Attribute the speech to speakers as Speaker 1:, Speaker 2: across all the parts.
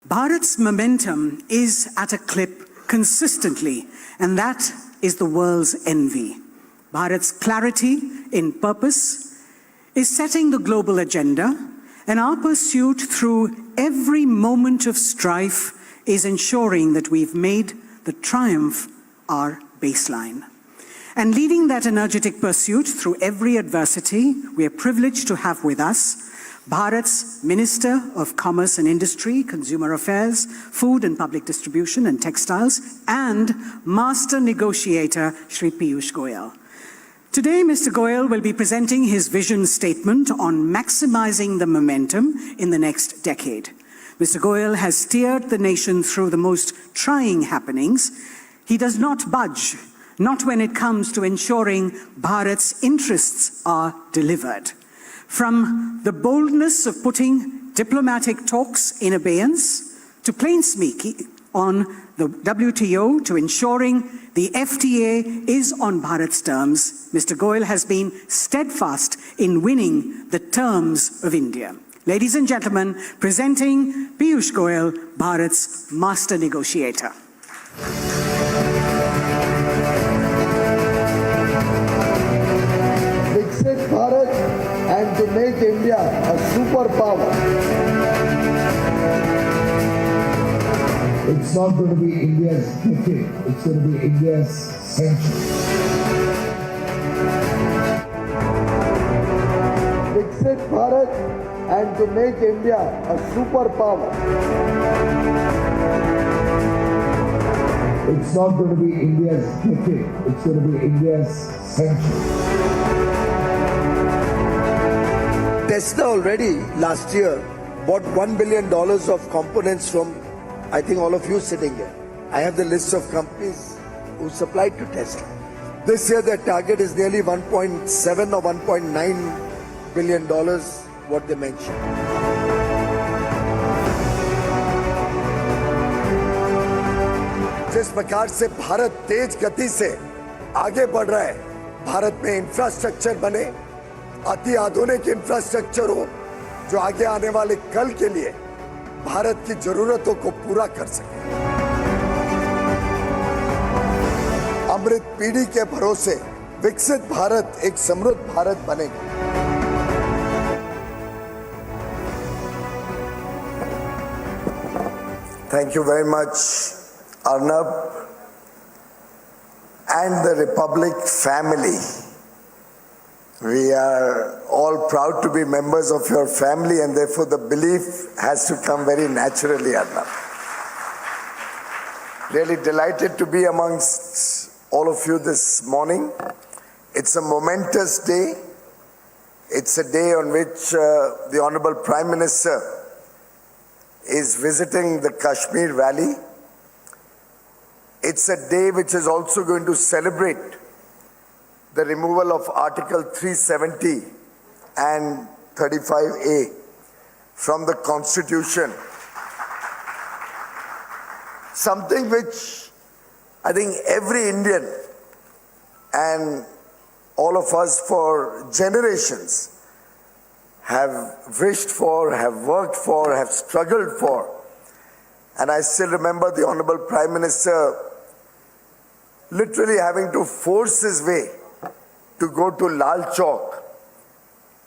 Speaker 1: Bharat's momentum is at a clip consistently, and that is the world's envy. Bharat's clarity in purpose is setting the global agenda, and our pursuit through every moment of strife is ensuring that we've made the triumph our baseline. And leading that energetic pursuit through every adversity, we are privileged to have with us Bharat's Minister of Commerce and Industry, Consumer Affairs, Food and Public Distribution and Textiles, and Master Negotiator Shri Piyush Goyal. Today, Mr. Goyal will be presenting his vision statement on maximizing the momentum in the next decade. Mr. Goyal has steered the nation through the most trying happenings. He does not budge, not when it comes to ensuring Bharat's interests are delivered. From the boldness of putting diplomatic talks in abeyance, to plainspeaking on the WTO, to ensuring the FTA is on Bharat's terms, Mr. Goyal has been steadfast in winning the terms of India. Ladies and gentlemen, presenting Piyush Goyal, Bharat's Master Negotiator.
Speaker 2: Viksit Bharat and to make India a superpower. It's not going to be India's decade, it's going to be India's century. Viksit Bharat and to make India a superpower. It's not going to be India's decade, it's going to be India's century. Tesla already last year bought $1 billion of components from, I think, all of you sitting here. I have the list of companies who supplied to Tesla. This year their target is nearly 1.7 or 1.9 billion dollars, what they mentioned. जिस प्रकार से भारत तेज गति से आगे बढ़ रहा है, भारत में इंफ्रास्ट्रक्चर बने, अति आधुनिक इंफ्रास्ट्रक्चर हो जो आगे आने वाले कल के लिए भारत की जरूरतों को पूरा कर सके। अमृत पीढ़ी के भरोसे विकसित भारत एक समृद्ध भारत बनेगा। Thank you very much, Arnab, and the Republic family. We are all proud to be members of your family, and therefore the belief has to come very naturally, Arnab. Really delighted to be amongst all of you this morning. It's a momentous day. It's a day on which the Honorable Prime Minister is visiting the Kashmir Valley. It's a day which is also going to celebrate the removal of Article 370 and 35A from the Constitution. Something which I think every Indian and all of us for generations have wished for, have worked for, have struggled for. And I still remember the Honorable Prime Minister literally having to force his way to go to Lal Chowk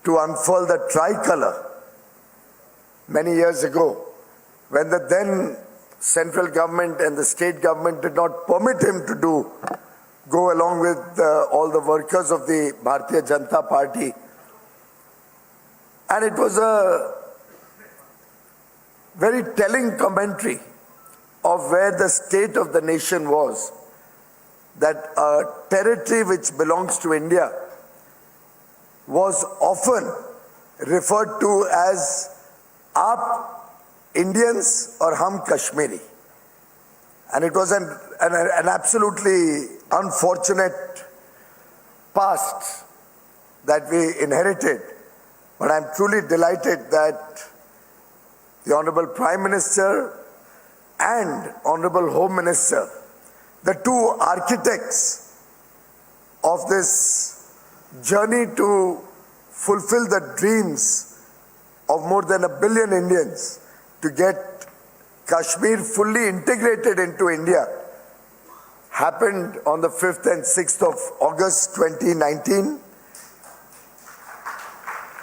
Speaker 2: to unfurl the tricolour many years ago, when the then central government and the state government did not permit him to go along with all the workers of the Bharatiya Janata Party. And it was a very telling commentary of where the state of the nation was, that a territory which belongs to India was often referred to as Aap Indians or Hum Kashmiri. And it was an absolutely unfortunate past that we inherited. But I'm truly delighted that the Honorable Prime Minister and Honorable Home Minister, the two architects of this journey to fulfill the dreams of more than 1 billion Indians to get Kashmir fully integrated into India happened on the 5th and 6th of August 2019.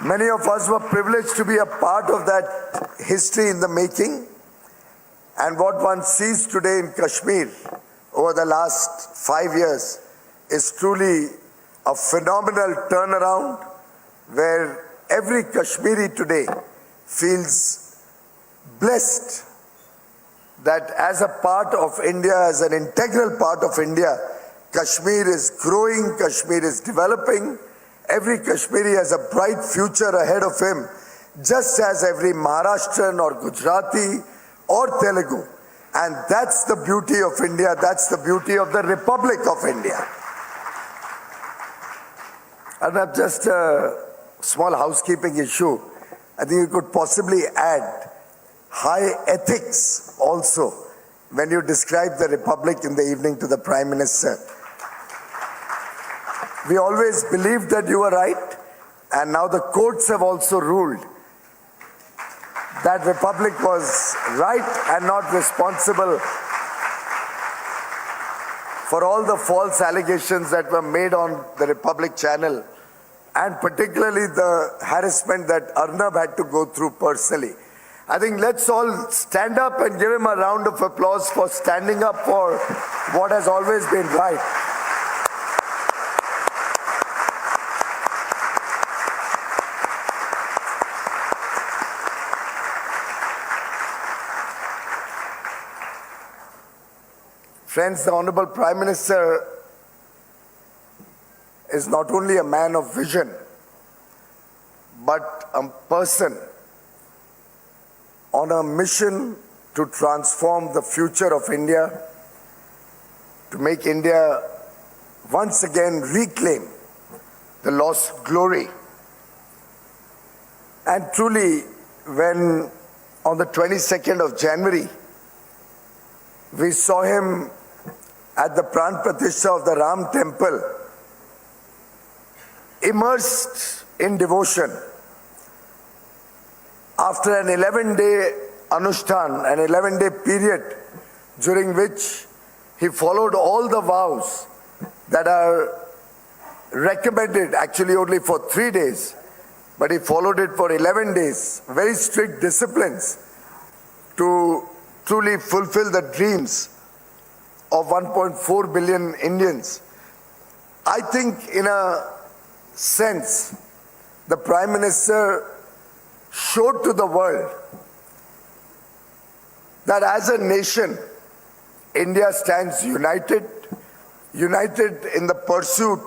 Speaker 2: Many of us were privileged to be a part of that history in the making. And what one sees today in Kashmir over the last 5 years is truly a phenomenal turnaround where every Kashmiri today feels blessed that as a part of India, as an integral part of India, Kashmir is growing, Kashmir is developing. Every Kashmiri has a bright future ahead of him, just as every Maharashtrian or Gujarati or Telugu. And that's the beauty of India, that's the beauty of the Republic of India. And that's just a small housekeeping issue. I think you could possibly add high ethics also when you describe the Republic in the evening to the Prime Minister. We always believed that you were right, and now the courts have also ruled that Republic was right and not responsible for all the false allegations that were made on the Republic channel, and particularly the harassment that Arnab had to go through personally. I think let's all stand up and give him a round of applause for standing up for what has always been right. Friends, the Honorable Prime Minister is not only a man of vision, but a person on a mission to transform the future of India, to make India once again reclaim the lost glory. And truly, when on the 22nd of January, we saw him at the Pran Pratishtha of the Ram temple, immersed in devotion, after an 11-day Anushtan, an 11-day period during which he followed all the vows that are recommended actually only for 3 days, but he followed it for 11 days, very strict disciplines to truly fulfill the dreams of 1.4 billion Indians. I think in a sense, the Prime Minister showed to the world that as a nation, India stands united, united in the pursuit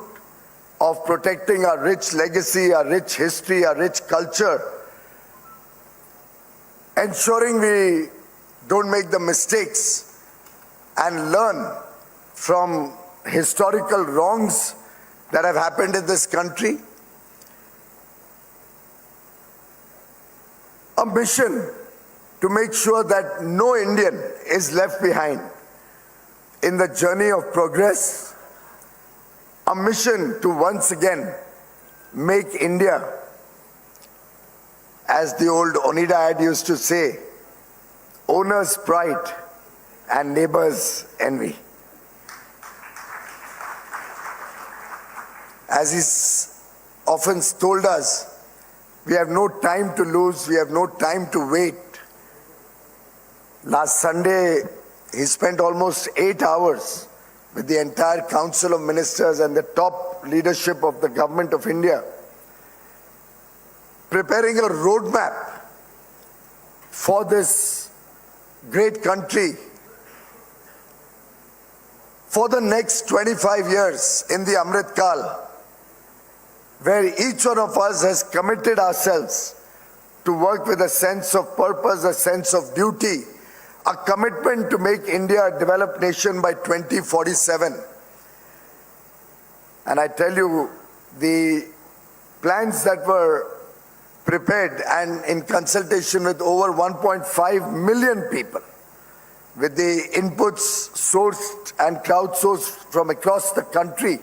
Speaker 2: of protecting our rich legacy, our rich history, our rich culture, ensuring we don't make the mistakes and learn from historical wrongs that have happened in this country. A mission to make sure that no Indian is left behind in the journey of progress. A mission to once again make India, as the old Oneida ad used to say, owner's pride and neighbor's envy. As he's often told us, we have no time to lose, we have no time to wait. Last Sunday, he spent almost 8 hours with the entire Council of Ministers and the top leadership of the Government of India, preparing a roadmap for this great country for the next 25 years in the Amrit Kal, where each one of us has committed ourselves to work with a sense of purpose, a sense of duty, a commitment to make India a developed nation by 2047. And I tell you, the plans that were prepared and in consultation with over 1.5 million people, with the inputs sourced and crowdsourced from across the country,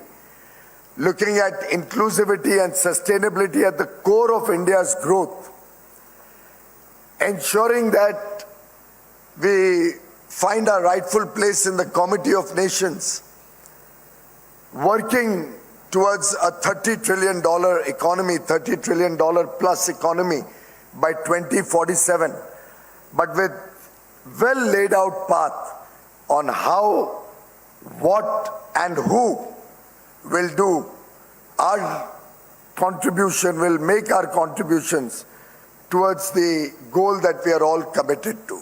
Speaker 2: looking at inclusivity and sustainability at the core of India's growth, ensuring that we find our rightful place in the Committee of Nations, working towards a $30 trillion economy, $30 trillion plus economy by 2047, but with well laid out path on how, what and who will do our contribution, will make our contributions towards the goal that we are all committed to.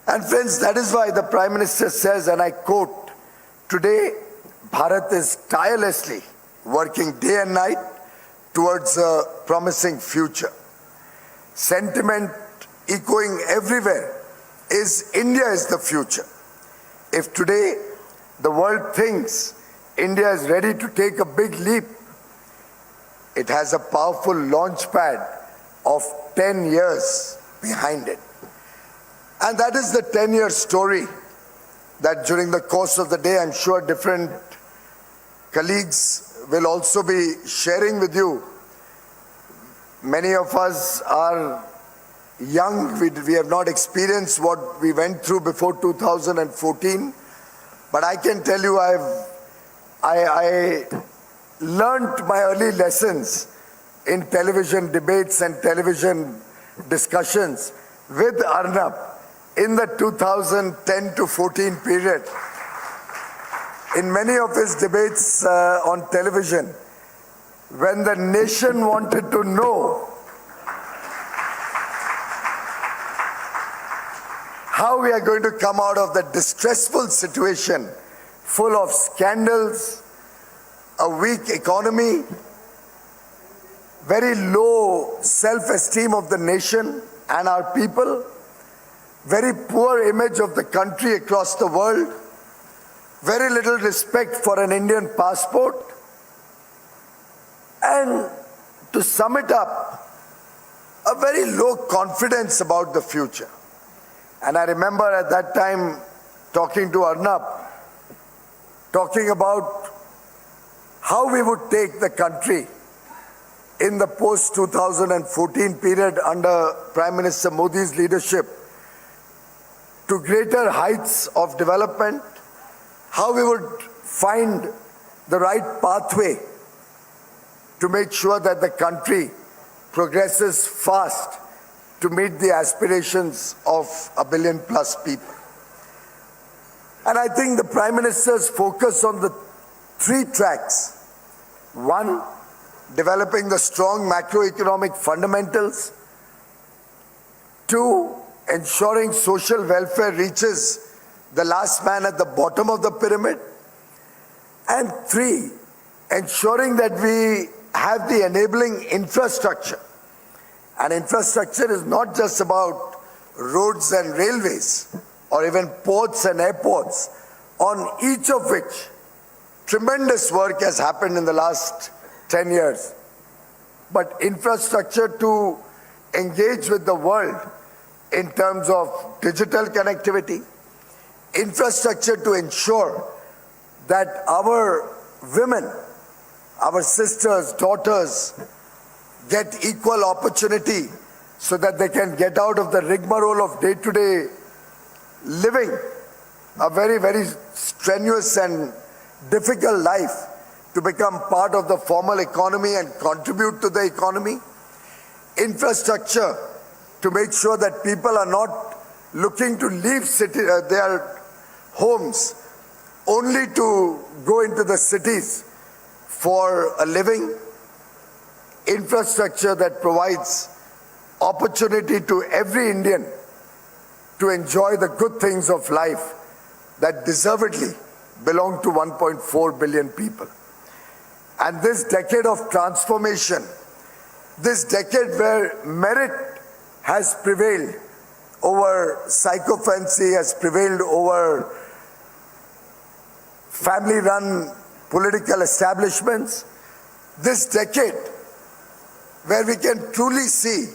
Speaker 2: And friends, that is why the Prime Minister says, and I quote, "Today, Bharat is tirelessly working day and night towards a promising future." Sentiment echoing everywhere is India is the future. If today the world thinks India is ready to take a big leap, it has a powerful launch pad of 10 years behind it. And that is the 10-year story that during the course of the day, I'm sure different colleagues will also be sharing with you. Many of us are young, we have not experienced what we went through before 2014, but I can tell you I learned my early lessons in television debates and television discussions with Arnab in the 2010 to 14 period. In many of his debates on television, when the nation wanted to know how we are going to come out of the distressful situation full of scandals, a weak economy, very low self-esteem of the nation and our people, very poor image of the country across the world, very little respect for an Indian passport, and to sum it up, a very low confidence about the future. And I remember at that time talking to Arnab, talking about how we would take the country in the post-2014 period under Prime Minister Modi's leadership to greater heights of development, how we would find the right pathway to make sure that the country progresses fast to meet the aspirations of 1 billion plus people. And I think the Prime Minister's focus on the 3 tracks. 1, developing the strong macroeconomic fundamentals. 2, ensuring social welfare reaches the last man at the bottom of the pyramid. And 3, ensuring that we have the enabling infrastructure. And infrastructure is not just about roads and railways or even ports and airports, on each of which tremendous work has happened in the last 10 years. But infrastructure to engage with the world in terms of digital connectivity, infrastructure to ensure that our women, our sisters, daughters, get equal opportunity so that they can get out of the rigmarole of day-to-day living, a very, very strenuous and difficult life, to become part of the formal economy and contribute to the economy. Infrastructure to make sure that people are not looking to leave their homes only to go into the cities for a living. Infrastructure that provides opportunity to every Indian to enjoy the good things of life that deservedly belong to 1.4 billion people. And this decade of transformation, this decade where merit has prevailed over sycophancy, has prevailed over family-run political establishments, this decade where we can truly see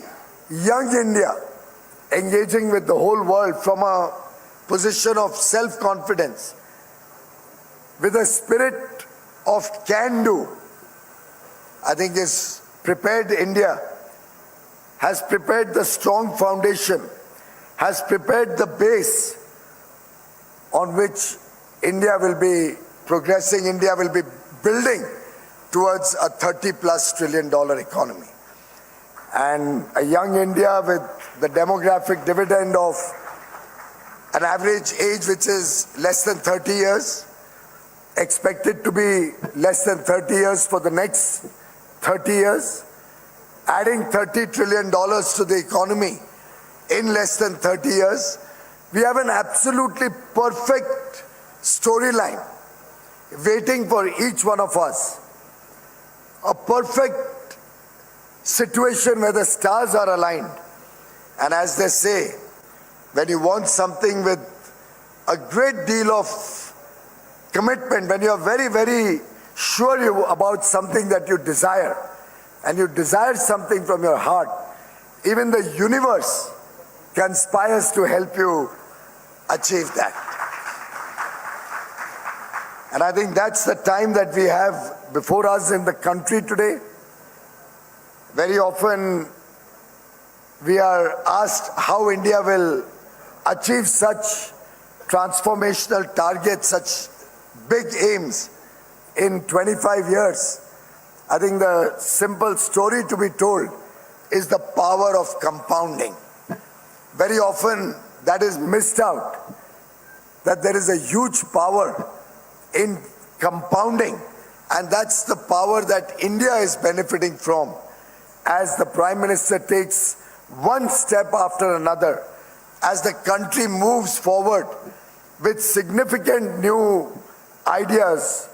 Speaker 2: young India engaging with the whole world from a position of self-confidence, with a spirit of can-do, I think has prepared the strong foundation has prepared the base on which India will be progressing, India will be building towards a $30+ trillion economy. And a young India with the demographic dividend of an average age which is less than 30 years, expected to be less than 30 years for the next 30 years, adding $30 trillion to the economy in less than 30 years. We have an absolutely perfect storyline waiting for each one of us. A perfect situation where the stars are aligned. And as they say, when you want something with a great deal of commitment, when you are very, very sure about something that you desire, and you desire something from your heart, even the universe conspires to help you achieve that. And I think that's the time that we have before us in the country today. Very often we are asked how India will achieve such transformational targets, such big aims in 25 years. I think the simple story to be told is the power of compounding. Very often that is missed out, that there is a huge power in compounding, and that's the power that India is benefiting from as the Prime Minister takes one step after another, as the country moves forward with significant new ideas,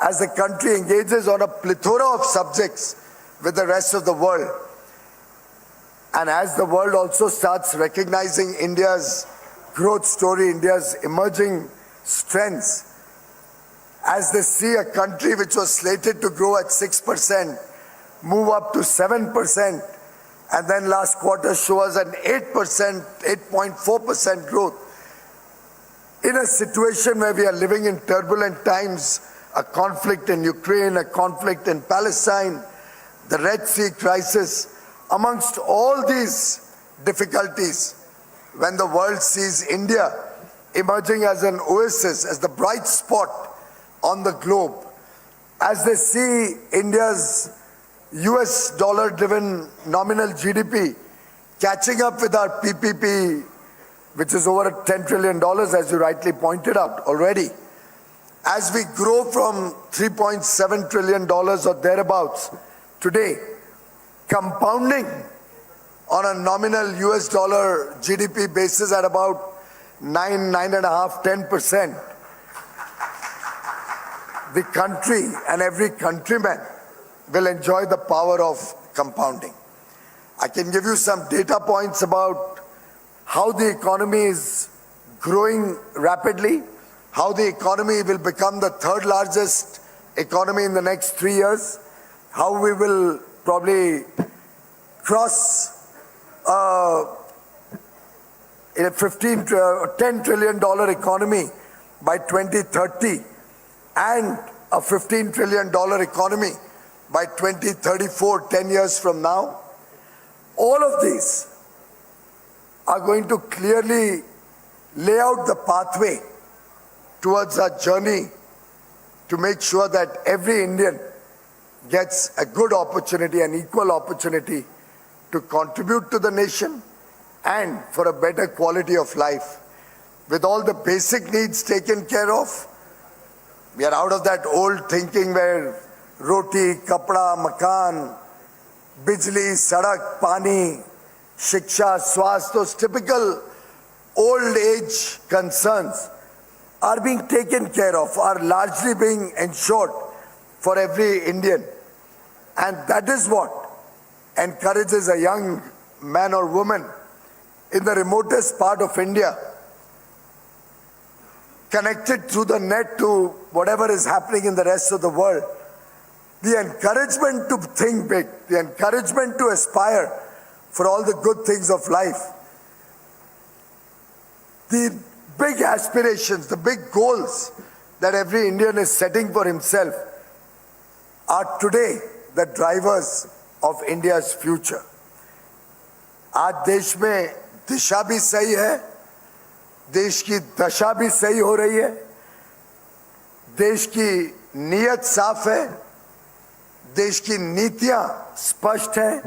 Speaker 2: as the country engages on a plethora of subjects with the rest of the world. And as the world also starts recognizing India's growth story, India's emerging strengths, as they see a country which was slated to grow at 6%, move up to 7%, and then last quarter show us an 8%, 8.4% growth. In a situation where we are living in turbulent times, a conflict in Ukraine, a conflict in Palestine, the Red Sea crisis, amongst all these difficulties, when the world sees India emerging as an oasis, as the bright spot on the globe, as they see India's US dollar-driven nominal GDP catching up with our PPP, which is over $10 trillion, as you rightly pointed out already. As we grow from $3.7 trillion or thereabouts today, compounding on a nominal US dollar GDP basis at about 9.5, 10%, the country and every countryman will enjoy the power of compounding. I can give you some data points about how the economy is growing rapidly, how the economy will become the third largest economy in the next 3 years, how we will probably cross a $10 trillion economy by 2030 and a $15 trillion economy by 2034, 10 years from now. All of these are going to clearly lay out the pathway towards our journey to make sure that every Indian gets a good opportunity, an equal opportunity to contribute to the nation and for a better quality of life. With all the basic needs taken care of, we are out of that old thinking where roti, kapda, makan, bijli, sadak, pani, shiksha, swast, those typical old age concerns are being taken care of, are largely being ensured for every Indian. And that is what encourages a young man or woman in the remotest part of India, connected through the net to whatever is happening in the rest of the world, the encouragement to think big, the encouragement to aspire for all the good things of life, the big aspirations, the big goals that every Indian is setting for himself are today the drivers of India's future. आज देश में दिशा भी सही है, देश की दशा भी सही हो रही है, देश की नीयत साफ है, देश की नीतियां स्पष्ट हैं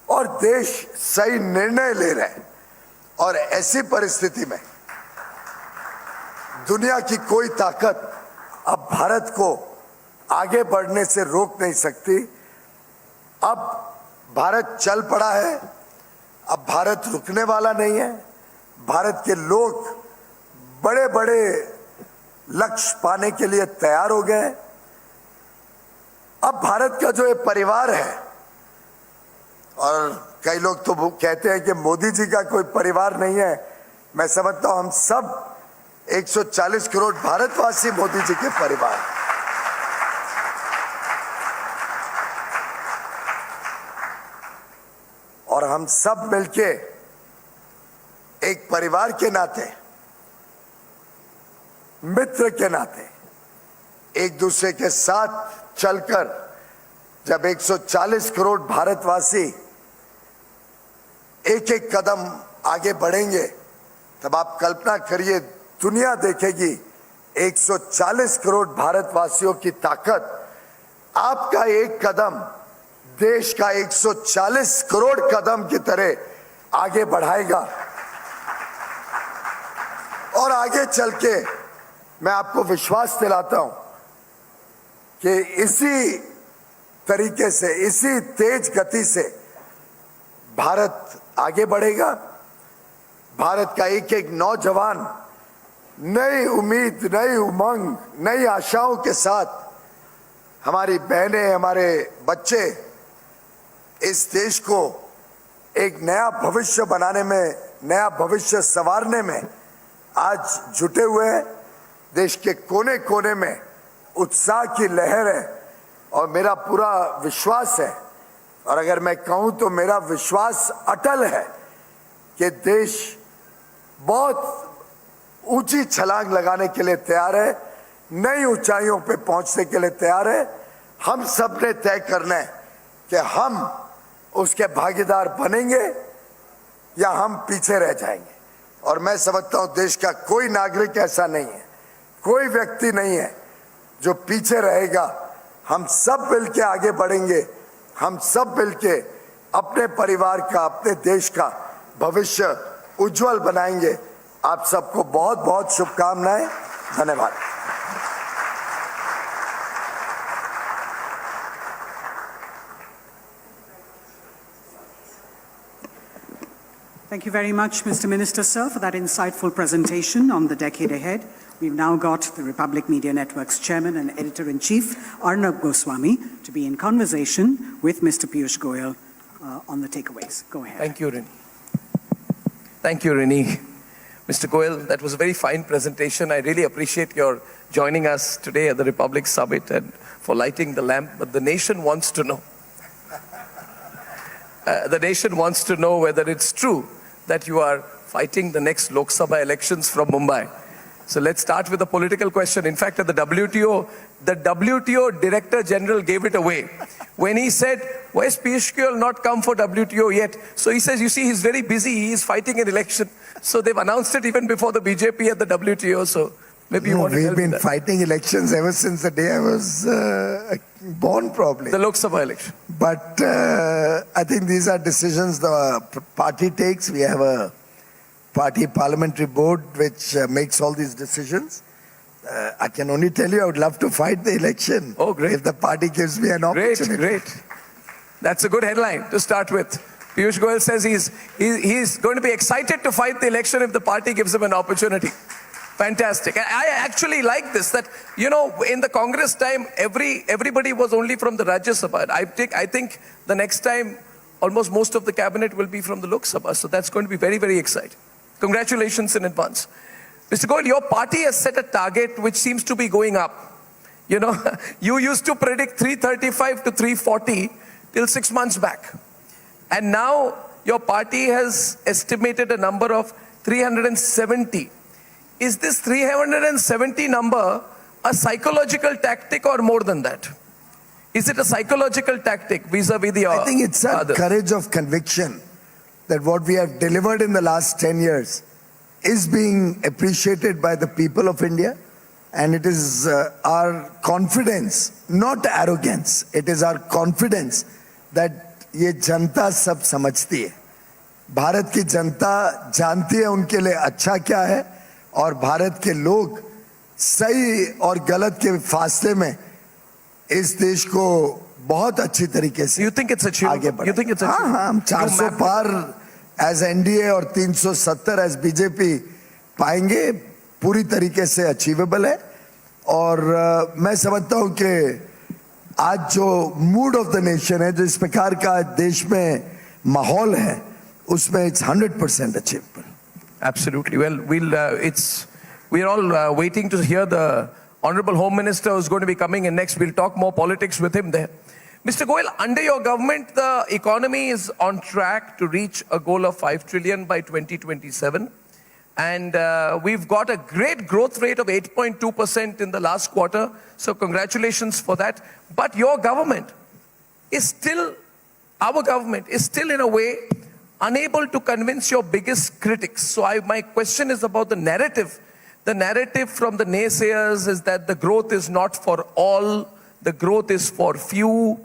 Speaker 2: और देश सही निर्णय ले रहे हैं। और ऐसी परिस्थिति में दुनिया की कोई ताकत अब भारत को आगे बढ़ने से रोक नहीं सकती। अब भारत चल पड़ा है, अब भारत रुकने वाला नहीं है। भारत के लोग बड़े बड़े लक्ष्य पाने के लिए तैयार हो गए। अब भारत का जो ये परिवार है, और कई लोग तो कहते हैं कि मोदी जी का कोई परिवार नहीं है, मैं समझता हूं हम सब 140 करोड़ भारतवासी मोदी जी के परिवार। और हम सब मिलके एक परिवार के नाते, मित्र के नाते एक दूसरे के साथ चलकर जब 140 करोड़ भारतवासी एक एक कदम आगे बढ़ेंगे, तब आप कल्पना करिए दुनिया देखेगी 140 करोड़ भारतवासियों की ताकत। आपका एक कदम देश का 140 करोड़ कदम की तरह आगे बढ़ाएगा। और आगे चल के मैं आपको विश्वास दिलाता हूं कि इसी तरीके से, इसी तेज गति से भारत आगे बढ़ेगा। भारत का एक एक नौजवान नई उम्मीद, नई उमंग, नई आशाओं के साथ, हमारी बहनें, हमारे बच्चे इस देश को एक नया भविष्य बनाने में, नया भविष्य संवारने में आज जुटे हुए हैं। देश के कोने कोने में उत्साह की लहर है और मेरा पूरा विश्वास है, और अगर मैं कहूं तो मेरा विश्वास अटल है कि देश बहुत ऊंची छलांग लगाने के लिए तैयार है, नई ऊंचाइयों पे पहुंचने के लिए तैयार है। हम सब ने तय करना है कि हम उसके भागीदार बनेंगे या हम पीछे रह जाएंगे। और मैं समझता हूं देश का कोई नागरिक ऐसा नहीं है, कोई व्यक्ति नहीं है जो पीछे रहेगा। हम सब मिलके आगे बढ़ेंगे, हम सब मिलके अपने परिवार का, अपने देश का भविष्य उज्जवल बनाएंगे। आप सबको बहुत बहुत शुभकामनाएं। धन्यवाद।
Speaker 1: Thank you very much, Mr. Minister, sir, for that insightful presentation on the decade ahead. We've now got the Republic Media Network's chairman and editor-in-chief, Arnab Goswami, to be in conversation with Mr. Piyush Goyal on the takeaways. Go ahead.
Speaker 3: Thank you, Rini. Thank you, Rini. Mr. Goyal, that was a very fine presentation. I really appreciate your joining us today at the Republic Summit and for lighting the lamp. But the nation wants to know. The nation wants to know whether it's true that you are fighting the next Lok Sabha elections from Mumbai. So let's start with a political question. In fact, at the WTO Director General gave it away when he said, why has Piyush Goyal not come for WTO yet? So he says, you see, he's very busy. He's fighting an election. So they've announced it even before the BJP at the WTO. So maybe you want to help.
Speaker 2: We've been fighting elections ever since the day I was born, probably.
Speaker 3: The Lok Sabha election.
Speaker 2: But I think these are decisions the party takes. We have a party parliamentary board which makes all these decisions. I can only tell you I would love to fight the election.
Speaker 3: Oh, great.
Speaker 2: If the party gives me an opportunity.
Speaker 3: Great. That's a good headline to start with. Piyush Goyal says he's going to be excited to fight the election if the party gives him an opportunity. Fantastic. I actually like this, that, you know, in the Congress time, everybody was only from the Rajya Sabha. I think the next time, almost most of the cabinet will be from the Lok Sabha. So that's going to be very, very exciting. Congratulations in advance. Mr. Goyal, your party has set a target which seems to be going up. You know, you used to predict 335 to 340 till 6 months back. And now your party has estimated a number of 370. Is this 370 number a psychological tactic or more than that? Is it a psychological tactic vis-a-vis the
Speaker 2: I think it's a
Speaker 3: others?
Speaker 2: courage of conviction that what we have delivered in the last 10 years is being appreciated by the people of India. And it is our confidence, not arrogance, it is our confidence that ये जनता सब समझती है. भारत की जनता जानती है उनके लिए अच्छा क्या है और भारत के लोग सही और गलत के फासले में इस देश को बहुत अच्छी तरीके से
Speaker 3: You think it's achievable?
Speaker 2: आगे बढ़ाएंगे.
Speaker 3: You think it's achievable?
Speaker 2: हाँ, हम 400 पार एज एनडीए और 370 एज बीजेपी पाएंगे. पूरी तरीके से अचीवेबल है. और मैं समझता हूं कि आज जो मूड ऑफ द नेशन है, जो इस प्रकार का देश में माहौल है, उसमें it's 100% achievable.
Speaker 3: Absolutely. Well, we're all waiting to hear the Honorable Home Minister who's going to be coming in next. We'll talk more politics with him there. Mr. Goyal, under your government, the economy is on track to reach a goal of 5 trillion by 2027. And we've got a great growth rate of 8.2% in the last quarter. So congratulations for that. But your government is still, our government is still in a way unable to convince your biggest critics. So my question is about the narrative. The narrative from the naysayers is that the growth is not for all, the growth is for few,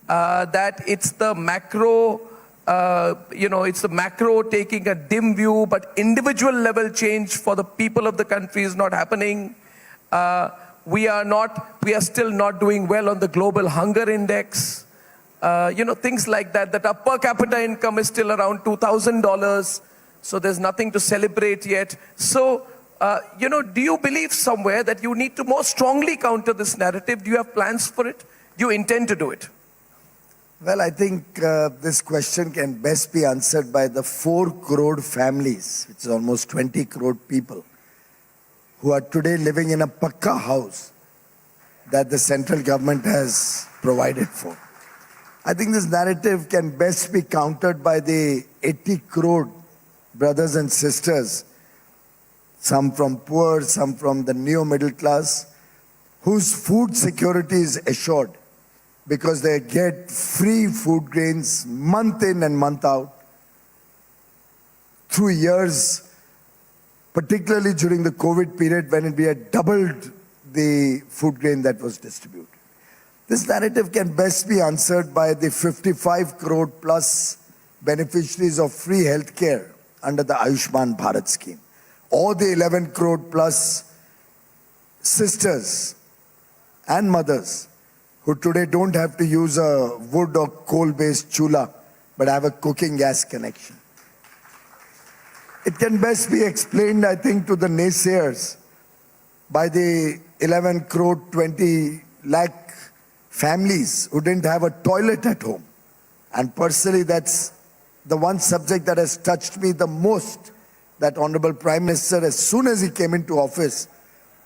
Speaker 3: that it's the macro, it's the macro taking a dim view, but individual level change for the people of the country is not happening. We are still not doing well on the global hunger index. Things like that, that our per capita income is still around $2,000. So there's nothing to celebrate yet. So, do you believe somewhere that you need to more strongly counter this narrative? Do you have plans for it? Do you intend to do it?
Speaker 2: Well, I think this question can best be answered by the 4 crore families, which is almost 20 crore people, who are today living in a pakka house that the central government has provided for. I think this narrative can best be countered by the 80 crore brothers and sisters, some from poor, some from the neo-middle class, whose food security is assured because they get free food grains month in and month out through years, particularly during the COVID period when we had doubled the food grain that was distributed. This narrative can best be answered by the 55 crore plus beneficiaries of free health care under the Ayushman Bharat scheme, or the 11 crore plus sisters and mothers who today don't have to use a wood or coal-based chula but have a cooking gas connection. It can best be explained, I think, to the naysayers by the 11 crore 20 lakh families who didn't have a toilet at home. And personally, that's the one subject that has touched me the most. That Honorable Prime Minister, as soon as he came into office,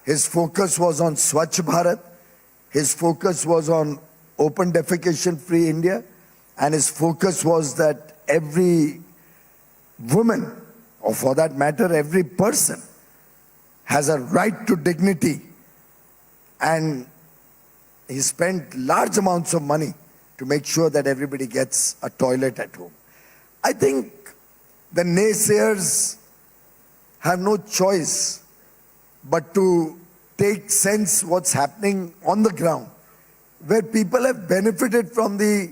Speaker 2: his focus was on Swachh Bharat, his focus was on open defecation free India, and his focus was that every woman, or for that matter, every person, has a right to dignity. And he spent large amounts of money to make sure that everybody gets a toilet at home. I think the naysayers have no choice but to take sense what's happening on the ground, where people have benefited from the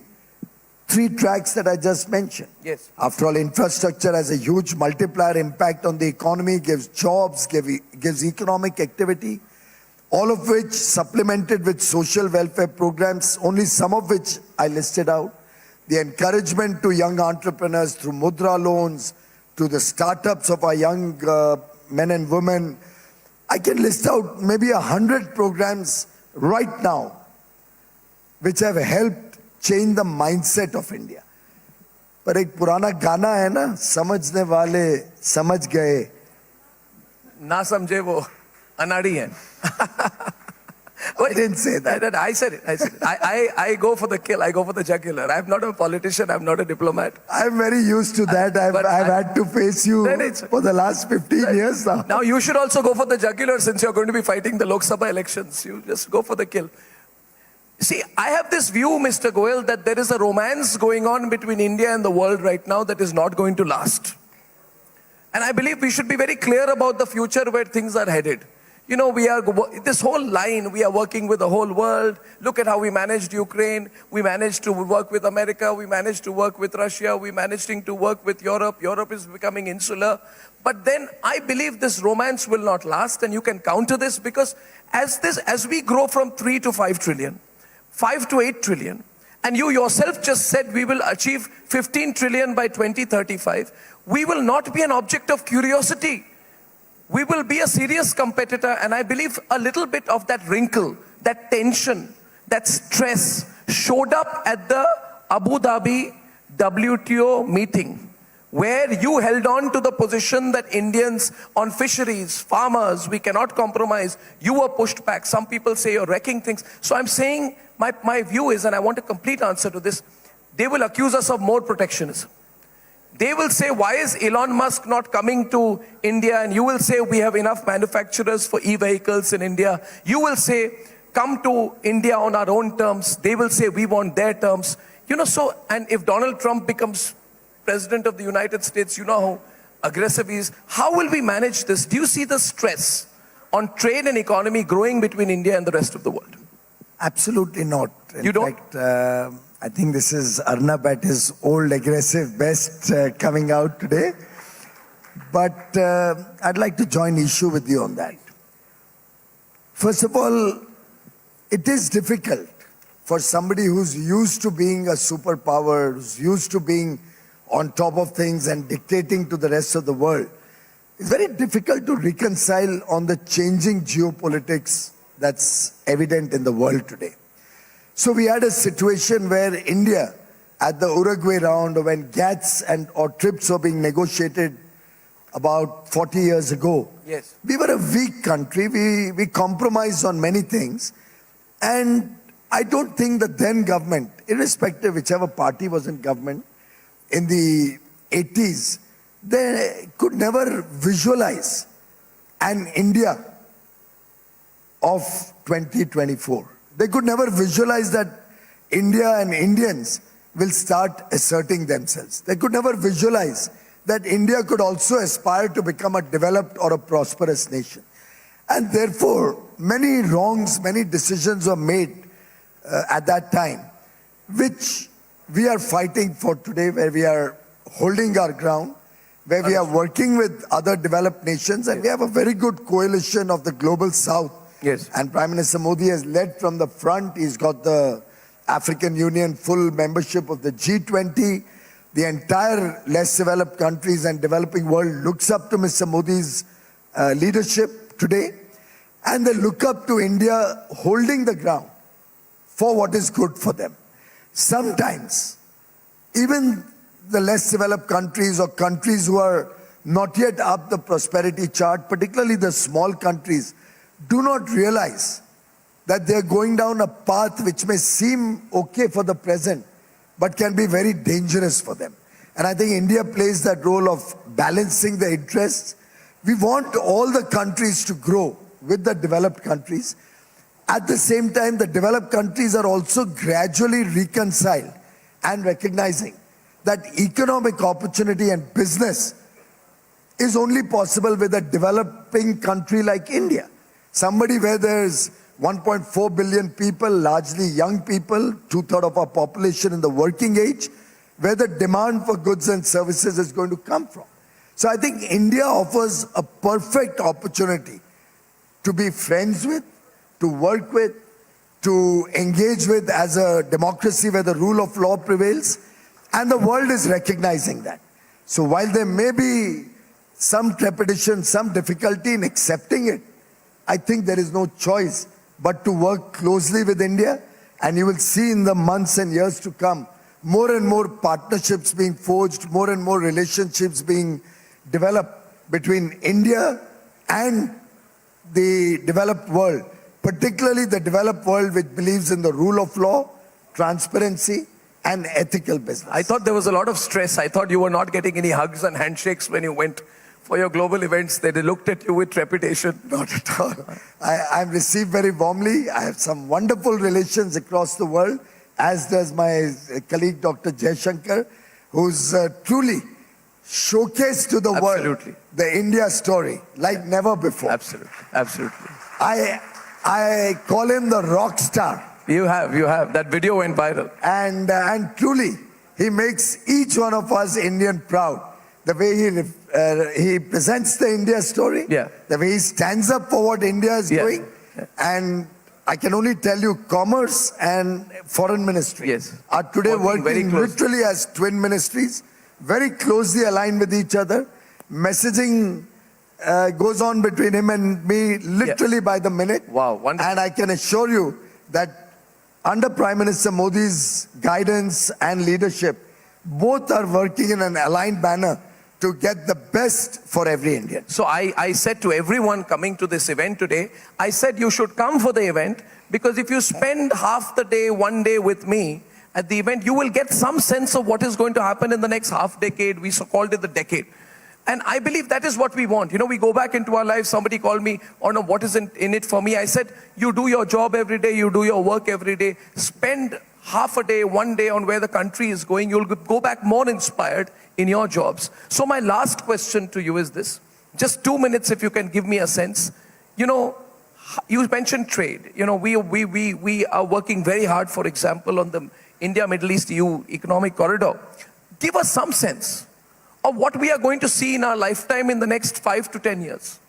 Speaker 2: 3 tracks that I just mentioned.
Speaker 3: Yes.
Speaker 2: After all, infrastructure has a huge multiplier impact on the economy, gives jobs, gives economic activity, all of which supplemented with social welfare programs, only some of which I listed out. The encouragement to young entrepreneurs through Mudra loans, to the startups of our young men and women. I can list out maybe 100 programs right now which have helped change the mindset of India. पर एक पुराना गाना है ना, समझने वाले समझ गए,
Speaker 3: ना समझे वो अनाड़ी हैं.
Speaker 2: I didn't say that.
Speaker 3: I said it. I go for the kill. I go for the jugular. I'm not a politician. I'm not a diplomat.
Speaker 2: I'm very used to that. I've had to face you for the last 15 years now.
Speaker 3: Now you should also go for the jugular since you're going to be fighting the Lok Sabha elections. You just go for the kill. See, I have this view, Mr. Goyal, that there is a romance going on between India and the world right now that is not going to last. And I believe we should be very clear about the future where things are headed. You know, this whole line, we are working with the whole world. Look at how we managed Ukraine. We managed to work with America. We managed to work with Russia. We managed to work with Europe. Europe is becoming insular. But then I believe this romance will not last, and you can counter this because as we grow from 3 to 5 trillion, 5 to 8 trillion, and you yourself just said we will achieve 15 trillion by 2035, we will not be an object of curiosity. We will be a serious competitor, and I believe a little bit of that wrinkle, that tension, that stress showed up at the Abu Dhabi WTO meeting, where you held on to the position that Indians on fisheries, farmers, we cannot compromise. You were pushed back. Some people say you're wrecking things. So I'm saying, my view is, and I want a complete answer to this, they will accuse us of more protectionism. They will say, why is Elon Musk not coming to India? And you will say, we have enough manufacturers for e-vehicles in India. You will say, come to India on our own terms. They will say, we want their terms. You know, so, and if Donald Trump becomes President of the United States, you know how aggressive he is. How will we manage this? Do you see the stress on trade and economy growing between India and the rest of the world?
Speaker 2: Absolutely not.
Speaker 3: You don't?
Speaker 2: In fact, I think this is Arnab at his old aggressive best coming out today. But I'd like to join issue with you on that. First of all, it is difficult for somebody who's used to being a superpower, who's used to being on top of things and dictating to the rest of the world. It's very difficult to reconcile on the changing geopolitics that's evident in the world today. So we had a situation where India, at the Uruguay round, or when GATS or TRIPS were being negotiated about 40 years ago,
Speaker 3: yes,
Speaker 2: we were a weak country. We compromised on many things. And I don't think the then government, irrespective whichever party was in government in the 80s, they could never visualize an India of 2024. They could never visualize that India and Indians will start asserting themselves. They could never visualize that India could also aspire to become a developed or a prosperous nation. And therefore, many wrongs, many decisions were made at that time, which we are fighting for today, where we are holding our ground, where we are working with other developed nations, and we have a very good coalition of the global south.
Speaker 3: Yes.
Speaker 2: And Prime Minister Modi has led from the front. He's got the African Union full membership of the G20. The entire less developed countries and developing world looks up to Mr. Modi's leadership today. And they look up to India holding the ground for what is good for them. Sometimes, even the less developed countries or countries who are not yet up the prosperity chart, particularly the small countries, do not realize that they're going down a path which may seem okay for the present, but can be very dangerous for them. And I think India plays that role of balancing the interests. We want all the countries to grow with the developed countries. At the same time, the developed countries are also gradually reconciled and recognizing that economic opportunity and business is only possible with a developing country like India. Somebody where there's 1.4 billion people, largely young people, 2/3 of our population in the working age, where the demand for goods and services is going to come from. So I think India offers a perfect opportunity to be friends with, to work with, to engage with as a democracy where the rule of law prevails, and the world is recognizing that. So while there may be some trepidation, some difficulty in accepting it, I think there is no choice but to work closely with India, and you will see in the months and years to come more and more partnerships being forged, more and more relationships being developed between India and the developed world, particularly the developed world which believes in the rule of law, transparency, and ethical business.
Speaker 3: I thought there was a lot of stress. I thought you were not getting any hugs and handshakes when you went for your global events. They looked at you with trepidation.
Speaker 2: Not at all. I'm received very warmly. I have some wonderful relations across the world, as does my colleague Dr. Jaishankar, who's truly showcased to the world the India story like never before.
Speaker 3: Absolutely, absolutely.
Speaker 2: I call him the rock star.
Speaker 3: You have. That video went viral.
Speaker 2: And truly, he makes each one of us Indian proud. The way he presents the India story, the way he stands up for what India is doing, and I can only tell you, commerce and foreign ministry are today working literally as twin ministries, very closely aligned with each other. Messaging goes on between him and me literally by the minute.
Speaker 3: Wow, wonderful.
Speaker 2: And I can assure you that under Prime Minister Modi's guidance and leadership, both are working in an aligned manner to get the best for every Indian.
Speaker 3: So I said to everyone coming to this event today, I said you should come for the event, because if you spend half the day, one day with me at the event, you will get some sense of what is going to happen in the next half decade. We called it the decade. And I believe that is what we want. You know, we go back into our lives. Somebody called me, oh no, what is in it for me? I said, you do your job every day, you do your work every day. Spend half a day, one day on where the country is going. You'll go back more inspired in your jobs. So my last question to you is this. Just 2 minutes, if you can give me a sense. You know, you mentioned trade. You know, we are working very hard, for example, on the India-Middle East-EU economic corridor. Give us some sense of what we are going to see in our lifetime in the next 5 to 10 years.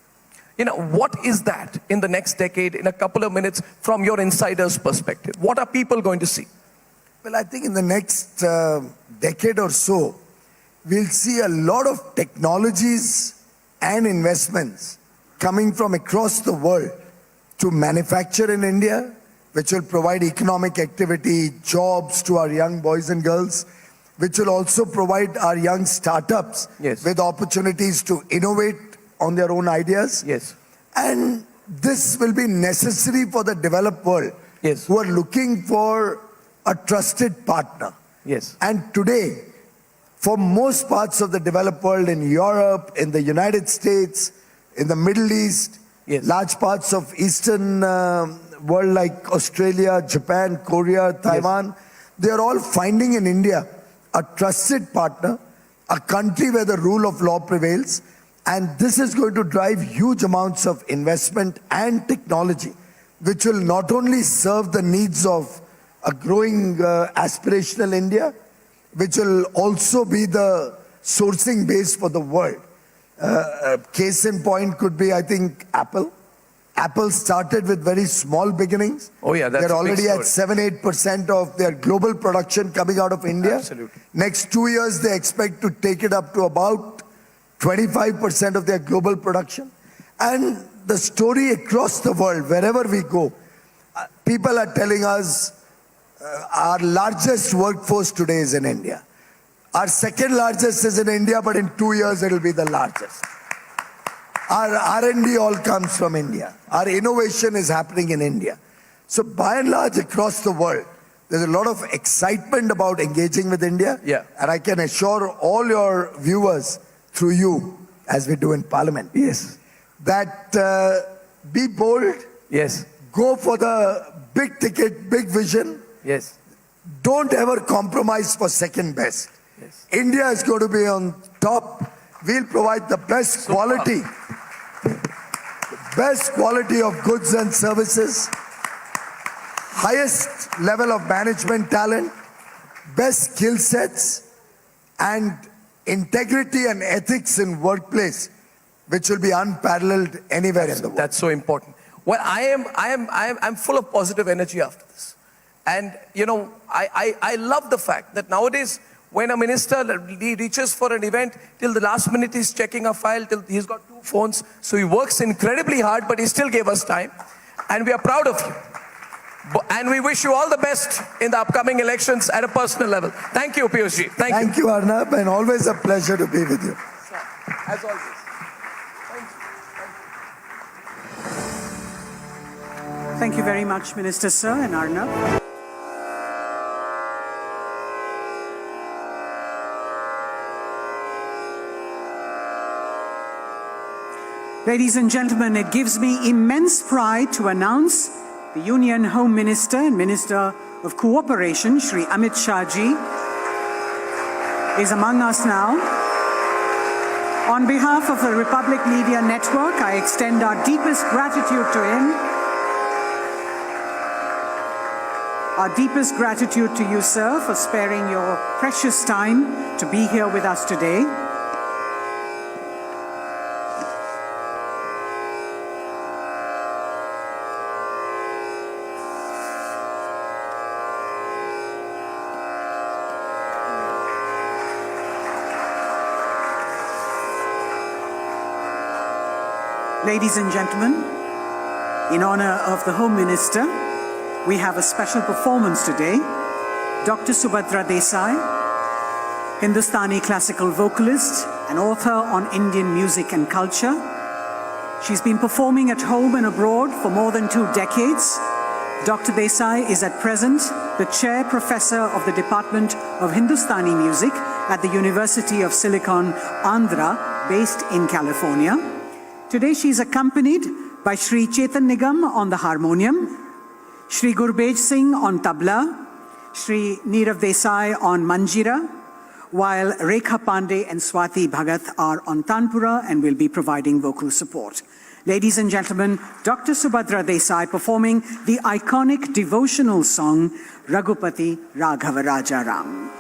Speaker 3: You know, what is that in the next decade, in a couple of minutes, from your insider's perspective? What are people going to see?
Speaker 2: Well, I think in the next decade or so, we'll see a lot of technologies and investments coming from across the world to manufacture in India, which will provide economic activity, jobs to our young boys and girls, which will also provide our young startups with opportunities to innovate on their own ideas. And this will be necessary for the developed world who are looking for a trusted partner. And today, for most parts of the developed world, in Europe, in the United States, in the Middle East, large parts of Eastern world like Australia, Japan, Korea, Taiwan, they are all finding in India a trusted partner, a country where the rule of law prevails, and this is going to drive huge amounts of investment and technology, which will not only serve the needs of a growing aspirational India, which will also be the sourcing base for the world. Case in point could be, I think, Apple. Apple started with very small beginnings. They're already at 7-8% of their global production coming out of India. Next 2 years, they expect to take it up to about 25% of their global production. And the story across the world, wherever we go, people are telling us our largest workforce today is in India. Our second largest is in India, but in 2 years, it'll be the largest. Our R&D all comes from India. Our innovation is happening in India. So by and large, across the world, there's a lot of excitement about engaging with India. And I can assure all your viewers through you, as we do in Parliament, that be bold. Go for the big ticket, big vision. Don't ever compromise for second best. India is going to be on top. We'll provide the best quality. Best quality of goods and services, highest level of management talent, best skill sets, and integrity and ethics in workplace, which will be unparalleled anywhere in the world.
Speaker 3: That's so important. Well, I'm full of positive energy after this. And, you know, I love the fact that nowadays, when a minister reaches for an event, till the last minute he's checking a file, till he's got 2 phones. So he works incredibly hard, but he still gave us time. And we are proud of you. And we wish you all the best in the upcoming elections at a personal level. Thank you, Piyush.
Speaker 2: Thank you, Arnab, and always a pleasure to be with you.
Speaker 3: As always.
Speaker 1: Thank you very much, Minister Sir and Arnab. Ladies and gentlemen, it gives me immense pride to announce the Union Home Minister and Minister of Cooperation, Shri Amit Shah ji, is among us now. On behalf of the Republic Media Network, I extend our deepest gratitude to him. Our deepest gratitude to you, sir, for sparing your precious time to be here with us today. Ladies and gentlemen, in honor of the Home Minister, we have a special performance today. Dr. Subhadra Desai, Hindustani classical vocalist and author on Indian music and culture. She's been performing at home and abroad for more than 2 decades. Dr. Desai is at present the Chair Professor of the Department of Hindustani Music at the University of Silicon, Andhra, based in California. Today she is accompanied by Shri Chetan Nigam on the harmonium, Shri Gurbej Singh on tabla, Shri Nirav Desai on manjira, while Rekha Pandey and Swati Bhagat are on tanpura and will be providing vocal support. Ladies and gentlemen, Dr. Subhadra Desai performing the iconic devotional song Raghupati Raghava Raja Ram.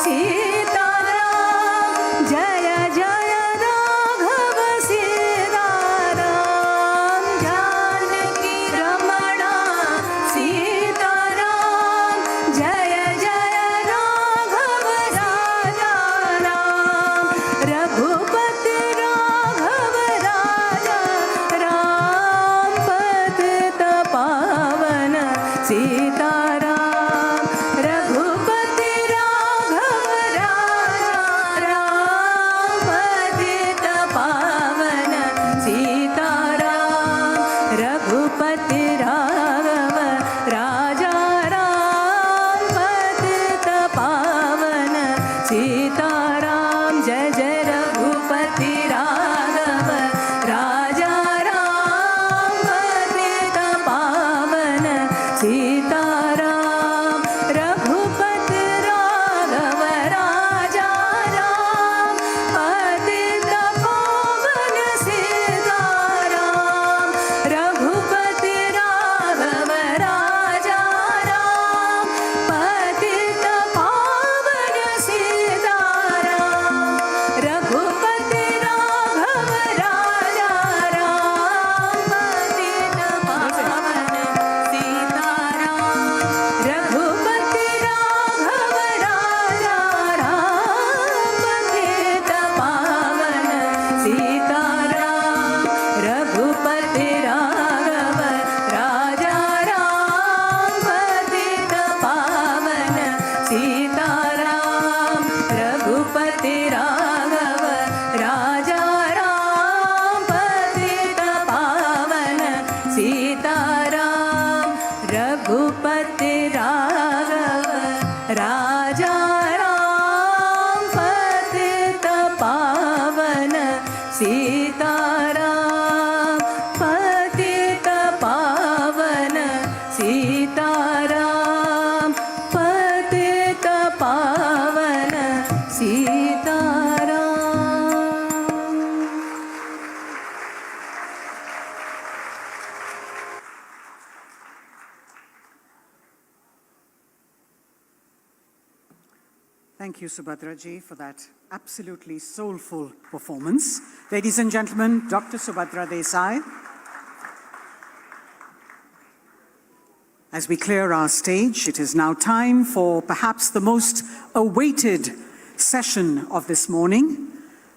Speaker 4: Sitaram जय जय राघव सीताराम जानकी रमणा सीताराम जय जय राघव राजा राम रघुपति राघव राजा राम पतित पावन सीताराम रघुपति राघव राजा राम पतित पावन सीताराम रघुपति राघव राजा राम पतित पावन सीताराम जय जय रघुपति राघव राजा राम पतित पावन सीताराम रघुपति राघव राजा राम पतित पावन सीताराम रघुपति राघव राजा राम पतित पावन सीताराम रघुपति राघव राजा राम पतित पावन सीताराम रघुपति राघव राजा राम पतित पावन सीताराम रघुपति राघव राजा राम पतित पावन सीताराम रघुपति राघव राजा राम पतित पावन सीताराम रघुपति राघव राजा राम पतित पावन सीताराम पतित पावन सीताराम पतित पावन Sitaram
Speaker 1: Thank you, Subhadra ji, for that absolutely soulful performance. Ladies and gentlemen, Dr. Subhadra Desai. As we clear our stage, it is now time for perhaps the most awaited session of this morning.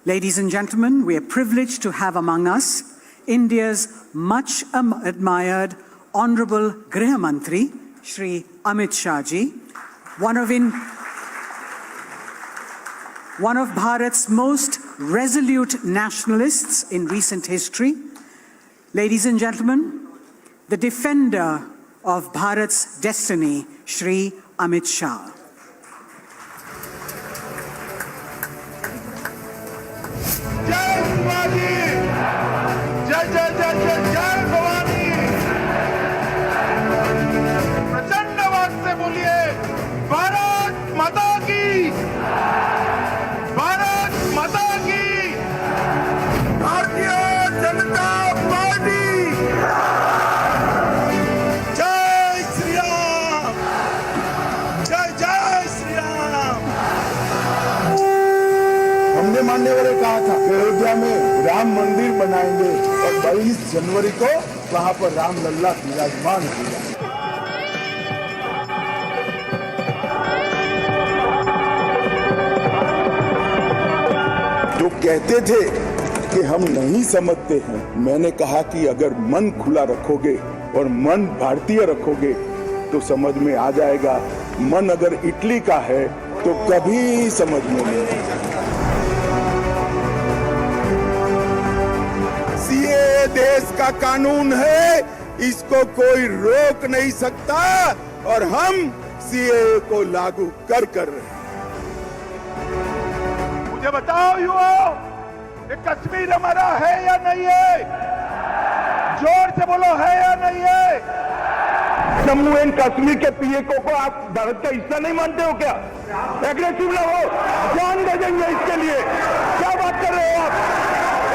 Speaker 1: Ladies and gentlemen, we are privileged to have among us India's much admired Honorable Griha Mantri, Shri Amit Shah ji, one of Bharat's most resolute nationalists in recent history. Ladies and gentlemen, the defender of Bharat's destiny, Shri Amit Shah.
Speaker 5: जय शिवाजी जय जय जय जय जय भवानी प्रचंड आवाज से बोलिए भारत माता की भारत माता की भारतीय जनता पार्टी जय श्री राम जय जय श्री राम। हमने मान्यवर ने कहा था कि अयोध्या में राम मंदिर बनाएंगे और 22 जनवरी को वहां पर राम लल्ला विराजमान होगा। जो कहते थे कि हम नहीं समझते हैं, मैंने कहा कि अगर मन खुला रखोगे और मन भारतीय रखोगे तो समझ में आ जाएगा। मन अगर इटली का है तो कभी समझ में नहीं आएगा। सीएए देश का कानून है, इसको कोई रोक नहीं सकता और हम सीएए को लागू कर रहे हैं। मुझे बताओ युवाओं, ये कश्मीर हमारा है या नहीं है? जोर से बोलो, है या नहीं है? जम्मू एंड कश्मीर के पीएको को आप भारत का हिस्सा नहीं मानते हो क्या? एग्रेसिव ना हो, जान दे देंगे इसके लिए। क्या बात कर रहे हो आप?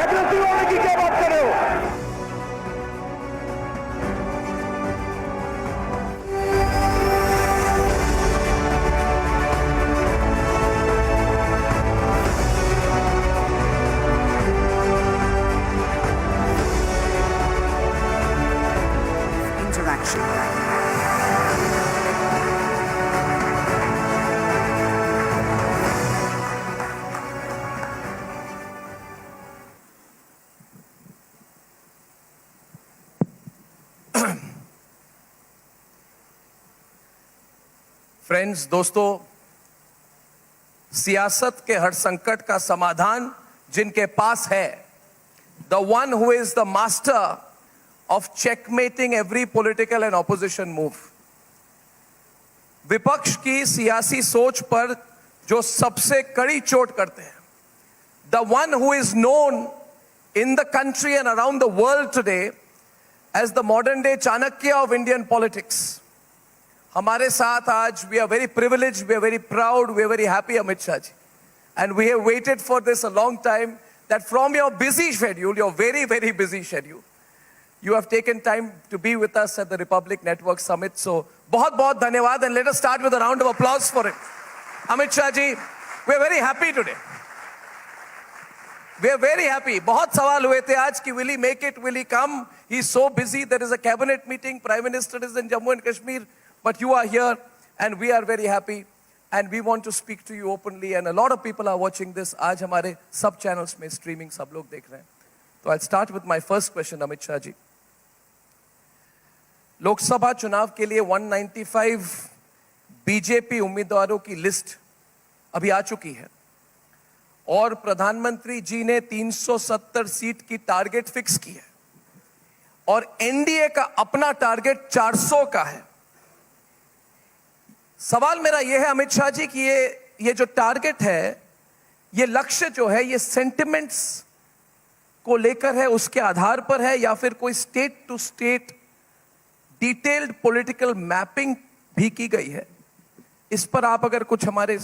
Speaker 5: एग्रेसिव होने की क्या बात कर रहे हो?
Speaker 3: फ्रेंड्स, दोस्तों, सियासत के हर संकट का समाधान जिनके पास है, the one who is the master of checkmating every political and opposition move, विपक्ष की सियासी सोच पर जो सबसे कड़ी चोट करते हैं, the one who is known in the country and around the world today as the modern day Chanakya of Indian politics. हमारे साथ आज we are very privileged, we are very proud, we are very happy, Amit Shah ji. And we have waited for this a long time, that from your busy schedule, your very, very busy schedule, you have taken time to be with us at the Republic Network Summit. So, बहुत धन्यवाद, and let us start with a round of applause for it. Amit Shah ji, we are very happy today. We are very happy. बहुत सवाल हुए थे आज कि will he make it, will he come? He is so busy. There is a cabinet meeting. Prime Minister is in Jammu and Kashmir, but you are here, and we are very happy. And we want to speak to you openly. And a lot of people are watching this. आज हमारे सब channels में streaming सब लोग देख रहे हैं. तो I'll start with my first question, Amit Shah ji. Lok Sabha चुनाव के लिए 195 बीजेपी उम्मीदवारों की लिस्ट अभी आ चुकी है, और प्रधानमंत्री जी ने 370 सीट की टारगेट फिक्स की है, और एनडीए का अपना टारगेट 400 का है. सवाल मेरा यह है अमित शाह जी कि ये जो टारगेट है, ये लक्ष्य जो है, ये सेंटिमेंट्स को लेकर है, उसके आधार पर है, या फिर कोई state to state detailed political mapping भी की गई है? इस पर आप अगर कुछ हमारे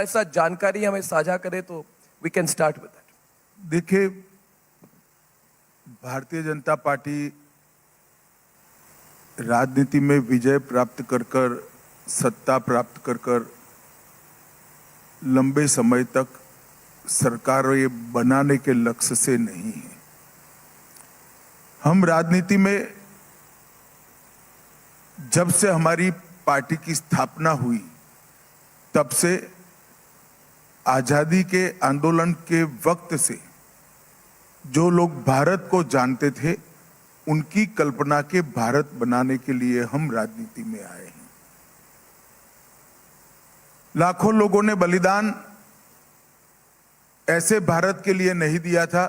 Speaker 3: साथ जानकारी हमें साझा करें तो we can start with that.
Speaker 6: देखिए, भारतीय जनता पार्टी राजनीति में विजय प्राप्त कर सत्ता प्राप्त कर लंबे समय तक सरकार ये बनाने के लक्ष्य से नहीं है. हम राजनीति में जब से हमारी पार्टी की स्थापना हुई, तब से आजादी के आंदोलन के वक्त से जो लोग भारत को जानते थे, उनकी कल्पना के भारत बनाने के लिए हम राजनीति में आए हैं. लाखों लोगों ने बलिदान ऐसे भारत के लिए नहीं दिया था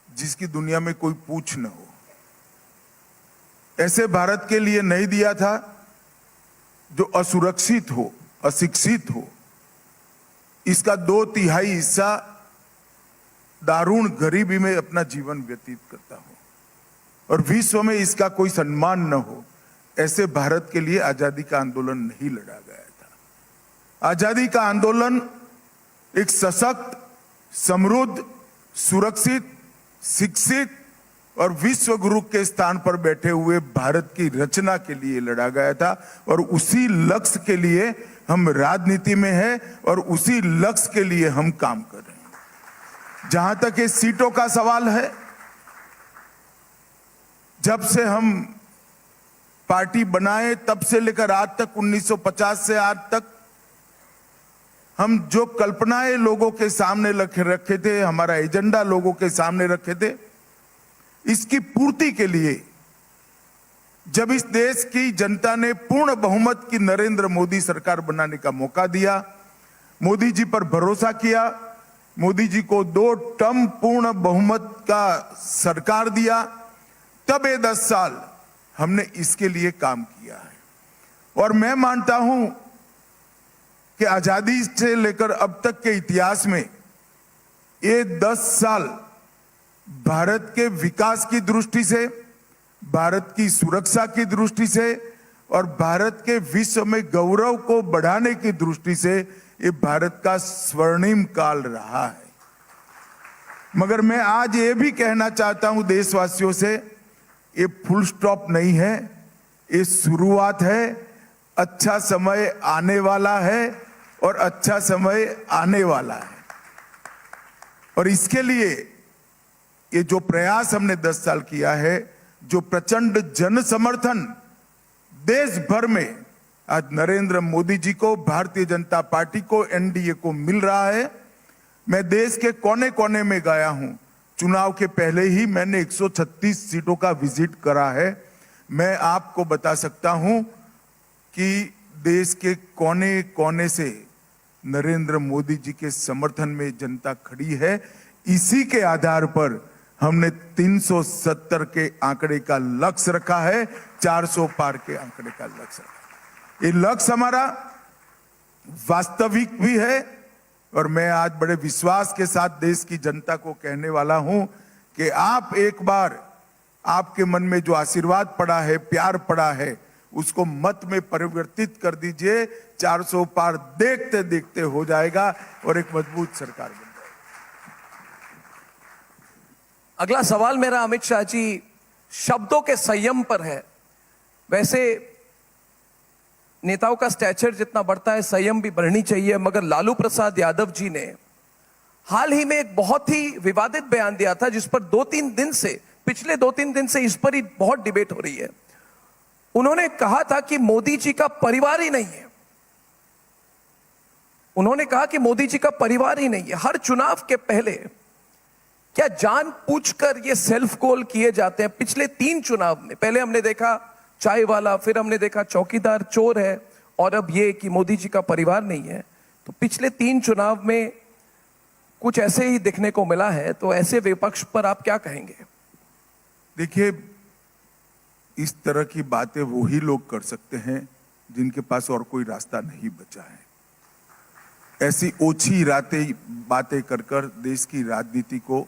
Speaker 6: जिसकी दुनिया में कोई पूछ न हो. ऐसे भारत के लिए नहीं दिया था जो असुरक्षित हो, अशिक्षित हो. इसका 2/3 हिस्सा दारुण गरीबी में अपना जीवन व्यतीत करता हो, और विश्व में इसका कोई सम्मान न हो. ऐसे भारत के लिए आजादी का आंदोलन नहीं लड़ा गया था. आजादी का आंदोलन एक सशक्त, समृद्ध, सुरक्षित, शिक्षित और विश्व गुरु के स्थान पर बैठे हुए भारत की रचना के लिए लड़ा गया था, और उसी लक्ष्य के लिए हम राजनीति में हैं, और उसी लक्ष्य के लिए हम काम कर रहे हैं. जहां तक ये सीटों का सवाल है, जब से हम पार्टी बनाए तब से लेकर आज तक, 1950 से आज तक, हम जो कल्पनाएं लोगों के सामने रखे थे, हमारा एजेंडा लोगों के सामने रखे थे, इसकी पूर्ति के लिए जब इस देश की जनता ने पूर्ण बहुमत की नरेंद्र मोदी सरकार बनाने का मौका दिया, मोदी जी पर भरोसा किया, मोदी जी को 2 टर्म पूर्ण बहुमत का सरकार दिया, तब ये 10 साल हमने इसके लिए काम किया है. और मैं मानता हूं कि आजादी से लेकर अब तक के इतिहास में ये 10 साल भारत के विकास की दृष्टि से, भारत की सुरक्षा की दृष्टि से, और भारत के विश्व में गौरव को बढ़ाने की दृष्टि से ये भारत का स्वर्णिम काल रहा है. मगर मैं आज ये भी कहना चाहता हूं देशवासियों से, ये फुल स्टॉप नहीं है, ये शुरुआत है. अच्छा समय आने वाला है, और अच्छा समय आने वाला है. और इसके लिए ये जो प्रयास हमने 10 साल किया है, जो प्रचंड जन समर्थन देश भर में आज नरेंद्र मोदी जी को, भारतीय जनता पार्टी को, एनडीए को मिल रहा है. मैं देश के कोने कोने में गया हूं. चुनाव के पहले ही मैंने 136 सीटों का विजिट करा है. मैं आपको बता सकता हूं कि देश के कोने कोने से नरेंद्र मोदी जी के समर्थन में जनता खड़ी है। इसी के आधार पर हमने 370 के आंकड़े का लक्ष्य रखा है, 400 पार के आंकड़े का लक्ष्य रखा। ये लक्ष्य हमारा वास्तविक भी है और मैं आज बड़े विश्वास के साथ देश की जनता को कहने वाला हूं कि आप एक बार आपके मन में जो आशीर्वाद पड़ा है, प्यार पड़ा है, उसको मत में परिवर्तित कर दीजिए। 400 पार देखते देखते हो जाएगा और एक मजबूत सरकार बन जाएगी।
Speaker 3: अगला सवाल मेरा अमित शाह जी शब्दों के संयम पर है। वैसे नेताओं का स्टैचर जितना बढ़ता है संयम भी बढ़नी चाहिए, मगर लालू प्रसाद यादव जी ने हाल ही में एक बहुत ही विवादित बयान दिया था जिस पर पिछले 2-3 दिन से इस पर ही बहुत डिबेट हो रही है। उन्होंने कहा था कि मोदी जी का परिवार ही नहीं है। उन्होंने कहा कि मोदी जी का परिवार ही नहीं है। हर चुनाव के पहले क्या जानबूझकर ये सेल्फ गोल किए जाते हैं? पिछले 3 चुनाव में पहले हमने देखा चाय वाला, फिर हमने देखा चौकीदार चोर है और अब ये कि मोदी जी का परिवार नहीं है। तो पिछले 3 चुनाव में कुछ ऐसे ही दिखने को मिला है, तो ऐसे विपक्ष पर आप क्या कहेंगे?
Speaker 6: देखिए, इस तरह की बातें वही लोग कर सकते हैं जिनके पास और कोई रास्ता नहीं बचा है। ऐसी ओछी बातें कर कर देश की राजनीति को,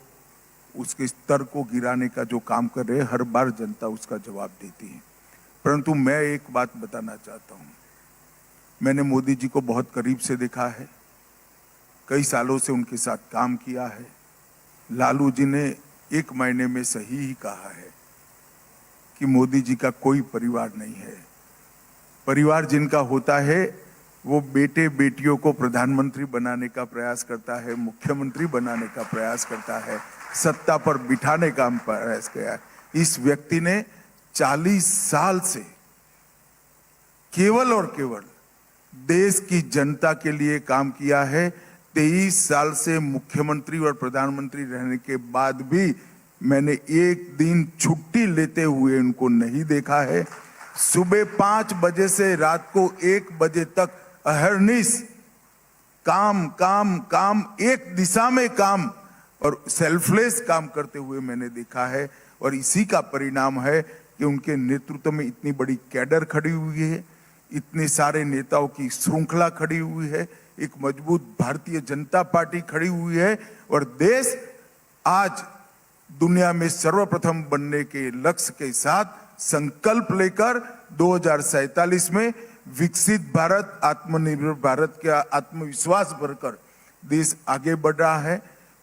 Speaker 6: उसके स्तर को गिराने का जो काम कर रहे हैं, हर बार जनता उसका जवाब देती है। परंतु मैं एक बात बताना चाहता हूं, मैंने मोदी जी को बहुत करीब से देखा है, कई सालों से उनके साथ काम किया है। लालू जी ने एक महीने में सही ही कहा है कि मोदी जी का कोई परिवार नहीं है। परिवार जिनका होता है वो बेटे बेटियों को प्रधानमंत्री बनाने का प्रयास करता है, मुख्यमंत्री बनाने का प्रयास करता है, सत्ता पर बिठाने का प्रयास किया है। इस व्यक्ति ने 40 साल से केवल और केवल देश की जनता के लिए काम किया है। 23 साल से मुख्यमंत्री और प्रधानमंत्री रहने के बाद भी मैंने एक दिन छुट्टी लेते हुए उनको नहीं देखा है। सुबह 5 बजे से रात को 1 बजे तक अहर्निश काम काम काम, एक दिशा में काम और सेल्फलेस काम करते हुए मैंने देखा है। और इसी का परिणाम है कि उनके नेतृत्व में इतनी बड़ी कैडर खड़ी हुई है, इतने सारे नेताओं की श्रृंखला खड़ी हुई है, एक मजबूत भारतीय जनता पार्टी खड़ी हुई है और देश आज दुनिया में सर्वप्रथम बनने के लक्ष्य के साथ संकल्प लेकर 2047 में विकसित भारत, आत्मनिर्भर भारत का आत्मविश्वास भरकर देश आगे बढ़ रहा है।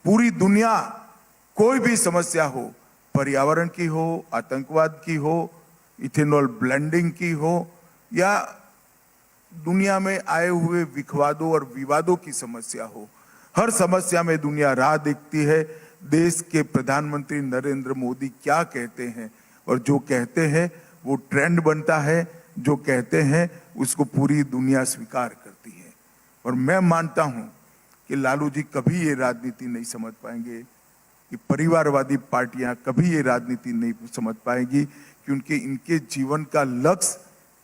Speaker 6: पूरी दुनिया कोई भी समस्या हो, पर्यावरण की हो, आतंकवाद की हो, इथेनॉल ब्लेंडिंग की हो या दुनिया में आए हुए विवादों और विवादों की समस्या हो, हर समस्या में दुनिया राह देखती है। देश के प्रधानमंत्री नरेंद्र मोदी क्या कहते हैं और जो कहते हैं वो ट्रेंड बनता है, जो कहते हैं उसको पूरी दुनिया स्वीकार करती है। और मैं मानता हूं कि लालू जी कभी ये राजनीति नहीं समझ पाएंगे, कि परिवारवादी पार्टियां कभी ये राजनीति नहीं समझ पाएंगी, क्योंकि इनके जीवन का लक्ष्य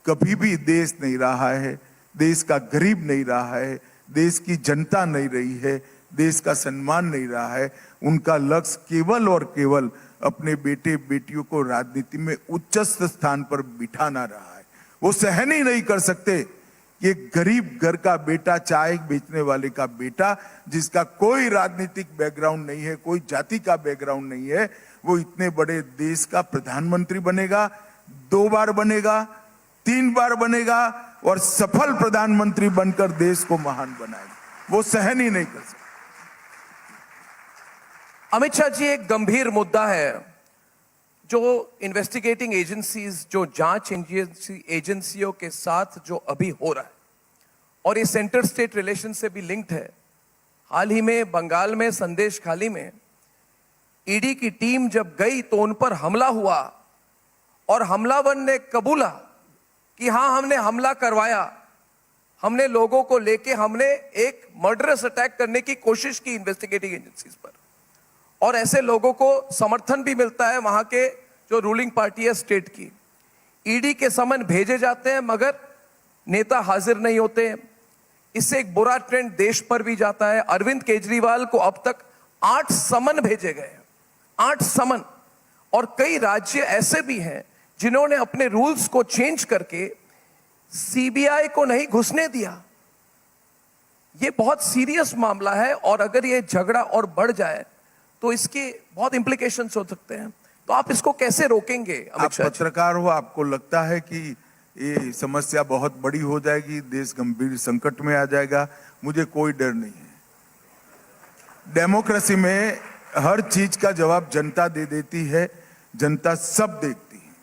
Speaker 6: कभी भी देश नहीं रहा है, देश का गरीब नहीं रहा है, देश की जनता नहीं रही है, देश का सम्मान नहीं रहा है। उनका लक्ष्य केवल और केवल अपने बेटे बेटियों को राजनीति में उच्चस्थ स्थान पर बिठाना रहा है। वो सहन ही नहीं कर सकते कि गरीब घर का बेटा, चाय बेचने वाले का बेटा, जिसका कोई राजनीतिक बैकग्राउंड नहीं है, कोई जाति का बैकग्राउंड नहीं है, वो इतने बड़े देश का प्रधानमंत्री बनेगा, 2 बार बनेगा, 3 बार बनेगा और सफल प्रधानमंत्री बनकर देश को महान बनाएगा। वो सहन ही नहीं कर सकते।
Speaker 3: अमित शाह जी, एक गंभीर मुद्दा है जो इन्वेस्टिगेटिंग एजेंसीज, जो जांच एजेंसियों के साथ जो अभी हो रहा है, और ये सेंटर स्टेट रिलेशन से भी लिंक्ड है। हाल ही में बंगाल में संदेश खाली में ईडी की टीम जब गई तो उन पर हमला हुआ और हमलावर ने कबूला कि हां, हमने हमला करवाया, हमने लोगों को लेके हमने एक मर्डरस अटैक करने की कोशिश की इन्वेस्टिगेटिंग एजेंसीज पर। और ऐसे लोगों को समर्थन भी मिलता है वहां के जो रूलिंग पार्टी है स्टेट की। ईडी के समन भेजे जाते हैं, मगर नेता हाजिर नहीं होते, इससे एक बुरा ट्रेंड देश पर भी जाता है। अरविंद केजरीवाल को अब तक 8 समन भेजे गए हैं, 8 समन। और कई राज्य ऐसे भी हैं जिन्होंने अपने रूल्स को चेंज करके सीबीआई को नहीं घुसने दिया। ये बहुत सीरियस मामला है और अगर ये झगड़ा और बढ़ जाए तो इसके बहुत इंप्लीकेशंस हो सकते हैं। तो आप इसको कैसे रोकेंगे?
Speaker 6: आप पत्रकार हो, आपको लगता है कि ये समस्या बहुत बड़ी हो जाएगी, देश गंभीर संकट में आ जाएगा? मुझे कोई डर नहीं है। डेमोक्रेसी में हर चीज का जवाब जनता दे देती है, जनता सब देखती है।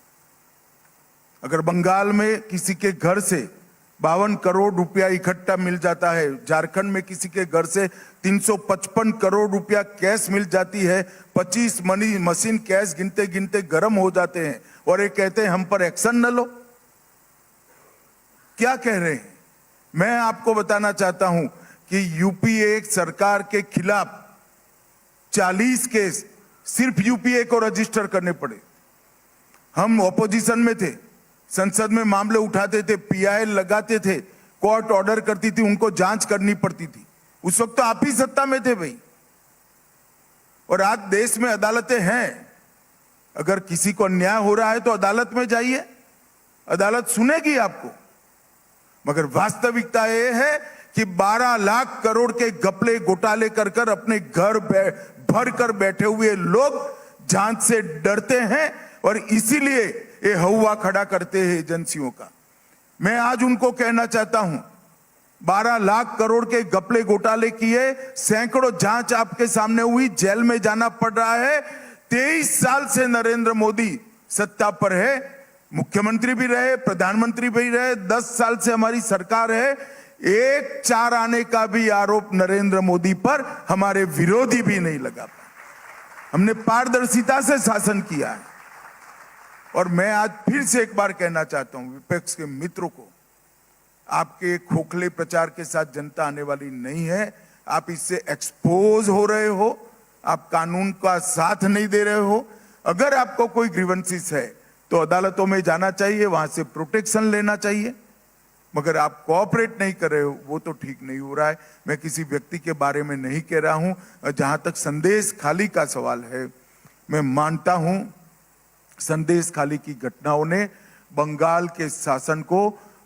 Speaker 6: अगर बंगाल में किसी के घर से 52 करोड़ रुपया इकट्ठा मिल जाता है, झारखंड में किसी के घर से 355 करोड़ रुपया कैश मिल जाती है, 25 मनी मशीन कैश गिनते गिनते गर्म हो जाते हैं और ये कहते हैं हम पर एक्शन न लो। क्या कह रहे हैं? मैं आपको बताना चाहता हूं कि यूपीए सरकार के खिलाफ 40 केस सिर्फ यूपीए को रजिस्टर करने पड़े। हम ऑपोजिशन में थे, संसद में मामले उठाते थे, पीआई लगाते थे, कोर्ट ऑर्डर करती थी, उनको जांच करनी पड़ती थी। उस वक्त तो आप ही सत्ता में थे भाई। और आज देश में अदालतें हैं, अगर किसी को अन्याय हो रहा है तो अदालत में जाइए, अदालत सुनेगी आपको। मगर वास्तविकता यह है कि 12 लाख करोड़ के घपले घोटाले कर कर अपने घर भर कर बैठे हुए लोग जांच से डरते हैं और इसीलिए ये हवा खड़ा करते हैं एजेंसियों का। मैं आज उनको कहना चाहता हूं, 12 लाख करोड़ के घपले घोटाले किए, सैकड़ों जांच आपके सामने हुई, जेल में जाना पड़ रहा है। 23 साल से नरेंद्र मोदी सत्ता पर है, मुख्यमंत्री भी रहे, प्रधानमंत्री भी रहे, 10 साल से हमारी सरकार है। एक 4 आने का भी आरोप नरेंद्र मोदी पर हमारे विरोधी भी नहीं लगा पाए। हमने पारदर्शिता से शासन किया है। और मैं आज फिर से एक बार कहना चाहता हूं विपक्ष के मित्रों को, आपके खोखले प्रचार के साथ जनता आने वाली नहीं है। आप इससे एक्सपोज हो रहे हो, आप कानून का साथ नहीं दे रहे हो। अगर आपको कोई ग्रीवेंसेस है तो अदालतों में जाना चाहिए, वहां से प्रोटेक्शन लेना चाहिए। मगर आप कोऑपरेट नहीं कर रहे हो, वो तो ठीक नहीं हो रहा है। मैं किसी व्यक्ति के बारे में नहीं कह रहा हूं। जहां तक संदेश खाली का सवाल है, मैं मानता हूं संदेश खाली की घटनाओं ने बंगाल के शासन को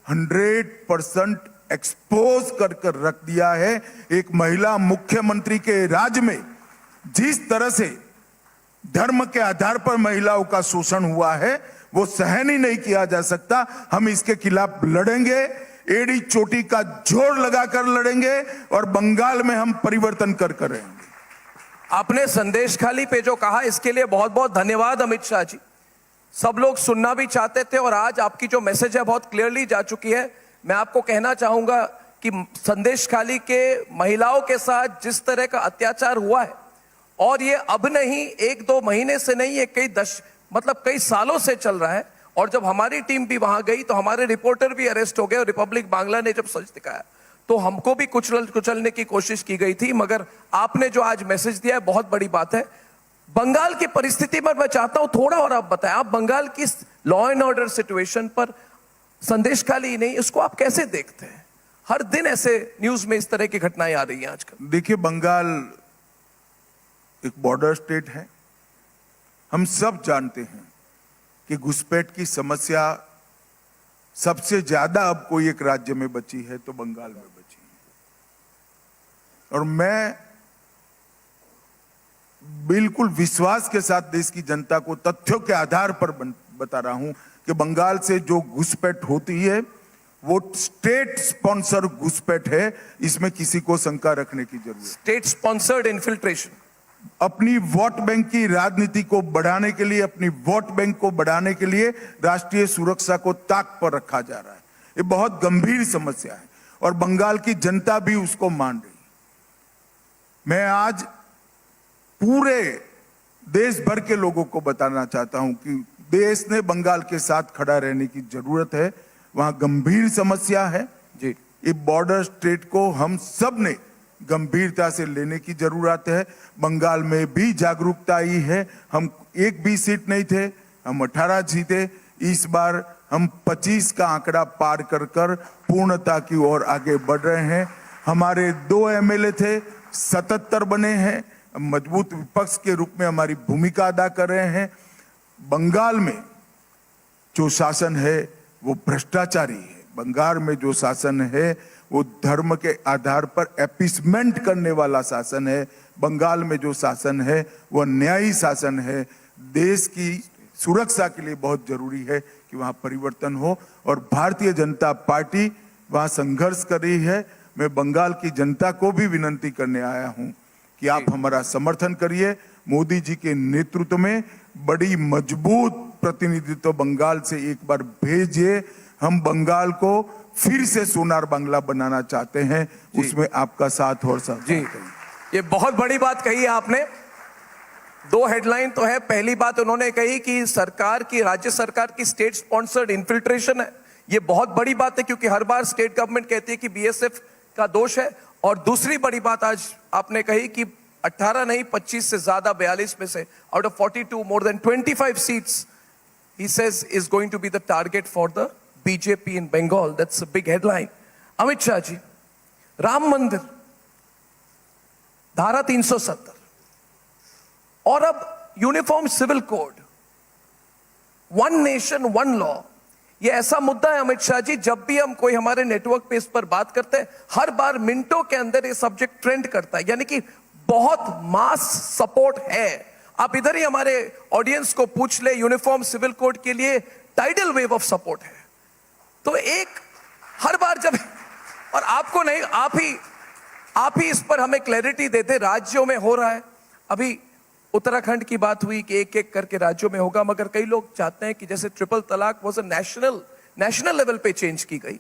Speaker 6: 100% एक्सपोज कर कर रख दिया है। एक महिला मुख्यमंत्री के राज्य में जिस तरह से धर्म के आधार पर महिलाओं का शोषण हुआ है, वो सहन ही नहीं किया जा सकता। हम इसके खिलाफ लड़ेंगे, एड़ी चोटी का जोर लगाकर लड़ेंगे और बंगाल में हम परिवर्तन कर रहेंगे।
Speaker 3: आपने संदेश खाली पे जो कहा, इसके लिए बहुत बहुत धन्यवाद अमित शाह जी। सब लोग सुनना भी चाहते थे और आज आपकी जो मैसेज है बहुत क्लियरली जा चुकी है। मैं आपको कहना चाहूंगा कि संदेश खाली के महिलाओं के साथ जिस तरह का अत्याचार हुआ है, और ये अब नहीं, 1-2 महीने से नहीं, ये कई सालों से चल रहा है। और जब हमारी टीम भी वहां गई तो हमारे रिपोर्टर भी अरेस्ट हो गए और रिपब्लिक बांग्ला ने जब सच दिखाया तो हमको भी कुचलने की कोशिश की गई थी। मगर आपने जो आज मैसेज दिया है बहुत बड़ी बात है। बंगाल की परिस्थिति पर मैं चाहता हूं थोड़ा और आप बताएं, आप बंगाल की लॉ एंड ऑर्डर सिचुएशन पर संदेश खाली नहीं, इसको आप कैसे देखते हैं? हर दिन ऐसे न्यूज में इस तरह की घटनाएं आ रही हैं आजकल।
Speaker 6: देखिए, बंगाल एक बॉर्डर स्टेट है। हम सब जानते हैं कि घुसपैठ की समस्या सबसे ज्यादा अब कोई एक राज्य में बची है तो बंगाल में बची है। और मैं बिल्कुल विश्वास के साथ देश की जनता को तथ्यों के आधार पर बता रहा हूं कि बंगाल से जो घुसपैठ होती है वो स्टेट स्पॉन्सर घुसपैठ है। इसमें किसी को शंका रखने की जरूरत है।
Speaker 3: स्टेट स्पॉन्सर्ड इन्फिल्ट्रेशन,
Speaker 6: अपनी वोट बैंक की राजनीति को बढ़ाने के लिए, अपनी वोट बैंक को बढ़ाने के लिए राष्ट्रीय सुरक्षा को ताक पर रखा जा रहा है। ये बहुत गंभीर समस्या है और बंगाल की जनता भी उसको मान रही है। मैं आज पूरे देश भर के लोगों को बताना चाहता हूं कि देश ने बंगाल के साथ खड़ा रहने की जरूरत है। वहां गंभीर समस्या है जी। ये बॉर्डर स्टेट को हम सब ने गंभीरता से लेने की जरूरत है। बंगाल में भी जागरूकता आई है। हम एक भी सीट नहीं थे, हम 18 जीते। इस बार हम 25 का आंकड़ा पार कर कर पूर्णता की ओर आगे बढ़ रहे हैं। हमारे 2 एमएलए थे, 77 बने हैं। मजबूत विपक्ष के रूप में हमारी भूमिका अदा कर रहे हैं। बंगाल में जो शासन है वो भ्रष्टाचारी है। बंगाल में जो शासन है वो धर्म के आधार पर एपीसमेंट करने वाला शासन है। बंगाल में जो शासन है वो न्यायी शासन है। देश की सुरक्षा के लिए बहुत जरूरी है कि वहां परिवर्तन हो और भारतीय जनता पार्टी वहां संघर्ष कर रही है। मैं बंगाल की जनता को भी विनती करने आया हूं कि आप हमारा समर्थन करिए। मोदी जी के नेतृत्व में बड़ी मजबूत प्रतिनिधित्व बंगाल से एक बार भेजिए। हम बंगाल को फिर से सोनार बांग्ला बनाना चाहते हैं, उसमें आपका साथ और साथ।
Speaker 3: जी, ये बहुत बड़ी बात कही है आपने। 2 हेडलाइन तो है। पहली बात उन्होंने कही कि सरकार की, राज्य सरकार की स्टेट स्पॉन्सर्ड इन्फिल्ट्रेशन है। ये बहुत बड़ी बात है क्योंकि हर बार स्टेट गवर्नमेंट कहती है कि बीएसएफ का दोष है। और दूसरी बड़ी बात आज आपने कही कि 18 नहीं 25 से ज्यादा 42 में से out of 42 more than 25 seats he says is going to be the target for the BJP in Bengal. That's a big headline. Amit Shah ji, Ram Mandir, धारा 370 और अब uniform civil code, 1 nation 1 law, ये ऐसा मुद्दा है अमित शाह जी, जब भी हम कोई हमारे नेटवर्क पे इस पर बात करते हैं हर बार मिनटों के अंदर ये सब्जेक्ट ट्रेंड करता है। यानी कि बहुत मास सपोर्ट है। आप इधर ही हमारे ऑडियंस को पूछ ले, यूनिफॉर्म सिविल कोड के लिए टाइडल वेव ऑफ सपोर्ट है। तो एक हर बार जब, और आपको नहीं, आप ही इस पर हमें क्लैरिटी देते। राज्यों में हो रहा है, अभी उत्तराखंड की बात हुई कि एक एक करके राज्यों में होगा, मगर कई लोग चाहते हैं कि जैसे ट्रिपल तलाक वॉज अ नेशनल लेवल पे चेंज की गई,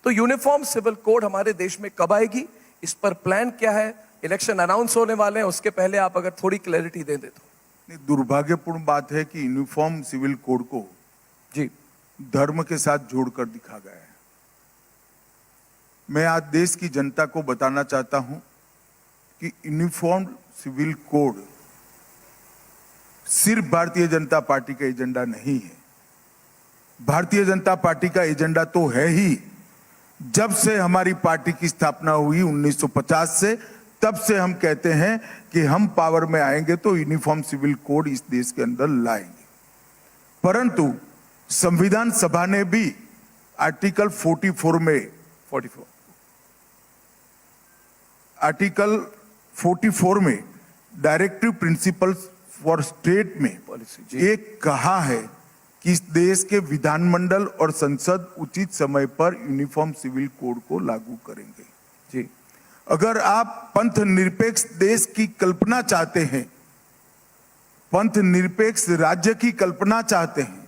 Speaker 3: तो यूनिफॉर्म सिविल कोड हमारे देश में कब आएगी, इस पर प्लान क्या है? इलेक्शन अनाउंस होने वाले हैं, उसके पहले आप अगर थोड़ी क्लैरिटी दे दे तो।
Speaker 6: दुर्भाग्यपूर्ण बात है कि यूनिफॉर्म सिविल कोड को
Speaker 3: जी
Speaker 6: धर्म के साथ जोड़कर दिखा गया है। मैं आज देश की जनता को बताना चाहता हूं कि यूनिफॉर्म सिविल कोड सिर्फ भारतीय जनता पार्टी का एजेंडा नहीं है। भारतीय जनता पार्टी का एजेंडा तो है ही। जब से हमारी पार्टी की स्थापना हुई 1950 से, तब से हम कहते हैं कि हम पावर में आएंगे तो यूनिफॉर्म सिविल कोड इस देश के अंदर लाएंगे। परंतु संविधान सभा ने भी आर्टिकल 44 में आर्टिकल 44 में डायरेक्टिव प्रिंसिपल्स फॉर स्टेट में एक कहा है कि इस देश के विधानमंडल और संसद उचित समय पर यूनिफॉर्म सिविल कोड को लागू करेंगे।
Speaker 3: जी,
Speaker 6: अगर आप पंथ निरपेक्ष देश की कल्पना चाहते हैं, पंथ निरपेक्ष राज्य की कल्पना चाहते हैं,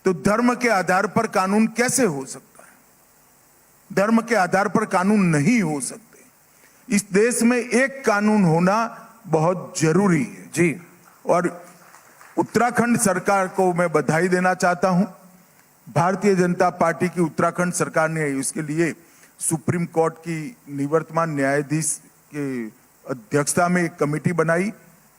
Speaker 6: तो धर्म के आधार पर कानून कैसे हो सकता है? धर्म के आधार पर कानून नहीं हो सकते। इस देश में एक कानून होना बहुत जरूरी है।
Speaker 3: जी,
Speaker 6: और उत्तराखंड सरकार को मैं बधाई देना चाहता हूं। भारतीय जनता पार्टी की उत्तराखंड सरकार ने इसके लिए सुप्रीम कोर्ट की निवर्तमान न्यायाधीश के अध्यक्षता में एक कमेटी बनाई।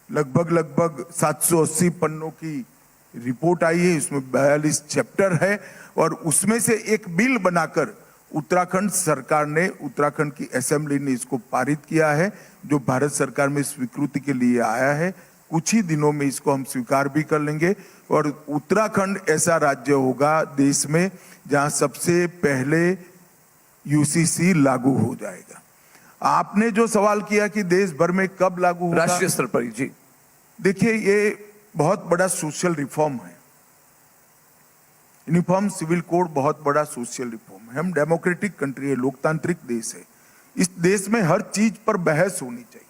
Speaker 6: लगभग 780 पन्नों की रिपोर्ट आई है, इसमें 42 चैप्टर है और उसमें से एक बिल बनाकर उत्तराखंड सरकार ने, उत्तराखंड की असेंबली ने इसको पारित किया है, जो भारत सरकार में स्वीकृति के लिए आया है। कुछ ही दिनों में इसको हम स्वीकार भी कर लेंगे और उत्तराखंड ऐसा राज्य होगा देश में जहां सबसे पहले यूसीसी लागू हो जाएगा। आपने जो सवाल किया कि देश भर में कब लागू होगा,
Speaker 3: राष्ट्रीय स्तर पर। जी,
Speaker 6: देखिए ये बहुत बड़ा सोशल रिफॉर्म है। यूनिफॉर्म सिविल कोड बहुत बड़ा सोशल रिफॉर्म है। हम डेमोक्रेटिक कंट्री है, लोकतांत्रिक देश है। इस देश में हर चीज पर बहस होनी चाहिए।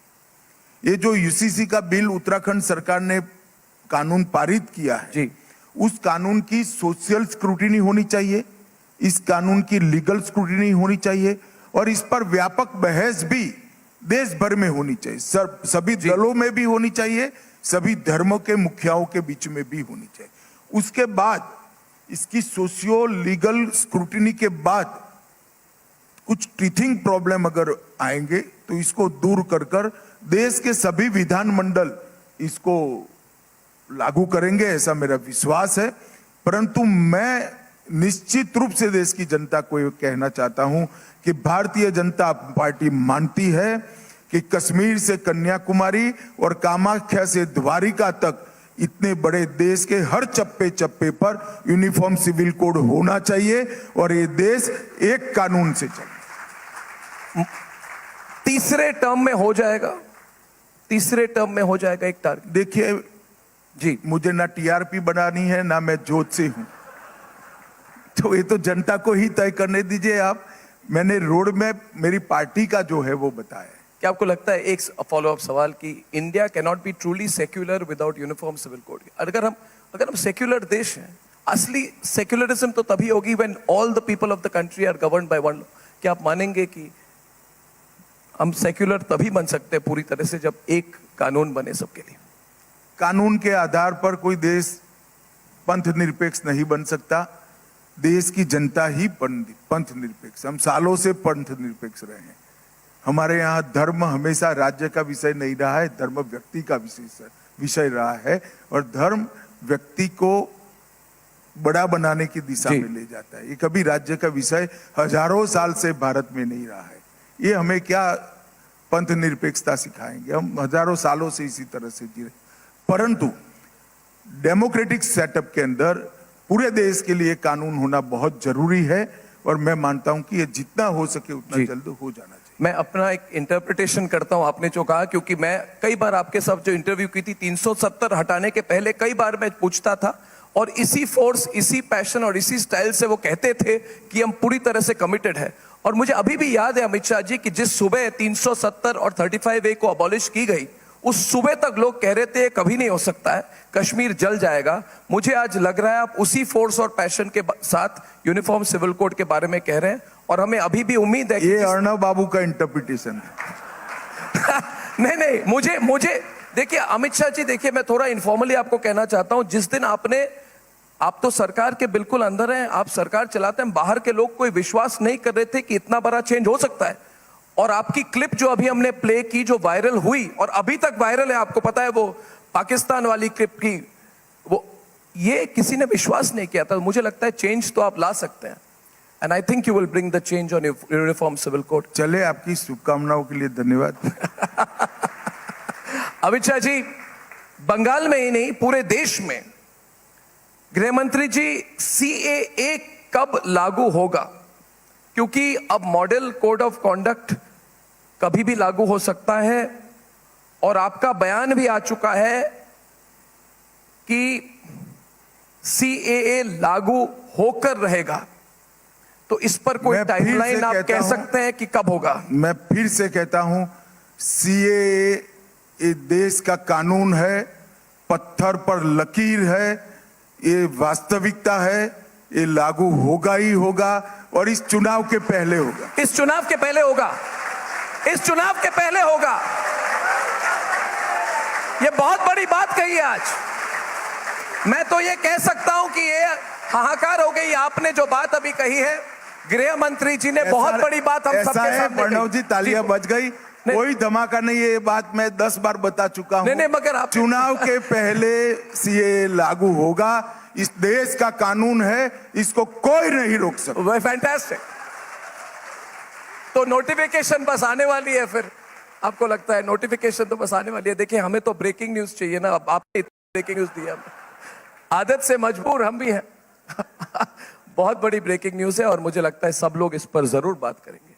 Speaker 6: ये जो यूसीसी का बिल उत्तराखंड सरकार ने कानून पारित किया है
Speaker 3: जी,
Speaker 6: उस कानून की सोशल स्क्रूटिनी होनी चाहिए, इस कानून की लीगल स्क्रूटिनी होनी चाहिए और इस पर व्यापक बहस भी देश भर में होनी चाहिए। सभी दलों में भी होनी चाहिए, सभी धर्मों के मुखियाओं के बीच में भी होनी चाहिए। उसके बाद इसकी सोशियो लीगल स्क्रूटिनी के बाद कुछ टीथिंग प्रॉब्लम अगर आएंगे तो इसको दूर कर देश के सभी विधानमंडल इसको लागू करेंगे, ऐसा मेरा विश्वास है। परंतु मैं निश्चित रूप से देश की जनता को ये कहना चाहता हूं कि भारतीय जनता पार्टी मानती है कि कश्मीर से कन्याकुमारी और कामाख्या से द्वारिका तक इतने बड़े देश के हर चप्पे चप्पे पर यूनिफॉर्म सिविल कोड होना चाहिए और ये देश एक कानून से चले।
Speaker 3: तीसरे टर्म में हो जाएगा, तीसरे टर्म में हो जाएगा एक टारगेट।
Speaker 6: देखिए
Speaker 3: जी,
Speaker 6: मुझे ना टीआरपी बनानी है ना मैं जोत से हूं, तो ये तो जनता को ही तय करने दीजिए आप। मैंने रोड मैप मेरी पार्टी का जो है वो बताया है।
Speaker 3: क्या आपको लगता है, एक फॉलो अप सवाल, कि India can not be truly secular without uniform civil code? अगर हम सेक्युलर देश हैं, असली सेक्युलरिज्म तो तभी होगी when all the people of the country are governed by one law. क्या आप मानेंगे कि हम सेक्युलर तभी बन सकते हैं पूरी तरह से जब एक कानून बने सबके लिए?
Speaker 6: कानून के आधार पर कोई देश पंथ निरपेक्ष नहीं बन सकता। देश की जनता ही पंथ निरपेक्ष, हम सालों से पंथ निरपेक्ष रहे हैं। हमारे यहाँ धर्म हमेशा राज्य का विषय नहीं रहा है, धर्म व्यक्ति का विषय रहा है, और धर्म व्यक्ति को बड़ा बनाने की दिशा में ले जाता है। ये कभी राज्य का विषय हजारों साल से भारत में नहीं रहा है। ये हमें क्या पंथ निरपेक्षता सिखाएंगे? हम हजारों सालों से इसी तरह से जी रहे। परंतु डेमोक्रेटिक सेटअप के अंदर पूरे देश के लिए कानून होना बहुत जरूरी है, और मैं मानता हूं कि ये जितना हो सके उतना जल्द हो जाना चाहिए।
Speaker 3: मैं अपना एक इंटरप्रिटेशन करता हूं आपने जो कहा, क्योंकि मैं कई बार आपके साथ जो इंटरव्यू की थी 370 हटाने के पहले कई बार मैं पूछता था, और इसी फोर्स, इसी पैशन और इसी स्टाइल से वो कहते थे कि हम पूरी तरह से कमिटेड है। और मुझे अभी भी याद है अमित शाह जी कि जिस सुबह 370 और 35A को अबॉलिश की गई, उस सुबह तक लोग कह रहे थे कभी नहीं हो सकता है, कश्मीर जल जाएगा। मुझे आज लग रहा है आप उसी फोर्स और पैशन के साथ यूनिफॉर्म सिविल कोड के बारे में कह रहे हैं, और हमें अभी भी उम्मीद है कि
Speaker 6: ये अर्णव बाबू का इंटरप्रिटेशन है।
Speaker 3: नहीं, मुझे देखिए अमित शाह जी, देखिए मैं थोड़ा इनफॉर्मली आपको कहना चाहता हूं, जिस दिन आप तो सरकार के बिल्कुल अंदर हैं, आप सरकार चलाते हैं, बाहर के लोग कोई विश्वास नहीं कर रहे थे कि इतना बड़ा चेंज हो सकता है। और आपकी क्लिप जो अभी हमने प्ले की, जो वायरल हुई और अभी तक वायरल है, आपको पता है, वो पाकिस्तान वाली क्लिप की, वो ये किसी ने विश्वास नहीं किया था। मुझे लगता है चेंज तो आप ला सकते हैं, and I think you will bring the change on uniform civil code.
Speaker 6: चले, आपकी शुभकामनाओं के लिए धन्यवाद।
Speaker 3: अमित शाह जी, बंगाल में ही नहीं पूरे देश में, गृह मंत्री जी, CAA कब लागू होगा? क्योंकि अब मॉडल कोड ऑफ कॉन्डक्ट कभी भी लागू हो सकता है, और आपका बयान भी आ चुका है कि CAA लागू होकर रहेगा। तो इस पर कोई टाइमलाइन आप कह सकते हैं कि कब होगा?
Speaker 6: मैं फिर से कहता हूं, CAA ये देश का कानून है, पत्थर पर लकीर है, ये वास्तविकता है, ये लागू होगा ही होगा, और इस चुनाव के पहले होगा।
Speaker 3: इस चुनाव के पहले होगा, इस चुनाव के पहले होगा। ये बहुत बड़ी बात कही है आज। मैं तो ये कह सकता हूं कि ये हाहाकार हो गई आपने जो बात अभी कही है। गृह मंत्री जी ने बहुत बड़ी बात हम सबके सामने कही।
Speaker 6: प्रणव जी, तालियां बज गई, कोई धमाका नहीं है। ये बात मैं 10 बार बता चुका हूं।
Speaker 3: नहीं, मगर आप
Speaker 6: चुनाव के पहले CAA लागू होगा। इस देश का कानून है, इसको कोई नहीं रोक सकता।
Speaker 3: फैंटास्टिक। तो नोटिफिकेशन बस आने वाली है, फिर आपको लगता है नोटिफिकेशन तो बस आने वाली है? देखिए, हमें तो ब्रेकिंग न्यूज चाहिए ना। अब आपने ब्रेकिंग न्यूज दिया, आदत से मजबूर हम भी हैं। बहुत बड़ी ब्रेकिंग न्यूज है, और मुझे लगता है सब लोग इस पर जरूर बात करेंगे,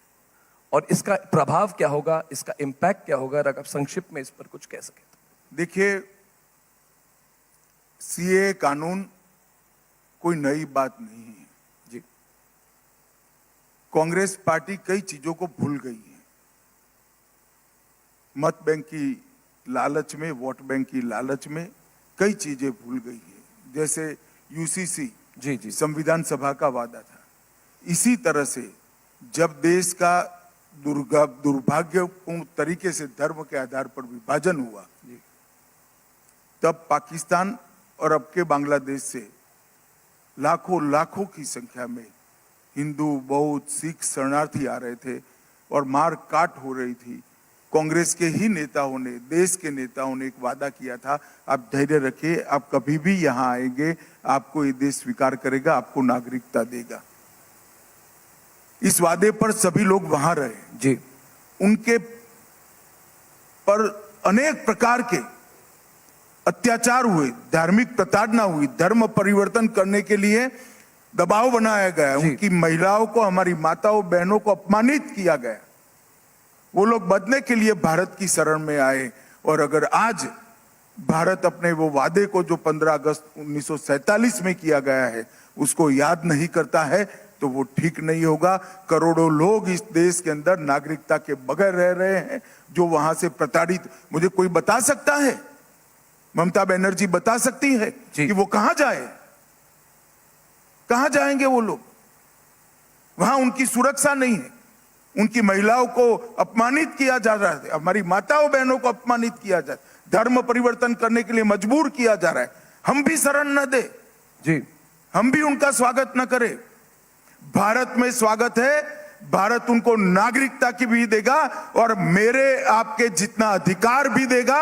Speaker 3: और इसका प्रभाव क्या होगा, इसका इम्पैक्ट क्या होगा, अगर आप संक्षिप्त में इस पर कुछ कह सके तो।
Speaker 6: देखिए, CAA कानून कोई नई बात नहीं है
Speaker 3: जी।
Speaker 6: कांग्रेस पार्टी कई चीजों को भूल गई है। मत बैंक की लालच में, वोट बैंक की लालच में कई चीजें भूल गई है। जैसे UCC
Speaker 3: जी,
Speaker 6: संविधान सभा का वादा था। इसी तरह से जब देश का दुर्भाग्यपूर्ण तरीके से धर्म के आधार पर विभाजन हुआ, तब पाकिस्तान और अब के बांग्लादेश से लाखों की संख्या में हिंदू, बौद्ध, सिख शरणार्थी आ रहे थे, और मार काट हो रही थी। कांग्रेस के ही नेताओं ने, देश के नेताओं ने एक वादा किया था, आप धैर्य रखिए, आप कभी भी यहां आएंगे, आपको ये देश स्वीकार करेगा, आपको नागरिकता देगा। इस वादे पर सभी लोग वहां रहे
Speaker 3: जी।
Speaker 6: उनके पर अनेक प्रकार के अत्याचार हुए, धार्मिक प्रताड़ना हुई, धर्म परिवर्तन करने के लिए दबाव बनाया गया, उनकी महिलाओं को, हमारी माताओं बहनों को अपमानित किया गया। वो लोग बदलने के लिए भारत की शरण में आए, और अगर आज भारत अपने वो वादे को जो 15 अगस्त 1947 में किया गया है उसको याद नहीं करता है तो वो ठीक नहीं होगा। करोड़ों लोग इस देश के अंदर नागरिकता के बगैर रह रहे हैं, जो वहां से प्रताड़ित, मुझे कोई बता सकता है, ममता बनर्जी बता सकती है कि वो कहां जाए, कहां जाएंगे वो लोग? वहां उनकी सुरक्षा नहीं है, उनकी महिलाओं को अपमानित किया जा रहा है, हमारी माताओं बहनों को अपमानित किया जा रहा है, धर्म परिवर्तन करने के लिए मजबूर किया जा रहा है। हम भी शरण न दे
Speaker 3: जी,
Speaker 6: हम भी उनका स्वागत न करें। भारत में स्वागत है, भारत उनको नागरिकता की भी देगा और मेरे आपके जितना अधिकार भी देगा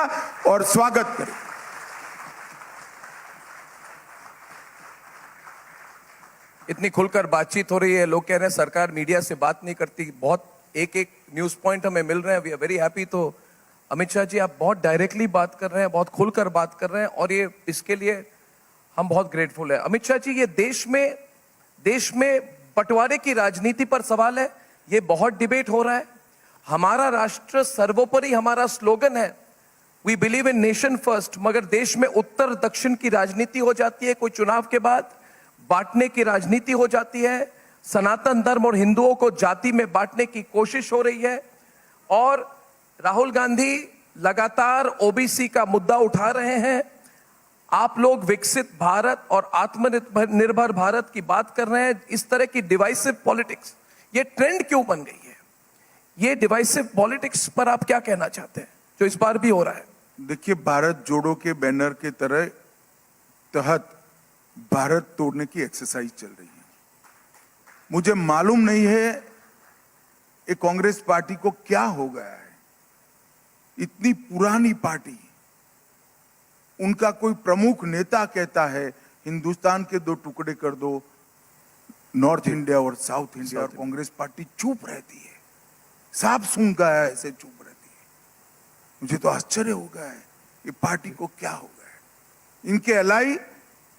Speaker 6: और स्वागत करेगा।
Speaker 3: इतनी खुलकर बातचीत हो रही है, लोग कह रहे हैं सरकार मीडिया से बात नहीं करती, बहुत एक एक न्यूज पॉइंट हमें मिल रहे हैं, वी आर वेरी हैप्पी। तो अमित शाह जी, आप बहुत डायरेक्टली बात कर रहे हैं, बहुत खुलकर बात कर रहे हैं, और ये इसके लिए हम बहुत ग्रेटफुल है। अमित शाह जी, ये देश में बंटवारे की राजनीति पर सवाल है, ये बहुत डिबेट हो रहा है। हमारा राष्ट्र सर्वोपरि हमारा स्लोगन है, we believe in nation first, मगर देश में उत्तर दक्षिण की राजनीति हो जाती है, कोई चुनाव के बाद बांटने की राजनीति हो जाती है, सनातन धर्म और हिंदुओं को जाति में बांटने की कोशिश हो रही है, और राहुल गांधी लगातार ओबीसी का मुद्दा उठा रहे हैं। आप लोग विकसित भारत और आत्मनिर्भर भारत की बात कर रहे हैं। इस तरह की डिवाइसिव पॉलिटिक्स, ये ट्रेंड क्यों बन गई है? ये डिवाइसिव पॉलिटिक्स पर आप क्या कहना चाहते हैं, जो इस बार भी हो रहा है?
Speaker 6: देखिए, भारत जोड़ो के बैनर के तहत भारत तोड़ने की एक्सरसाइज चल रही है। मुझे मालूम नहीं है ये कांग्रेस पार्टी को क्या हो गया है, इतनी पुरानी पार्टी, उनका कोई प्रमुख नेता कहता है हिंदुस्तान के 2 टुकड़े कर दो, नॉर्थ इंडिया और साउथ इंडिया, और कांग्रेस पार्टी चुप रहती है, साफ सुन गया है, ऐसे चुप रहती है। मुझे तो आश्चर्य हो गया है ये पार्टी को क्या हो गया है। इनके अलाई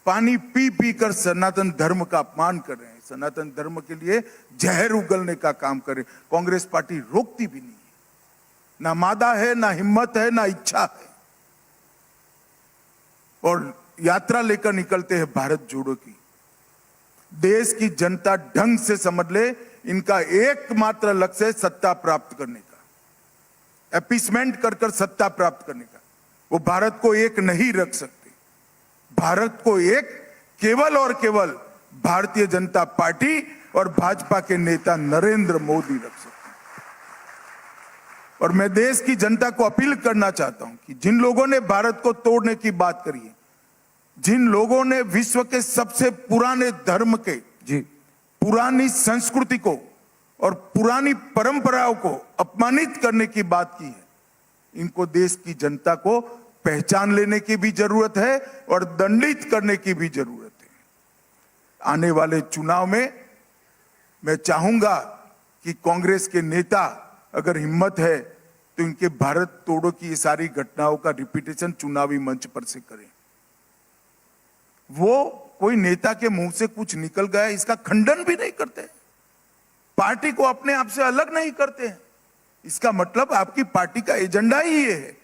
Speaker 6: पानी पी पी कर सनातन धर्म का अपमान कर रहे हैं, सनातन धर्म के लिए जहर उगलने का काम कर रहे हैं। कांग्रेस पार्टी रोकती भी नहीं है, ना मादा है, ना हिम्मत है, ना इच्छा है, और यात्रा लेकर निकलते हैं भारत जोड़ो की। देश की जनता ढंग से समझ ले, इनका एकमात्र लक्ष्य है सत्ता प्राप्त करने का, एपीसमेंट कर कर सत्ता प्राप्त करने का। वो भारत को एक नहीं रख सकते। भारत को एक केवल और केवल भारतीय जनता पार्टी और भाजपा के नेता नरेंद्र मोदी रख सकते हैं। और मैं देश की जनता को अपील करना चाहता हूं कि जिन लोगों ने भारत को तोड़ने की बात करी है, जिन लोगों ने विश्व के सबसे पुराने धर्म के, पुरानी संस्कृति को और पुरानी परंपराओं को अपमानित करने की बात की है, इनको देश की जनता को पहचान लेने की भी जरूरत है और दंडित करने की भी जरूरत है। आने वाले चुनाव में मैं चाहूंगा कि कांग्रेस के नेता अगर हिम्मत है तो इनके भारत तोड़ो की ये सारी घटनाओं का रिपीटेशन चुनावी मंच पर से करें। वो कोई नेता के मुंह से कुछ निकल गया इसका खंडन भी नहीं करते, पार्टी को अपने आप से अलग नहीं करते हैं। इसका मतलब आपकी पार्टी का एजेंडा ही ये है,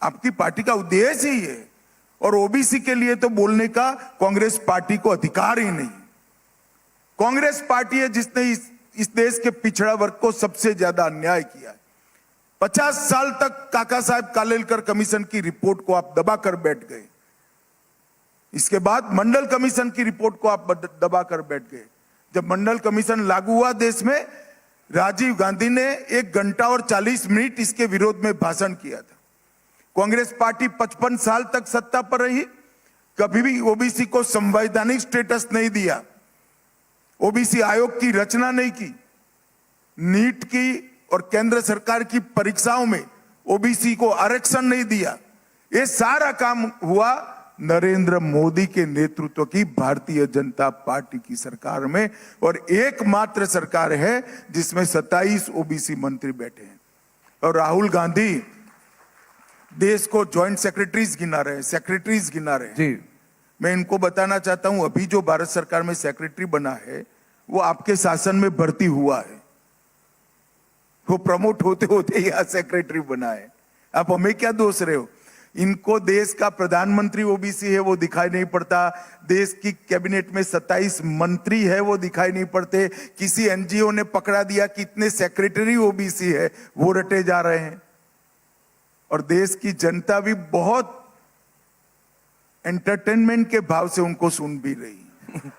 Speaker 6: आपकी पार्टी का उद्देश्य ही है। और ओबीसी के लिए तो बोलने का कांग्रेस पार्टी को अधिकार ही नहीं। कांग्रेस पार्टी है जिसने इस देश के पिछड़ा वर्ग को सबसे ज्यादा अन्याय किया है। 50 साल तक काका साहब कालेलकर कमीशन की रिपोर्ट को आप दबाकर बैठ गए, इसके बाद मंडल कमीशन की रिपोर्ट को आप दबाकर बैठ गए। जब मंडल कमीशन लागू हुआ देश में, राजीव गांधी ने 1 घंटा और 40 मिनट इसके विरोध में भाषण किया था। कांग्रेस पार्टी 55 साल तक सत्ता पर रही, कभी भी ओबीसी को संवैधानिक स्टेटस नहीं दिया, ओबीसी आयोग की रचना नहीं की, नीट की और केंद्र सरकार की परीक्षाओं में ओबीसी को आरक्षण नहीं दिया। ये सारा काम हुआ नरेंद्र मोदी के नेतृत्व की भारतीय जनता पार्टी की सरकार में, और एकमात्र सरकार है जिसमें 27 ओबीसी मंत्री बैठे हैं। और राहुल गांधी देश को ज्वाइंट सेक्रेटरीज गिना रहे हैं, सेक्रेटरीज गिना रहे हैं।
Speaker 3: जी,
Speaker 6: मैं इनको बताना चाहता हूं, अभी जो भारत सरकार में सेक्रेटरी बना है वो आपके शासन में भर्ती हुआ है, वो प्रमोट होते होते यहां सेक्रेटरी बना है। आप हमें क्या दोष रहे हो? इनको देश का प्रधानमंत्री ओबीसी है वो दिखाई नहीं पड़ता, देश की कैबिनेट में 27 मंत्री है वो दिखाई नहीं पड़ते, किसी एनजीओ ने पकड़ा दिया कि इतने सेक्रेटरी ओबीसी है वो रटे जा रहे हैं। और देश की जनता भी बहुत एंटरटेनमेंट के भाव से उनको सुन भी रही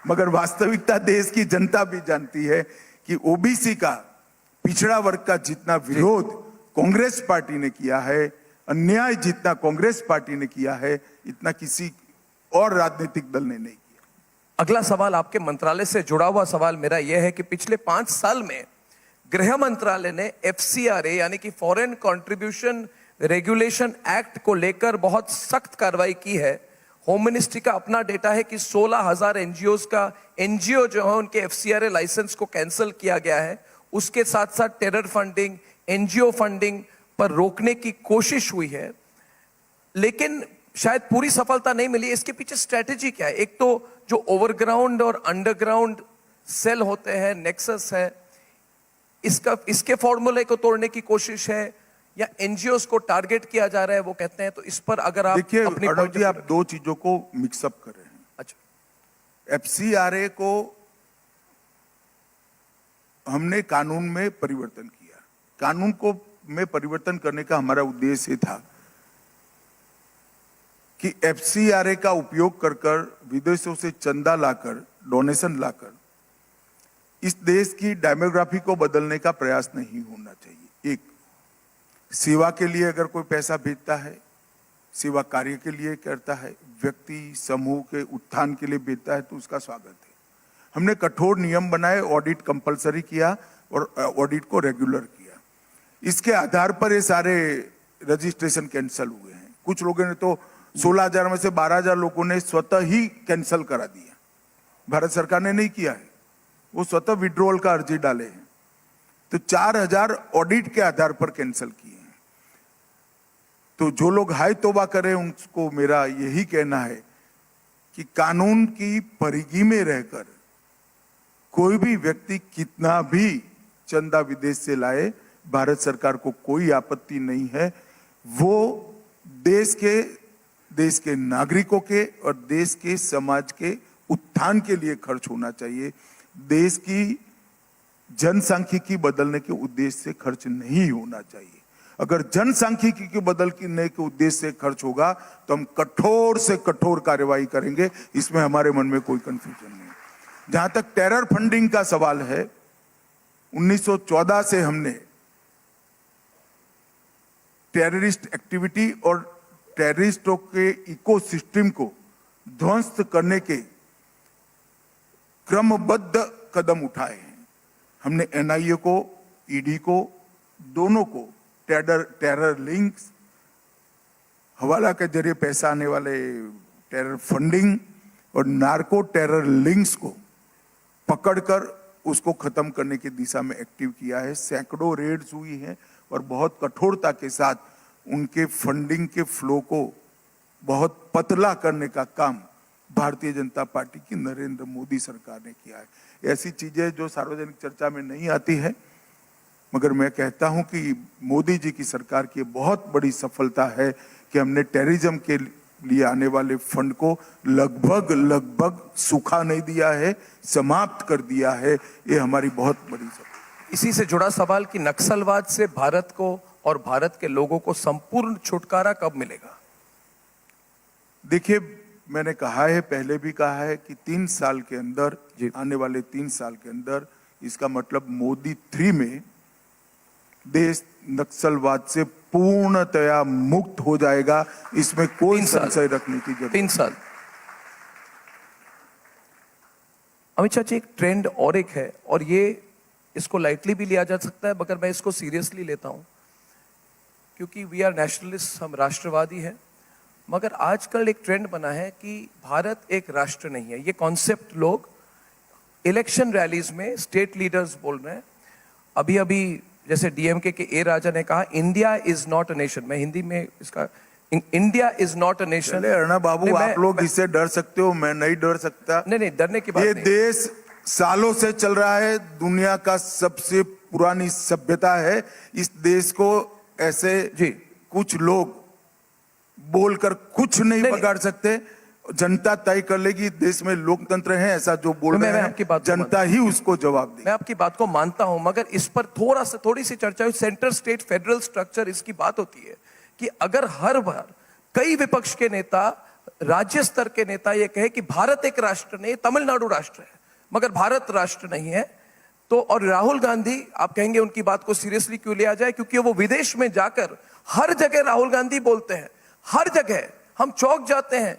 Speaker 6: मगर वास्तविकता देश की जनता भी जानती है कि ओबीसी का, पिछड़ा वर्ग का जितना विरोध कांग्रेस पार्टी ने किया है, अन्याय जितना कांग्रेस पार्टी ने किया है, इतना किसी और राजनीतिक दल ने नहीं किया।
Speaker 3: अगला सवाल आपके मंत्रालय से जुड़ा हुआ सवाल मेरा यह है कि पिछले 5 साल में गृह मंत्रालय ने FCRA यानी कि फॉरेन कंट्रीब्यूशन रेगुलेशन एक्ट को लेकर बहुत सख्त कार्रवाई की है। होम मिनिस्ट्री का अपना डेटा है कि 16,000 एनजीओ जो है उनके FCRA लाइसेंस को कैंसिल किया गया है। उसके साथ साथ टेरर फंडिंग, एनजीओ फंडिंग पर रोकने की कोशिश हुई है, लेकिन शायद पूरी सफलता नहीं मिली। इसके पीछे स्ट्रेटेजी क्या है? एक तो जो ओवरग्राउंड और अंडरग्राउंड सेल होते हैं, नेक्सस है, इसके फॉर्मूले को तोड़ने की कोशिश है या एनजीओ को टारगेट किया जा रहा है, वो कहते हैं। तो इस पर अगर आप
Speaker 6: देखिए अडोल जी, आप दो चीजों को मिक्सअप कर रहे हैं।
Speaker 3: अच्छा,
Speaker 6: FCRA को हमने कानून में परिवर्तन किया। कानून को में परिवर्तन करने का हमारा उद्देश्य था कि FCRA का उपयोग कर विदेशों से चंदा लाकर, डोनेशन लाकर इस देश की डेमोग्राफी को बदलने का प्रयास नहीं होना चाहिए। एक, सेवा के लिए अगर कोई पैसा भेजता है, सेवा कार्य के लिए करता है, व्यक्ति समूह के उत्थान के लिए भेजता है तो उसका स्वागत है। हमने कठोर नियम बनाए, ऑडिट कंपलसरी किया और ऑडिट को रेगुलर किया। इसके आधार पर ये सारे रजिस्ट्रेशन कैंसिल हुए हैं। कुछ लोगों ने तो 16,000 में से 12,000 लोगों ने स्वतः ही कैंसिल करा दिया। भारत सरकार ने नहीं किया है, वो स्वतः विड्रॉल का अर्जी डाले हैं। तो 4,000 ऑडिट के आधार पर कैंसिल किए हैं। तो जो लोग हाय तौबा करें उनको मेरा यही कहना है कि कानून की परिधि में रहकर कोई भी व्यक्ति कितना भी चंदा विदेश से लाए, भारत सरकार को कोई आपत्ति नहीं है। वो देश के नागरिकों के और देश के समाज के उत्थान के लिए खर्च होना चाहिए। देश की जनसांख्यिकी बदलने के उद्देश्य से खर्च नहीं होना चाहिए। अगर जनसांख्यिकी के बदलने के उद्देश्य से खर्च होगा तो हम कठोर से कठोर कार्रवाई करेंगे, इसमें हमारे मन में कोई कंफ्यूजन नहीं। जहां तक टेरर फंडिंग का सवाल है, 1914 से हमने टेररिस्ट एक्टिविटी और टेररिस्टों के इकोसिस्टम को ध्वस्त करने के क्रमबद्ध कदम उठाए हैं। हमने NIA को, ED को, दोनों को टेरर लिंक्स, हवाला के जरिए पैसा आने वाले टेरर फंडिंग और नार्को टेरर लिंक्स को पकड़कर उसको खत्म करने की दिशा में एक्टिव किया है। सैकड़ों रेड्स हुई हैं और बहुत कठोरता के साथ उनके फंडिंग के फ्लो को बहुत पतला करने का काम भारतीय जनता पार्टी की नरेंद्र मोदी सरकार ने किया है। ऐसी चीजें जो सार्वजनिक चर्चा में नहीं आती है, मगर मैं कहता हूं कि मोदी जी की सरकार की बहुत बड़ी सफलता है कि हमने टेररिज्म के लिए आने वाले फंड को लगभग सूखा नहीं दिया है, समाप्त कर दिया है। ये हमारी बहुत बड़ी सफलता।
Speaker 3: इसी से जुड़ा सवाल कि नक्सलवाद से भारत को और भारत के लोगों को संपूर्ण छुटकारा कब मिलेगा?
Speaker 6: देखिए, मैंने कहा है, पहले भी कहा है कि 3 साल के अंदर, आने वाले 3 साल के अंदर, इसका मतलब मोदी 3 में देश नक्सलवाद से पूर्णतया मुक्त हो जाएगा। इसमें कोई संशय रखने की जरूरत।
Speaker 3: 3 साल। अमित शाह जी, एक ट्रेंड और एक है, और ये इसको लाइटली भी लिया जा सकता है, मगर मैं इसको सीरियसली लेता हूं क्योंकि वी आर नेशनलिस्ट, हम राष्ट्रवादी हैं। मगर आजकल एक ट्रेंड बना है कि भारत एक राष्ट्र नहीं है। ये कॉन्सेप्ट लोग इलेक्शन रैलीज में स्टेट लीडर्स बोल रहे हैं। अभी अभी जैसे डीएमके के ए राजा ने कहा, India is not a nation. मैं हिंदी में इसका, India is not a nation.
Speaker 6: Arnab बाबू, आप लोग इससे डर सकते हो, मैं नहीं डर सकता।
Speaker 3: नहीं, डरने की बात
Speaker 6: ये
Speaker 3: नहीं।
Speaker 6: देश सालों से चल रहा है, दुनिया का सबसे पुरानी सभ्यता है। इस देश को ऐसे
Speaker 3: जी
Speaker 6: कुछ लोग बोलकर कुछ नहीं बिगाड़ सकते। जनता तय कर लेगी। देश में लोकतंत्र है, ऐसा जो बोल रहे हैं जनता ही उसको जवाब देगी।
Speaker 3: मैं आपकी बात को मानता हूं, मगर इस पर थोड़ी सी चर्चा हुई। सेंटर स्टेट फेडरल स्ट्रक्चर, इसकी बात होती है कि अगर हर बार कई विपक्ष के नेता, राज्य स्तर के नेता ये कहे कि भारत एक राष्ट्र नहीं, तमिलनाडु राष्ट्र है मगर भारत राष्ट्र नहीं है, तो और राहुल गांधी, आप कहेंगे उनकी बात को सीरियसली क्यों लिया जाए? क्योंकि वो विदेश में जाकर हर जगह राहुल गांधी बोलते हैं, हर जगह हम चौंक जाते हैं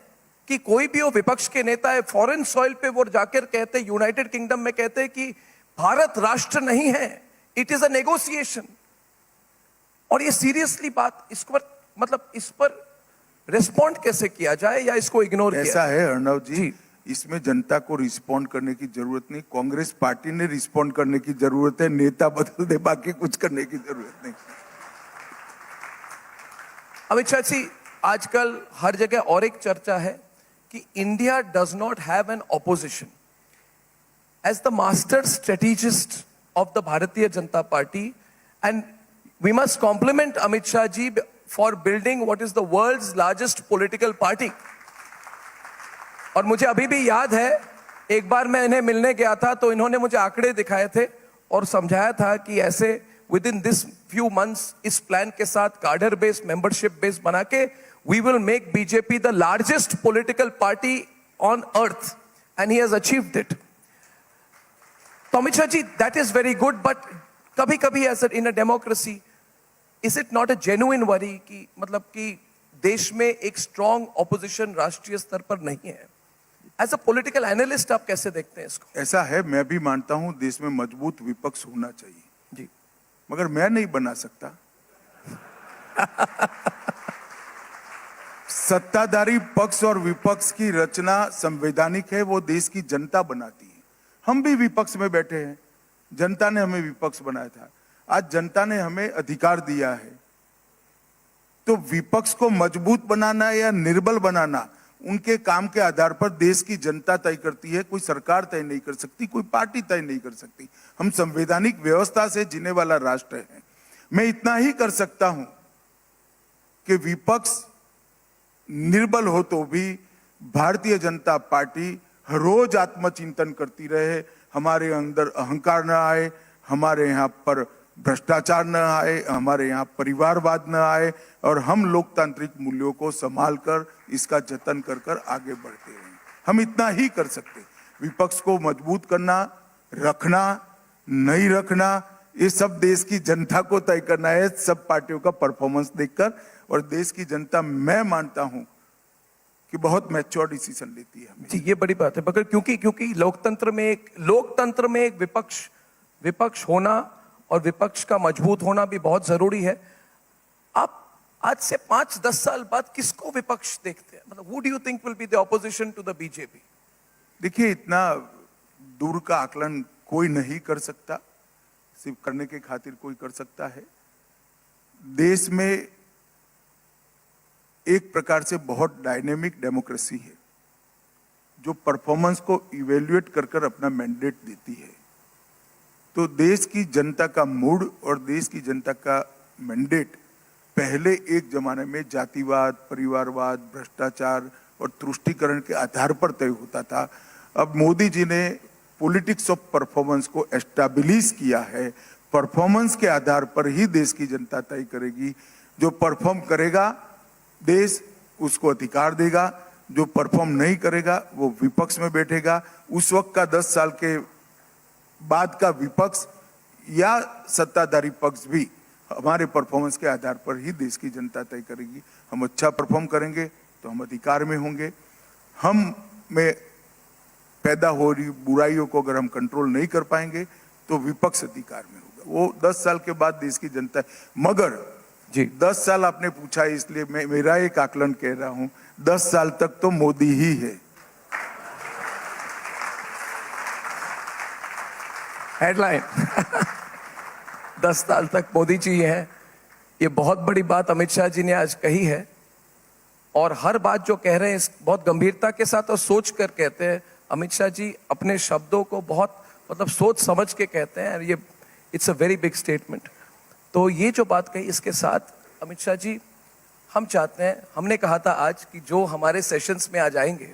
Speaker 3: कि कोई भी वो विपक्ष के नेता है, फॉरेन सॉइल पे वो जाकर कहते हैं, यूनाइटेड किंगडम में कहते हैं कि भारत राष्ट्र नहीं है, इट इज अ नेगोशिएशन। और ये सीरियसली बात, इस पर मतलब इस पर रिस्पॉन्ड कैसे किया जाए या इसको इग्नोर किया?
Speaker 6: ऐसा है अर्णव जी, इसमें जनता को रिस्पॉन्ड करने की जरूरत नहीं, कांग्रेस पार्टी ने रिस्पॉन्ड करने की जरूरत है। नेता बदल दे, बाकी कुछ करने की जरूरत नहीं।
Speaker 3: अमित शाह जी, आजकल हर जगह और एक चर्चा है कि India does not have an opposition. As the master strategist of the Bharatiya Janata party, and we must compliment Amit Shah ji for building what is the world's largest political party. और मुझे अभी भी याद है, एक बार मैं इन्हें मिलने गया था तो इन्होंने मुझे आंकड़े दिखाए थे और समझाया था कि ऐसे with in this few months इस प्लान के साथ कार्डर बेस, मेंबरशिप बेस बना के we will make BJP the largest political party on earth, and he has achieved it. So Amit Shah ji, that is very good, but kabhi as in a democracy, is it not a genuine worry कि मतलब कि देश में एक strong opposition राष्ट्रीय स्तर पर नहीं है? As a political analyst आप कैसे देखते हैं इसको?
Speaker 6: ऐसा है, मैं भी मानता हूं देश में मजबूत विपक्ष होना चाहिए
Speaker 3: जी,
Speaker 6: मगर मैं नहीं बना सकता। सत्ताधारी पक्ष और विपक्ष की रचना संवैधानिक है, वो देश की जनता बनाती है। हम भी विपक्ष में बैठे हैं, जनता ने हमें विपक्ष बनाया था, आज जनता ने हमें अधिकार दिया है। तो विपक्ष को मजबूत बनाना या निर्बल बनाना उनके काम के आधार पर देश की जनता तय करती है। कोई सरकार तय नहीं कर सकती, कोई पार्टी तय नहीं कर सकती। हम संवैधानिक व्यवस्था से जीने वाला राष्ट्र है। मैं इतना ही कर सकता हूं कि विपक्ष निर्बल हो तो भी भारतीय जनता पार्टी हर रोज आत्मचिंतन करती रहे, हमारे अंदर अहंकार न आए, हमारे यहाँ पर भ्रष्टाचार न आए, हमारे यहाँ परिवारवाद न आए, और हम लोकतांत्रिक मूल्यों को संभाल कर इसका जतन कर कर आगे बढ़ते रहें। हम इतना ही कर सकते। विपक्ष को मजबूत करना, रखना, नहीं रखना, ये सब देश की जनता को तय करना है, सब पार्टियों का परफॉर्मेंस देखकर। और देश की जनता, मैं मानता हूं कि बहुत मैच्योर डिसीजन लेती है।
Speaker 3: जी, ये बड़ी बात है, मगर क्योंकि लोकतंत्र में एक विपक्ष होना और विपक्ष का मजबूत होना भी बहुत जरूरी है। आप आज से 5-10 साल बाद किसको विपक्ष देखते हैं? मतलब who do you think will be the opposition to the BJP?
Speaker 6: देखिए, इतना दूर का आकलन कोई नहीं कर सकता, सिर्फ करने के खातिर कोई कर सकता है। देश में एक प्रकार से बहुत डायनेमिक डेमोक्रेसी है जो परफॉर्मेंस को इवेल्युएट कर कर अपना मैंडेट देती है। तो देश की जनता का मूड और देश की जनता का मैंडेट पहले एक जमाने में जातिवाद, परिवारवाद, भ्रष्टाचार और तुष्टीकरण के आधार पर तय होता था। अब मोदी जी ने पॉलिटिक्स ऑफ परफॉर्मेंस को एस्टैब्लिश किया है। परफॉर्मेंस के आधार पर ही देश की जनता तय करेगी। जो परफॉर्म करेगा देश उसको अधिकार देगा, जो परफॉर्म नहीं करेगा वो विपक्ष में बैठेगा। उस वक्त का 10 साल के बाद का विपक्ष या सत्ताधारी पक्ष भी हमारे परफॉर्मेंस के आधार पर ही देश की जनता तय करेगी। हम अच्छा परफॉर्म करेंगे तो हम अधिकार में होंगे। हम में पैदा हो रही बुराइयों को अगर हम कंट्रोल नहीं कर पाएंगे तो विपक्ष अधिकार में होगा। वो 10 साल के बाद देश की जनता, मगर
Speaker 3: जी
Speaker 6: 10 साल आपने पूछा है, इसलिए मैं मेरा एक आकलन कह रहा हूं, 10 साल तक तो मोदी ही है।
Speaker 3: हेडलाइन 10 साल तक मोदी जी है। ये बहुत बड़ी बात अमित शाह जी ने आज कही है, और हर बात जो कह रहे हैं बहुत गंभीरता के साथ और सोच कर कहते हैं। अमित शाह जी अपने शब्दों को बहुत मतलब सोच समझ के कहते हैं। ये it's a very big statement. तो ये जो बात कही, इसके साथ अमित शाह जी, हम चाहते हैं, हमने कहा था आज कि जो हमारे सेशंस में आ जाएंगे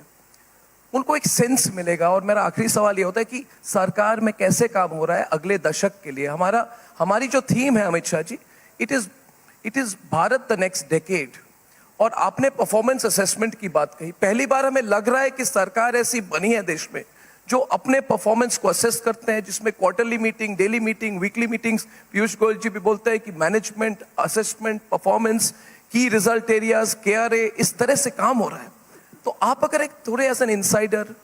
Speaker 3: उनको एक सेंस मिलेगा। और मेरा आखिरी सवाल ये होता है कि सरकार में कैसे काम हो रहा है अगले दशक के लिए। हमारी जो थीम है Amit Shah ji, it is Bharat the next decade. और आपने परफॉर्मेंस असेसमेंट की बात कही। पहली बार हमें लग रहा है कि सरकार ऐसी बनी है देश में जो अपने परफॉर्मेंस को असेस करते हैं, जिसमें quarterly meeting, daily meeting, weekly meetings, Piyush Goyal ji भी बोलते हैं कि management, assessment, performance, key result areas, KRA, इस तरह से काम हो रहा है। तो आप अगर एक थोड़े एज एन इनसाइडर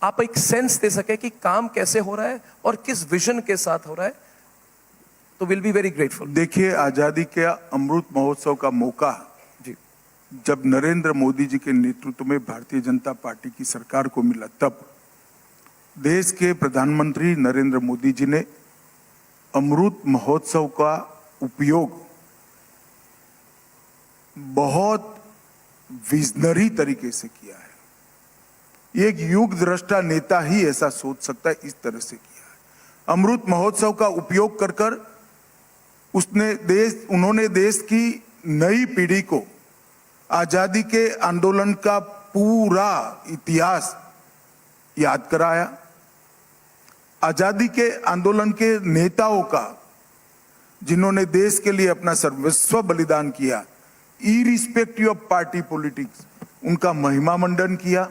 Speaker 3: आप एक सेंस दे सके कि काम कैसे हो रहा है और किस विजन के साथ हो रहा है, तो विल बी वेरी ग्रेटफुल।
Speaker 6: देखिए, आजादी के अमृत महोत्सव का मौका
Speaker 3: जी
Speaker 6: जब नरेंद्र मोदी जी के नेतृत्व में भारतीय जनता पार्टी की सरकार को मिला, तब देश के प्रधानमंत्री नरेंद्र मोदी जी ने अमृत महोत्सव का उपयोग बहुत विजनरी तरीके से किया है। एक युग दृष्टा नेता ही ऐसा सोच सकता है, इस तरह से किया है। अमृत महोत्सव का उपयोग कर कर उन्होंने देश की नई पीढ़ी को आजादी के आंदोलन का पूरा इतिहास याद कराया। आजादी के आंदोलन के नेताओं का, जिन्होंने देश के लिए अपना सर्वस्व बलिदान किया, इरिस्पेक्टिव ऑफ पार्टी पॉलिटिक्स, उनका महिमा मंडन किया।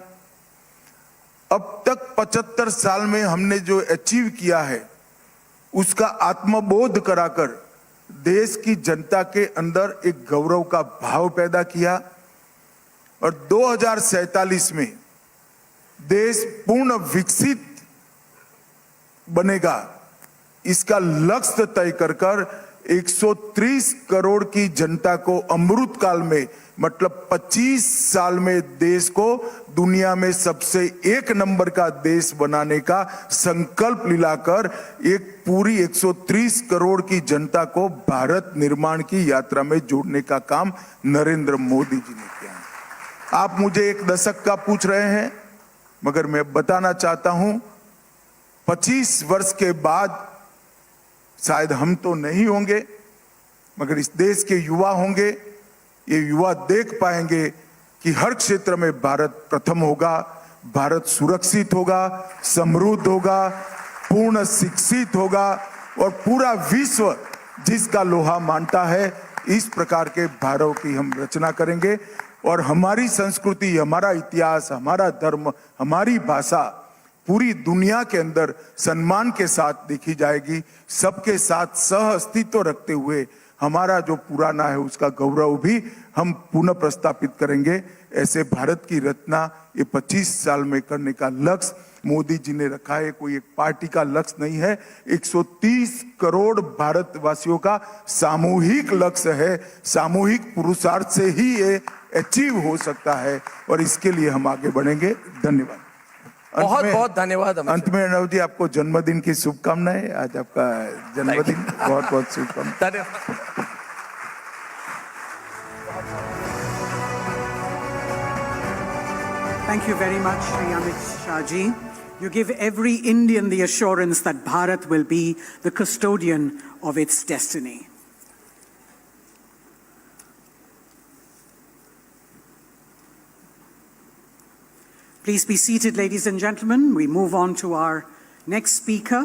Speaker 6: अब तक 75 साल में हमने जो अचीव किया है उसका आत्मबोध कराकर देश की जनता के अंदर एक गौरव का भाव पैदा किया। और 2047 में देश पूर्ण विकसित बनेगा, इसका लक्ष्य तय कर 130 करोड़ की जनता को अमृत काल में, मतलब 25 साल में देश को दुनिया में सबसे 1 नंबर का देश बनाने का संकल्प लिलाकर एक पूरी 130 करोड़ की जनता को भारत निर्माण की यात्रा में जोड़ने का काम नरेंद्र मोदी जी ने किया है। आप मुझे एक दशक का पूछ रहे हैं, मगर मैं बताना चाहता हूं 25 वर्ष के बाद शायद हम तो नहीं होंगे, मगर इस देश के युवा होंगे। ये युवा देख पाएंगे कि हर क्षेत्र में भारत प्रथम होगा, भारत सुरक्षित होगा, समृद्ध होगा, पूर्ण शिक्षित होगा, और पूरा विश्व जिसका लोहा मानता है, इस प्रकार के भारत की हम रचना करेंगे। और हमारी संस्कृति, हमारा इतिहास, हमारा धर्म, हमारी भाषा पूरी दुनिया के अंदर सम्मान के साथ देखी जाएगी। सबके साथ सह अस्तित्व रखते हुए हमारा जो पुराना है उसका गौरव भी हम पुनः प्रस्तापित करेंगे। ऐसे भारत की रचना ये 25 साल में करने का लक्ष्य मोदी जी ने रखा है। कोई एक पार्टी का लक्ष्य नहीं है, 130 करोड़ भारतवासियों का सामूहिक लक्ष्य है। सामूहिक पुरुषार्थ से ही ये अचीव हो सकता है, और इसके लिए हम आगे बढ़ेंगे। धन्यवाद।
Speaker 3: बहुत बहुत धन्यवाद।
Speaker 6: अंत में अर्णव जी, आपको जन्मदिन की शुभकामनाएं। आज आपका जन्मदिन, बहुत बहुत शुभकामनाएं।
Speaker 3: धन्यवाद।
Speaker 1: Thank you very much, Shri Amit Shah ji. You give every Indian the assurance that Bharat will be the custodian of its destiny. Please be seated, ladies and gentlemen. We move on to our next speaker.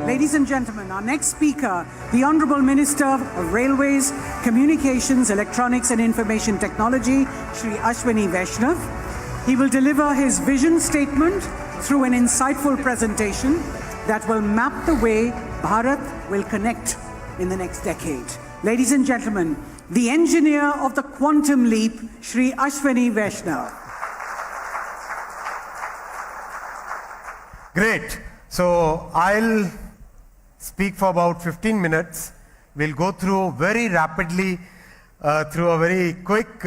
Speaker 1: Ladies and gentlemen, our next speaker, the Honorable Minister of Railways, Communications, Electronics and Information Technology, Shri Ashwini Vaishnav. He will deliver his vision statement through an insightful presentation that will map the way Bharat will connect in the next decade. Ladies and gentlemen, the engineer of the quantum leap, Shri Ashwini Vaishnav.
Speaker 7: Great. So I'll speak for about 15 minutes. We'll go through very rapidly, through a very quick,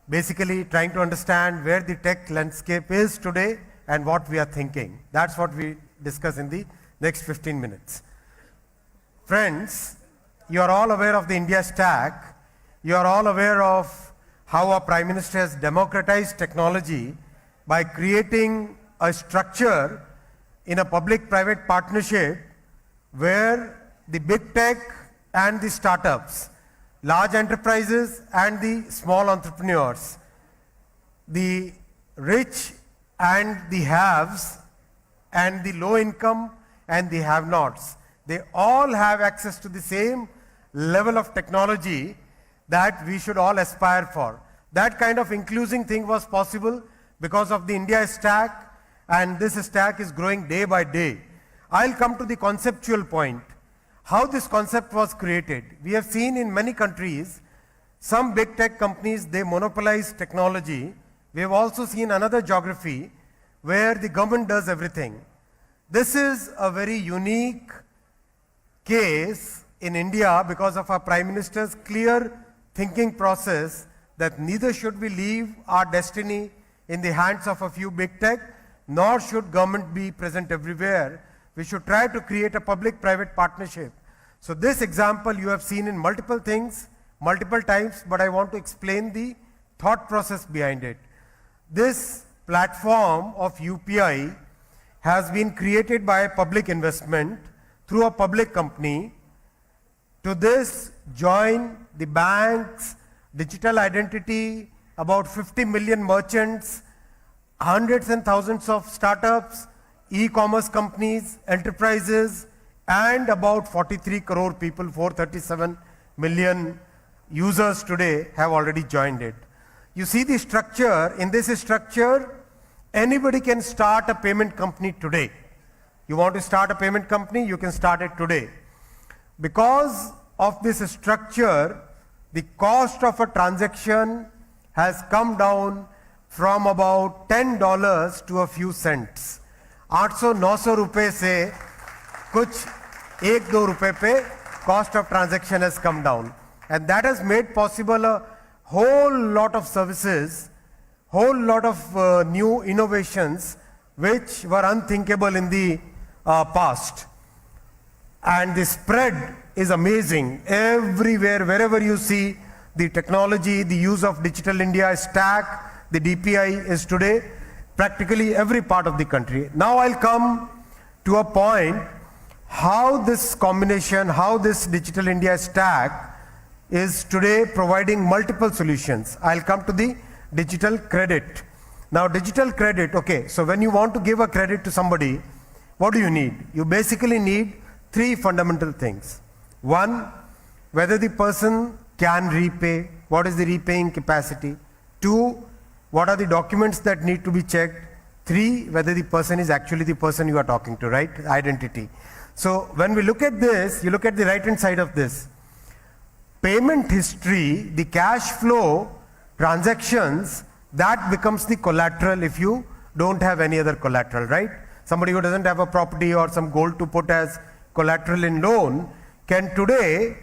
Speaker 7: basically trying to understand where the tech landscape is today and what we are thinking. That's what we discuss in the next 15 minutes. Friends, you are all aware of the India stack. You are all aware of how our Prime Minister has democratized technology by creating a structure in a public-private partnership where the big tech and the startups, large enterprises and the small entrepreneurs, the rich and the haves, and the low income and the have-nots, they all have access to the same level of technology that we should all aspire for. That kind of inclusive thing was possible because of the India stack, and this stack is growing day by day. I'll come to the conceptual point, how this concept was created. We have seen in many countries, some big tech companies, they monopolize technology. We have also seen another geography where the government does everything. This is a very unique case in India because of our Prime Minister's clear thinking process that neither should we leave our destiny in the hands of a few big tech, nor should government be present everywhere. We should try to create a public-private partnership. So this example you have seen in multiple things, multiple times, but I want to explain the thought process behind it. This platform of UPI has been created by a public investment through a public company. To this join the banks, digital identity, about 50 million merchants, hundreds and thousands of startups, e-commerce companies, enterprises, and about 43 crore people, 437 million users today have already joined it. You see the structure. In this structure, anybody can start a payment company today. You want to start a payment company, you can start it today. Because of this structure, the cost of a transaction has come down from about $10 to a few cents. 800-900 रुपए से कुछ 1-2 रुपए पे cost of transaction has come down, and that has made possible a whole lot of services, whole lot of new innovations which were unthinkable in the past. And the spread is amazing. Everywhere, wherever you see the technology, the use of Digital India stack, the DPI is today practically every part of the country. Now I'll come to a point how this combination, how this Digital India stack is today providing multiple solutions. I'll come to the digital credit. Now digital credit, okay, so when you want to give a credit to somebody, what do you need? You basically need three fundamental things. One, whether the person can repay, what is the repaying capacity. Two, what are the documents that need to be checked. Three, whether the person is actually the person you are talking to, right? Identity. So when we look at this, you look at the right hand side of this. Payment history, the cash flow, transactions, that becomes the collateral if you don't have any other collateral, right? Somebody who doesn't have a property or some gold to put as collateral in loan can today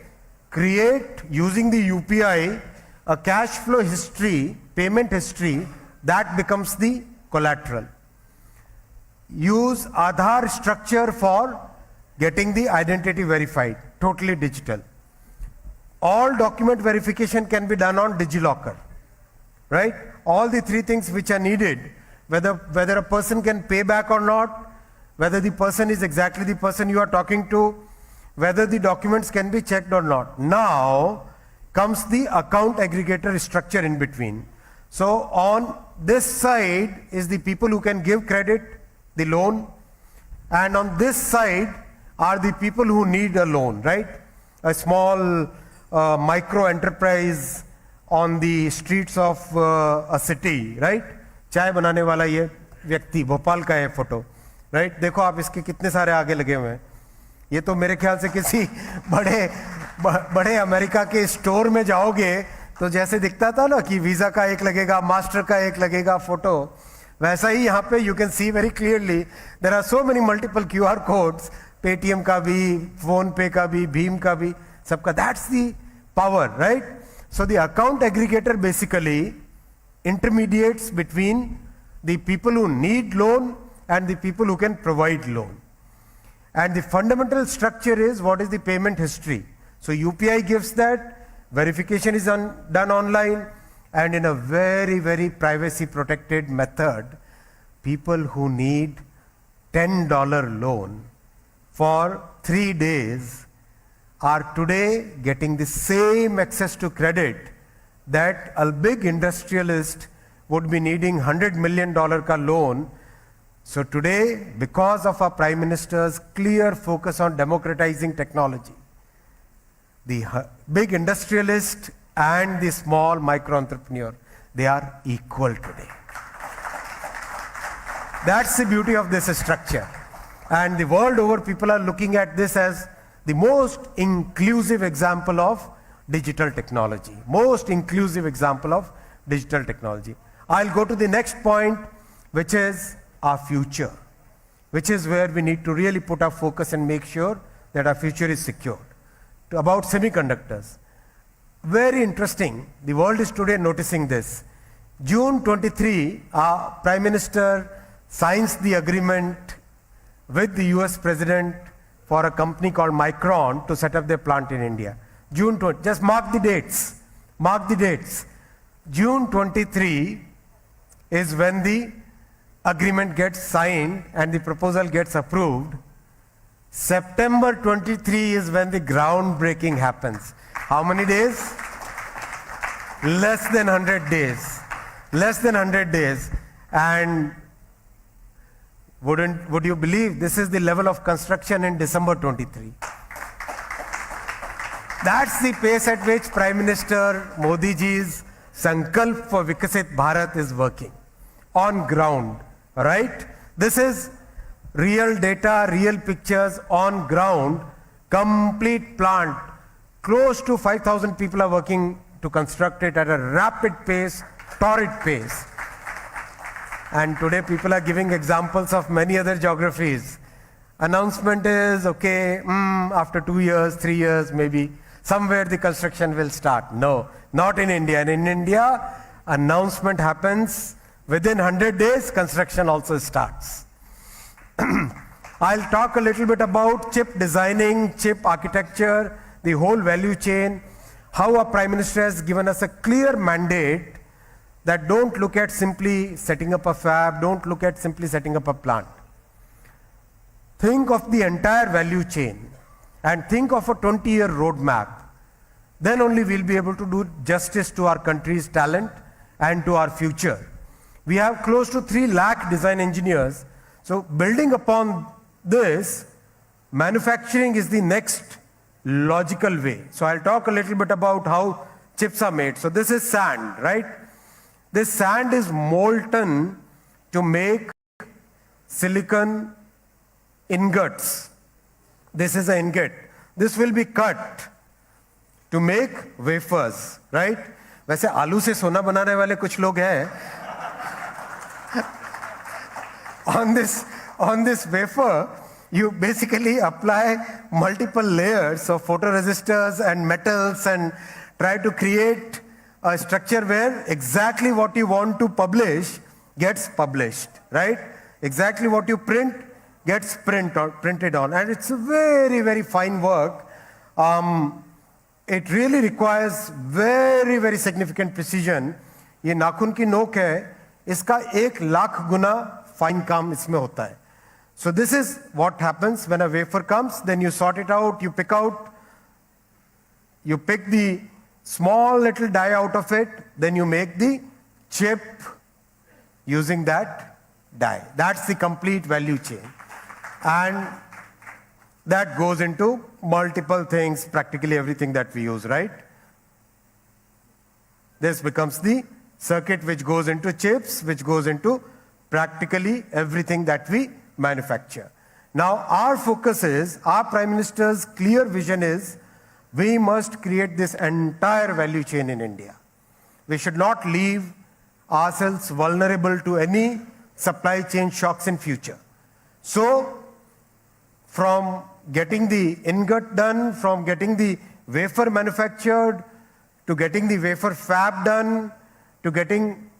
Speaker 7: create, using the UPI, a cash flow history, payment history, that becomes the collateral. Use Aadhaar structure for getting the identity verified, totally digital. All document verification can be done on DigiLocker, right? All the three things which are needed, whether a person can pay back or not, whether the person is exactly the person you are talking to, whether the documents can be checked or not. Now comes the account aggregator structure in between. So on this side is the people who can give credit, the loan, and on this side are the people who need a loan, right? A small micro enterprise on the streets of a city, right? चाय बनाने वाला ये व्यक्ति, भोपाल का है photo, right? देखो आप इसके कितने सारे आगे लगे हुए हैं. ये तो मेरे ख्याल से किसी बड़े अमेरिका के स्टोर में जाओगे तो जैसे दिखता था ना कि वीजा का एक लगेगा, मास्टर का एक लगेगा फोटो, वैसा ही यहाँ पे you can see very clearly there are so many multiple QR codes, Paytm का भी, फोन पे का भी, भीम का भी, सबका. That's the power, right? So the account aggregator basically intermediates between the people who need loan and the people who can provide loan. And the fundamental structure is what is the payment history. So UPI gives that, verification is done online, and in a very, very privacy protected method, people who need $10 loan for 3 days are today getting the same access to credit that a big industrialist would be needing $100 million ka loan. So today, because of our Prime Minister's clear focus on democratizing technology, the big industrialist and the small micro entrepreneur, they are equal today. That's the beauty of this structure. And the world over, people are looking at this as the most inclusive example of digital technology. Most inclusive example of digital technology. I'll go to the next point, which is our future, which is where we need to really put our focus and make sure that our future is secured. About semiconductors. Very interesting. The world is today noticing this. June 23, our Prime Minister signs the agreement with the US President for a company called Micron to set up their plant in India. June 20, just mark the dates. Mark the dates. June 23 is when the agreement gets signed and the proposal gets approved. September 23 is when the groundbreaking happens. How many days? Less than 100 days. Less than 100 days. And would you believe this is the level of construction in December 23? That's the pace at which Prime Minister Modi ji's Sankalp for Vikasit Bharat is working. On ground, right? This is real data, real pictures on ground, complete plant. Close to 5,000 people are working to construct it at a rapid pace, torrid pace. And today people are giving examples of many other geographies. Announcement is, okay, after 2 years, 3 years, maybe, somewhere the construction will start. No, not in India. And in India, announcement happens within 100 days, construction also starts. I'll talk a little bit about chip designing, chip architecture, the whole value chain, how our Prime Minister has given us a clear mandate that don't look at simply setting up a fab, don't look at simply setting up a plant. Think of the entire value chain and think of a 20-year roadmap. Then only we'll be able to do justice to our country's talent and to our future. We have close to 3 lakh design engineers. So building upon this, manufacturing is the next logical way. So I'll talk a little bit about how chips are made. So this is sand, right? This sand is molten to make silicon ingots. This is an ingot. This will be cut to make wafers, right? वैसे आलू से सोना बनाने वाले कुछ लोग हैं. On this wafer, you basically apply multiple layers of photoresistors and metals and try to create a structure where exactly what you want to publish gets published, right? Exactly what you print gets printed on. And it's a very, very fine work. It really requires very, very significant precision. ये नाखून की नोक है, इसका 1 लाख गुना fine काम इसमें होता है. So this is what happens when a wafer comes, then you sort it out, you pick the small little die out of it, then you make the chip using that die. That's the complete value chain. And that goes into multiple things, practically everything that we use, right? This becomes the circuit which goes into chips, which goes into practically everything that we manufacture. Now, our focus is, our Prime Minister's clear vision is, we must create this entire value chain in India. We should not leave ourselves vulnerable to any supply chain shocks in future. So, from getting the ingot done, from getting the wafer manufactured, to getting the wafer fab done, to getting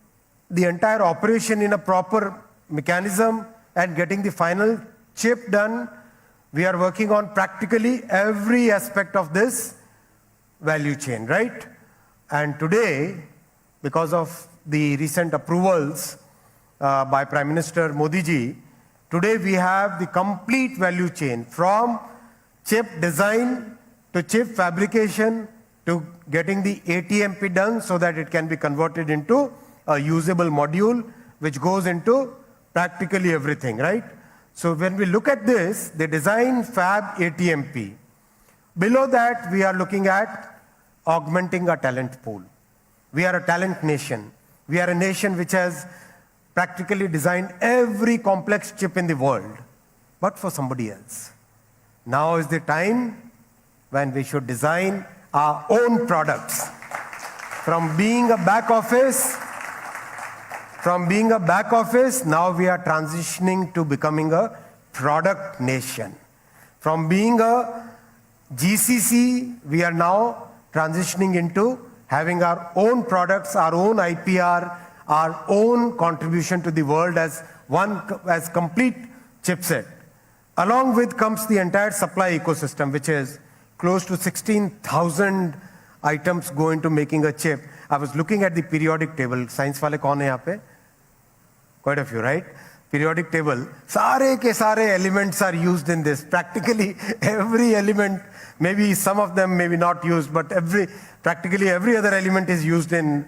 Speaker 7: the entire operation in a proper mechanism and getting the final chip done, we are working on practically every aspect of this value chain, right? And today, because of the recent approvals by Prime Minister Modi ji, today we have the complete value chain from chip design to chip fabrication to getting the ATMP done so that it can be converted into a usable module which goes into practically everything, right? So when we look at this, the design fab ATMP, below that we are looking at augmenting our talent pool. We are a talent nation. We are a nation which has practically designed every complex chip in the world, but for somebody else. Now is the time when we should design our own products. From being a back office, now we are transitioning to becoming a product nation. From being a GCC, we are now transitioning into having our own products, our own IPR, our own contribution to the world as complete chipset. Along with comes the entire supply ecosystem, which is close to 16,000 items go into making a chip. I was looking at the periodic table. Science wale kaun hai yahan pe? Quite a few, right? Periodic table. Sare ke sare elements are used in this. Practically every element, maybe some of them maybe not used, but practically every other element is used in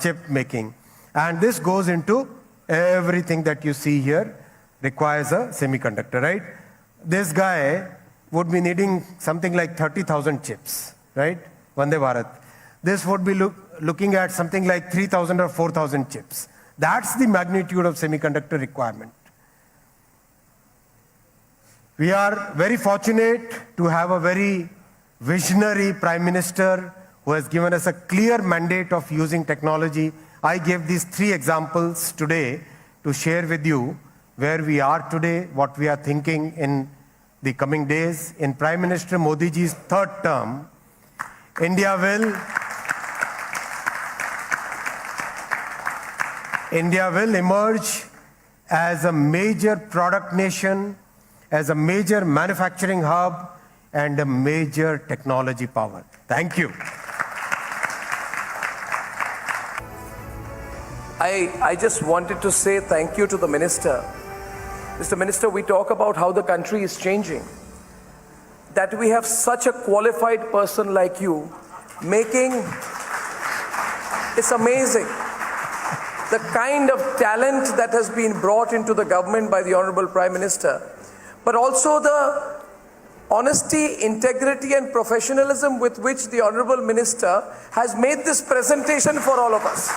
Speaker 7: chip making. And this goes into everything that you see here requires a semiconductor, right? This guy would be needing something like 30,000 chips, right? Vande Bharat. This would be looking at something like 3,000 or 4,000 chips. That's the magnitude of semiconductor requirement. We are very fortunate to have a very visionary Prime Minister who has given us a clear mandate of using technology. I gave these 3 examples today to share with you where we are today, what we are thinking in the coming days. In Prime Minister Modi ji's 3rd term, India will emerge as a major product nation, as a major manufacturing hub, and a major technology power. Thank you.
Speaker 3: I just wanted to say thank you to the Minister. Mr. Minister, we talk about how the country is changing. That we have such a qualified person like you making, it's amazing. The kind of talent that has been brought into the government by the Honorable Prime Minister, but also the honesty, integrity and professionalism with which the Honorable Minister has made this presentation for all of us.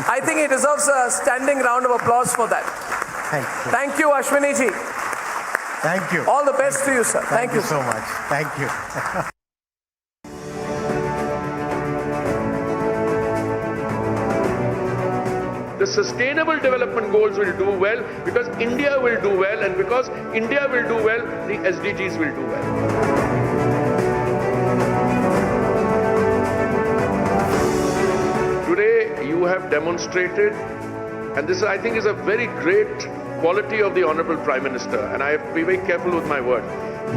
Speaker 3: I think he deserves a standing round of applause for that. Thank you, Ashwini ji.
Speaker 7: Thank you.
Speaker 3: All the best to you, sir.
Speaker 7: Thank you so much. Thank you.
Speaker 8: The Sustainable Development Goals will do well because India will do well, and because India will do well, the SDGs will do well. Today, you have demonstrated, and this I think is a very great quality of the Honorable Prime Minister, and I have to be very careful with my word.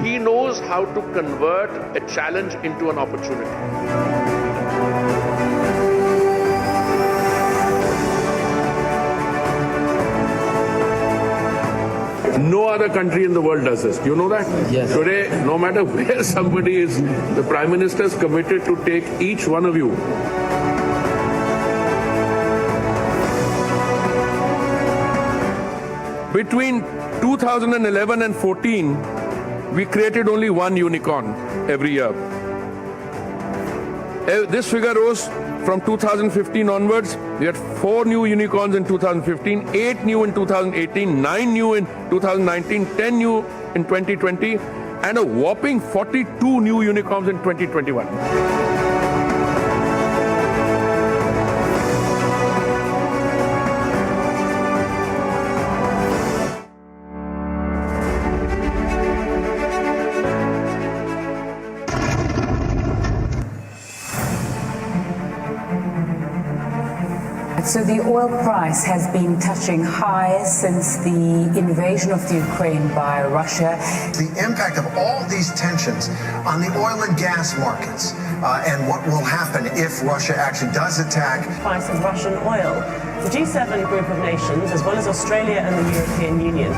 Speaker 8: He knows how to convert a challenge into an opportunity. No other country in the world does this. Do you know that?
Speaker 9: Yes.
Speaker 8: Today, no matter where somebody is, the Prime Minister is committed to take each one of you. Between 2011 and 14, we created only 1 unicorn every year. This figure rose from 2015 onwards, we had 4 new unicorns in 2015, 8 new in 2018, 9 new in 2019, 10 new in 2020, and a whopping 42 new unicorns in 2021.
Speaker 9: So the oil price has been touching highs since the invasion of the Ukraine by Russia.
Speaker 10: The impact of all these tensions on the oil and gas markets and what will happen if Russia actually does attack.
Speaker 11: Price of Russian oil. The G7 group of nations, as well as Australia and the European Union.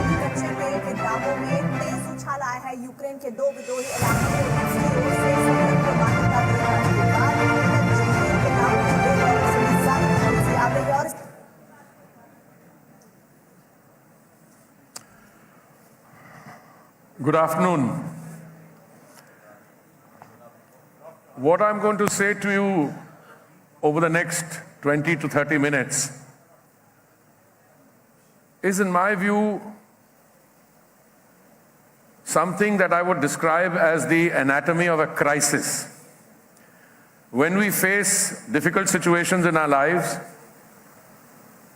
Speaker 8: Good afternoon. What I'm going to say to you over the next 20 to 30 minutes is, in my view, something that I would describe as the anatomy of a crisis. When we face difficult situations in our lives,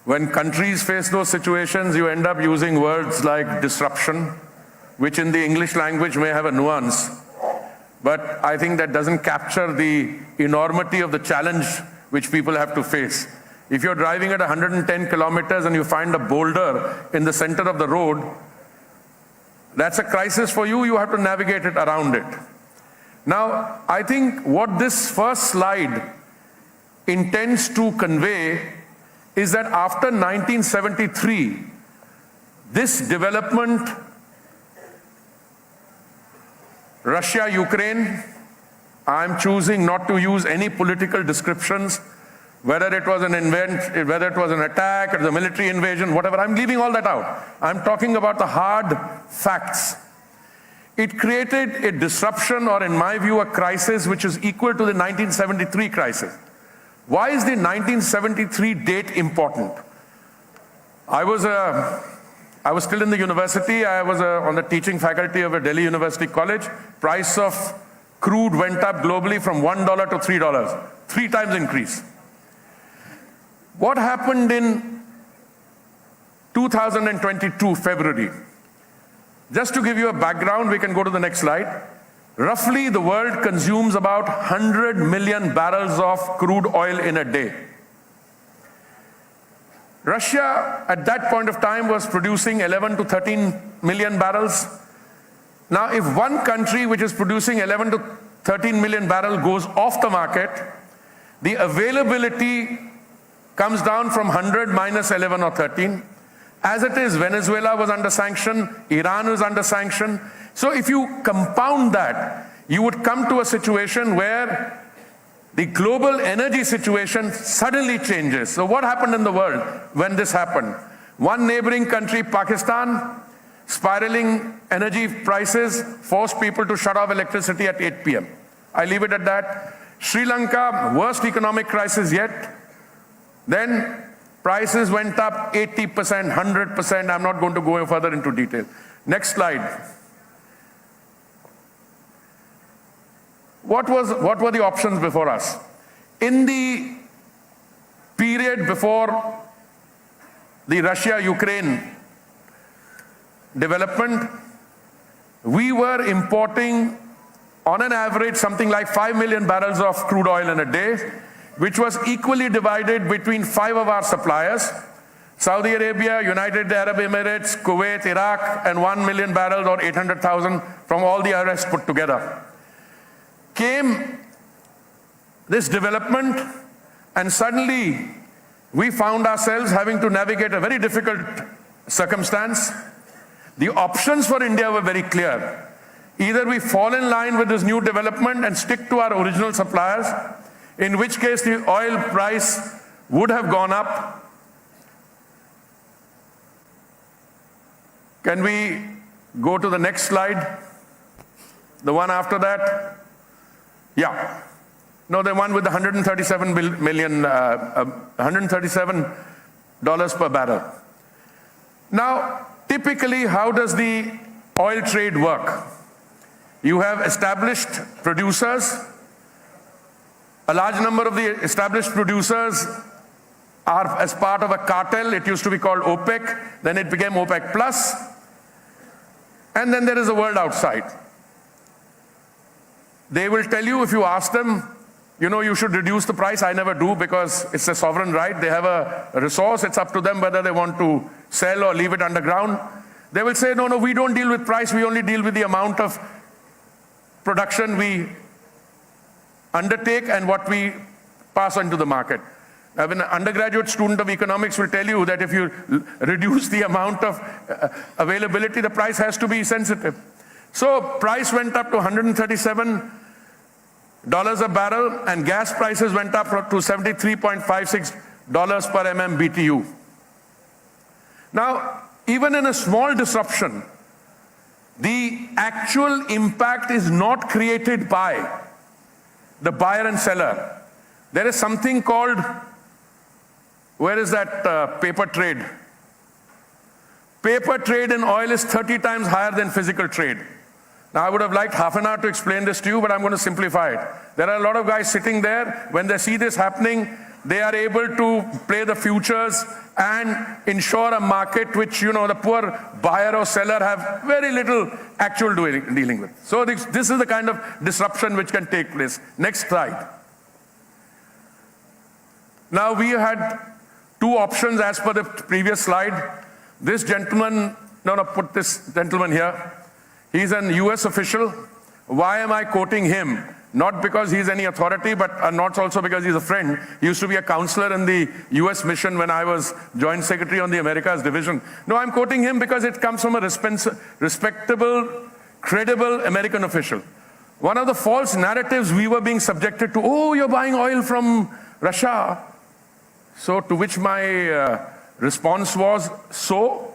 Speaker 8: when countries face those situations, you end up using words like disruption, which in the English language may have a nuance, but I think that doesn't capture the enormity of the challenge which people have to face. If you're driving at 110 kilometers and you find a boulder in the center of the road, that's a crisis for you. You have to navigate it around it. Now, I think what this first slide intends to convey is that after 1973, this development, Russia, Ukraine, I'm choosing not to use any political descriptions, whether it was an attack or the military invasion, whatever, I'm leaving all that out. I'm talking about the hard facts. It created a disruption, or in my view, a crisis which is equal to the 1973 crisis. Why is the 1973 date important? I was still in the university. I was on the teaching faculty of a Delhi University college. Price of crude went up globally from $1 to $3, 3 times increase. What happened in 2022, February? Just to give you a background, we can go to the next slide. Roughly, the world consumes about 100 million barrels of crude oil in a day. Russia, at that point of time, was producing 11 to 13 million barrels. Now, if one country which is producing 11 to 13 million barrels goes off the market, the availability comes down from 100 minus 11 or 13. As it is, Venezuela was under sanction, Iran was under sanction. So if you compound that, you would come to a situation where the global energy situation suddenly changes. So what happened in the world when this happened? One neighboring country, Pakistan, spiraling energy prices, forced people to shut off electricity at 8 p.m. I leave it at that. Sri Lanka, worst economic crisis yet. Then prices went up 80%, 100%. I'm not going to go further into detail. Next slide. What were the options before us? In the period before the Russia-Ukraine development, we were importing on an average something like 5 million barrels of crude oil in a day, which was equally divided between 5 of our suppliers: Saudi Arabia, United Arab Emirates, Kuwait, Iraq, and 1 million barrels or 800,000 from all the others put together. Came this development, and suddenly we found ourselves having to navigate a very difficult circumstance. The options for India were very clear. Either we fall in line with this new development and stick to our original suppliers, in which case the oil price would have gone up. Can we go to the next slide? The one after that? Yeah. No, the one with the $137 per barrel. Now, typically, how does the oil trade work? You have established producers. A large number of the established producers are as part of a cartel. It used to be called OPEC, then it became OPEC Plus, and then there is the world outside. They will tell you, if you ask them, you know, you should reduce the price. I never do, because it's a sovereign right. They have a resource. It's up to them whether they want to sell or leave it underground. They will say, no, we don't deal with price. We only deal with the amount of production we undertake and what we pass on to the market. Now, an undergraduate student of economics will tell you that if you reduce the amount of availability, the price has to be sensitive. So price went up to $137 a barrel, and gas prices went up to $73.56 per MMBTU. Now, even in a small disruption, the actual impact is not created by the buyer and seller. There is something called, where is that paper trade? Paper trade in oil is 30 times higher than physical trade. Now, I would have liked half an hour to explain this to you, but I'm going to simplify it. There are a lot of guys sitting there. When they see this happening, they are able to play the futures and ensure a market which, you know, the poor buyer or seller have very little actual dealing with. So this is the kind of disruption which can take place. Next slide. Now, we had two options as per the previous slide. This gentleman, put this gentleman here. He's an US official. Why am I quoting him? Not because he's any authority, but not also because he's a friend. He used to be a counselor in the US mission when I was Joint Secretary on the Americas Division. No, I'm quoting him because it comes from a respectable, credible American official. One of the false narratives we were being subjected to, oh, you're buying oil from Russia. So to which my response was, so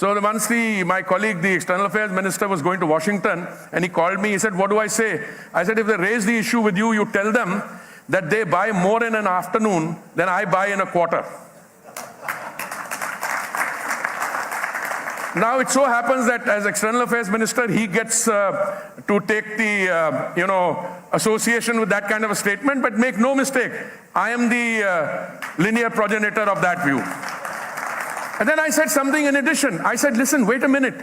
Speaker 8: once my colleague, the External Affairs Minister, was going to Washington, and he called me, he said, what do I say? I said, if they raise the issue with you, you tell them that they buy more in an afternoon than I buy in a quarter. Now, it so happens that as External Affairs Minister, he gets to take the, association with that kind of a statement, but make no mistake, I am the linear progenitor of that view. And then I said something in addition. I said, listen, wait a minute.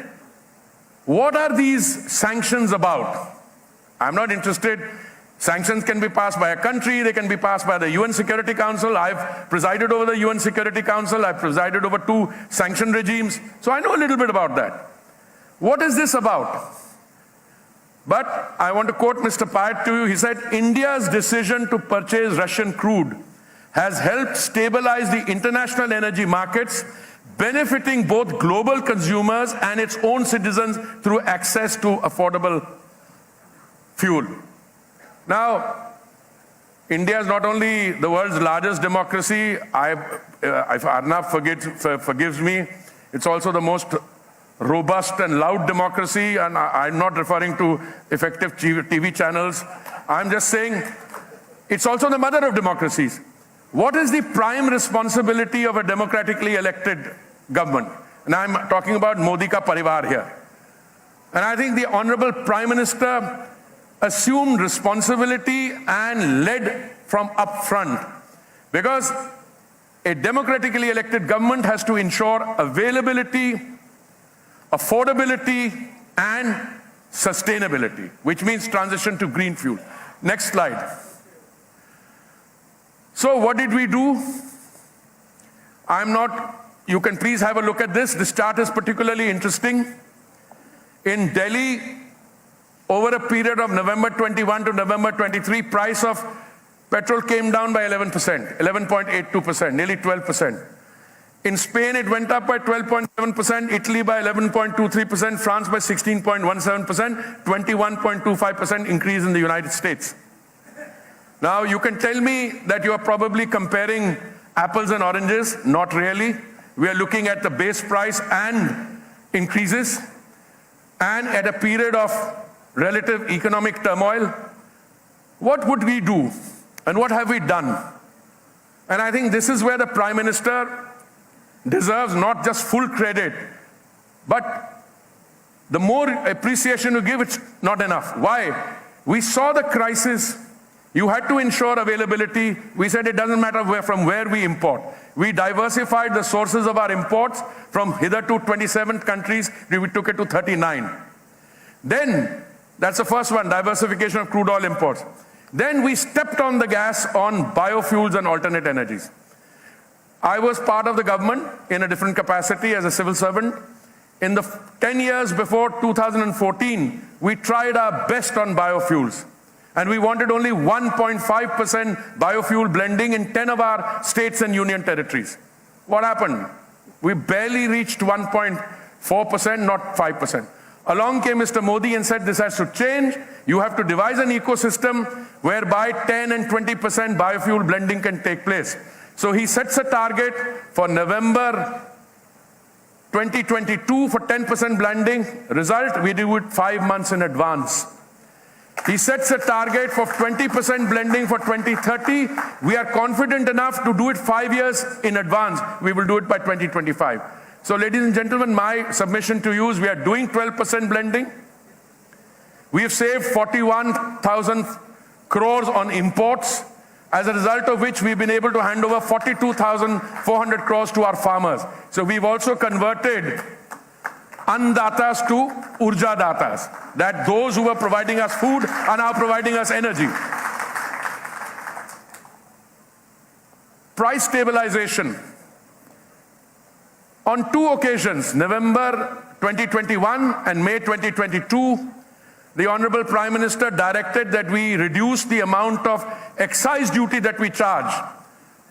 Speaker 8: What are these sanctions about? I'm not interested. Sanctions can be passed by a country. They can be passed by the UN Security Council. I've presided over the UN Security Council. I've presided over 2 sanction regimes. So I know a little bit about that. What is this about? But I want to quote Mr. Payat to you. He said, India's decision to purchase Russian crude has helped stabilize the international energy markets, benefiting both global consumers and its own citizens through access to affordable fuel. Now, India is not only the world's largest democracy, if Arnab forgives me, it's also the most robust and loud democracy, and I'm not referring to effective TV channels. I'm just saying it's also the mother of democracies. What is the prime responsibility of a democratically elected government? And I'm talking about Modi ka parivar here. And I think the Honorable Prime Minister assumed responsibility and led from up front, because a democratically elected government has to ensure availability, affordability, and sustainability, which means transition to green fuel. Next slide. So what did we do? You can please have a look at this. This chart is particularly interesting. In Delhi, over a period of November 21 to November 23, price of petrol came down by 11%, 11.82%, nearly 12%. In Spain, it went up by 12.7%, Italy by 11.23%, France by 16.17%, 21.25% increase in the United States. Now, you can tell me that you are probably comparing apples and oranges. Not really. We are looking at the base price and increases, and at a period of relative economic turmoil. What would we do? And what have we done? And I think this is where the Prime Minister deserves not just full credit, but the more appreciation you give, it's not enough. Why? We saw the crisis. You had to ensure availability. We said it doesn't matter from where we import. We diversified the sources of our imports from hitherto 27 countries. We took it to 39. Then, that's the first one, diversification of crude oil imports. Then we stepped on the gas on biofuels and alternate energies. I was part of the government in a different capacity as a civil servant. In the 10 years before 2014, we tried our best on biofuels. And we wanted only 1.5% biofuel blending in 10 of our states and union territories. What happened? We barely reached 1.4%, not 5%. Along came Mr. Modi and said, this has to change. You have to devise an ecosystem whereby 10 and 20% biofuel blending can take place. So he sets a target for November 2022 for 10% blending. Result, we do it 5 months in advance. He sets a target for 20% blending for 2030. We are confident enough to do it 5 years in advance. We will do it by 2025. So ladies and gentlemen, my submission to you is we are doing 12% blending. We have saved 41,000 crores on imports, as a result of which we've been able to hand over 42,400 crores to our farmers. So we've also converted Andatas to Urja Datas, that those who were providing us food are now providing us energy. Price stabilization. On 2 occasions, November 2021 and May 2022, the Honorable Prime Minister directed that we reduce the amount of excise duty that we charge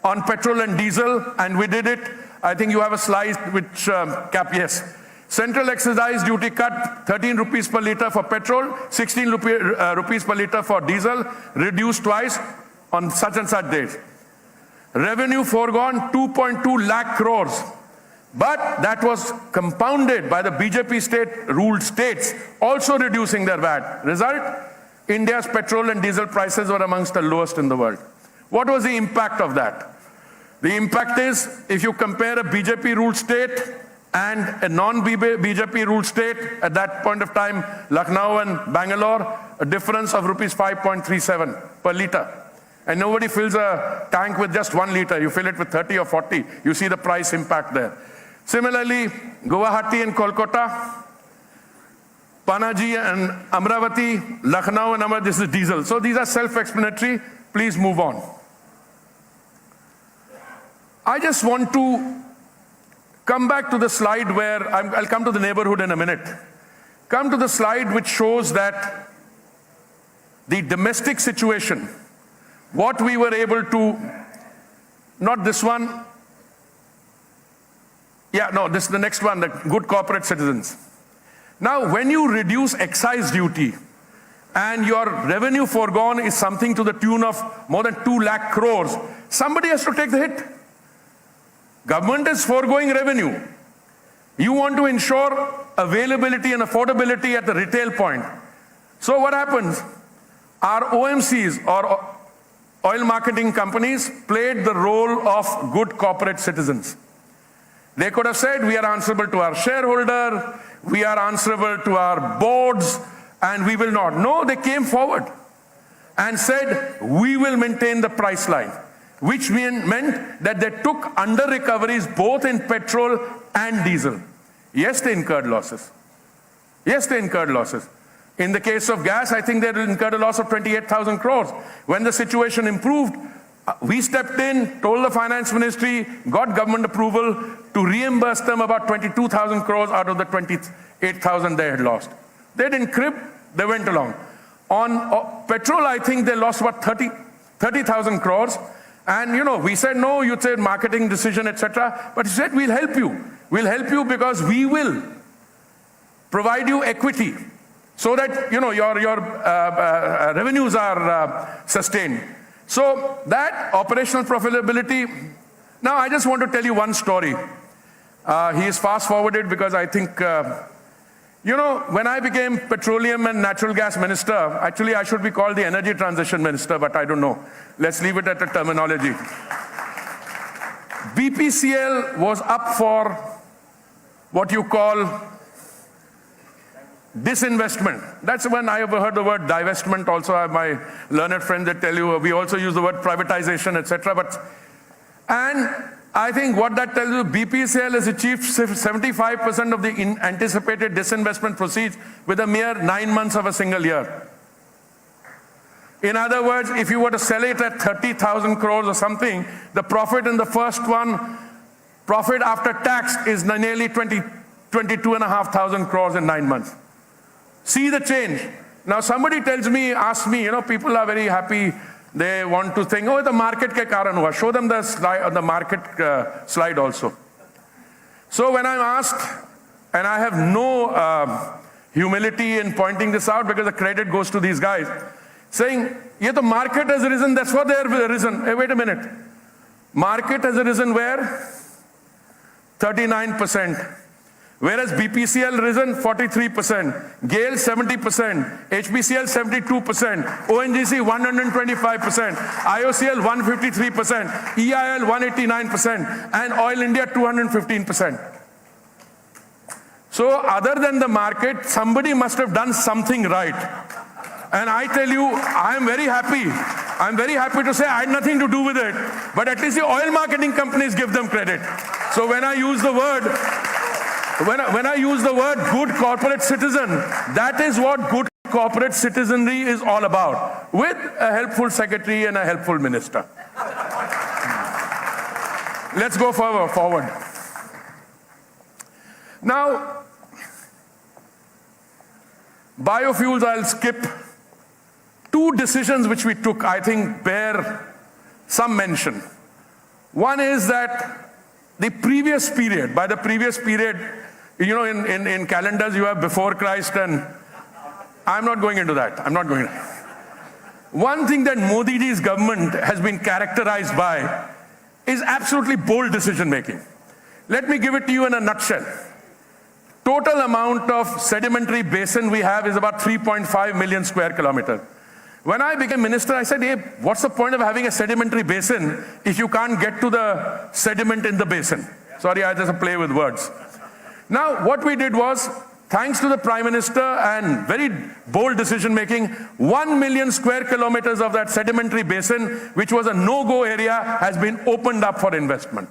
Speaker 8: on petrol and diesel, and we did it. I think you have a slide which, yes. Central excise duty cut 13 rupees per litre for petrol, 16 rupees per litre for diesel, reduced twice on such and such days. Revenue foregone 2.2 lakh crores. But that was compounded by the BJP state-ruled states also reducing their VAT. Result, India's petrol and diesel prices were amongst the lowest in the world. What was the impact of that? The impact is, if you compare a BJP-ruled state and a non-BJP-ruled state, at that point of time, Lucknow and Bangalore, a difference of rupees 5.37 per litre. And nobody fills a tank with just 1 litre. You fill it with 30 or 40. You see the price impact there. Similarly, Guwahati and Kolkata, Panaji and Amravati, Lucknow and Amravati, this is diesel. So these are self-explanatory. Please move on. I just want to come back to the slide where, I'll come to the neighborhood in a minute. Come to the slide which shows that the domestic situation, what we were able to, not this one, yeah, no, this is the next one, the good corporate citizens. Now, when you reduce excise duty and your revenue foregone is something to the tune of more than 2 lakh crores, somebody has to take the hit. Government is foregoing revenue. You want to ensure availability and affordability at the retail point. So what happens? Our OMCs, or oil marketing companies, played the role of good corporate citizens. They could have said, we are answerable to our shareholder, we are answerable to our boards, and we will not. No, they came forward and said, we will maintain the price line, which meant that they took under recoveries both in petrol and diesel. Yes, they incurred losses. Yes, they incurred losses. In the case of gas, I think they incurred a loss of 28,000 crores. When the situation improved, we stepped in, told the finance ministry, got government approval to reimburse them about 22,000 crores out of the 28,000 they had lost. They didn't crib, they went along. On petrol, I think they lost about 30,000 crores. And you know, we said, no, you said marketing decision, etc. But he said, we'll help you. We'll help you because we will provide you equity so that, you know, your revenues are sustained. So that operational profitability. Now I just want to tell you one story. He is fast forwarded because I think You know, when I became petroleum and natural gas minister, actually I should be called the energy transition minister, but I don't know. Let's leave it at a terminology. BPCL was up for what you call disinvestment. That's when I ever heard the word divestment. Also, I have my learned friends that tell you we also use the word privatization, etc. And I think what that tells you, BPCL has achieved 75% of the anticipated disinvestment proceeds with a mere 9 months of a single year. In other words, if you were to sell it at 30,000 crores or something, the profit in the first one, profit after tax, is nearly 22,500 crores in 9 months. See the change. Now somebody asks me, you know, people are very happy. They want to think, oh, the market ke karan hua. Show them the slide, the market slide also. So when I'm asked, and I have no humility in pointing this out because the credit goes to these guys, saying, yeah, the market has risen, that's what they have risen. Hey, wait a minute. Market has risen where? 39%. Whereas BPCL risen 43%, Goyal 70%, HPCL 72%, ONGC 125%, IOCL 153%, EIL 189%, and Oil India 215%. So other than the market, somebody must have done something right. And I tell you, I am very happy. I'm very happy to say I had nothing to do with it. But at least the oil marketing companies give them credit. So when I use the word, when I use the word good corporate citizen, that is what good corporate citizenry is all about, with a helpful secretary and a helpful minister. Let's go forward. Now, biofuels, I'll skip. Two decisions which we took, I think, bear some mention. One is that the previous period, by the previous period, you know, in calendars you have before Christ, and I'm not going into that. I'm not going to. One thing that Modi ji's government has been characterized by is absolutely bold decision making. Let me give it to you in a nutshell. Total amount of sedimentary basin we have is about 3.5 million square kilometers. When I became minister, I said, hey, what's the point of having a sedimentary basin if you can't get to the sediment in the basin? Sorry, I just play with words. Now, what we did was, thanks to the Prime Minister and very bold decision making, 1 million square kilometers of that sedimentary basin, which was a no-go area, has been opened up for investment.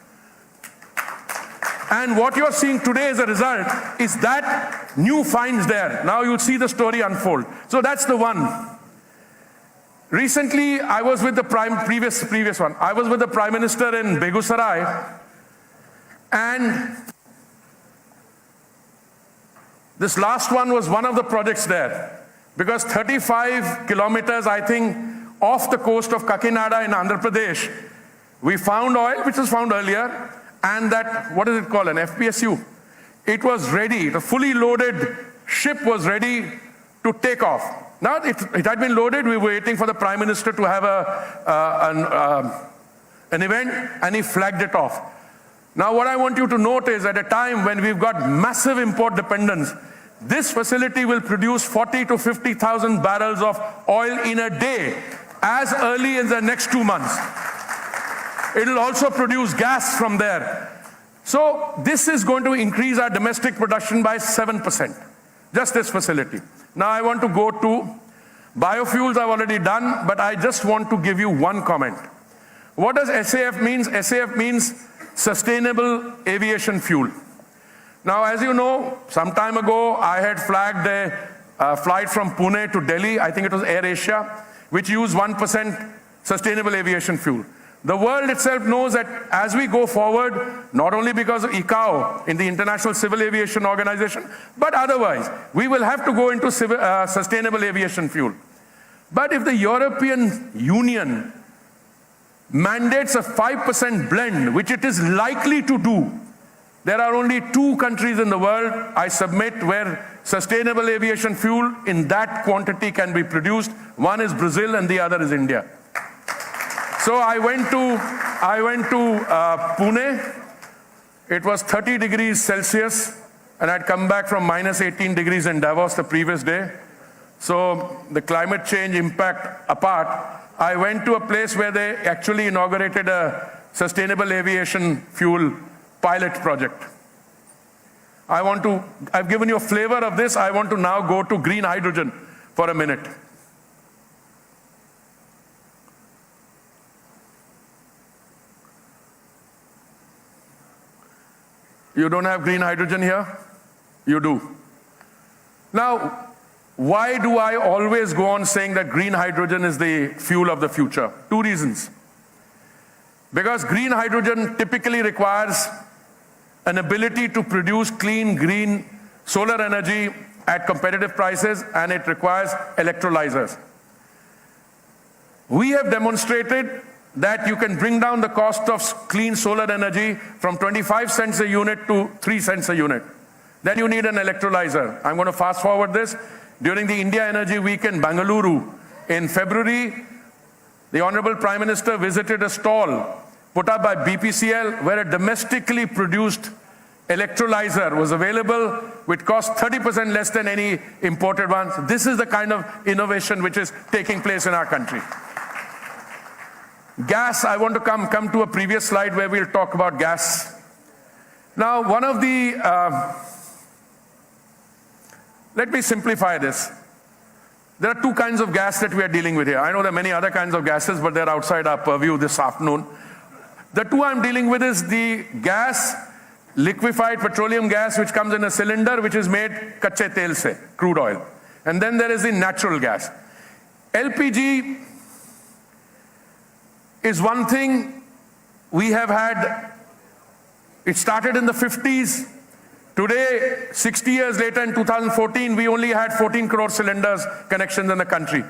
Speaker 8: And what you're seeing today as a result is that new finds there. Now you'll see the story unfold. So that's the one. Recently, I was with the previous one. I was with the Prime Minister in Begusarai, and this last one was one of the projects there, because 35 kilometers, I think, off the coast of Kakinada in Andhra Pradesh, we found oil, which was found earlier, and that, what is it called, an FPSU? It was ready, the fully loaded ship was ready to take off. Now, it had been loaded, we were waiting for the Prime Minister to have an event, and he flagged it off. Now, what I want you to note is, at a time when we've got massive import dependence, this facility will produce 40 to 50,000 barrels of oil in a day, as early as the next 2 months. It will also produce gas from there. So, this is going to increase our domestic production by 7%, just this facility. Now I want to go to biofuels. I've already done, but I just want to give you one comment. What does SAF mean? SAF means sustainable aviation fuel. Now, as you know, some time ago, I had flagged a flight from Pune to Delhi. I think it was Air Asia, which used 1% sustainable aviation fuel. The world itself knows that as we go forward, not only because of ICAO in the International Civil Aviation Organization, but otherwise, we will have to go into sustainable aviation fuel. But if the European Union mandates a 5% blend, which it is likely to do, there are only 2 countries in the world, I submit, where sustainable aviation fuel in that quantity can be produced. One is Brazil and the other is India. So I went to Pune. It was 30 degrees Celsius. and I'd come back from minus 18 degrees in Davos the previous day. So the climate change impact apart, I went to a place where they actually inaugurated a sustainable aviation fuel pilot project. I've given you a flavor of this. I want to now go to green hydrogen for a minute. You don't have green hydrogen here? You do. Now, why do I always go on saying that green hydrogen is the fuel of the future? Two reasons. Because green hydrogen typically requires an ability to produce clean, green solar energy at competitive prices, and it requires electrolyzers. We have demonstrated that you can bring down the cost of clean solar energy from 25 cents a unit to 3 cents a unit. Then you need an electrolyzer. I'm going to fast forward this. During the India Energy Week in Bangalore in February, the Honorable Prime Minister visited a stall put up by BPCL where a domestically produced electrolyzer was available, which cost 30% less than any imported ones. This is the kind of innovation which is taking place in our country. Gas, I want to come to a previous slide where we'll talk about gas. Now, one of the, let me simplify this. There are two kinds of gas that we are dealing with here. I know there are many other kinds of gases, but they're outside our purview this afternoon. The two I'm dealing with is the gas, liquefied petroleum gas, which comes in a cylinder, which is made kache tel se, crude oil. And then there is the natural gas. LPG is one thing we have had. It started in the 50s. Today, 60 years later, in 2014, we only had 14 crore cylinders connections in the country.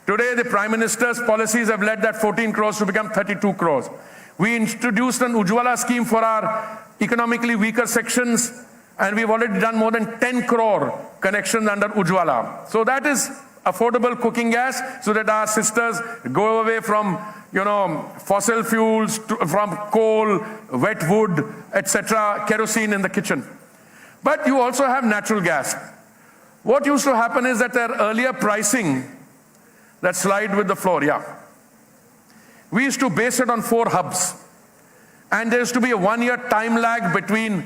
Speaker 8: Today, the Prime Minister's policies have led that 14 crores to become 32 crores. We introduced an Ujjwala scheme for our economically weaker sections, and we've already done more than 10 crore connections under Ujjwala. So that is affordable cooking gas, so that our sisters go away from, fossil fuels, from coal, wet wood, etc., kerosene in the kitchen. But you also have natural gas. What used to happen is that their earlier pricing, that slide with the floor, we used to base it on 4 hubs. And there used to be a 1-year time lag between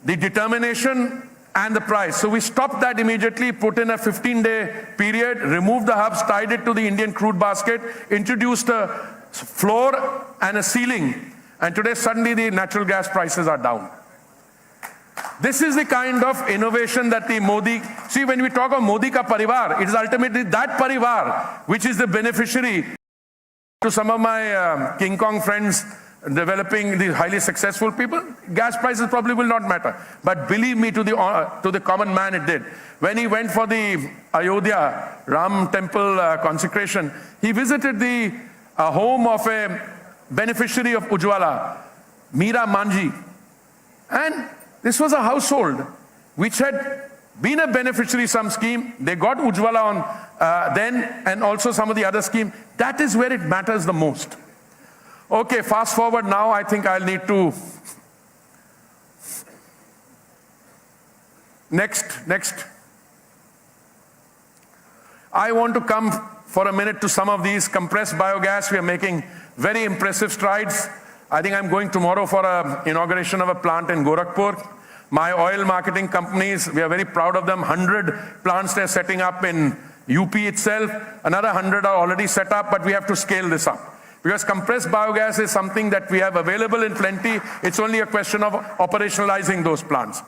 Speaker 8: the determination and the price. So we stopped that immediately, put in a 15-day period, removed the hubs, tied it to the Indian crude basket, introduced a floor and a ceiling. And today, suddenly, the natural gas prices are down. This is the kind of innovation that the Modi... See, when we talk of Modi ka parivar, it is ultimately that parivar which is the beneficiary. To some of my King Kong friends developing these highly successful people, gas prices probably will not matter. But believe me, to the common man it did. When he went for the Ayodhya Ram temple consecration, he visited the home of a beneficiary of Ujjwala, Meera Manji. And this was a household which had been a beneficiary of some scheme. They got Ujjwala on then, and also some of the other scheme. That is where it matters the most. Okay, fast forward now. I think I'll need to... Next. I want to come for a minute to some of these. Compressed biogas, we are making very impressive strides. I think I'm going tomorrow for an inauguration of a plant in Gorakhpur. My oil marketing companies, we are very proud of them. 100 plants they're setting up in UP itself. Another 100 are already set up, but we have to scale this up. Because compressed biogas is something that we have available in plenty. It's only a question of operationalizing those plants.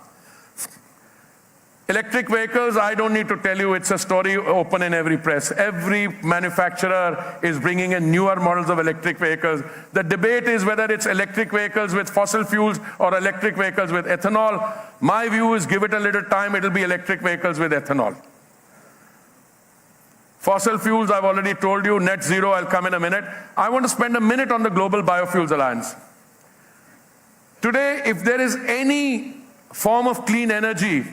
Speaker 8: Electric vehicles, I don't need to tell you, it's a story open in every press. Every manufacturer is bringing in newer models of electric vehicles. The debate is whether it's electric vehicles with fossil fuels or electric vehicles with ethanol. My view is give it a little time, it'll be electric vehicles with ethanol. Fossil fuels, I've already told you, net zero, I'll come in a minute. I want to spend a minute on the Global Biofuels Alliance. Today, if there is any form of clean energy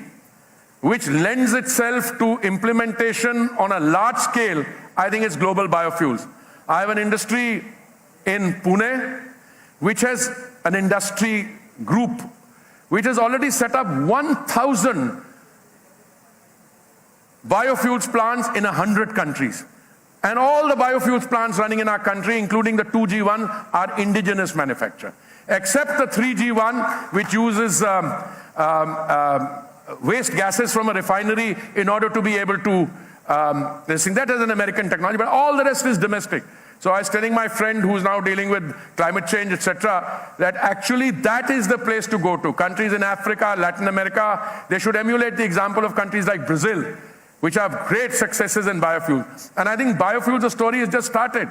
Speaker 8: which lends itself to implementation on a large scale, I think it's global biofuels. I have an industry in Pune which has an industry group which has already set up 1,000 biofuels plants in 100 countries. And all the biofuels plants running in our country, including the 2G1, are indigenous manufacture. Except the 3G1, which uses waste gases from a refinery in order to be able to, that is an American technology, but all the rest is domestic. So I was telling my friend who's now dealing with climate change, etc., that actually that is the place to go to. Countries in Africa, Latin America, they should emulate the example of countries like Brazil, which have great successes in biofuels. And I think biofuels, the story has just started.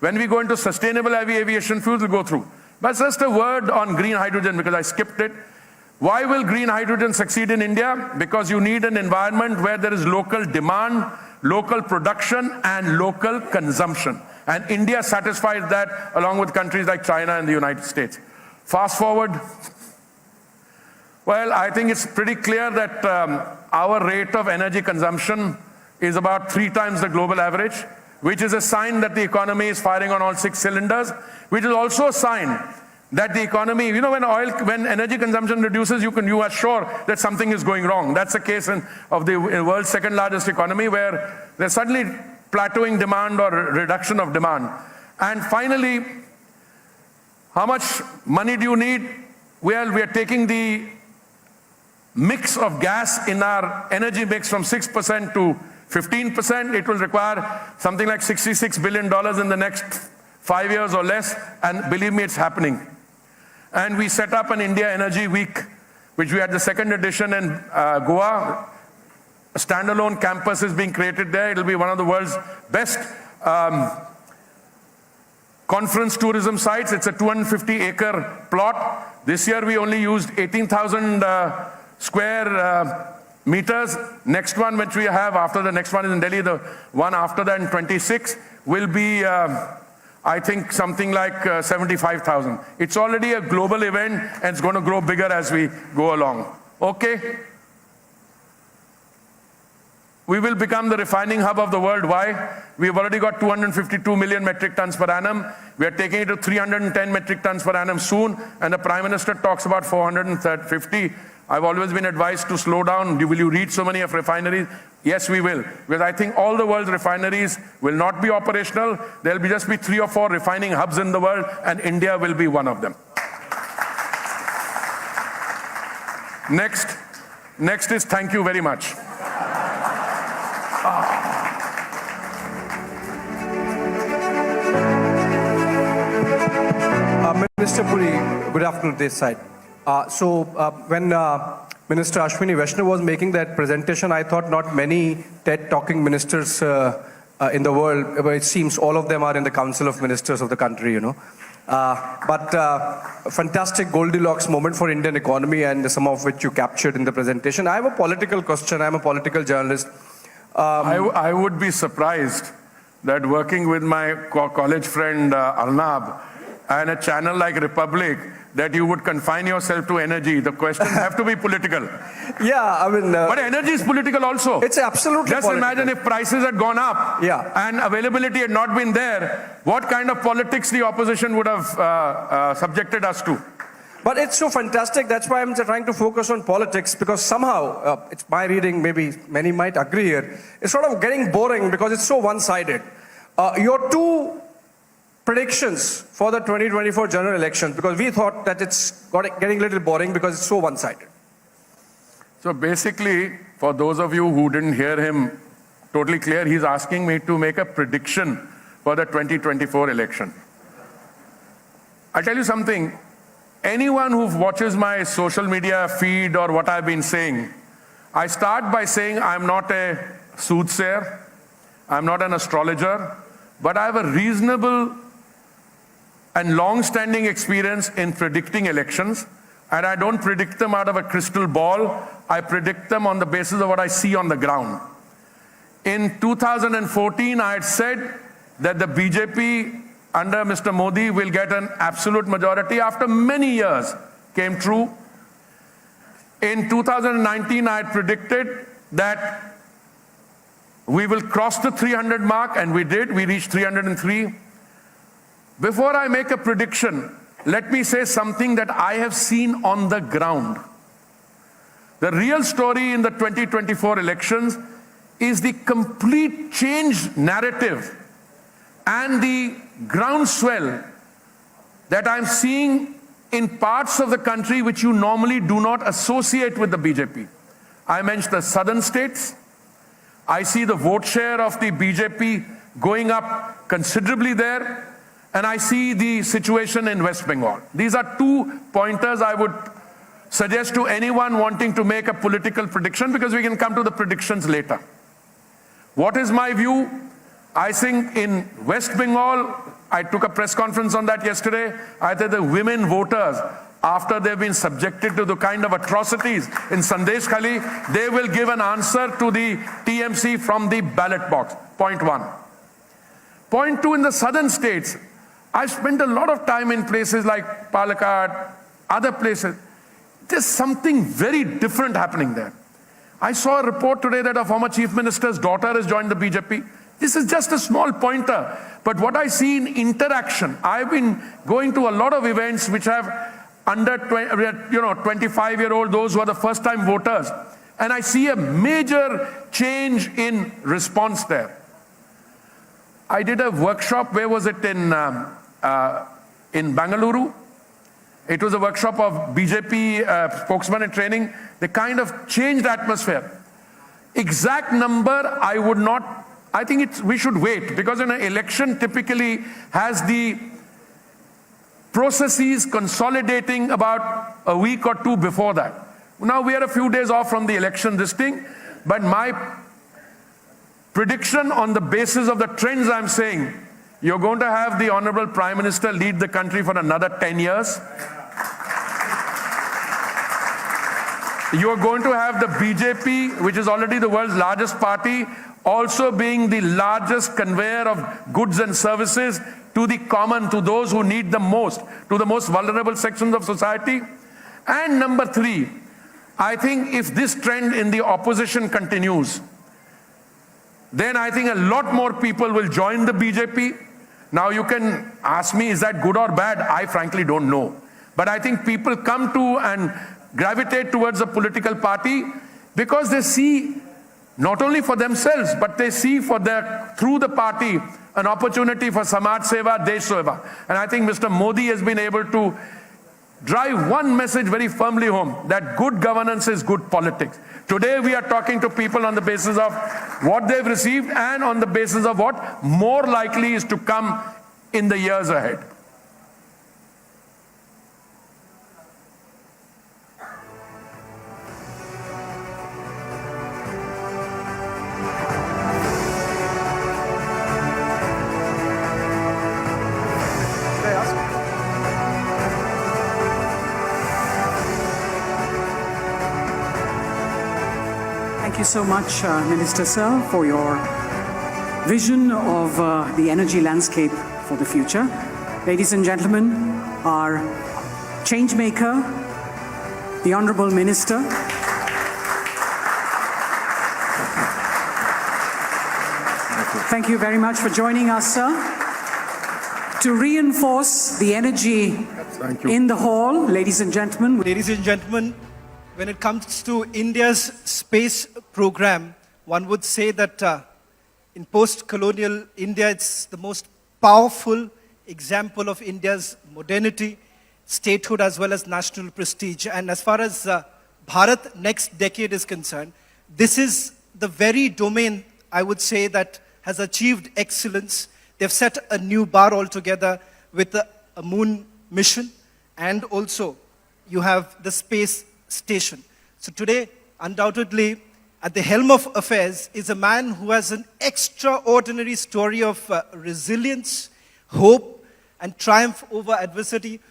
Speaker 8: When we go into sustainable aviation fuels, we'll go through. But just a word on green hydrogen, because I skipped it. Why will green hydrogen succeed in India? Because you need an environment where there is local demand, local production, and local consumption. And India satisfies that along with countries like China and the United States. Fast forward. Well, I think it's pretty clear that our rate of energy consumption is about 3 times the global average, which is a sign that the economy is firing on all 6 cylinders, which is also a sign that the economy, you know, when energy consumption reduces, you are sure that something is going wrong. That's the case of the world's second largest economy, where there's suddenly plateauing demand or reduction of demand. And finally, how much money do you need? Well, we are taking the mix of gas in our energy mix from 6% to 15%. It will require something like $66 billion in the next 5 years or less, and believe me, it's happening. And we set up an India Energy Week, which we had the 2nd edition in Goa. A standalone campus is being created there. It'll be one of the world's best conference tourism sites. It's a 250-acre plot. This year we only used 18,000 square meters. Next one, which we have after the next one is in Delhi, the one after that in 26 will be I think something like 75,000. It's already a global event and it's going to grow bigger as we go along. Okay? We will become the refining hub of the world. Why? We've already got 252 million metric tons per annum. We are taking it to 310 metric tons per annum soon, and the Prime Minister talks about 450. I've always been advised to slow down. Will you reach so many of refineries? Yes, we will. Because I think all the world's refineries will not be operational. There'll just be 3 or 4 refining hubs in the world, and India will be one of them. Next is thank you very much.
Speaker 12: Minister Puri, good afternoon this side. When Minister Ashwini Vaishnaw was making that presentation, I thought not many TED-talking ministers in the world, but it seems all of them are in the Council of Ministers of the country, you know. Fantastic Goldilocks moment for Indian economy, and some of which you captured in the presentation. I have a political question. I'm a political journalist.
Speaker 8: I would be surprised that working with my college friend Arnab and a channel like Republic, that you would confine yourself to energy. The questions have to be political.
Speaker 12: Yeah, I mean...
Speaker 8: but energy is political also.
Speaker 12: It's absolutely
Speaker 8: Just
Speaker 12: political.
Speaker 8: imagine if prices had gone up and availability had not been there, what kind of politics the opposition would have subjected us to.
Speaker 12: But it's so fantastic. That's why I'm trying to focus on politics, because somehow, it's my reading, maybe many might agree here, it's sort of getting boring because it's so one-sided. Your 2 predictions for the 2024 general elections, because we thought that it's getting a little boring because it's so one-sided.
Speaker 8: So basically, for those of you who didn't hear him totally clear, he's asking me to make a prediction for the 2024 election. I'll tell you something. Anyone who watches my social media feed or what I've been saying, I start by saying I'm not a soothsayer, I'm not an astrologer, but I have a reasonable and long-standing experience in predicting elections, and I don't predict them out of a crystal ball. I predict them on the basis of what I see on the ground. In 2014, I had said that the BJP under Mr. Modi will get an absolute majority. After many years, came true. In 2019, I had predicted that we will cross the 300 mark, and we did. We reached 303. Before I make a prediction, let me say something that I have seen on the ground. The real story in the 2024 elections is the complete changed narrative and the groundswell that I'm seeing in parts of the country which you normally do not associate with the BJP. I mentioned the southern states. I see the vote share of the BJP going up considerably there. And I see the situation in West Bengal. These are 2 pointers I would suggest to anyone wanting to make a political prediction, because we can come to the predictions later. What is my view? I think in West Bengal, I took a press conference on that yesterday, I think the women voters, after they've been subjected to the kind of atrocities in Sandesh Khali, they will give an answer to the TMC from the ballot box. Point 1. Point 2, in the southern states, I spent a lot of time in places like Palakkad, other places. There's something very different happening there. I saw a report today that a former chief minister's daughter has joined the BJP. This is just a small pointer. But what I see in interaction, I've been going to a lot of events which have under 25-year-old, those who are the first-time voters. And I see a major change in response there. I did a workshop, where was it, in Bangalore. It was a workshop of BJP spokesman in training. They kind of changed the atmosphere. Exact number, I would not, I think we should wait, because an election typically has the processes consolidating about a week or 2 before that. Now we are a few days off from the election, but my prediction on the basis of the trends I'm saying, you're going to have the Honorable Prime Minister lead the country for another 10 years. You are going to have the BJP, which is already the world's largest party, also being the largest conveyor of goods and services to the common, to those who need them most, to the most vulnerable sections of society. And number 3, I think if this trend in the opposition continues, then I think a lot more people will join the BJP. Now you can ask me, is that good or bad? I frankly don't know. But I think people come to and gravitate towards a political party because they see, not only for themselves, but they see through the party, an opportunity for Samaj Seva, Desh Seva. And I think Mr. Modi has been able to drive one message very firmly home, that good governance is good politics. Today we are talking to people on the basis of what they've received and on the basis of what more likely is to come in the years ahead.
Speaker 1: Thank you so much, Minister Sir, for your vision of the energy landscape for the future. Ladies and gentlemen, our change maker, the Honorable Minister. Thank you very much for joining us, sir. To reinforce the energy in the hall, ladies and gentlemen.
Speaker 13: Ladies and gentlemen, when it comes to India's space program, one would say that in post-colonial India, it's the most powerful example of India's modernity, statehood, as well as national prestige. And as far as Bharat next decade is concerned, this is the very domain, I would say, that has achieved excellence. They've set a new bar altogether with a moon mission, and also you have the space station. So today, undoubtedly, at the helm of affairs is a man who has an extraordinary story of resilience, hope, and triumph over adversity.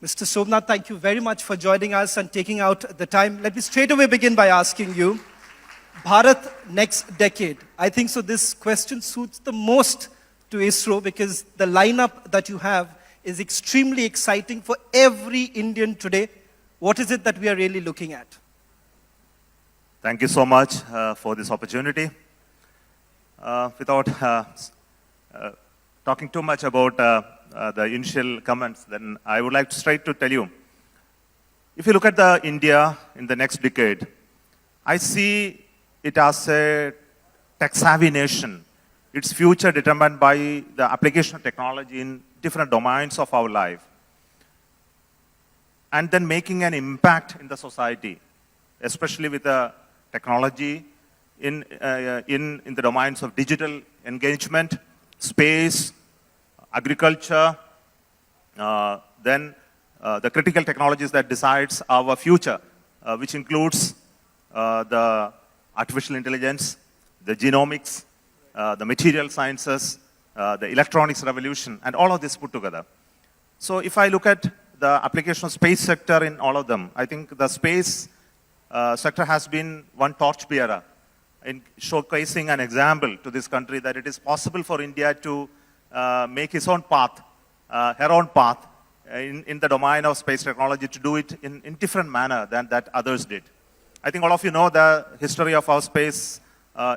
Speaker 13: Mr. Somnath, thank you very much for joining us and taking out the time. Let me straight away begin by asking you, Bharat next decade. I think so this question suits the most to ISRO because the lineup that you have is extremely exciting for every Indian today. What is it that we are really looking at?
Speaker 14: Thank you so much for this opportunity. Without talking too much about the initial comments, then I would like to straight to tell you, if you look at the India in the next decade, I see it as a tech-savvy nation. Its future determined by the application of technology in different domains of our life. And then making an impact in the society, especially with the technology in the domains of digital engagement, space, agriculture, then the critical technologies that decides our future, which includes the artificial intelligence, the genomics, the material sciences, the electronics revolution, and all of this put together. So if I look at the application of space sector in all of them, I think the space sector has been one torchbearer in showcasing an example to this country that it is possible for India to make its own path, her own path in the domain of space technology, to do it in different manner than that others did. I think all of you know the history of our space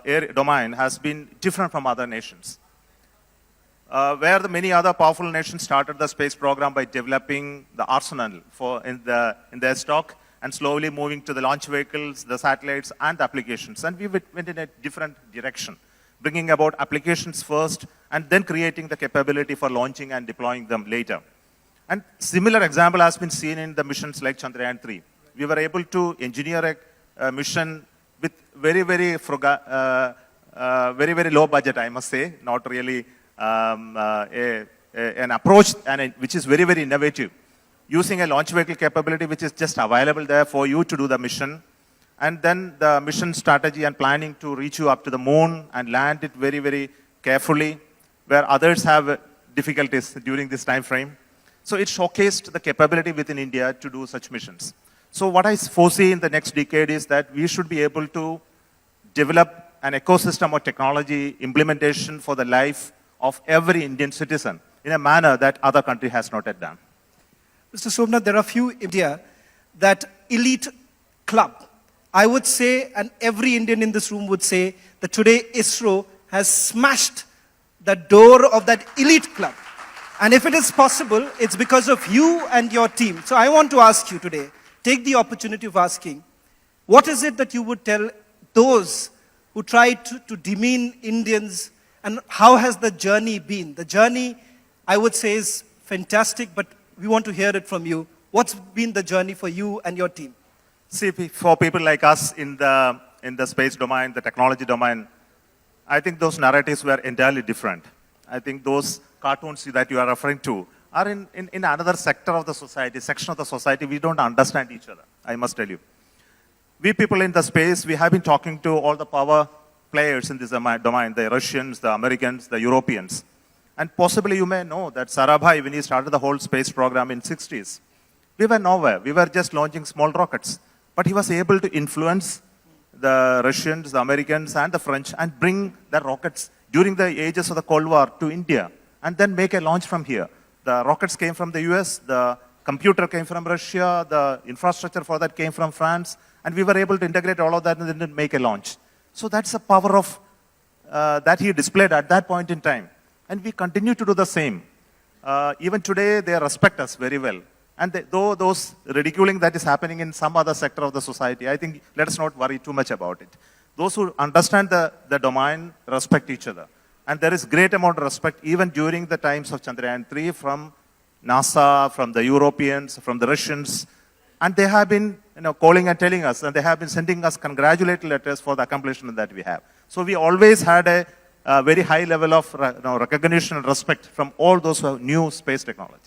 Speaker 14: air domain has been different from other nations. Where the many other powerful nations started the space program by developing the arsenal in their stock and slowly moving to the launch vehicles, the satellites, and the applications. And we went in a different direction, bringing about applications first and then creating the capability for launching and deploying them later. And similar example has been seen in the missions like Chandrayaan-3. We were able to engineer a mission with very, very low budget, I must say, not really an approach which is very, very innovative, using a launch vehicle capability which is just available there for you to do the mission, and then the mission strategy and planning to reach you up to the moon and land it very, very carefully, where others have difficulties during this time frame. So it showcased the capability within India to do such missions. So what I foresee in the next decade is that we should be able to develop an ecosystem of technology implementation for the life of every Indian citizen in a manner that other country has not yet done.
Speaker 13: Mr. Somnath, there are few in India that elite club. I would say, and every Indian in this room would say, that today ISRO has smashed the door of that elite club. And if it is possible, it's because of you and your team. So I want to ask you today, take the opportunity of asking, what is it that you would tell those who try to demean Indians, and how has the journey been? The journey, I would say, is fantastic, but we want to hear it from you. What's been the journey for you and your team?
Speaker 14: See, for people like us in the space domain, the technology domain, I think those narratives were entirely different. I think those cartoons that you are referring to are in another sector of the society, section of the society. We don't understand each other, I must tell you. We people in the space, we have been talking to all the power players in this domain, the Russians, the Americans, the Europeans. And possibly you may know that Sarabhai, when he started the whole space program in 60s, we were nowhere. We were just launching small rockets. But he was able to influence the Russians, the Americans, and the French and bring the rockets during the ages of the Cold War to India and then make a launch from here. The rockets came from the US, the computer came from Russia, the infrastructure for that came from France, and we were able to integrate all of that and then make a launch. So that's the power of that he displayed at that point in time. And we continue to do the same. Even today, they respect us very well. And though those ridiculing that is happening in some other sector of the society, I think let us not worry too much about it. Those who understand the domain respect each other. And there is great amount of respect even during the times of Chandrayaan-3 from NASA, from the Europeans, from the Russians. And they have been calling and telling us, and they have been sending us congratulatory letters for the accomplishment that we have. So we always had a very high level of recognition and respect from all those who have new space technology.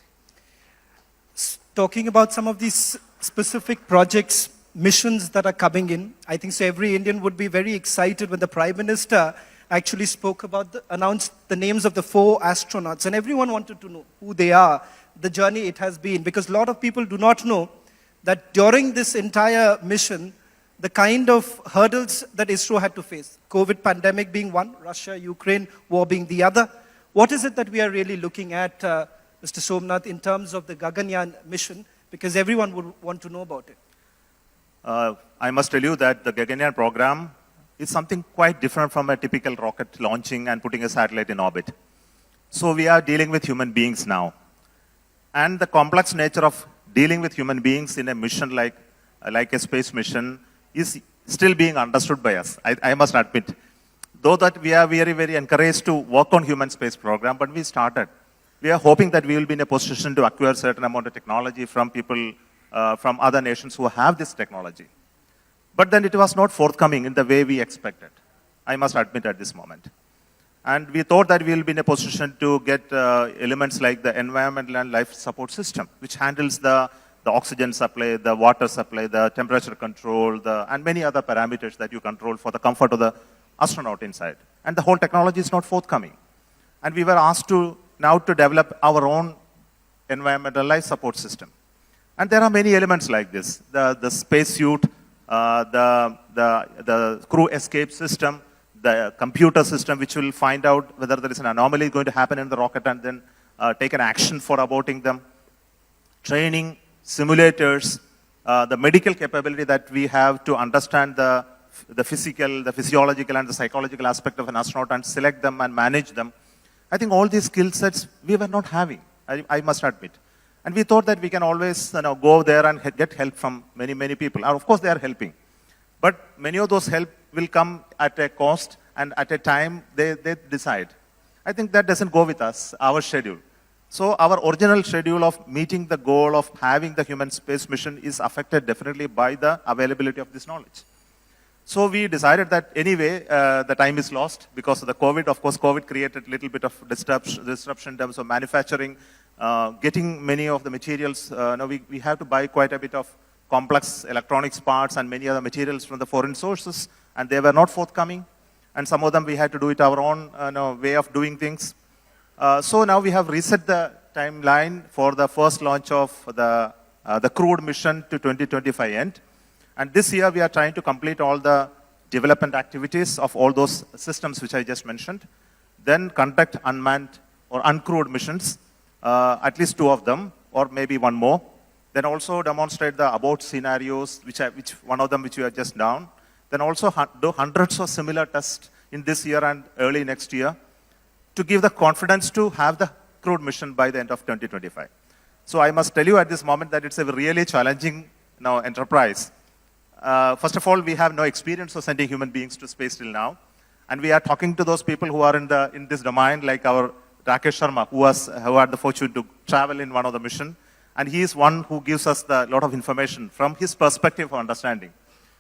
Speaker 13: Talking about some of these specific projects, missions that are coming in, I think so every Indian would be very excited when the Prime Minister actually spoke about, announced the names of the 4 astronauts, and everyone wanted to know who they are, the journey it has been, because a lot of people do not know that during this entire mission, the kind of hurdles that ISRO had to face, COVID pandemic being one, Russia-Ukraine war being the other. What is it that we are really looking at, Mr. Somnath, in terms of the Gaganyaan mission? Because everyone would want to know about it.
Speaker 14: I must tell you that the Gaganyaan program is something quite different from a typical rocket launching and putting a satellite in orbit. So we are dealing with human beings now. And the complex nature of dealing with human beings in a mission like a space mission is still being understood by us, I must admit. Though that we are very, very encouraged to work on human space program, but we started. We are hoping that we will be in a position to acquire certain amount of technology from people from other nations who have this technology. But then it was not forthcoming in the way we expected, I must admit at this moment. And we thought that we will be in a position to get elements like the environmental and life support system, which handles the oxygen supply, the water supply, the temperature control, and many other parameters that you control for the comfort of the astronaut inside. And the whole technology is not forthcoming. And we were asked to now to develop our own environmental life support system. And there are many elements like this. The spacesuit, the crew escape system, the computer system which will find out whether there is an anomaly going to happen in the rocket and then take an action for aborting them. Training, simulators, the medical capability that we have to understand the physical, the physiological and the psychological aspect of an astronaut and select them and manage them. I think all these skill sets we were not having, I must admit. And we thought that we can always go there and get help from many, many people. And of course, they are helping. But many of those help will come at a cost and at a time they decide. I think that doesn't go with us, our schedule. So our original schedule of meeting the goal of having the human space mission is affected definitely by the availability of this knowledge. So we decided that anyway, the time is lost because of the COVID. Of course, COVID created a little bit of disruption in terms of manufacturing, getting many of the materials. We have to buy quite a bit of complex electronics parts and many other materials from the foreign sources, and they were not forthcoming. And some of them we had to do it our own way of doing things. So now we have reset the timeline for the first launch of the crewed mission to 2025 end. And this year we are trying to complete all the development activities of all those systems which I just mentioned. Then conduct unmanned or uncrewed missions, at least 2 of them, or maybe 1 more. Then also demonstrate the abort scenarios, which one of them which we are just down. Then also do hundreds of similar tests in this year and early next year to give the confidence to have the crewed mission by the end of 2025. So I must tell you at this moment that it's a really challenging enterprise. First of all, we have no experience of sending human beings to space till now. And we are talking to those people who are in this domain, like our Rakesh Sharma, who had the fortune to travel in one of the mission. And he is one who gives us a lot of information from his perspective of understanding.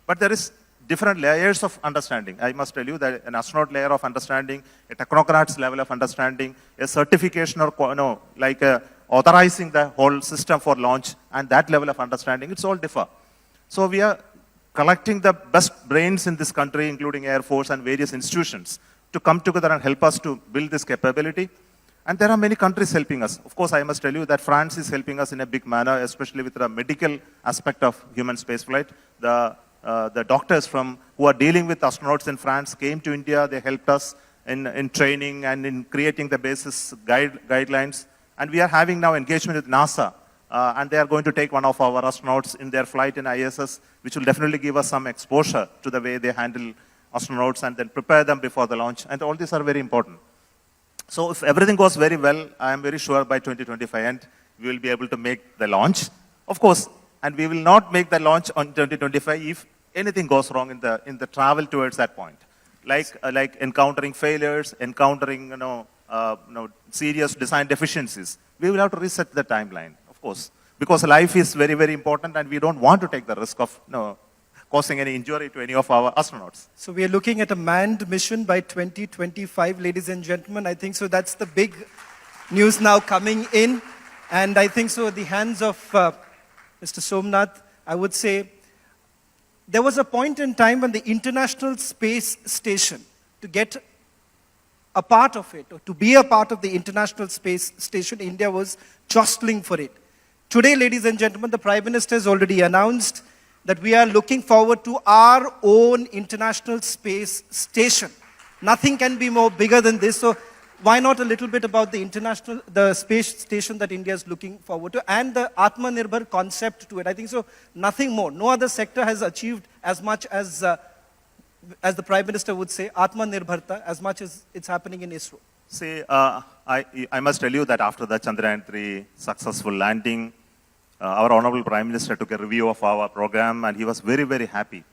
Speaker 14: But there is different layers of understanding. I must tell you that an astronaut layer of understanding, a technocrat's level of understanding, a certification or authorizing the whole system for launch, and that level of understanding, it's all differ. So we are collecting the best brains in this country, including Air Force and various institutions, to come together and help us to build this capability. And there are many countries helping us. Of course, I must tell you that France is helping us in a big manner, especially with the medical aspect of human spaceflight. The doctors who are dealing with astronauts in France came to India. They helped us in training and in creating the basis guidelines. And we are having now engagement with NASA. And they are going to take one of our astronauts in their flight in ISS, which will definitely give us some exposure to the way they handle astronauts and then prepare them before the launch. And all these are very important. So if everything goes very well, I am very sure by 2025 end, we will be able to make the launch. Of course, and we will not make the launch on 2025 if anything goes wrong in the travel towards that point. Like encountering failures, encountering serious design deficiencies. We will have to reset the timeline, of course, because life is very, very important and we don't want to take the risk of causing any injury to any of our astronauts.
Speaker 13: So we are looking at a manned mission by 2025, ladies and gentlemen. I think so that's the big news now coming in. And I think so at the hands of Mr. Somnath, I would say, there was a point in time when the International Space Station, to get a part of it, or to be a part of the International Space Station, India was jostling for it. Today, ladies and gentlemen, the Prime Minister has already announced that we are looking forward to our own International Space Station. Nothing can be more bigger than this. So why not a little bit about the space station that India is looking forward to and the Atmanirbhar concept to it. I think so, nothing more. No other sector has achieved as much as the Prime Minister would say, Atmanirbharta, as much as it's happening in ISRO.
Speaker 14: See, I must tell you that after the Chandrayaan 3 successful landing, our Honorable Prime Minister took a review of our program and he was very, very happy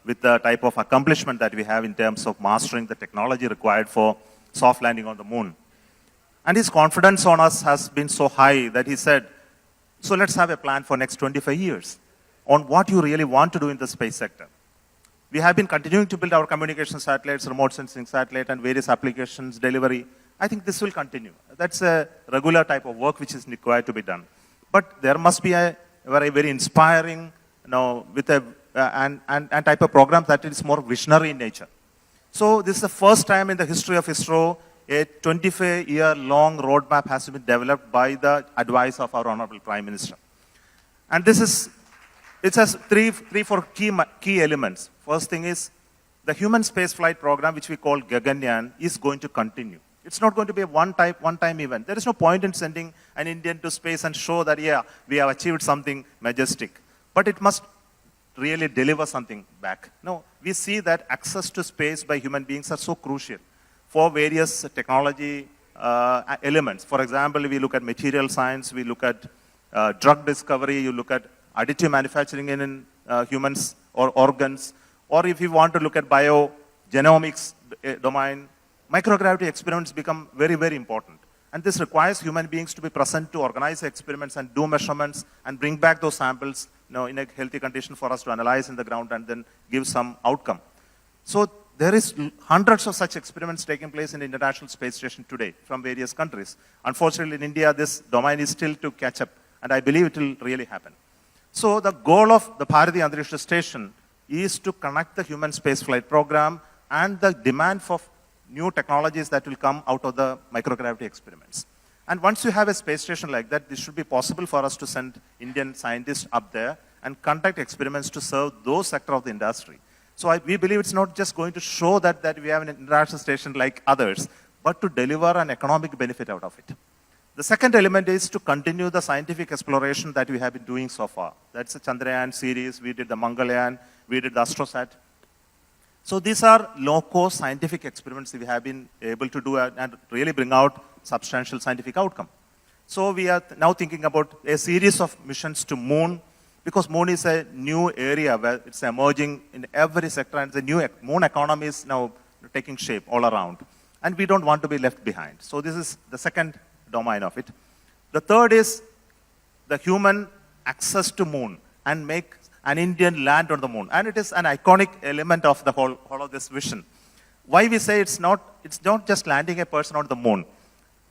Speaker 14: with the type of accomplishment that we have in terms of mastering the technology required for soft landing on the moon. And his confidence on us has been so high that he said, so let's have a plan for next 25 years on what you really want to do in the space sector. We have been continuing to build our communication satellites, remote sensing satellite, and various applications, delivery. I think this will continue. That's a regular type of work which is required to be done. But there must be a very inspiring, with a and type of program that is more visionary in nature. So this is the first time in the history of ISRO a 25-year-long roadmap has been developed by the advice of our Honorable Prime Minister. And it has three, four key elements. First thing is the human space flight program, which we call Gaganyaan, is going to continue. It's not going to be a one-time event. There is no point in sending an Indian to space and show that, yeah, we have achieved something majestic. But it must really deliver something back. No, we see that access to space by human beings are so crucial for various technology elements. For example, we look at material science, we look at drug discovery, you look at additive manufacturing in humans or organs, or if you want to look at biogenomics domain, microgravity experiments become very, very important. And this requires human beings to be present to organize experiments and do measurements and bring back those samples in a healthy condition for us to analyze in the ground and then give some outcome. So there is hundreds of such experiments taking place in the International Space Station today from various countries. Unfortunately, in India, this domain is still to catch up, and I believe it will really happen. So the goal of the Bharati Antarikshya Station is to connect the human spaceflight program and the demand for new technologies that will come out of the microgravity experiments. And once you have a space station like that, it should be possible for us to send Indian scientists up there and conduct experiments to serve those sectors of the industry. So we believe it's not just going to show that we have an international station like others, but to deliver an economic benefit out of it. The second element is to continue the scientific exploration that we have been doing so far. That's the Chandrayaan series, we did the Mangalyaan, we did the Astrosat. So these are low-cost scientific experiments that we have been able to do and really bring out substantial scientific outcome. So we are now thinking about a series of missions to Moon, because Moon is a new area where it's emerging in every sector, and the new Moon economy is now taking shape all around. And we don't want to be left behind. So this is the second domain of it. The third is the human access to Moon and make an Indian land on the Moon. And it is an iconic element of the whole of this vision. Why we say it's not just landing a person on the Moon.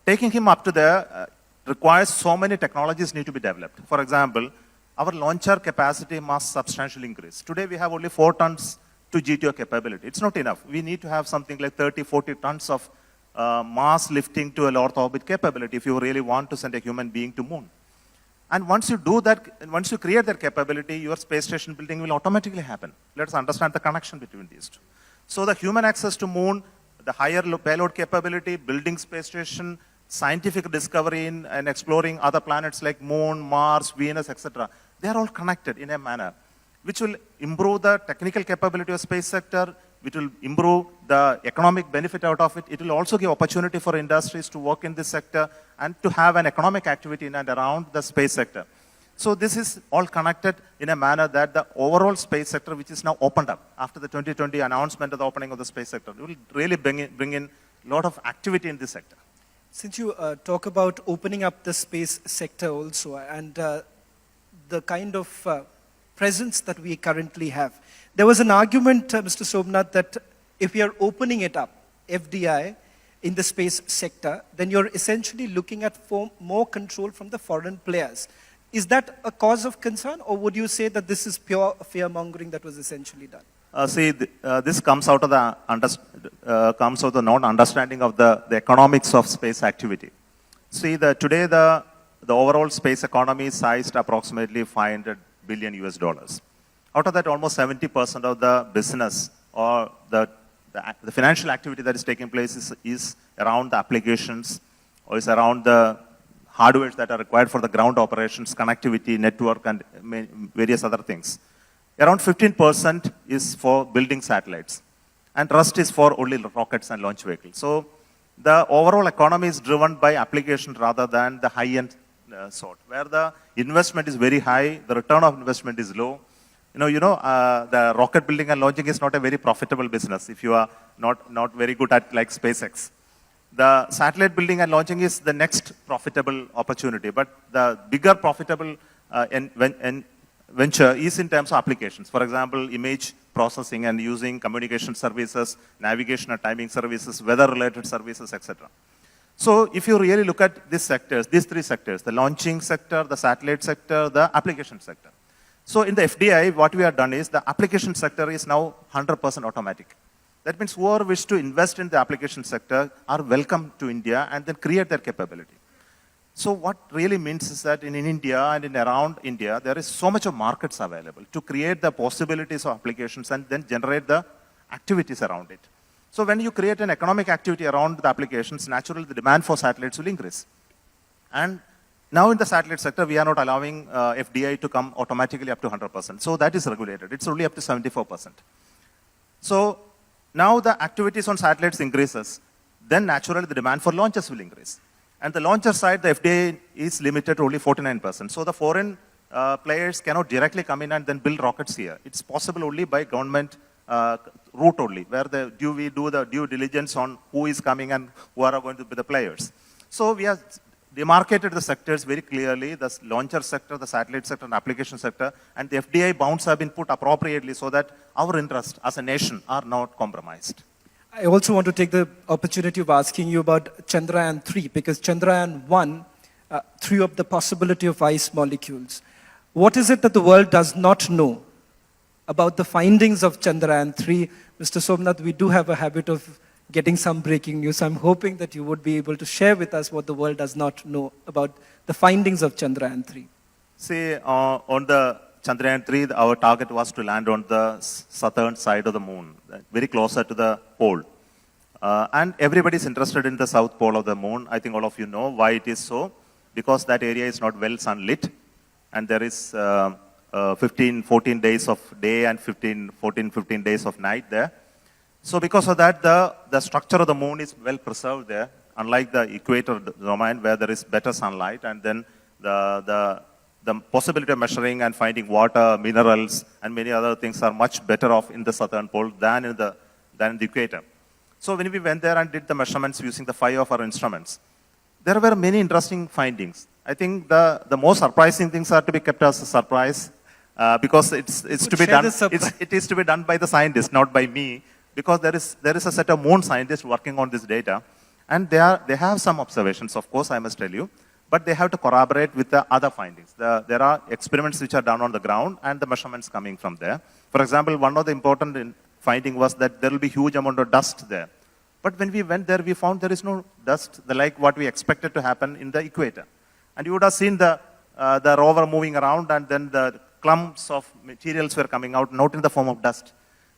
Speaker 14: Taking him up to there requires so many technologies need to be developed. For example, our launcher capacity must substantially increase. Today we have only 4 tons to GTO capability. It's not enough. We need to have something like 30, 40 tons of mass lifting to a low Earth orbit capability if you really want to send a human being to Moon. And once you do that, once you create that capability, your space station building will automatically happen. Let's understand the connection between these two. So the human access to Moon, the higher payload capability, building space station, scientific discovery in and exploring other planets like Moon, Mars, Venus, etc. They are all connected in a manner which will improve the technical capability of space sector, which will improve the economic benefit out of it. It will also give opportunity for industries to work in this sector and to have an economic activity in and around the space sector. So this is all connected in a manner that the overall space sector, which is now opened up after the 2020 announcement of the opening of the space sector, will really bring in a lot of activity in this sector.
Speaker 13: Since you talk about opening up the space sector also, and the kind of presence that we currently have, there was an argument, Mr. Somnath, that if we are opening it up, FDI, in the space sector, then you're essentially looking at more control from the foreign players. Is that a cause of concern, or would you say that this is pure fear-mongering that was essentially done?
Speaker 14: This comes out of the non-understanding of the economics of space activity. Today the overall space economy is sized approximately $500 billion US. Out of that, almost 70% of the business or the financial activity that is taking place is around the applications, or is around the hardware that are required for the ground operations, connectivity, network, and various other things. Around 15% is for building satellites, and rest is for only rockets and launch vehicles. So the overall economy is driven by application rather than the high-end sort, where the investment is very high, the return of investment is low. the rocket building and launching is not a very profitable business if you are not very good at like SpaceX. The satellite building and launching is the next profitable opportunity, but the bigger profitable venture is in terms of applications. For example, image processing and using communication services, navigation and timing services, weather-related services, etc. So if you really look at these sectors, these three sectors, the launching sector, the satellite sector, the application sector. So in the FDI, what we have done is the application sector is now 100% automatic. That means whoever wish to invest in the application sector are welcome to India and then create their capability. So what really means is that in India and in around India, there is so much of markets available to create the possibilities of applications and then generate the activities around it. So when you create an economic activity around the applications, naturally the demand for satellites will increase. And now in the satellite sector, we are not allowing FDI to come automatically up to 100%. So that is regulated. It's only up to 74%. So now the activities on satellites increases, then naturally the demand for launches will increase. And the launcher side, the FDI is limited to only 49%. So the foreign players cannot directly come in and then build rockets here. It's possible only by government route only, where we do the due diligence on who is coming and who are going to be the players. So we have demarcated the sectors very clearly, the launcher sector, the satellite sector, and application sector, and the FDI bounds have been put appropriately so that our interests as a nation are not compromised.
Speaker 13: I also want to take the opportunity of asking you about Chandrayaan-3, because Chandrayaan-1 threw up the possibility of ice molecules. What is it that the world does not know about the findings of Chandrayaan-3? Mr. Somnath, we do have a habit of getting some breaking news. I'm hoping that you would be able to share with us what the world does not know about the findings of Chandrayaan-3.
Speaker 14: See, on the Chandrayaan-3, our target was to land on the southern side of the moon, very closer to the pole. And everybody is interested in the south pole of the moon. I think all of you know why it is so. Because that area is not well sunlit, and there is 14 days of day and 15 days of night there. So because of that, the structure of the moon is well preserved there, unlike the equator domain where there is better sunlight, and then the possibility of measuring and finding water, minerals, and many other things are much better off in the southern pole than in the equator. So when we went there and did the measurements using the 5 of our instruments, there were many interesting findings. I think the most surprising things are to be kept as a surprise because it's to be done. It is to be done by the scientists, not by me, because there is a set of moon scientists working on this data, and they have some observations, of course, I must tell you, but they have to corroborate with the other findings. There are experiments which are done on the ground and the measurements coming from there. For example, one of the important finding was that there will be huge amount of dust there. But when we went there, we found there is no dust like what we expected to happen in the equator. And you would have seen the rover moving around, and then the clumps of materials were coming out, not in the form of dust.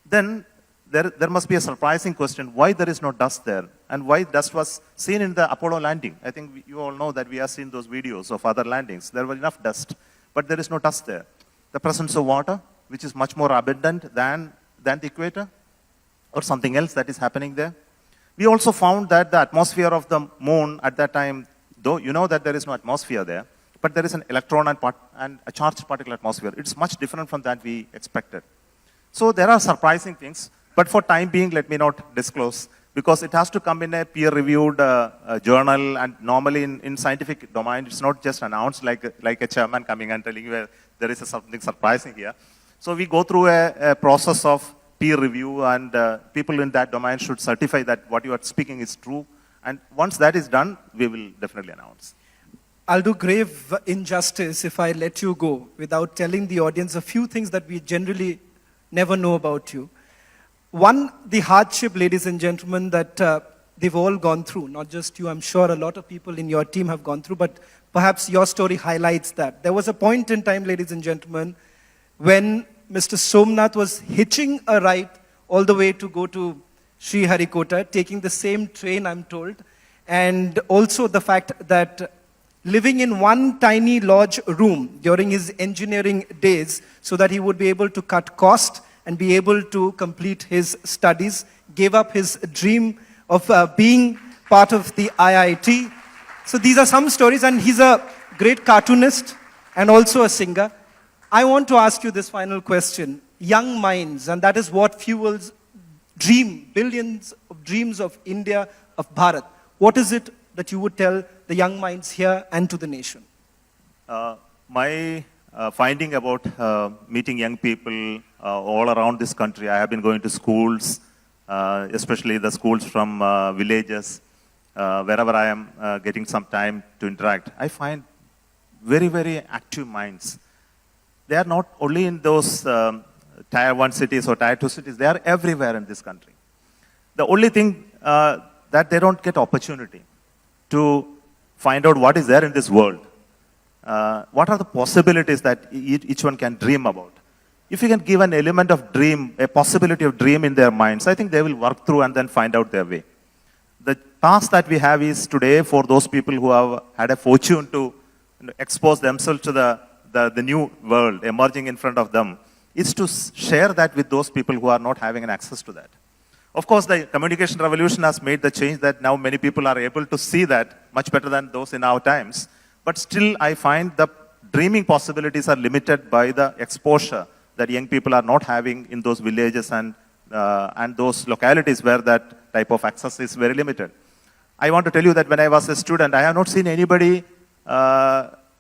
Speaker 14: Then there must be a surprising question, why there is no dust there, and why dust was seen in the Apollo landing. I think you all know that we have seen those videos of other landings. There was enough dust, but there is no dust there. The presence of water, which is much more abundant than the equator, or something else that is happening there. We also found that the atmosphere of the moon at that time, though you know that there is no atmosphere there, but there is an electron and a charged particle atmosphere. It's much different from that we expected. So there are surprising things. But for time being, let me not disclose, because it has to come in a peer-reviewed journal, and normally in scientific domain, it's not just announced like a chairman coming and telling you there is something surprising here. So we go through a process of peer review, and people in that domain should certify that what you are speaking is true. And once that is done, we will definitely announce.
Speaker 13: I'll do grave injustice if I let you go without telling the audience a few things that we generally never know about you. One, the hardship, ladies and gentlemen, that they've all gone through, not just you, I'm sure a lot of people in your team have gone through, but perhaps your story highlights that. There was a point in time, ladies and gentlemen, when Mr. Somnath was hitching a ride all the way to go to Sriharikota, taking the same train, I'm told, and also the fact that living in one tiny lodge room during his engineering days so that he would be able to cut cost and be able to complete his studies, gave up his dream of being part of the IIT. So these are some stories, and he's a great cartoonist and also a singer. I want to ask you this final question. Young minds, and that is what fuels billions of dreams of India, of Bharat. What is it that you would tell the young minds here and to the nation?
Speaker 14: My finding about meeting young people all around this country, I have been going to schools, especially the schools from villages, wherever I am getting some time to interact. I find very, very active minds. They are not only in those Tier 1 cities or Tier 2 cities, they are everywhere in this country. The only thing that they don't get opportunity to find out what is there in this world. What are the possibilities that each one can dream about? If you can give an element of dream, a possibility of dream in their minds, I think they will work through and then find out their way. The task that we have is today for those people who have had a fortune to expose themselves to the new world emerging in front of them, is to share that with those people who are not having an access to that. Of course, the communication revolution has made the change that now many people are able to see that much better than those in our times. But still, I find the dreaming possibilities are limited by the exposure that young people are not having in those villages and those localities where that type of access is very limited. I want to tell you that when I was a student, I have not seen anybody,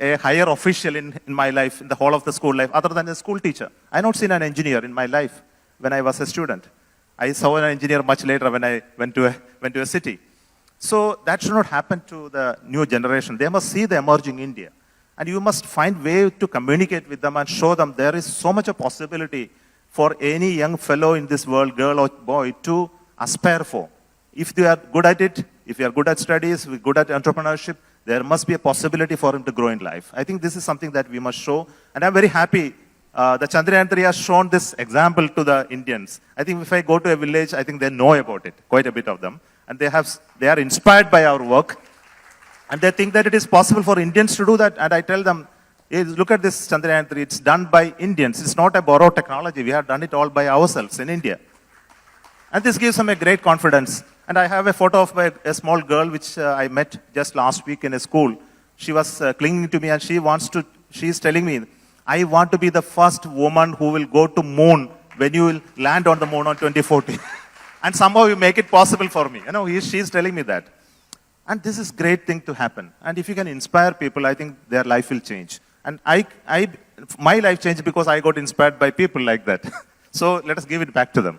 Speaker 14: a higher official in my life, in the whole of the school life, other than a school teacher. I have not seen an engineer in my life when I was a student. I saw an engineer much later when I went to a city. So that should not happen to the new generation. They must see the emerging India. And you must find way to communicate with them and show them there is so much a possibility for any young fellow in this world, girl or boy, to aspire for. If they are good at it, if you are good at studies, good at entrepreneurship, there must be a possibility for him to grow in life. I think this is something that we must show. And I'm very happy the Chandrayaan 3 has shown this example to the Indians. I think if I go to a village, I think they know about it, quite a bit of them. And they are inspired by our work. And they think that it is possible for Indians to do that. And I tell them, hey, look at this Chandrayaan 3. It's done by Indians. It's not a borrowed technology. We have done it all by ourselves in India. And this gives them a great confidence. And I have a photo of a small girl which I met just last week in a school. She was clinging to me and she is telling me, I want to be the first woman who will go to moon when you will land on the moon on 2040. And somehow you make it possible for me. She's telling me that. And this is a great thing to happen. And if you can inspire people, I think their life will change. And my life changed because I got inspired by people like that. So let us give it back to them.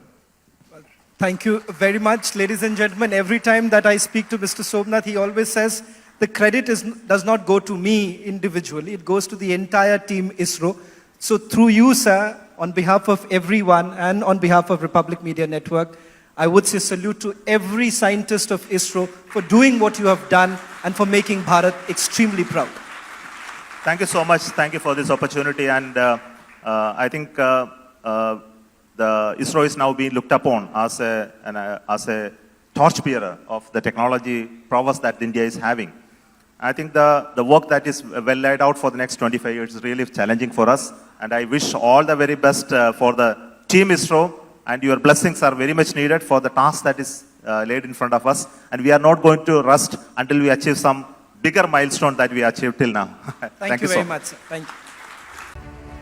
Speaker 13: Thank you very much, ladies and gentlemen. Every time that I speak to Mr. Somnath, he always says, the credit does not go to me individually. It goes to the entire team ISRO. So through you, sir, on behalf of everyone and on behalf of Republic Media Network, I would say salute to every scientist of ISRO for doing what you have done and for making Bharat extremely proud.
Speaker 14: Thank you so much. Thank you for this opportunity. And I think the ISRO is now being looked upon as a torchbearer of the technology prowess that India is having. I think the work that is well laid out for the next 25 years is really challenging for us. And I wish all the very best for the team ISRO. And your blessings are very much needed for the task that is laid in front of us. And we are not going to rest until we achieve some bigger milestone that we achieved till now.
Speaker 13: Thank you very much, sir. Thank you.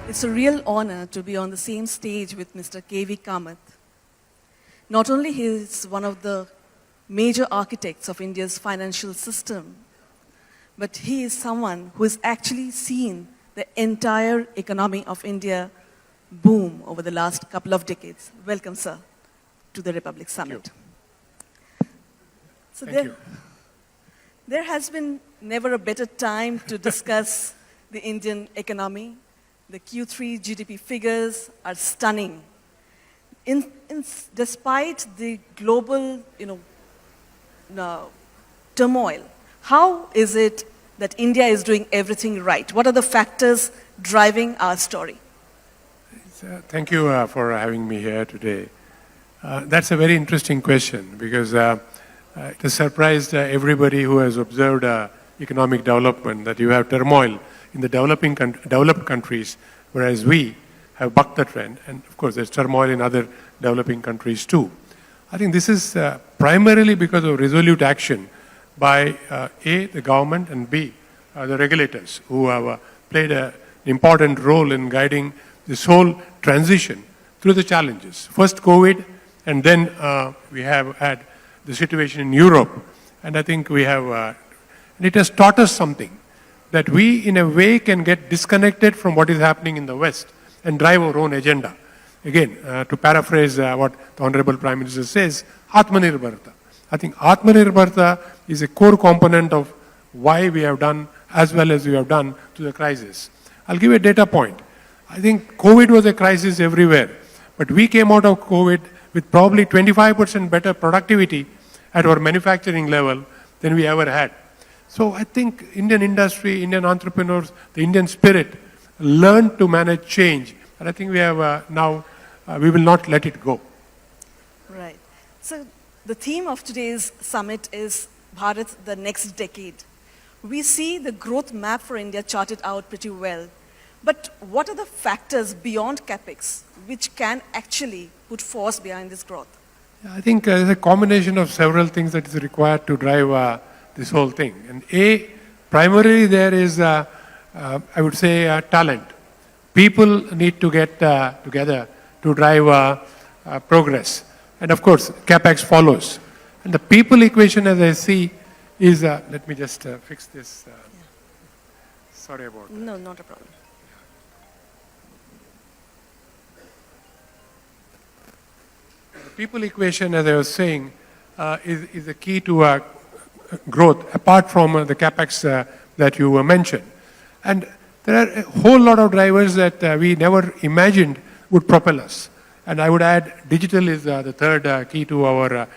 Speaker 15: It's a real honor to be on the same stage with Mr. K.V. Kamath. Not only he is one of the major architects of India's financial system, but he is someone who has actually seen the entire economy of India boom over the last couple of decades. Welcome, sir, to the Republic Summit. So there has been never a better time to discuss the Indian economy. The Q3 GDP figures are stunning. Despite the global, turmoil, how is it that India is doing everything right? What are the factors driving our story?
Speaker 16: Thank you for having me here today. That's a very interesting question because it has surprised everybody who has observed economic development that you have turmoil in the developed countries, whereas we have bucked the trend. And of course, there's turmoil in other developing countries too. I think this is primarily because of resolute action by A, the government, and B, the regulators who have played a important role in guiding this whole transition through the challenges. First COVID, and then we have had the situation in Europe. And I think we have, and it has taught us something, that we in a way can get disconnected from what is happening in the West and drive our own agenda. Again, to paraphrase what the Honorable Prime Minister says, Atmanirbharta. I think Atmanirbharta is a core component of why we have done as well as we have done to the crisis. I'll give a data point. I think COVID was a crisis everywhere, but we came out of COVID with probably 25% better productivity at our manufacturing level than we ever had. So I think Indian industry, Indian entrepreneurs, the Indian spirit learned to manage change. And I think we have now, we will not let it go.
Speaker 15: Right. So the theme of today's summit is Bharat, the next decade. We see the growth map for India charted out pretty well. But what are the factors beyond capex which can actually put force behind this growth?
Speaker 16: I think there's a combination of several things that is required to drive this whole thing. And primarily there is, I would say, talent. People need to get together to drive progress. And of course, capex follows. And the people equation, as I see, is, let me just fix this. Sorry about that.
Speaker 15: No, not a problem.
Speaker 16: The people equation, as I was saying, is the key to growth, apart from the capex that you mentioned. And there are a whole lot of drivers that we never imagined would propel us. And I would add, digital is the third key to our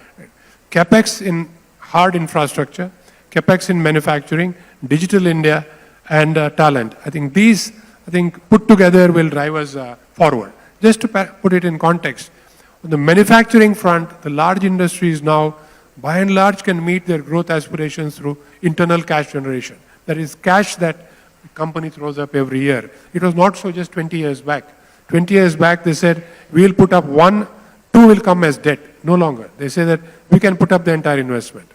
Speaker 16: capex in hard infrastructure, capex in manufacturing, digital India, and talent. I think these, put together will drive us forward. Just to put it in context, on the manufacturing front, the large industries now, by and large, can meet their growth aspirations through internal cash generation. That is cash that the company throws up every year. It was not so just 20 years back. 20 years back, they said, we'll put up 1, 2 will come as debt. No longer. They say that we can put up the entire investment.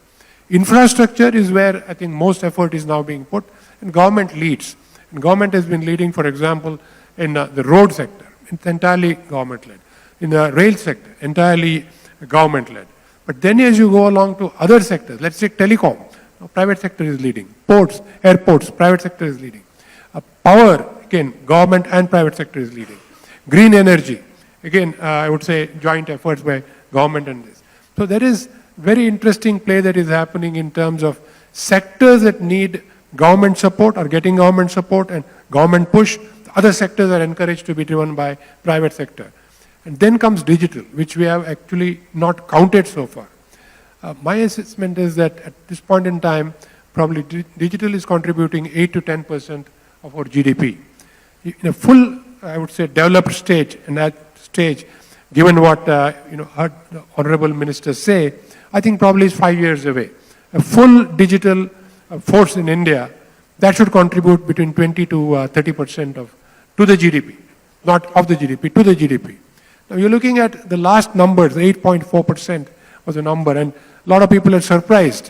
Speaker 16: Infrastructure is where I think most effort is now being put, and government leads. And government has been leading, for example, in the road sector. It's entirely government-led. In the rail sector, entirely government-led. But then as you go along to other sectors, let's say telecom, private sector is leading. Ports, airports, private sector is leading. Power, again, government and private sector is leading. Green energy, again, I would say joint efforts by government and this. So there is very interesting play that is happening in terms of sectors that need government support or getting government support and government push. Other sectors are encouraged to be driven by private sector. And then comes digital, which we have actually not counted so far. My assessment is that at this point in time, probably digital is contributing 8 to 10% of our GDP. In a full, I would say, developed stage, in that stage, given what heard the honorable ministers say, I think probably is 5 years away. A full digital force in India, that should contribute between 20 to 30% to the GDP, not of the GDP, to the GDP. Now you're looking at the last numbers, 8.4% was the number, and a lot of people are surprised,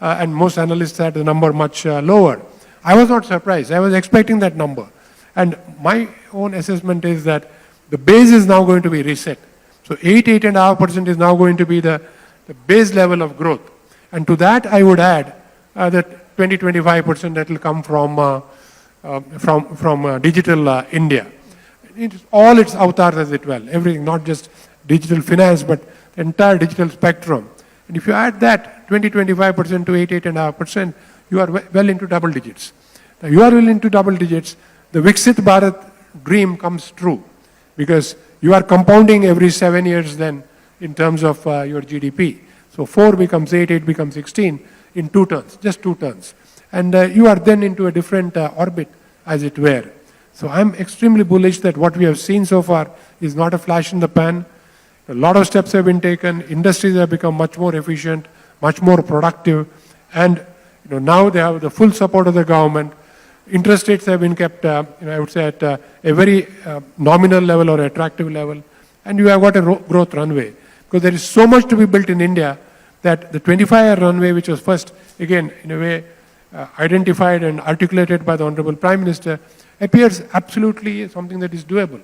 Speaker 16: and most analysts had the number much lower. I was not surprised, I was expecting that number. And my own assessment is that the base is now going to be reset. So 8.5% is now going to be the base level of growth. And to that I would add that 20-25% that will come from digital India. It's all its avatars as it well, everything, not just digital finance, but the entire digital spectrum. And if you add that 20-25% to 8.5%, you are well into double digits. Now you are well into double digits, the Viksit Bharat dream comes true, because you are compounding every 7 years then in terms of your GDP. So 4 becomes 8, 8 becomes 16 in 2 turns, just 2 turns. And you are then into a different orbit, as it were. So I'm extremely bullish that what we have seen so far is not a flash in the pan. A lot of steps have been taken. Industries have become much more efficient, much more productive, and now they have the full support of the government. Interest rates have been kept, I would say, at a very nominal level or attractive level, and you have got a growth runway. Because there is so much to be built in India that the 25-year runway, which was first, again, in a way, identified and articulated by the Honorable Prime Minister appears absolutely something that is doable.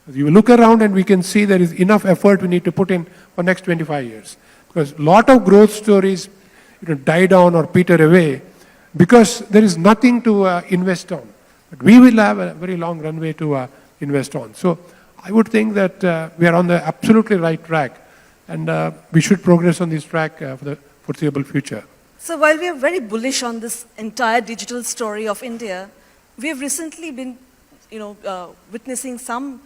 Speaker 16: You look around and we can see there is enough effort we need to put in for next 25 years. Because a lot of growth stories die down or peter away because there is nothing to invest on. But we will have a very long runway to invest on. So I would think that we are on the absolutely right track and we should progress on this track for the foreseeable future.
Speaker 15: So while we are very bullish on this entire digital story of India, we have recently been witnessing some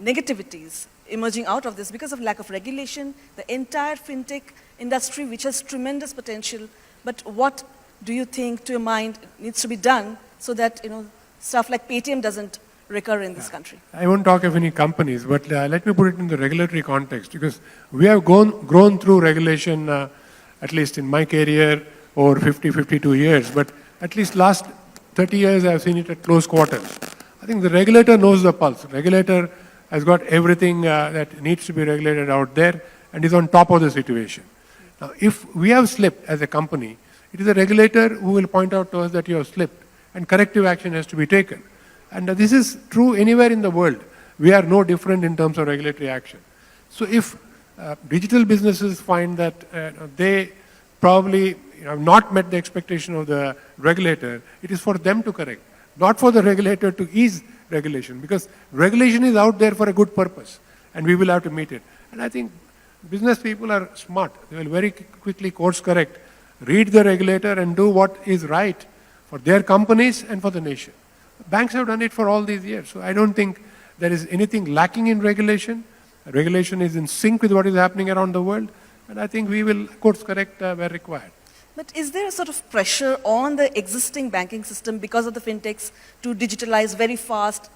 Speaker 15: negativities emerging out of this because of lack of regulation, the entire fintech industry, which has tremendous potential. But what do you think, to your mind, needs to be done so that stuff like Paytm doesn't recur in this country?
Speaker 16: I won't talk of any companies, but let me put it in the regulatory context because we have grown through regulation, at least in my career, over 52 years. But at least last 30 years, I've seen it at close quarters. I think the regulator knows the pulse. The regulator has got everything that needs to be regulated out there and is on top of the situation. Now, if we have slipped as a company, it is a regulator who will point out to us that you have slipped and corrective action has to be taken. And this is true anywhere in the world. We are no different in terms of regulatory action. So if digital businesses find that they probably have not met the expectation of the regulator, it is for them to correct, not for the regulator to ease regulation, because regulation is out there for a good purpose and we will have to meet it. And I think business people are smart. They will very quickly course correct, read the regulator and do what is right for their companies and for the nation. Banks have done it for all these years. So I don't think there is anything lacking in regulation. Regulation is in sync with what is happening around the world. And I think we will course correct where required.
Speaker 15: But is there a sort of pressure on the existing banking system because of the fintechs to digitalize very fast?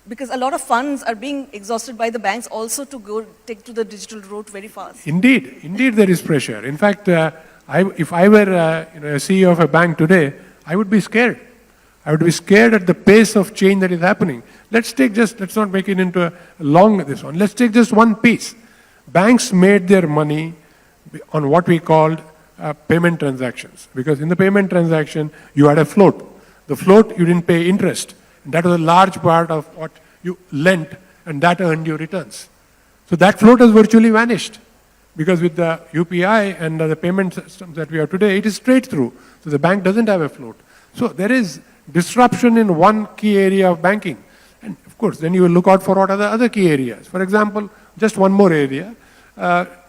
Speaker 15: Because a lot of funds are being exhausted by the banks also to take to the digital route very fast.
Speaker 16: Indeed there is pressure. In fact, if I were a CEO of a bank today, I would be scared. I would be scared at the pace of change that is happening. Let's not make it into a long this one. Let's take just one piece. Banks made their money on what we called payment transactions. Because in the payment transaction, you had a float. The float, you didn't pay interest. And that was a large part of what you lent, and that earned you returns. So that float has virtually vanished. Because with the UPI and the payment systems that we have today, it is straight through. So the bank doesn't have a float. So there is disruption in one key area of banking. And of course, then you will look out for what are the other key areas. For example, just one more area,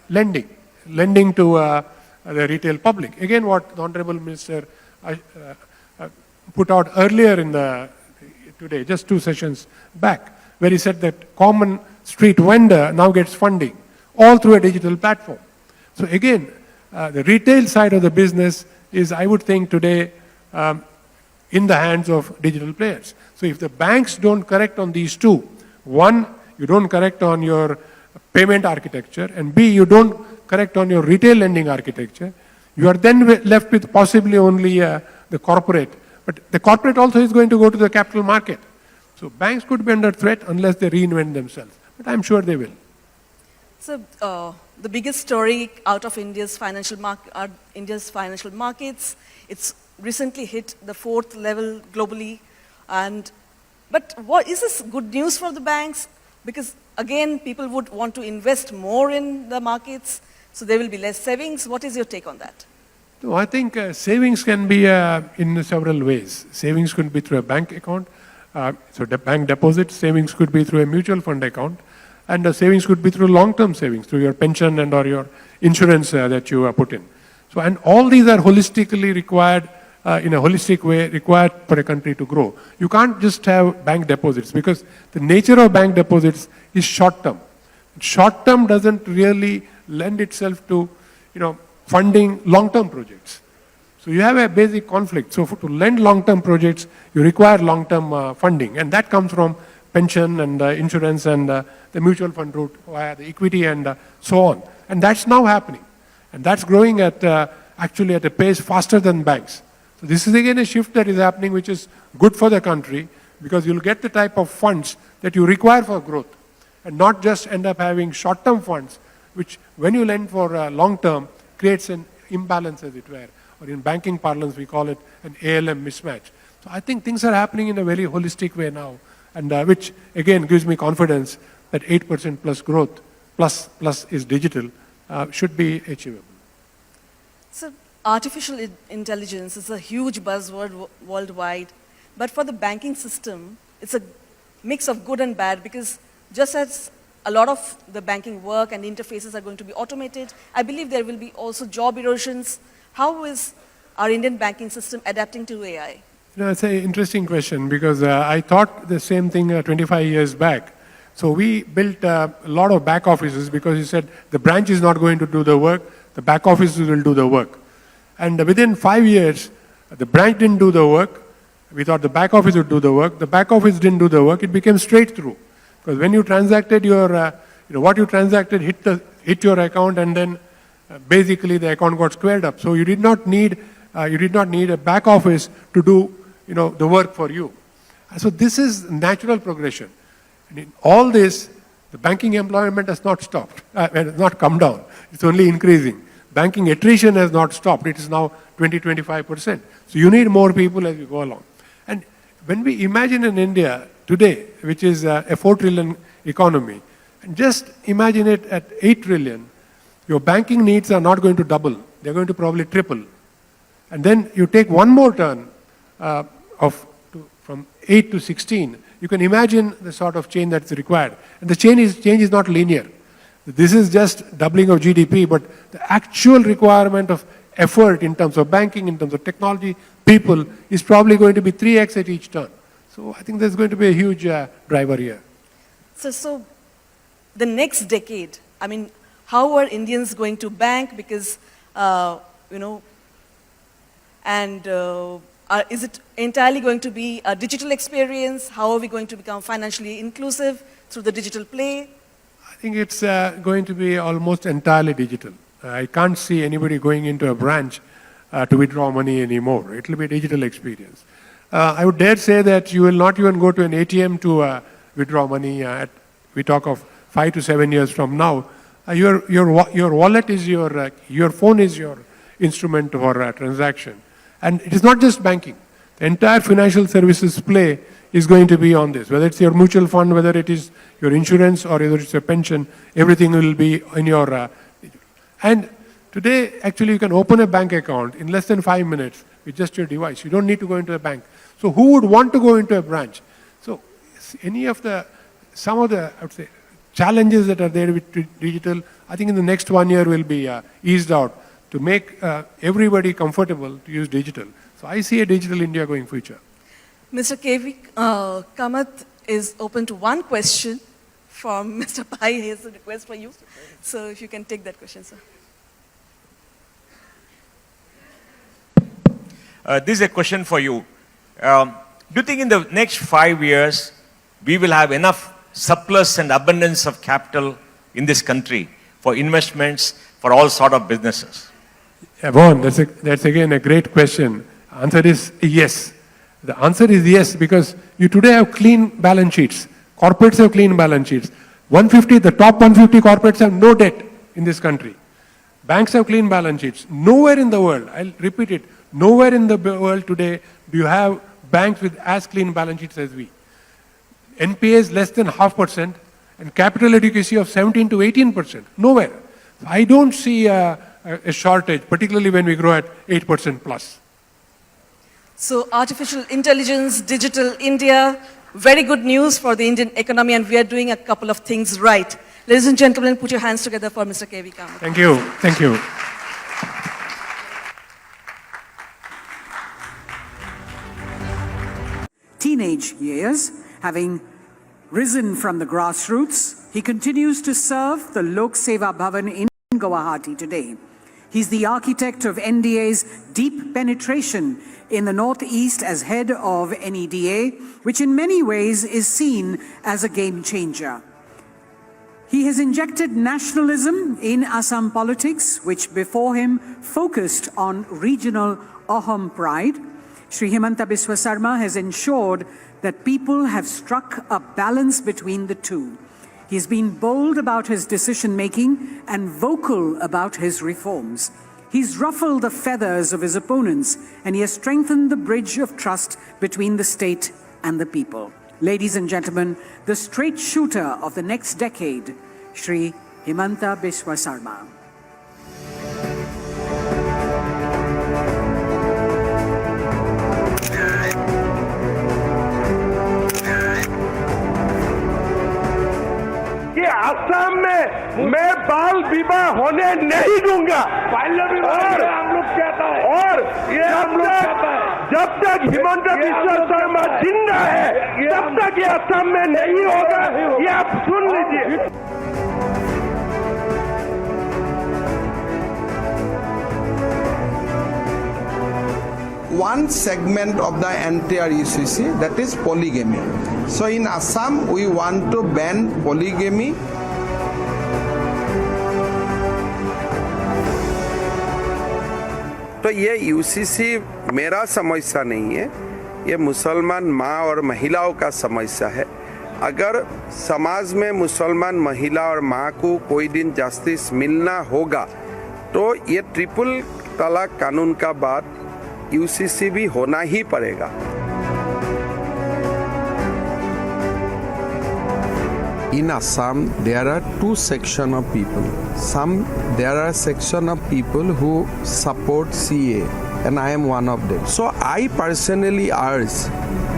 Speaker 16: lending. Lending to the retail public. Again, what the Honorable Minister put out earlier today, just 2 sessions back, where he said that common street vendor now gets funding, all through a digital platform. So again, the retail side of the business is, I would think today, in the hands of digital players. So if the banks don't correct on these two, one, you don't correct on your payment architecture, and B, you don't correct on your retail lending architecture, you are then left with possibly only the corporate. But the corporate also is going to go to the capital market. So banks could be under threat unless they reinvent themselves. But I'm sure they will.
Speaker 15: So the biggest story out of India's financial markets, it's recently hit the 4th level globally. But what is this good news for the banks? Because again, people would want to invest more in the markets, so there will be less savings. What is your take on that?
Speaker 16: No, I think savings can be in several ways. Savings could be through a bank account. So the bank deposits, savings could be through a mutual fund account. And savings could be through long-term savings, through your pension and or your insurance that you put in. So, and all these are holistically required, in a holistic way, required for a country to grow. You can't just have bank deposits because the nature of bank deposits is short-term. Short-term doesn't really lend itself to, funding long-term projects. So you have a basic conflict. So to lend long-term projects, you require long-term funding, and that comes from pension and insurance and the mutual fund route via the equity and so on. And that's now happening. And that's growing at actually at a pace faster than banks. So this is again a shift that is happening which is good for the country because you'll get the type of funds that you require for growth and not just end up having short-term funds which when you lend for long-term creates an imbalance as it were. or in banking parlance we call it an ALM mismatch. So I think things are happening in a very holistic way now, and which again gives me confidence that 8% plus growth, plus is digital, should be achievable.
Speaker 15: So artificial intelligence is a huge buzzword worldwide, but for the banking system, it's a mix of good and bad, because just as a lot of the banking work and interfaces are going to be automated, I believe there will be also job erosions. How is our Indian banking system adapting to AI?
Speaker 16: It's an interesting question, because I thought the same thing 25 years back. So we built a lot of back offices because you said the branch is not going to do the work, the back offices will do the work. And within 5 years, the branch didn't do the work. We thought the back office would do the work. The back office didn't do the work. It became straight through. Because when you transacted your, what you transacted hit your account, and then basically the account got squared up. So you did not need a back office to do the work for you. So this is natural progression. And in all this, the banking employment has not stopped, has not come down. It's only increasing. Banking attrition has not stopped. It is now 20-25%. So you need more people as you go along. And when we imagine in India today, which is a 4 trillion economy, and just imagine it at 8 trillion, your banking needs are not going to double. They're going to probably triple. And then you take one more turn from 8 to 16, you can imagine the sort of change that's required. And the change is not linear. This is just doubling of GDP, but the actual requirement of effort in terms of banking, in terms of technology, people, is probably going to be 3x at each turn. So I think there's going to be a huge driver here.
Speaker 15: So the next decade, I mean, how are Indians going to bank? Because, is it entirely going to be a digital experience? How are we going to become financially inclusive through the digital play?
Speaker 16: I think it's going to be almost entirely digital. I can't see anybody going into a branch to withdraw money anymore. It will be a digital experience. I would dare say that you will not even go to an ATM to withdraw money. We talk of 5 to 7 years from now. Your wallet is your phone is your instrument for transaction. And it is not just banking. The entire financial services play is going to be on this. Whether it's your mutual fund, whether it is your insurance, or whether it's your pension, everything will be in your... and today, actually, you can open a bank account in less than 5 minutes with just your device. You don't need to go into a bank. So who would want to go into a branch? So some of the, I would say, challenges that are there with digital, I think in the next 1 year will be eased out to make everybody comfortable to use digital. So I see a digital India going future.
Speaker 15: Mr. K.V. Kamath is open to one question from Mr. Pai. He has a request for you. So if you can take that question, sir.
Speaker 17: This is a question for you. Do you think in the next 5 years, we will have enough surplus and abundance of capital in this country for investments, for all sort of businesses?
Speaker 16: Vaughan, that's again a great question. Answer is yes. The answer is yes, because you today have clean balance sheets. Corporates have clean balance sheets. The top 150 corporates have no debt in this country. Banks have clean balance sheets. Nowhere in the world, I'll repeat it, nowhere in the world today do you have banks with as clean balance sheets as we. NPAs less than 0.5% and capital adequacy of 17 to 18%. Nowhere. I don't see a shortage, particularly when we grow at 8% plus.
Speaker 15: So artificial intelligence, digital India, very good news for the Indian economy, and we are doing a couple of things right. Ladies and gentlemen, put your hands together for Mr. K.V. Kamath.
Speaker 16: Thank you. Thank you.
Speaker 1: Teenage years, having risen from the grassroots, he continues to serve the Lok Seva Bhavan in Guwahati today. He's the architect of NDA's deep penetration in the Northeast as head of NEDA, which in many ways is seen as a game changer. He has injected nationalism in Assam politics, which before him focused on regional Ahom pride. Shri Himanta Biswa Sarma has ensured that people have struck a balance between the two. He's been bold about his decision-making and vocal about his reforms. He's ruffled the feathers of his opponents, and he has strengthened the bridge of trust between the state and the people. Ladies and gentlemen, the straight shooter of the next decade, Shri Himanta Biswa Sarma.
Speaker 5: कि असम में मैं बाल विवाह होने नहीं दूंगा और जब तक हिमंत बिस्वा शर्मा जिंदा है तब तक ये असम में नहीं होगा, ये आप सुन लीजिए।
Speaker 18: One segment of the entire UCC, that is polygamy. So in Assam, we want to ban polygamy.
Speaker 19: तो ये यूसीसी मेरा समस्या नहीं है, ये मुसलमान माँ और महिलाओं का समस्या है। अगर समाज में मुसलमान महिला और माँ को कोई दिन जस्टिस मिलना होगा तो ये ट्रिपल तलाक कानून का बाद यूसीसी भी होना ही पड़ेगा।
Speaker 18: In Assam, there are two sections of people. There are section of people who support CA, and I am one of them. So I personally urge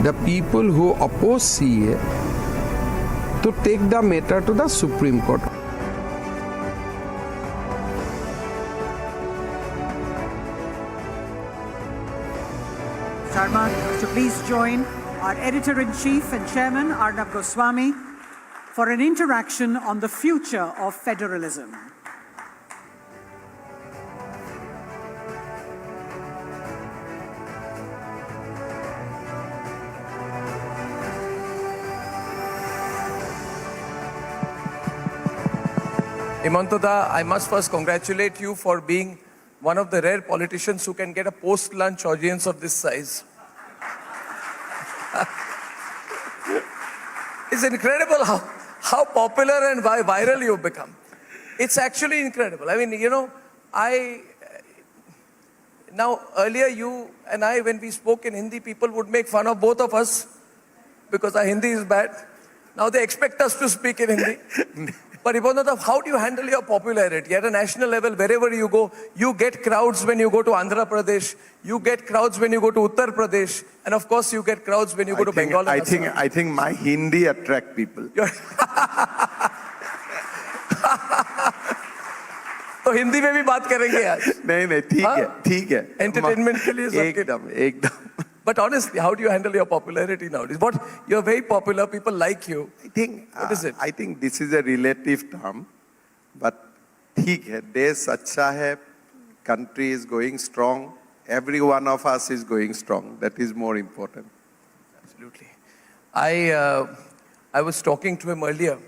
Speaker 18: the people who oppose CA to take the matter to the Supreme Court.
Speaker 1: Sarma, to please join our Editor-in-Chief and Chairman, Arnab Goswami, for an interaction on the future of federalism.
Speaker 3: Himanta, I must first congratulate you for being one of the rare politicians who can get a post-lunch audience of this size. It's incredible how popular and viral you've become. It's actually incredible. I mean, you know, now earlier you and I, when we spoke in Hindi, people would make fun of both of us because our Hindi is bad. Now they expect us to speak in Hindi. But Himanta, how do you handle your popularity? At a national level, wherever you go, you get crowds when you go to Andhra Pradesh, you get crowds when you go to Uttar Pradesh, and of course you get crowds when you go to Bengal.
Speaker 20: I think my Hindi attract people.
Speaker 3: तो हिंदी में भी बात करेंगे आज।
Speaker 20: नहीं ठीक है
Speaker 3: Entertainment के लिए सब
Speaker 20: एकदम
Speaker 3: But honestly, how do you handle your popularity nowadays? You're very popular, people like you. What is it?
Speaker 20: I think this is a relative term, but ठीक है, देश अच्छा है, country is going strong, every one of us is going strong. That is more important.
Speaker 3: Absolutely. I was talking to him earlier,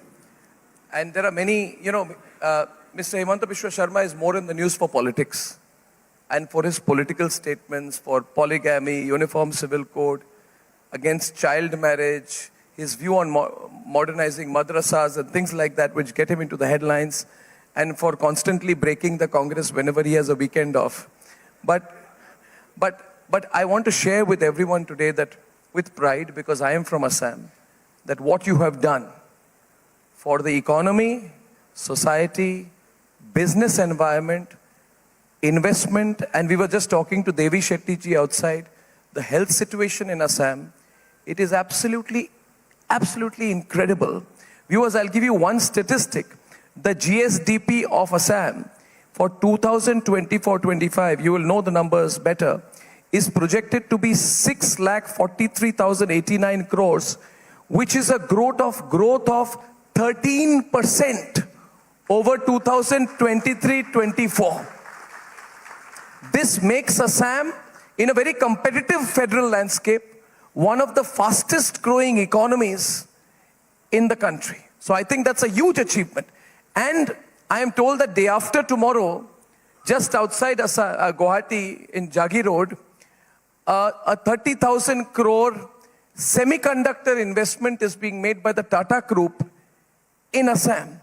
Speaker 3: and there are many, you know, Mr. Himanta Biswa Sarma is more in the news for politics and for his political statements, for polygamy, uniform civil code, against child marriage, his view on modernizing madrasas and things like that, which get him into the headlines, and for constantly breaking the Congress whenever he has a weekend off. But I want to share with everyone today that with pride, because I am from Assam, that what you have done for the economy, society, business environment, investment, and we were just talking to Devi Shetty ji outside, the health situation in Assam, it is absolutely incredible. Viewers, I'll give you one statistic. The GSDP of Assam for 2024-25, you will know the numbers better, is projected to be 6,43,089 crores, which is a growth of 13% over 2023-24. This makes Assam, in a very competitive federal landscape, one of the fastest growing economies in the country. So I think that's a huge achievement. And I am told that day after tomorrow, just outside Guwahati in Jagi Road, a 30,000 crore semiconductor investment is being made by the Tata Group in Assam.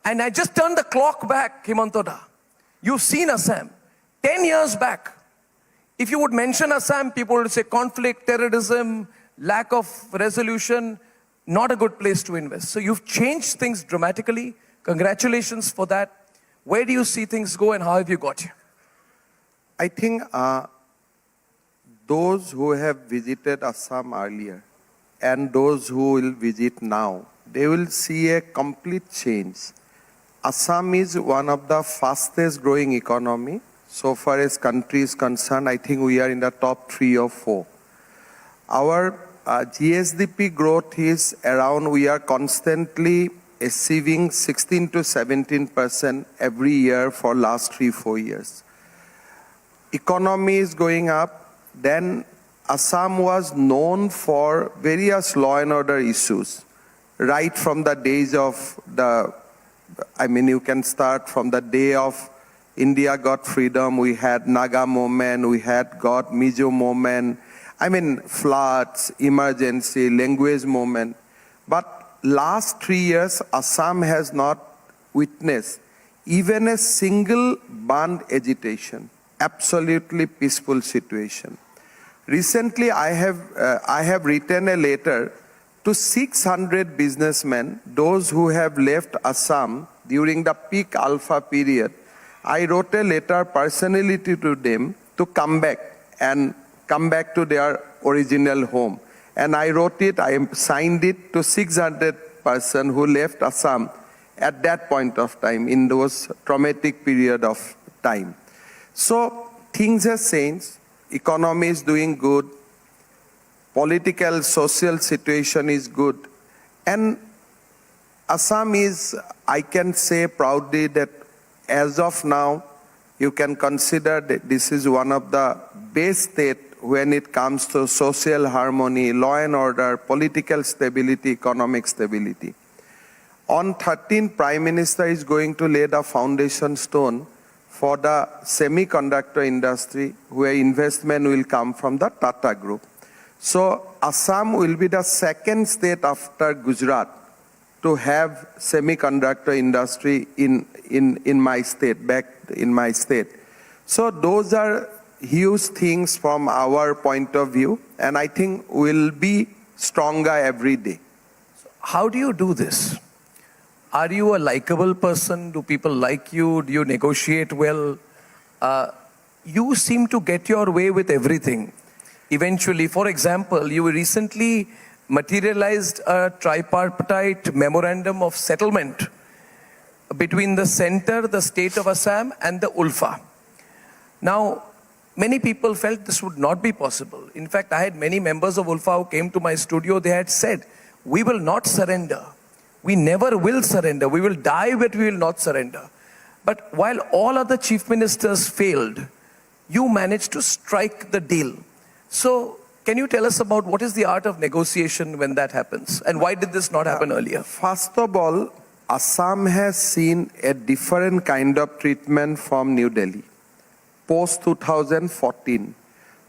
Speaker 3: And I just turned the clock back, Himanta. You've seen Assam. 10 years back, if you would mention Assam, people would say conflict, terrorism, lack of resolution, not a good place to invest. So you've changed things dramatically. Congratulations for that. Where do you see things go and how have you got here?
Speaker 20: I think those who have visited Assam earlier and those who will visit now, they will see a complete change. Assam is one of the fastest growing economy. So far as country is concerned, I think we are in the top 3 or 4. Our GSDP growth is around, we are constantly achieving 16 to 17% every year for last 3-4 years. Economy is going up. Then Assam was known for various law and order issues, right from the days of you can start from the day of India got freedom. We had Naga movement, we had got Mizo movement, floods, emergency, language movement. But last 3 years, Assam has not witnessed even a single band agitation. Absolutely peaceful situation. Recently, I have written a letter to 600 businessmen, those who have left Assam during the peak alpha period. I wrote a letter personally to them to come back to their original home. And I wrote it, I signed it to 600 persons who left Assam at that point of time, in those traumatic period of time. So things have changed, economy is doing good, political, social situation is good. And Assam is, I can say proudly that as of now, you can consider that this is one of the best states when it comes to social harmony, law and order, political stability, economic stability. On 13th, Prime Minister is going to lay the foundation stone for the semiconductor industry, where investment will come from the Tata Group. So Assam will be the second state after Gujarat to have semiconductor industry in my state, back in my state. So those are huge things from our point of view, and I think we'll be stronger every day.
Speaker 3: How do you do this? Are you a likable person? Do people like you? Do you negotiate well? You seem to get your way with everything. Eventually, for example, you recently materialized a tripartite memorandum of settlement between the center, the state of Assam, and the ULFA. Now, many people felt this would not be possible. In fact, I had many members of ULFA who came to my studio. They had said, we will not surrender. We never will surrender. We will die, but we will not surrender. But while all other chief ministers failed, you managed to strike the deal. So, can you tell us about what is the art of negotiation when that happens? And why did this not happen earlier?
Speaker 20: First of all, Assam has seen a different kind of treatment from New Delhi, post 2014.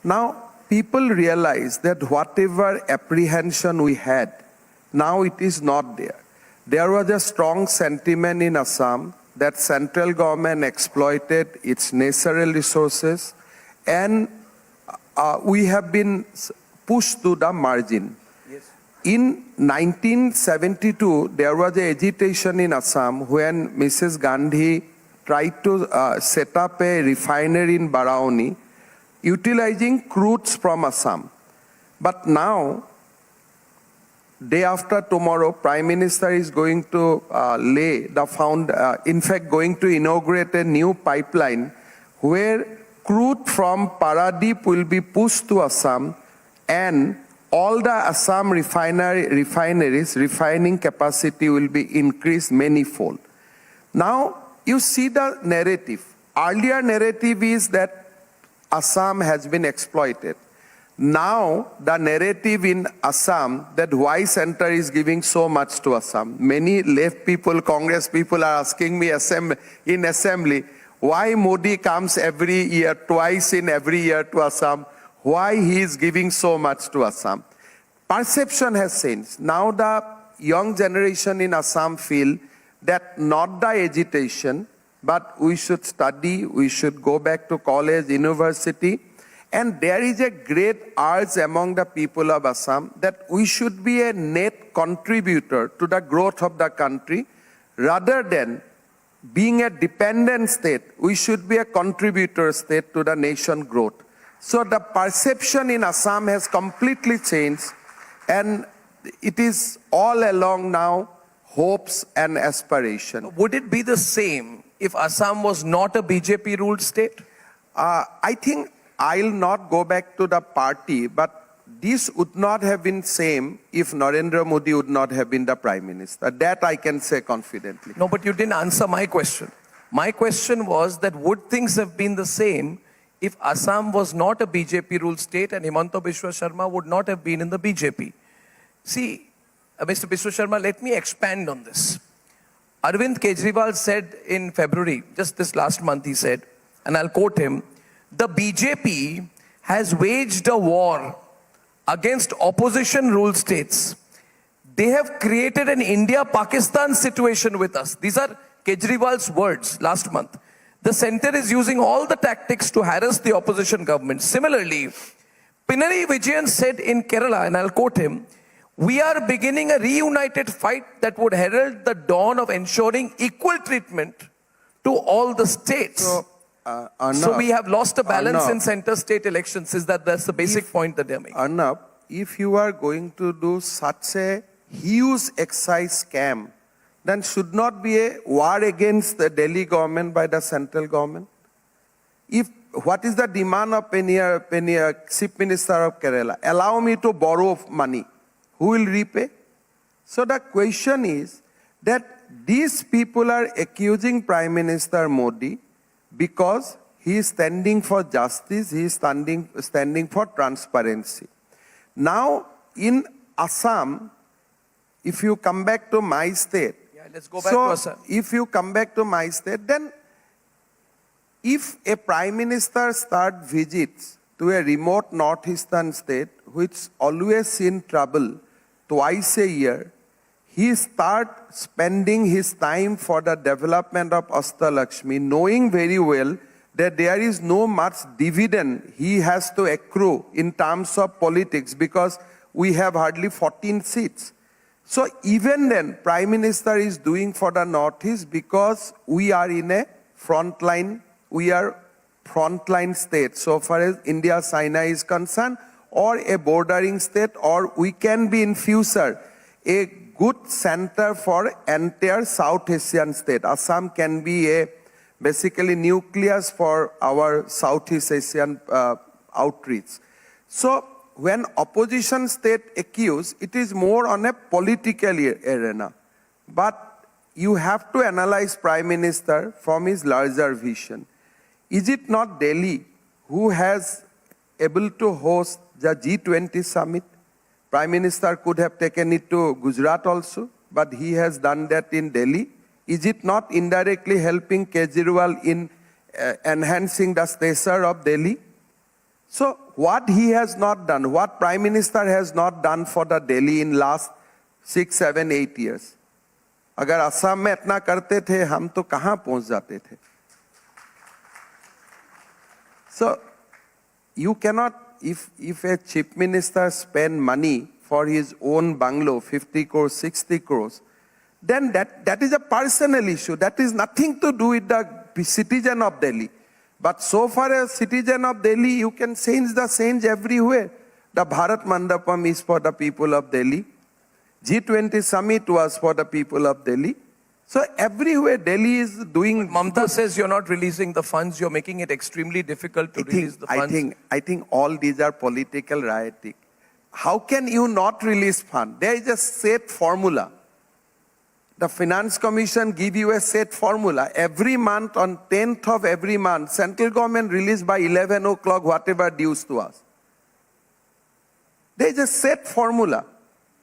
Speaker 20: Now, people realize that whatever apprehension we had, now it is not there. There was a strong sentiment in Assam that central government exploited its natural resources, and we have been pushed to the margin. Yes. In 1972, there was an agitation in Assam when Mrs. Gandhi tried to set up a refinery in Barauni, utilizing crudes from Assam. But now, day after tomorrow, Prime Minister is going to going to inaugurate a new pipeline where crude from Paradip will be pushed to Assam, and all the Assam refineries, refining capacity will be increased manifold. Now, you see the narrative. Earlier narrative is that Assam has been exploited. Now, the narrative in Assam that why center is giving so much to Assam. Many left people, Congress people are asking me in assembly, why Modi comes every year, twice in every year to Assam, why he is giving so much to Assam. Perception has changed. Now the young generation in Assam feel that not the agitation, but we should study, we should go back to college, university. And there is a great urge among the people of Assam that we should be a net contributor to the growth of the country. Rather than being a dependent state, we should be a contributor state to the nation growth. So the perception in Assam has completely changed, and it is all along now hopes and aspiration.
Speaker 3: Would it be the same if Assam was not a BJP-ruled state?
Speaker 20: I think I'll not go back to the party, but this would not have been same if Narendra Modi would not have been the Prime Minister. That I can say confidently.
Speaker 3: No, but you didn't answer my question. My question was that would things have been the same if Assam was not a BJP-ruled state and Himanta Biswa Sarma would not have been in the BJP? See, Mr. Biswa Sarma, let me expand on this. Arvind Kejriwal said in February, just this last month, he said, and I'll quote him, "The BJP has waged a war against opposition-ruled states. They have created an India-Pakistan situation with us." These are Kejriwal's words last month. "The center is using all the tactics to harass the opposition government." Similarly, Pinarayi Vijayan said in Kerala, and I'll quote him, "We are beginning a reunited fight that would herald the dawn of ensuring equal treatment to all the states." So we have lost a balance in center-state elections. That's the basic point that they're making?
Speaker 20: Arnab, if you are going to do such a huge excise scam, then should not be a war against the Delhi government by the central government? What is the demand of Penny, Chief Minister of Kerala? Allow me to borrow money. Who will repay? So the question is that these people are accusing Prime Minister Modi because he is standing for justice, he is standing for transparency. Now in Assam, if you come back to my state,
Speaker 3: let's go back to Assam.
Speaker 20: If you come back to my state, then if a Prime Minister start visits to a remote northeastern state which always in trouble twice a year, he start spending his time for the development of Astalakshmi, knowing very well that there is no much dividend he has to accrue in terms of politics because we have hardly 14 seats. So even then, Prime Minister is doing for the Northeast because we are in a frontline state so far as India-China is concerned, or a bordering state, or we can be in future a good center for entire South Asian state. Assam can be a basically nucleus for our Southeast Asian outreach. So when opposition state accuse, it is more on a political arena. But you have to analyze Prime Minister from his larger vision. Is it not Delhi who has able to host the G20 summit? Prime Minister could have taken it to Gujarat also, but he has done that in Delhi. Is it not indirectly helping Kejriwal in enhancing the stature of Delhi? So what he has not done, what Prime Minister has not done for the Delhi in last 6, 7, 8 years. अगर असम में इतना करते थे हम तो कहां पहुंच जाते थे. So you cannot, if a chief minister spend money for his own bungalow, 50 crores, 60 crores, then that is a personal issue. That is nothing to do with the citizen of Delhi. But so far as citizen of Delhi, you can change everywhere. The Bharat Mandapam is for the people of Delhi. G20 summit was for the people of Delhi. So everywhere Delhi is doing.
Speaker 3: Mamta says you're not releasing the funds, you're making it extremely difficult to release the funds.
Speaker 20: I think all these are political rioting. How can you not release funds? There is a set formula. The Finance Commission give you a set formula. Every month, on 10th of every month, central government release by 11 o'clock whatever dues to us. There is a set formula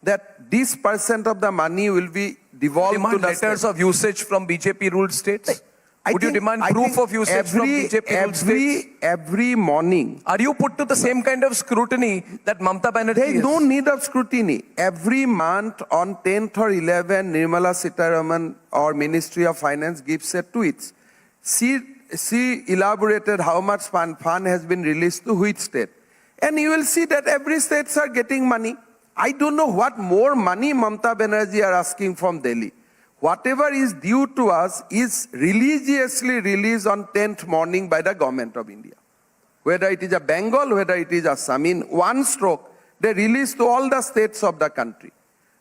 Speaker 20: that this % of the money will be devolved to the
Speaker 3: letters of usage from BJP-ruled states? Would you demand proof of usage from BJP-ruled states?
Speaker 20: Every morning.
Speaker 3: Are you put to the same kind of scrutiny that Mamta Banerjee
Speaker 20: There is
Speaker 3: is?
Speaker 20: no need of scrutiny. Every month on 10th or 11th, Nirmala Sitaraman or Ministry of Finance gives a tweet. She elaborated how much fund has been released to which state. And you will see that every states are getting money. I don't know what more money Mamata Banerjee are asking from Delhi. Whatever is due to us is religiously released on 10th morning by the government of India. Whether it is a Bengal, whether it is Assam, in one stroke, they release to all the states of the country.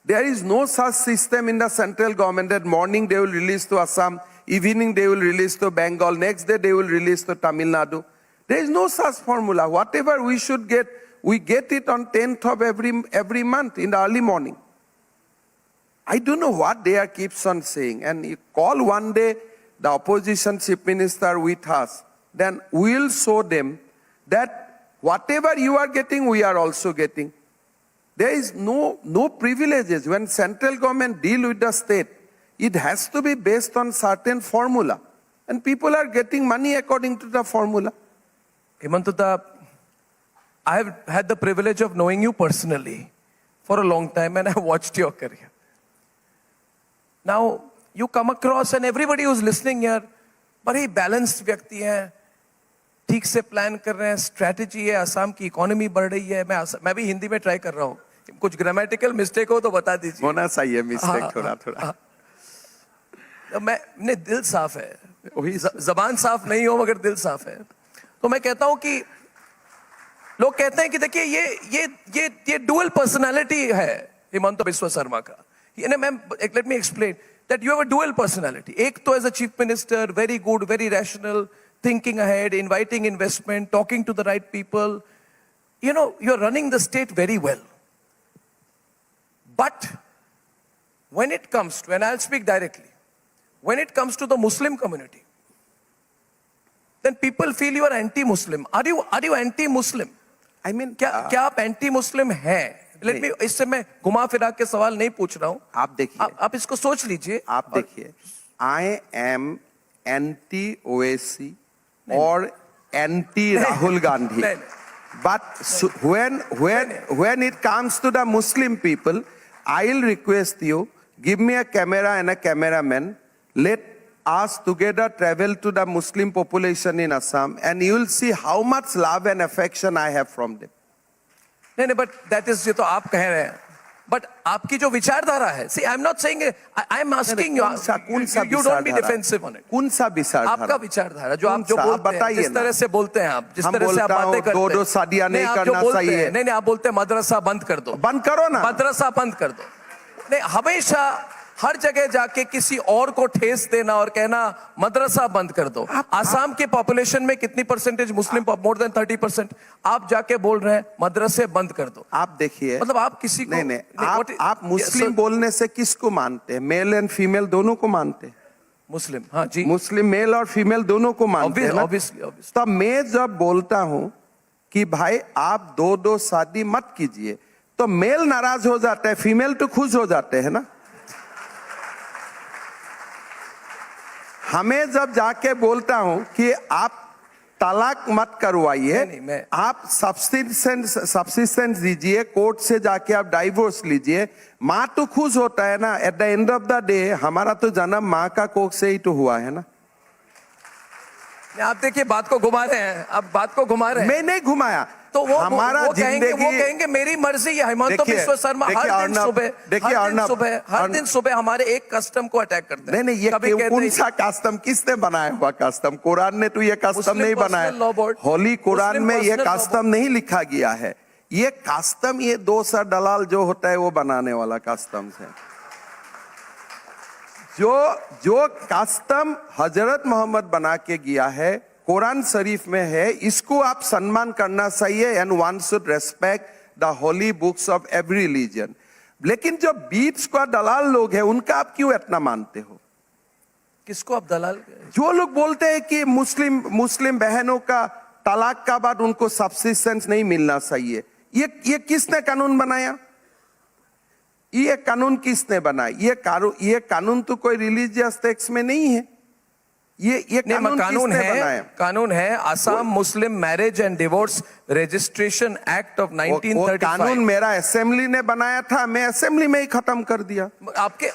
Speaker 20: There is no such system in the central government that morning they will release to Assam, evening they will release to Bengal, next day they will release to Tamil Nadu. There is no such formula. Whatever we should get, we get it on 10th of every month in the early morning. I don't know what they are keeps on saying. And you call one day the opposition chief minister with us, then we'll show them that whatever you are getting, we are also getting. There is no privileges. When central government deal with the state, it has to be based on certain formula. And people are getting money according to the formula.
Speaker 3: Himanta, I have had the privilege of knowing you personally for a long time and I have watched your career. Now, you come across and everybody who's listening here, बड़े balanced व्यक्ति हैं, ठीक से plan कर रहे हैं, strategy है, असम की इकोनॉमी बढ़ रही है, मैं भी हिंदी में ट्राई कर रहा हूँ, कुछ ग्रामेटिकल मिस्टेक हो तो बता दीजिए.
Speaker 20: होना चाहिए मिस्टेक थोड़ा.
Speaker 3: मैं दिल साफ है, जबान साफ नहीं हो मगर दिल साफ है. तो मैं कहता हूँ कि लोग कहते हैं कि देखिए ये डुअल पर्सनालिटी है हिमंता बिस्वा शर्मा का. Let me explain that you have a dual personality. एक तो as a chief minister, very good, very rational, thinking ahead, inviting investment, talking to the right people. You know, you're running the state very well. But when it comes to, and I'll speak directly, when it comes to the Muslim community, then people feel you are anti-Muslim. Are you anti-Muslim?
Speaker 20: I mean,
Speaker 3: क्या आप anti-Muslim हैं? Let me, इससे मैं घुमा फिरा के सवाल नहीं पूछ रहा हूँ.
Speaker 20: आप देखिए,
Speaker 3: आप इसको सोच लीजिए.
Speaker 20: आप देखिए, I am anti-OAC or anti-Rahul Gandhi. But when it comes to the Muslim people, I'll request you, give me a camera and a cameraman. Let us together travel to the Muslim population in Assam, and you will see how much love and affection I have from them.
Speaker 3: नहीं, but that is ये तो आप कह रहे हैं. But आपकी जो विचारधारा है, see, I'm not saying, I'm asking you, you don't be defensive on it.
Speaker 20: कौन सा विचारधारा?
Speaker 3: आपका विचारधारा जो आप जो बोलते हैं, जिस तरह से बोलते हैं आप, जिस तरह से आप बातें करते हैं,
Speaker 20: दो शादियां नहीं करना चाहिए.
Speaker 3: नहीं, आप बोलते हैं मदरसा बंद कर दो.
Speaker 20: बंद करो ना.
Speaker 3: मदरसा बंद कर दो. नहीं, हमेशा हर जगह जाके किसी और को ठेस देना और कहना मदरसा बंद कर दो. आसाम के पॉपुलेशन में कितनी परसेंटेज मुस्लिम, मोर देन 30%. आप जाके बोल रहे हैं मदरसे बंद कर दो.
Speaker 20: आप देखिए,
Speaker 3: मतलब आप किसी को
Speaker 20: नहीं, आप मुस्लिम बोलने से किसको मानते हैं? मेल एंड फीमेल दोनों को मानते हैं.
Speaker 3: मुस्लिम, हाँ जी,
Speaker 20: मुस्लिम मेल और फीमेल दोनों को मानते हैं.
Speaker 3: ऑब्वियसली.
Speaker 20: तो मैं जब बोलता हूं कि भाई आप दो शादी मत कीजिए, तो मेल नाराज हो जाता है, फीमेल तो खुश हो जाते हैं ना. हमें जब जाके बोलता हूं कि आप तलाक मत करवाइए, आप सब्सिस्टेंस दीजिए, कोर्ट से जाके आप डाइवोर्स लीजिए, माँ तो खुश होता है ना. At the end of the day हमारा तो जन्म माँ का कोख से ही तो हुआ है ना.
Speaker 3: आप देखिए बात को घुमा रहे हैं, आप बात को घुमा रहे हैं.
Speaker 20: मैं नहीं घुमाया.
Speaker 3: तो वो
Speaker 20: जिंदगी,
Speaker 3: वो कहेंगे मेरी मर्जी है. हिमंता बिस्वा शर्मा हर दिन सुबह हमारे एक कस्टम को अटैक करते हैं.
Speaker 20: नहीं, ये कौन सा कस्टम? किसने बनाया हुआ कस्टम? कुरान ने तो ये कस्टम नहीं बनाया. होली कुरान में ये कस्टम नहीं लिखा गया है. ये कस्टम, ये 200 दलाल जो होता है वो बनाने वाला कस्टम है. जो कस्टम हजरत मोहम्मद बना के गया है, कुरान शरीफ में है, इसको आप सम्मान करना चाहिए. And one should respect the holy books of every religion. लेकिन जो बीच का दलाल लोग हैं, उनका आप क्यों इतना मानते हो?
Speaker 3: किसको आप दलाल?
Speaker 20: जो लोग बोलते हैं कि मुस्लिम बहनों का तलाक का बाद उनको सब्सिस्टेंस नहीं मिलना चाहिए. ये किसने कानून बनाया? ये कानून किसने बनाया? ये कानून तो कोई रिलीजियस टेक्स्ट में नहीं है. ये
Speaker 3: कानून है आसाम मुस्लिम marriage and divorce registration act of 1935.
Speaker 20: कानून मेरा असेंबली ने बनाया था, मैं असेंबली में ही खत्म कर दिया.
Speaker 3: आपके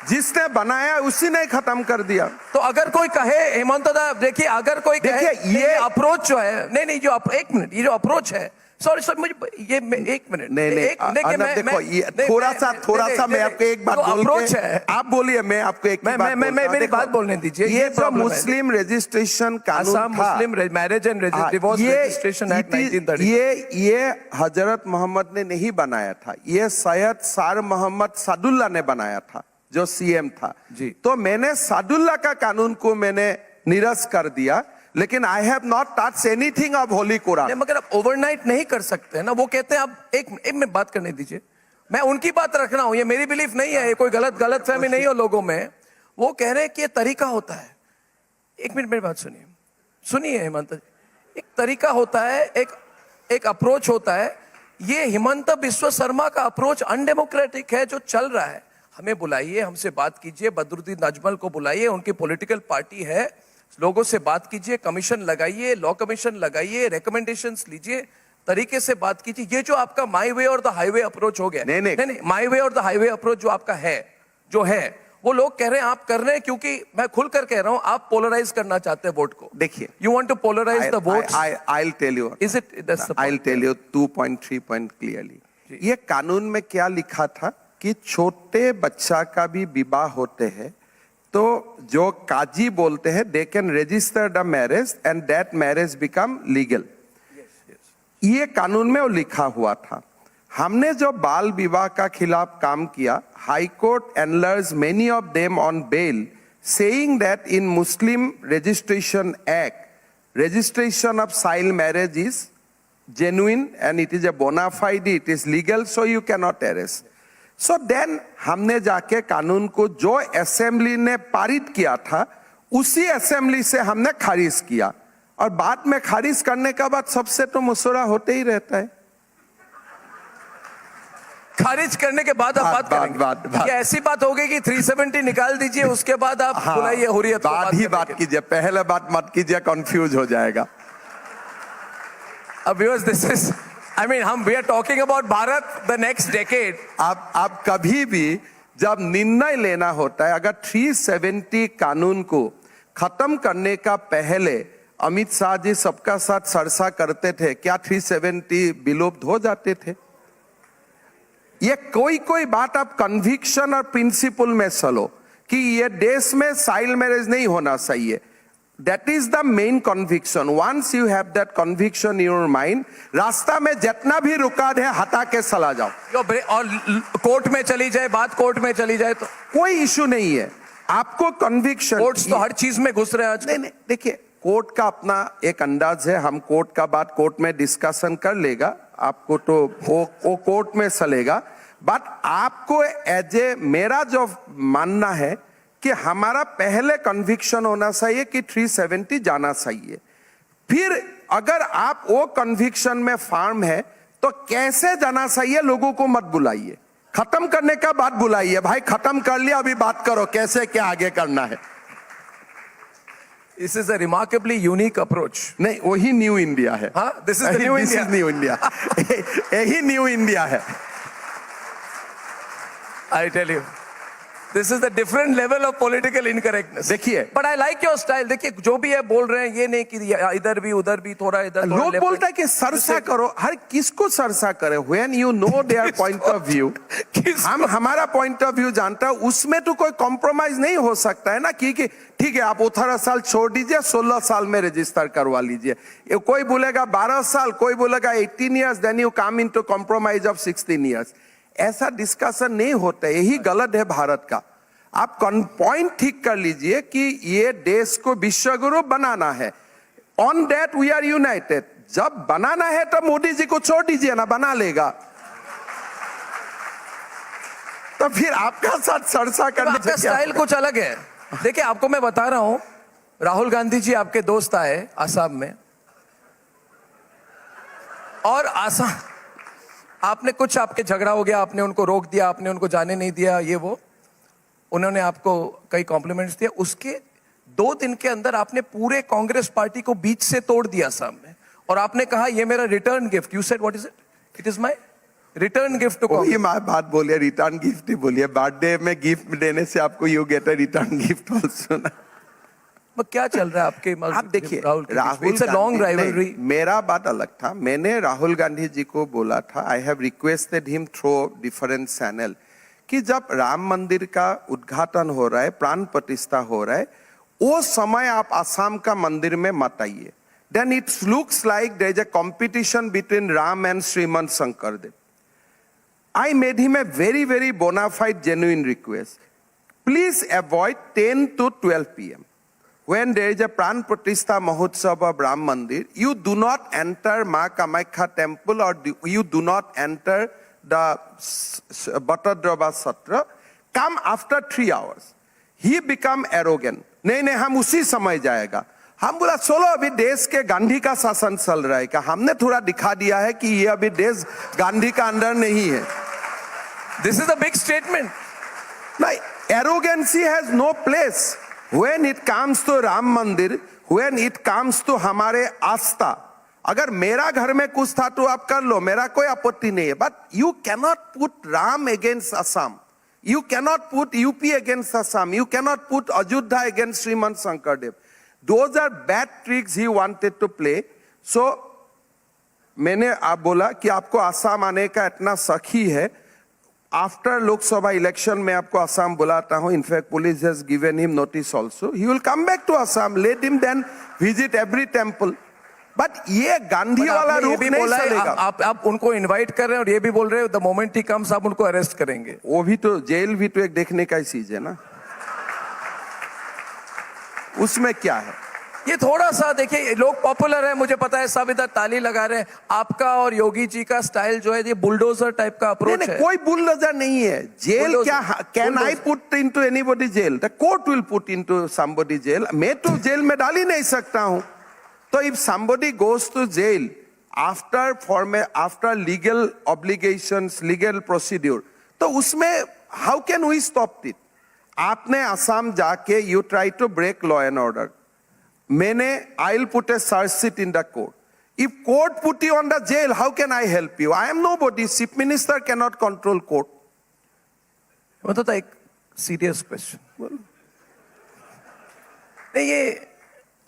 Speaker 19: जिसने बनाया उसी ने खत्म कर दिया।
Speaker 3: तो अगर कोई कहे हेमंत दा, देखिए अगर कोई कहे ये अप्रोच जो है, नहीं जो एक मिनट, ये जो अप्रोच है, सॉरी मुझे ये एक मिनट,
Speaker 19: नहीं देखो, ये थोड़ा सा मैं आपको एक बात बोल के, आप बोलिए, मैं आपको एक बात
Speaker 3: मेरी बात बोलने दीजिए।
Speaker 19: ये जो मुस्लिम रजिस्ट्रेशन कानून था,
Speaker 3: मुस्लिम marriage and divorce registration act 1930,
Speaker 19: ये हजरत मोहम्मद ने नहीं बनाया था, ये सैयद सर मोहम्मद सादुल्ला ने बनाया था जो सीएम था जी। तो मैंने सादुल्ला का कानून को मैंने निरस्त कर दिया, लेकिन I have not touch anything of Holi Quran.
Speaker 3: मगर आप ओवरनाइट नहीं कर सकते ना, वो कहते हैं आप एक में बात करने दीजिए, मैं उनकी बात रख रहा हूं, ये मेरी बिलीफ नहीं है, ये कोई गलत फहमी नहीं हो लोगों में। वो कह रहे हैं कि ये तरीका होता है, एक मिनट मेरी बात सुनिए हेमंत जी, एक तरीका होता है, एक अप्रोच होता है। ये हिमंत बिस्वा शर्मा का अप्रोच अनडेमोक्रेटिक है जो चल रहा है। हमें बुलाइए, हमसे बात कीजिए, बदरुद्दीन अजमल को बुलाइए, उनकी पॉलिटिकल पार्टी है, लोगों से बात कीजिए, कमीशन लगाइए, लॉ कमीशन लगाइए, रिकमेंडेशंस लीजिए, तरीके से बात कीजिए। ये जो आपका माई वे और द हाईवे अप्रोच हो गया, नहीं माई वे और द हाईवे अप्रोच जो आपका है, वो लोग कह रहे हैं, आप कर रहे हैं, क्योंकि मैं खुलकर कह रहा हूं, आप पोलराइज करना चाहते हैं वोट को।
Speaker 19: देखिए,
Speaker 3: you want to polarise the vote.
Speaker 19: I will tell you,
Speaker 3: is it,
Speaker 19: I will tell you 2.3 point clearly. ये कानून में क्या लिखा था कि छोटे बच्चा का भी विवाह होते हैं तो जो काजी बोलते हैं, they can register the marriage and that marriage become legal. ये कानून में वो लिखा हुआ था। हमने जो बाल विवाह का खिलाफ काम किया, high court enlarged many of them on bail, saying that in Muslim registration act registration of child marriage is genuine and it is a bona fide, it is legal, so you cannot arrest. So then हमने जाके कानून को जो assembly ने पारित किया था उसी असेंबली से हमने खारिज किया, और बाद में खारिज करने के बाद सबसे तो मशवरा होते ही रहता है।
Speaker 3: खारिज करने के बाद आप बात करेंगे। ये ऐसी बात हो गई कि 370 निकाल दीजिए, उसके बाद आप बुलाइए हुर्रियत,
Speaker 19: बात कीजिए, पहले बात मत कीजिए, कंफ्यूज हो जाएगा।
Speaker 3: अब viewers, this is, I mean, we are talking about Bharat, the next decade.
Speaker 19: आप कभी भी जब निर्णय लेना होता है, अगर 370 कानून को खत्म करने का पहले अमित शाह जी सबका साथ चर्चा करते थे, क्या 370 विलुप्त हो जाते थे? ये कोई बात आप कन्विक्शन और प्रिंसिपल में चलो कि ये देश में चाइल्ड मैरिज नहीं होना चाहिए। That is the main conviction. Once you have that conviction in your mind, रास्ता में जितना भी रुका है हटा के चला जाओ।
Speaker 3: और कोर्ट में चली जाए बात, कोर्ट में चली जाए तो
Speaker 19: कोई इशू नहीं है। आपको कन्विक्शन,
Speaker 3: कोर्ट्स तो हर चीज में घुस रहे हैं आज।
Speaker 19: नहीं, देखिए, कोर्ट का अपना एक अंदाज है, हम कोर्ट का बात कोर्ट में डिस्कशन कर लेगा, आपको तो वो कोर्ट में चलेगा। बट आपको एज ए, मेरा जो मानना है कि हमारा पहले कन्विक्शन होना चाहिए कि 370 जाना चाहिए। फिर अगर आप वो कन्विक्शन में फार्म है तो कैसे जाना चाहिए लोगों को मत बुलाइए, खत्म करने का बात बुलाइए, भाई खत्म कर लिया, अभी बात करो कैसे क्या आगे करना है।
Speaker 3: This is a remarkably unique approach.
Speaker 19: नहीं, वही न्यू इंडिया है।
Speaker 3: This is the new India.
Speaker 19: This is new India. यही न्यू इंडिया है।
Speaker 3: I tell you, this is the different level of political incorrectness.
Speaker 19: देखिए,
Speaker 3: but I like your style. देखिए, जो भी है बोल रहे हैं, ये नहीं कि इधर भी उधर भी थोड़ा इधर।
Speaker 19: लोग बोलता है कि सरसा करो, हर किसको सरसा करे? When you know their point of view, हम हमारा पॉइंट ऑफ व्यू जानता है, उसमें तो कोई कॉम्प्रोमाइज नहीं हो सकता है ना कि ठीक है आप 18 साल छोड़ दीजिए, 16 साल में रजिस्टर करवा लीजिए। कोई बोलेगा 12 साल, कोई बोलेगा 18 years, then you come into compromise of 16 years. ऐसा डिस्कशन नहीं होता, यही गलत है भारत का। आप पॉइंट ठीक कर लीजिए कि ये देश को विश्वगुरु बनाना है, on that we are united. जब बनाना है तो मोदी जी को छोड़ दीजिए ना, बना लेगा, तो फिर आपका साथ चर्चा करने
Speaker 3: का स्टाइल कुछ अलग है। देखिए, आपको मैं बता रहा हूं, राहुल गांधी जी आपके दोस्त आए आसाम में, और आसाम आपने कुछ, आपके झगड़ा हो गया, आपने उनको रोक दिया, आपने उनको जाने नहीं दिया, ये वो, उन्होंने आपको कई कॉम्प्लीमेंट्स दिए। उसके 2 दिन के अंदर आपने पूरे कांग्रेस पार्टी को बीच से तोड़ दिया असम में, और आपने कहा ये मेरा return gift. You said what is it? It is my return gift to
Speaker 20: वही मैं बात बोलिए, रिटर्न गिफ्ट ही बोलिए। बर्थडे में गिफ्ट देने से आपको you get a return gift also ना।
Speaker 3: क्या चल रहा है आपके?
Speaker 20: आप देखिए
Speaker 3: इट्स अ लॉन्ग राइवलरी।
Speaker 20: मेरा बात अलग था। मैंने राहुल गांधी जी को बोला था, I have requested him through different channel, कि जब राम मंदिर का उद्घाटन हो रहा है, प्राण प्रतिष्ठा हो रहा है, वो समय आप आसाम का मंदिर में मत आइए। Then it looks like there is a competition between Ram and Srimanta Sankardev. I made him a very, very bona fide, genuine request. Please avoid 10 to 12 p.m. When there is a Pran Pratishtha Mahotsav of Ram Mandir, you do not enter Ma Kamakhya temple, or you do not enter the Bhattadrova Satra. Come after 3 hours. He become arrogant. नहीं हम उसी समय जाएगा। हम बोला चलो, अभी देश के गांधी का शासन चल रहा है, क्या हमने थोड़ा दिखा दिया है कि ये अभी देश गांधी का अंडर नहीं है।
Speaker 3: This is a big statement.
Speaker 20: Like, arrogancy has no place when it comes to Ram Mandir, when it comes to हमारे आस्था। अगर मेरा घर में कुछ था तो आप कर लो, मेरा कोई आपत्ति नहीं है। But you cannot put Ram against Assam. You cannot put UP against Assam. You cannot put Ajodhya against Srimant Shankardev. Those are bad tricks he wanted to play. So मैंने आप बोला कि आपको आसाम आने का इतना सखी है, आफ्टर लोकसभा इलेक्शन में आपको आसाम बुलाता हूं। In fact police has given him notice also. He will come back to Assam, let him then visit every temple. But ये गांधी वाला रूप नहीं चलेगा।
Speaker 3: आप उनको इनवाइट कर रहे हैं और ये भी बोल रहे हो द मोमेंट ही कम्स आप उनको अरेस्ट करेंगे।
Speaker 20: वो भी तो जेल भी तो एक देखने का ही चीज है ना, उसमें क्या है।
Speaker 3: ये थोड़ा सा देखिए, लोग पॉपुलर है, मुझे पता है, सब इधर ताली लगा रहे हैं। आपका और योगी जी का स्टाइल जो है ये बुलडोजर टाइप का अप्रोच है।
Speaker 20: कोई बुलडोजर नहीं है। जेल क्या, can I put into anybody jail? The court will put into somebody jail. मैं तो जेल में डाल ही नहीं सकता हूं। तो if somebody goes to jail after legal obligations, legal procedure, तो उसमें how can we stop it? आपने असम जाके you try to break law and order. मैंने I will put a charge sheet in the court. If court put you on the jail, how can I help you? I am nobody. Chief minister can not control court.
Speaker 3: मतलब एक serious question, ये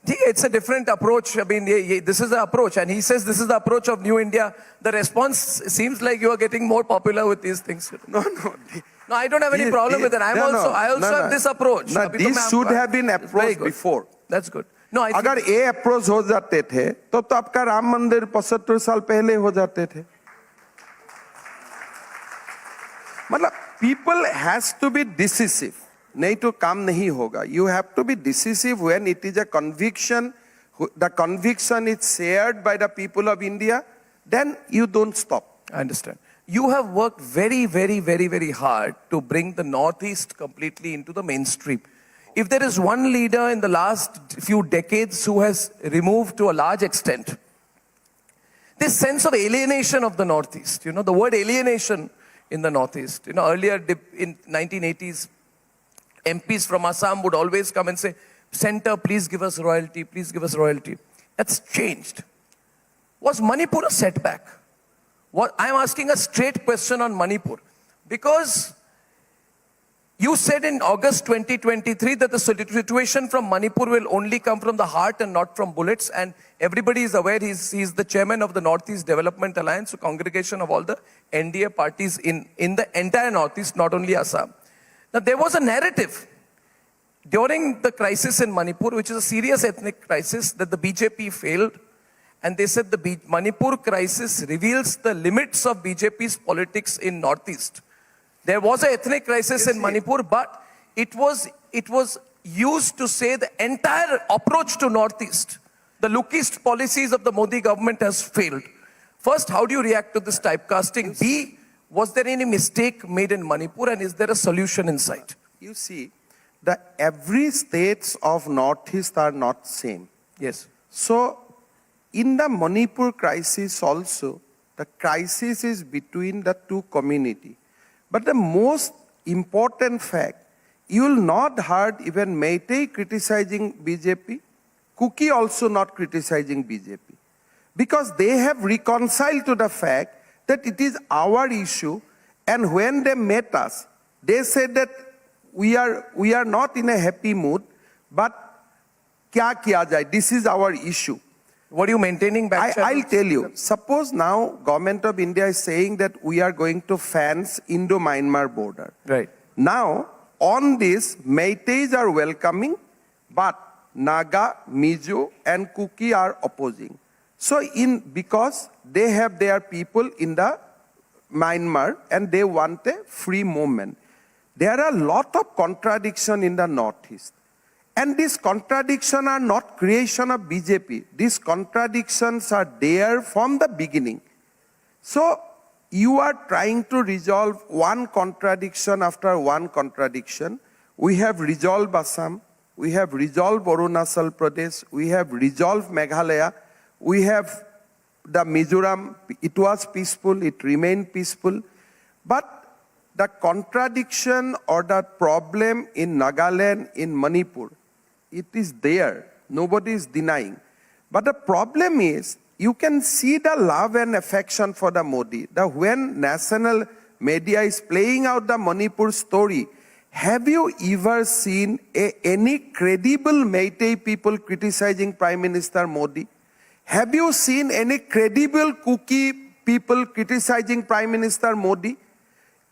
Speaker 3: ठीक है, it's a different approach. I mean ये this is the approach and he says this is the approach of new India. The response seems like you are getting more popular with these things. No, I don't have any problem with it. I also have this approach.
Speaker 20: No, this should have been approached before.
Speaker 3: That's good. No,
Speaker 20: अगर ये approach हो जाते थे तो आपका राम मंदिर 75 साल पहले हो जाते थे। मतलब people has to be decisive, नहीं तो काम नहीं होगा। You have to be decisive when it is a conviction. The conviction is shared by the people of India. Then you don't stop.
Speaker 3: I understand. You have worked very, very, very, very hard to bring the Northeast completely into the mainstream. If there is one leader in the last few decades who has removed to a large extent this sense of alienation of the Northeast, you know, the word alienation in the Northeast. You know, earlier in 1980s, MPs from Assam would always come and say, Center, please give us royalty, please give us royalty. That's changed. Was Manipur a setback? I'm asking a straight question on Manipur. Because you said in August 2023 that the situation from Manipur will only come from the heart and not from bullets. And everybody is aware he's the chairman of the Northeast Development Alliance, a congregation of all the NDA parties in the entire Northeast, not only Assam. Now, there was a narrative during the crisis in Manipur, which is a serious ethnic crisis, that the BJP failed. And they said the Manipur crisis reveals the limits of BJP's politics in Northeast. There was an ethnic crisis in Manipur, but it was used to say the entire approach to Northeast, the lookist policies of the Modi government has failed. First, how do you react to this typecasting? B, was there any mistake made in Manipur, and is there a solution in sight?
Speaker 20: You see, every states of Northeast are not same.
Speaker 3: Yes.
Speaker 20: So, in the Manipur crisis also, the crisis is between the two communities. But the most important fact, you will not heard even Meitei criticizing BJP, Kuki also not criticizing BJP. Because they have reconciled to the fact that it is our issue. And when they met us, they said that we are not in a happy mood, but kya kiya jai? This is our issue.
Speaker 3: What are you maintaining back?
Speaker 20: I'll tell you. Suppose now government of India is saying that we are going to fence Indo-Myanmar border.
Speaker 3: Right.
Speaker 20: Now, on this, Meiteis are welcoming, but Naga, Mizo, and Kuki are opposing. So, because they have their people in the Myanmar and they want a free movement. There are a lot of contradiction in the Northeast. And these contradictions are not creation of BJP. These contradictions are there from the beginning. So, you are trying to resolve one contradiction after one contradiction. We have resolved Assam. We have resolved Arunachal Pradesh. We have resolved Meghalaya. We have the Mizoram. It was peaceful. It remained peaceful. But the contradiction or the problem in Nagaland, in Manipur, it is there. Nobody is denying. But the problem is, you can see the love and affection for the Modi. That when national media is playing out the Manipur story, have you ever seen any credible Meitei people criticizing Prime Minister Modi? Have you seen any credible Kuki people criticizing Prime Minister Modi?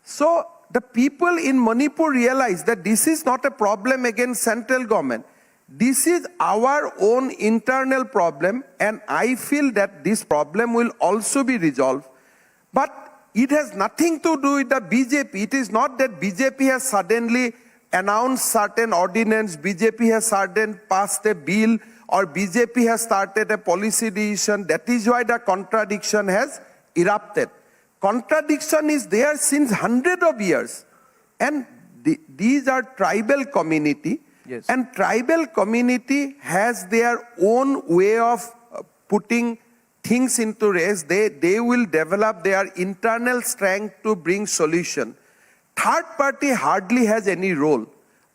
Speaker 20: So the people in Manipur realize that this is not a problem against central government. This is our own internal problem, and I feel that this problem will also be resolved. But it has nothing to do with the BJP. It is not that BJP has suddenly announced certain ordinance, BJP has suddenly passed a bill, or BJP has started a policy decision. That is why the contradiction has erupted. Contradiction is there since hundreds of years. And these are tribal community.
Speaker 3: Yes.
Speaker 20: And tribal community has their own way of putting things into race. They will develop their internal strength to bring solution. Third party hardly has any role.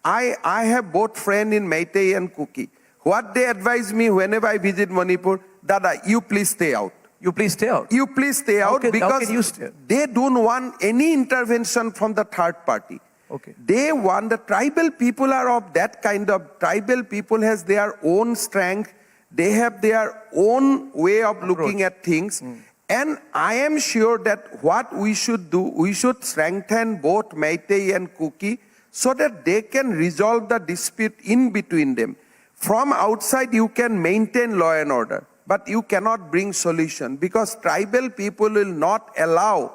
Speaker 20: I have both friends in Meitei and Kuki. What they advise me whenever I visit Manipur, Dada, you please stay out.
Speaker 3: You please stay out.
Speaker 20: You please stay out because they don't want any intervention from the third party.
Speaker 3: Okay.
Speaker 20: They want, the tribal people are of that kind of, tribal people has their own strength, they have their own way of looking at things. And I am sure that what we should do, we should strengthen both Meitei and Kuki so that they can resolve the dispute in between them. From outside you can maintain law and order, but you cannot bring solution because tribal people will not allow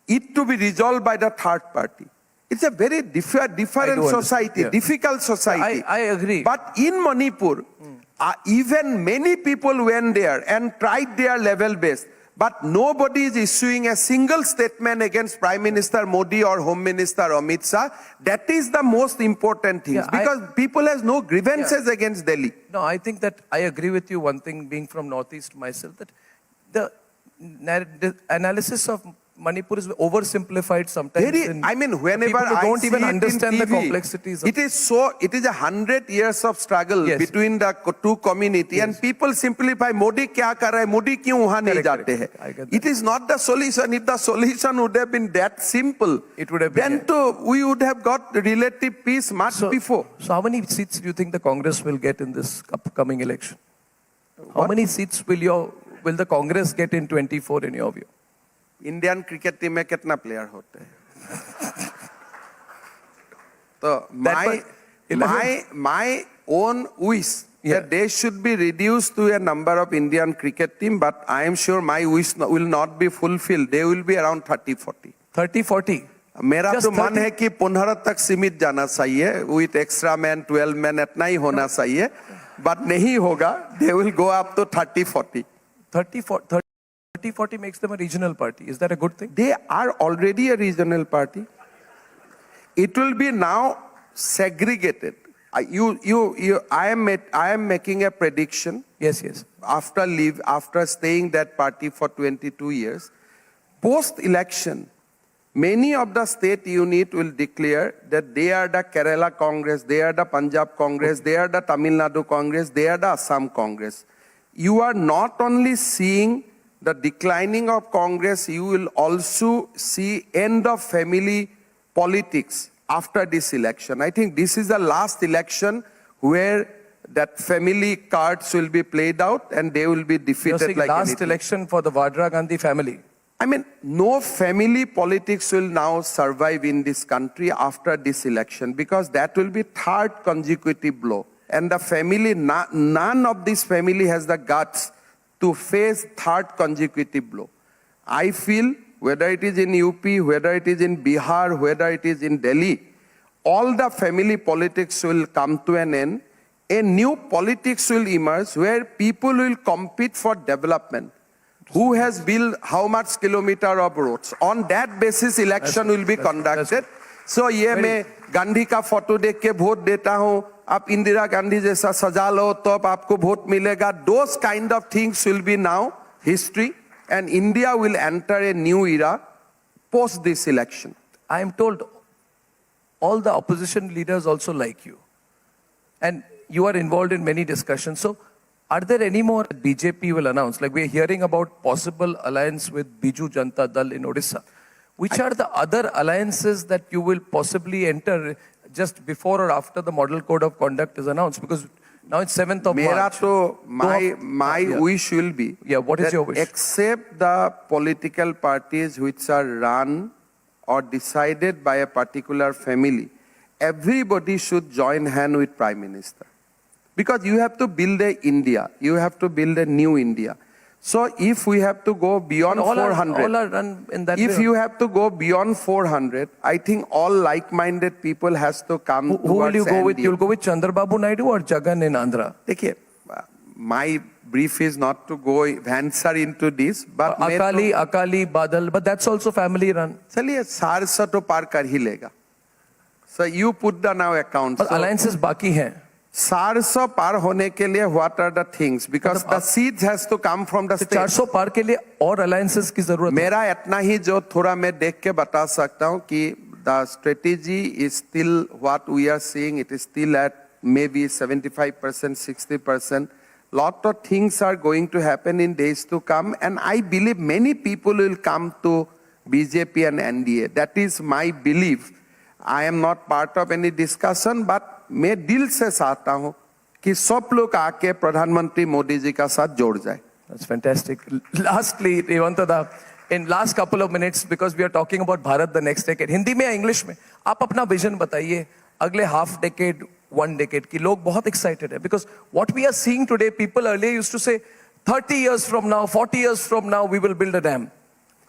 Speaker 20: it to be resolved by the third party. It's a very different society, difficult society.
Speaker 3: I agree.
Speaker 20: But in Manipur, even many people went there and tried their level best. But nobody is issuing a single statement against Prime Minister Modi or Home Minister Amit Shah. That is the most important thing. Because people has no grievances against Delhi.
Speaker 3: No, I think that I agree with you. One thing, being from Northeast myself, that the analysis of Manipur is oversimplified sometimes.
Speaker 20: Whenever
Speaker 3: people
Speaker 20: I
Speaker 3: don't
Speaker 20: see
Speaker 3: even
Speaker 20: it
Speaker 3: understand
Speaker 20: in TV,
Speaker 3: the complexities.
Speaker 20: It is 100 years of struggle between the two community, and people simplify Modi kya kar raha hai, Modi kyun wahan nahi jate hai. It is not the solution. If the solution would have been that simple,
Speaker 3: it would have been.
Speaker 20: Then we would have got relative peace much before.
Speaker 3: So how many seats do you think the Congress will get in this upcoming election? How many seats will the Congress get in 24 in your view?
Speaker 20: Indian cricket team में कितना player होते हैं? तो my own wish that they should be reduced to a number of Indian cricket team, but I am sure my wish will not be fulfilled. They will be around 30-40.
Speaker 3: 30-40.
Speaker 20: मेरा तो मन है कि 15 तक सीमित जाना चाहिए with extra man, 12 men इतना ही होना चाहिए, but नहीं होगा. They will go up to 30-40.
Speaker 3: 30-40 makes them a regional party. Is that a good thing?
Speaker 20: They are already a regional party. It will be now segregated. I am making a prediction.
Speaker 3: Yes.
Speaker 20: After staying that party for 22 years, post-election, many of the state unit will declare that they are the Kerala Congress, they are the Punjab Congress, they are the Tamil Nadu Congress, they are the Assam Congress. You are not only seeing
Speaker 18: the declining of Congress, you will also see end of family politics after this election. I think this is the last election where that family cards will be played out and they will be defeated.
Speaker 3: You're saying
Speaker 18: like
Speaker 3: last
Speaker 18: anything.
Speaker 3: election for the Vadra Gandhi family.
Speaker 18: I mean, no family politics will now survive in this country after this election because that will be third consecutive blow. And the family, none of this family has the guts to face third consecutive blow. I feel whether it is in UP, whether it is in Bihar, whether it is in Delhi, all the family politics will come to an end. A new politics will emerge where people will compete for development. Who has built how much kilometer of roads? On that basis, election will be conducted. So, ये मैं गांधी का photo देख के vote देता हूँ, आप इंदिरा गांधी जैसा सजा लो तो अब आपको वोट मिलेगा. Those kind of things will be now history, and India will enter a new era post this election.
Speaker 3: I am told all the opposition leaders also like you, and you are involved in many discussions. So, are there any more BJP will announce? Like we're hearing about possible alliance with Biju Janata Dal in Odisha. Which are the other alliances that you will possibly enter just before or after the Model Code of Conduct is announced? Because now it's 7th of March.
Speaker 18: My wish will be.
Speaker 3: Yeah, what is your wish?
Speaker 18: Except the political parties which are run or decided by a particular family, everybody should join hand with Prime Minister. Because you have to build a India. You have to build a new India. So if we have to go beyond 400,
Speaker 3: all are run in that
Speaker 18: if
Speaker 3: way.
Speaker 18: you have to go beyond 400, I think all like-minded people has to come.
Speaker 3: Who will you go with?
Speaker 18: NDA.
Speaker 3: You'll go with Chandrababu Naidu or Jagan in Andhra?
Speaker 18: देखिए, my brief is not to go answer into this, but
Speaker 3: Akali, Badal, but that's also family run.
Speaker 18: चलिए 400 तो पार कर ही लेगा. So you put the now account.
Speaker 3: But alliances बाकी हैं.
Speaker 18: 400 पार होने के लिए what are the things? Because the seeds has to come from the state.
Speaker 3: 400 पार के लिए और alliances की जरूरत है.
Speaker 18: मेरा इतना ही जो थोड़ा मैं देख के बता सकता हूँ कि the strategy is still what we are seeing. It is still at maybe 75%, 60%. Lot of things are going to happen in days to come, and I believe many people will come to BJP and NDA. That is my belief. I am not part of any discussion, but मैं दिल से चाहता हूं कि सब लोग आके प्रधानमंत्री मोदी जी का साथ जोड़ जाए.
Speaker 3: That's fantastic. Lastly, Himanta da, in last couple of minutes, because we are talking about Bharat the next decade, Hindi में या इंग्लिश में आप अपना विजन बताइए अगले half decade, 1 decade की लोग बहुत excited है. Because what we are seeing today, people earlier used to say 30 years from now, 40 years from now, we will build a dam.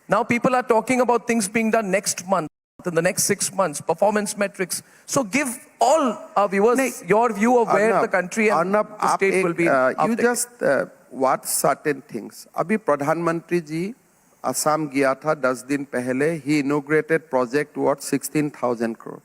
Speaker 3: Now people are talking about things being done next month, in the next 6 months, performance metrics. So give all our viewers your view of where the country and the state will be.
Speaker 18: You just watch certain things. अभी प्रधानमंत्री जी असम गया था 10 दिन पहले. He inaugurated project worth 16,000 crore.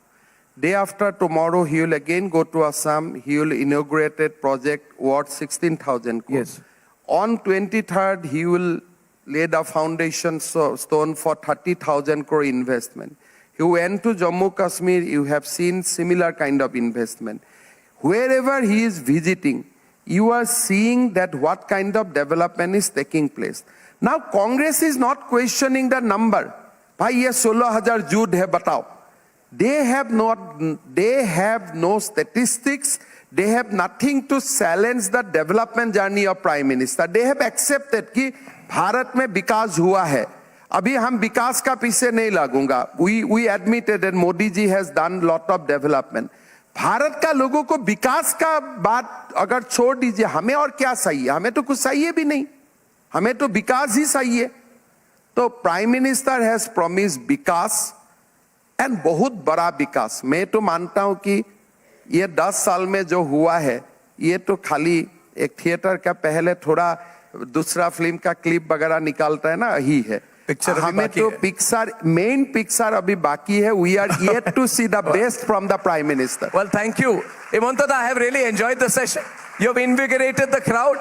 Speaker 18: Day after tomorrow, he will again go to Assam. He will inaugurate a project worth 16,000 crore.
Speaker 3: Yes.
Speaker 18: On 23rd, he will lay the foundation stone for 30,000 crore investment. You went to Jammu Kashmir, you have seen similar kind of investment. Wherever he is visiting, you are seeing that what kind of development is taking place. Now Congress is not questioning the number. Bhai ye 16,000 jude hai batao. They have no statistics. They have nothing to challenge the development journey of Prime Minister. They have accepted कि भारत में विकास हुआ है. अभी हम विकास का पीछे नहीं लगूंगा. We admitted that Modi ji has done lot of development. Bharat का लोगों को विकास का बात अगर छोड़ दीजिए, हमें और क्या चाहिए? हमें तो कुछ चाहिए भी नहीं. हमें तो विकास ही चाहिए. तो prime minister has promise Vikas and बहुत बड़ा विकास. मैं तो मानता हूं कि ये 10 साल में जो हुआ है, ये तो खाली एक थिएटर का पहले थोड़ा दूसरा फिल्म का क्लिप वगैरह निकालता है ना, ही है. हमें तो पिक्चर, मेन पिक्चर अभी बाकी है. We are yet to see the best from the Prime Minister.
Speaker 3: Well, thank you. Himanta, I have really enjoyed the session. You have invigorated the crowd,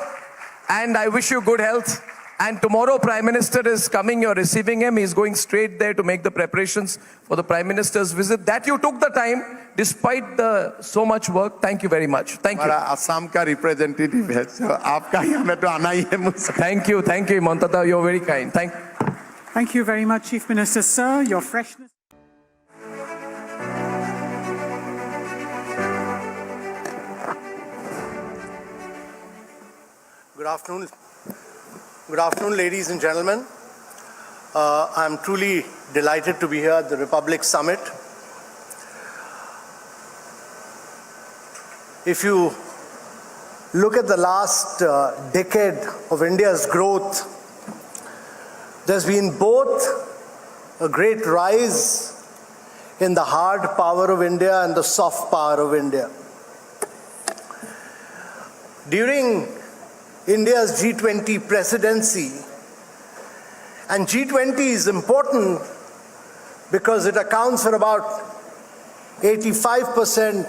Speaker 3: and I wish you good health And tomorrow, Prime Minister is coming, you're receiving him. He's going straight there to make the preparations for the Prime Minister's visit. That you took the time, despite so much work. Thank you very much. Thank you.
Speaker 20: Assam का representative है, so आपका ही हमें तो आना ही है मुझसे.
Speaker 3: Thank you, Himanta. You're very kind.
Speaker 1: Thank you very much, Chief Minister, sir. Your freshness.
Speaker 21: Good afternoon. Good afternoon, ladies and gentlemen. I'm truly delighted to be here at the Republic Summit. If you look at the last decade of India's growth, there's been both a great rise in the hard power of India and the soft power of India. During India's G20 presidency, and G20 is important because it accounts for about 85%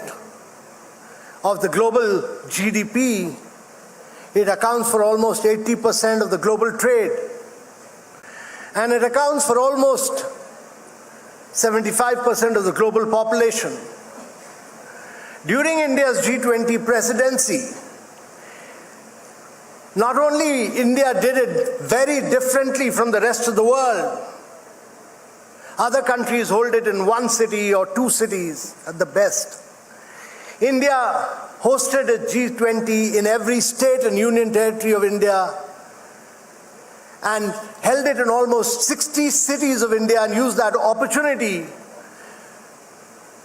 Speaker 21: of the global GDP. It accounts for almost 80% of the global trade. And it accounts for almost 75% of the global population. During India's G20 presidency, not only India did it very differently from the rest of the world. Other countries hold it in one city or two cities at the best. India hosted a G20 in every state and union territory of India and held it in almost 60 cities of India and used that opportunity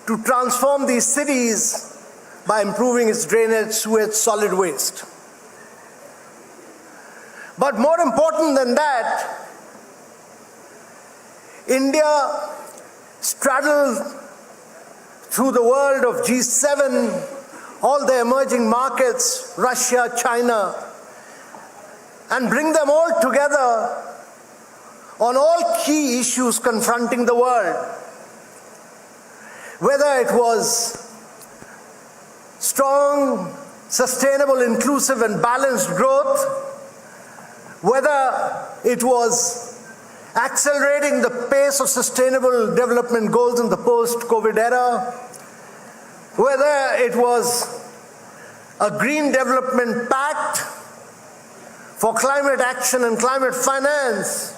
Speaker 21: to transform these cities by improving its drainage, sewage, solid waste. But more important than that, India straddled through the world of G7, all the emerging markets, Russia, China, and bring them all together on all key issues confronting the world. Whether it was strong, sustainable, inclusive, and balanced growth, whether it was accelerating the pace of sustainable development goals in the post-COVID era, whether it was a green development pact for climate action and climate finance,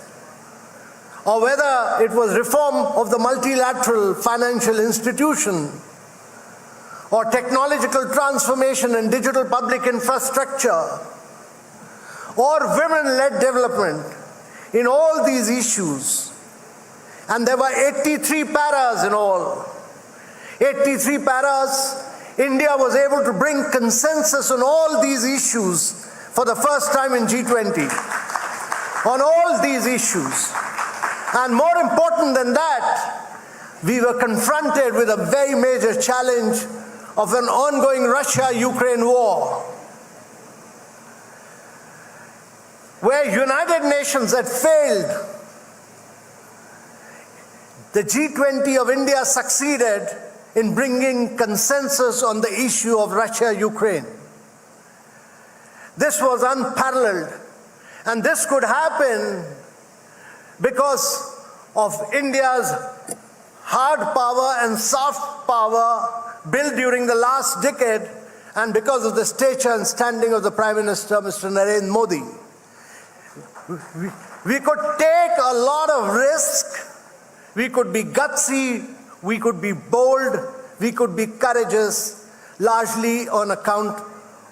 Speaker 21: or whether it was reform of the multilateral financial institution, or technological transformation and digital public infrastructure, or women-led development, in all these issues. And there were 83 paras in all. 83 paras. India was able to bring consensus on all these issues for the first time in G20. On all these issues. And more important than that, we were confronted with a very major challenge of an ongoing Russia-Ukraine war, where United Nations had failed. The G20 of India succeeded in bringing consensus on the issue of Russia-Ukraine. This was unparalleled, and this could happen because of India's hard power and soft power built during the last decade, and because of the stature and standing of the Prime Minister, Mr. Narendra Modi. We could take a lot of risk, we could be gutsy, we could be bold, we could be courageous, largely on account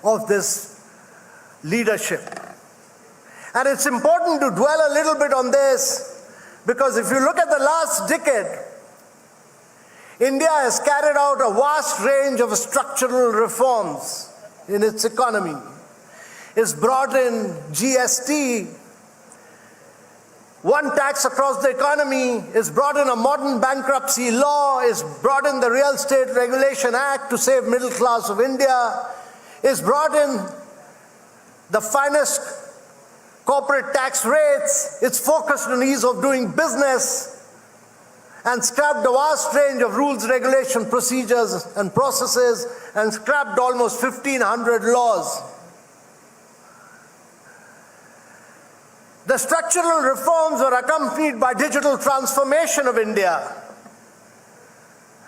Speaker 21: of this leadership. And it's important to dwell a little bit on this, because if you look at the last decade, India has carried out a vast range of structural reforms in its economy. It's brought in GST, one tax across the economy, is brought in a modern bankruptcy law, is brought in the Real Estate Regulation Act to save middle class of India, is brought in the finest corporate tax rates, it's focused on ease of doing business, and scrapped a vast range of rules, regulation, procedures, and processes, and scrapped almost 1,500 laws. The structural reforms were accompanied by digital transformation of India.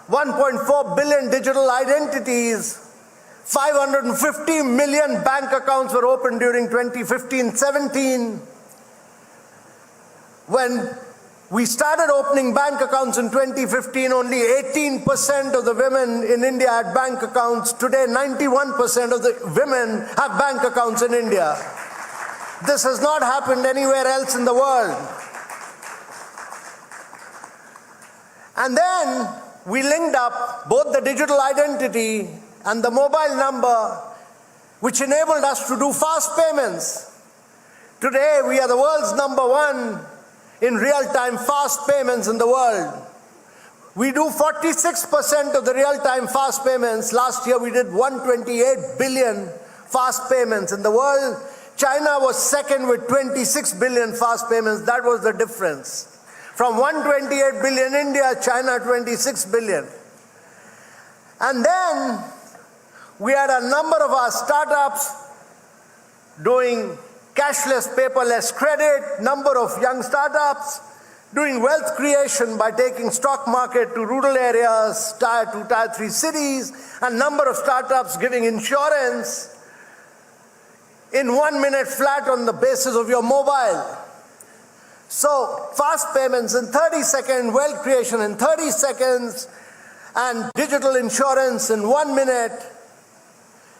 Speaker 21: 1.4 billion digital identities, 550 million bank accounts were opened during 2015-17. When we started opening bank accounts in 2015, only 18% of the women in India had bank accounts. Today, 91% of the women have bank accounts in India. This has not happened anywhere else in the world. And then we linked up both the digital identity and the mobile number, which enabled us to do fast payments. Today, we are the world's #1 in real-time fast payments in the world. We do 46% of the real-time fast payments. Last year, we did 128 billion fast payments in the world. China was second with 26 billion fast payments. That was the difference. From 128 billion India, China 26 billion. And then we had a number of our startups doing cashless, paperless credit, number of young startups doing wealth creation by taking stock market to rural areas, tier 2, tier 3 cities, and number of startups giving insurance in 1 minute flat on the basis of your mobile. So fast payments in 30 seconds, wealth creation in 30 seconds, and digital insurance in 1 minute.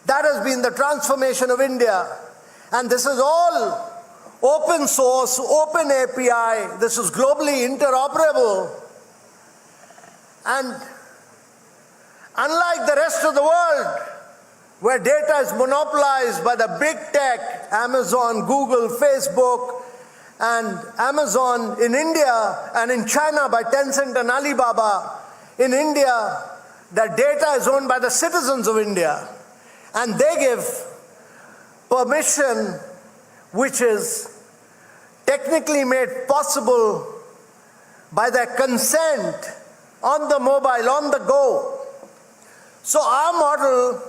Speaker 21: That has been the transformation of India. And this is all open source, open API. This is globally interoperable. And unlike the rest of the world, where data is monopolized by the big tech, Amazon, Google, Facebook, and Amazon in India, and in China by Tencent and Alibaba, in India, the data is owned by the citizens of India. And they give permission, which is technically made possible by their consent on the mobile, on the go. So our model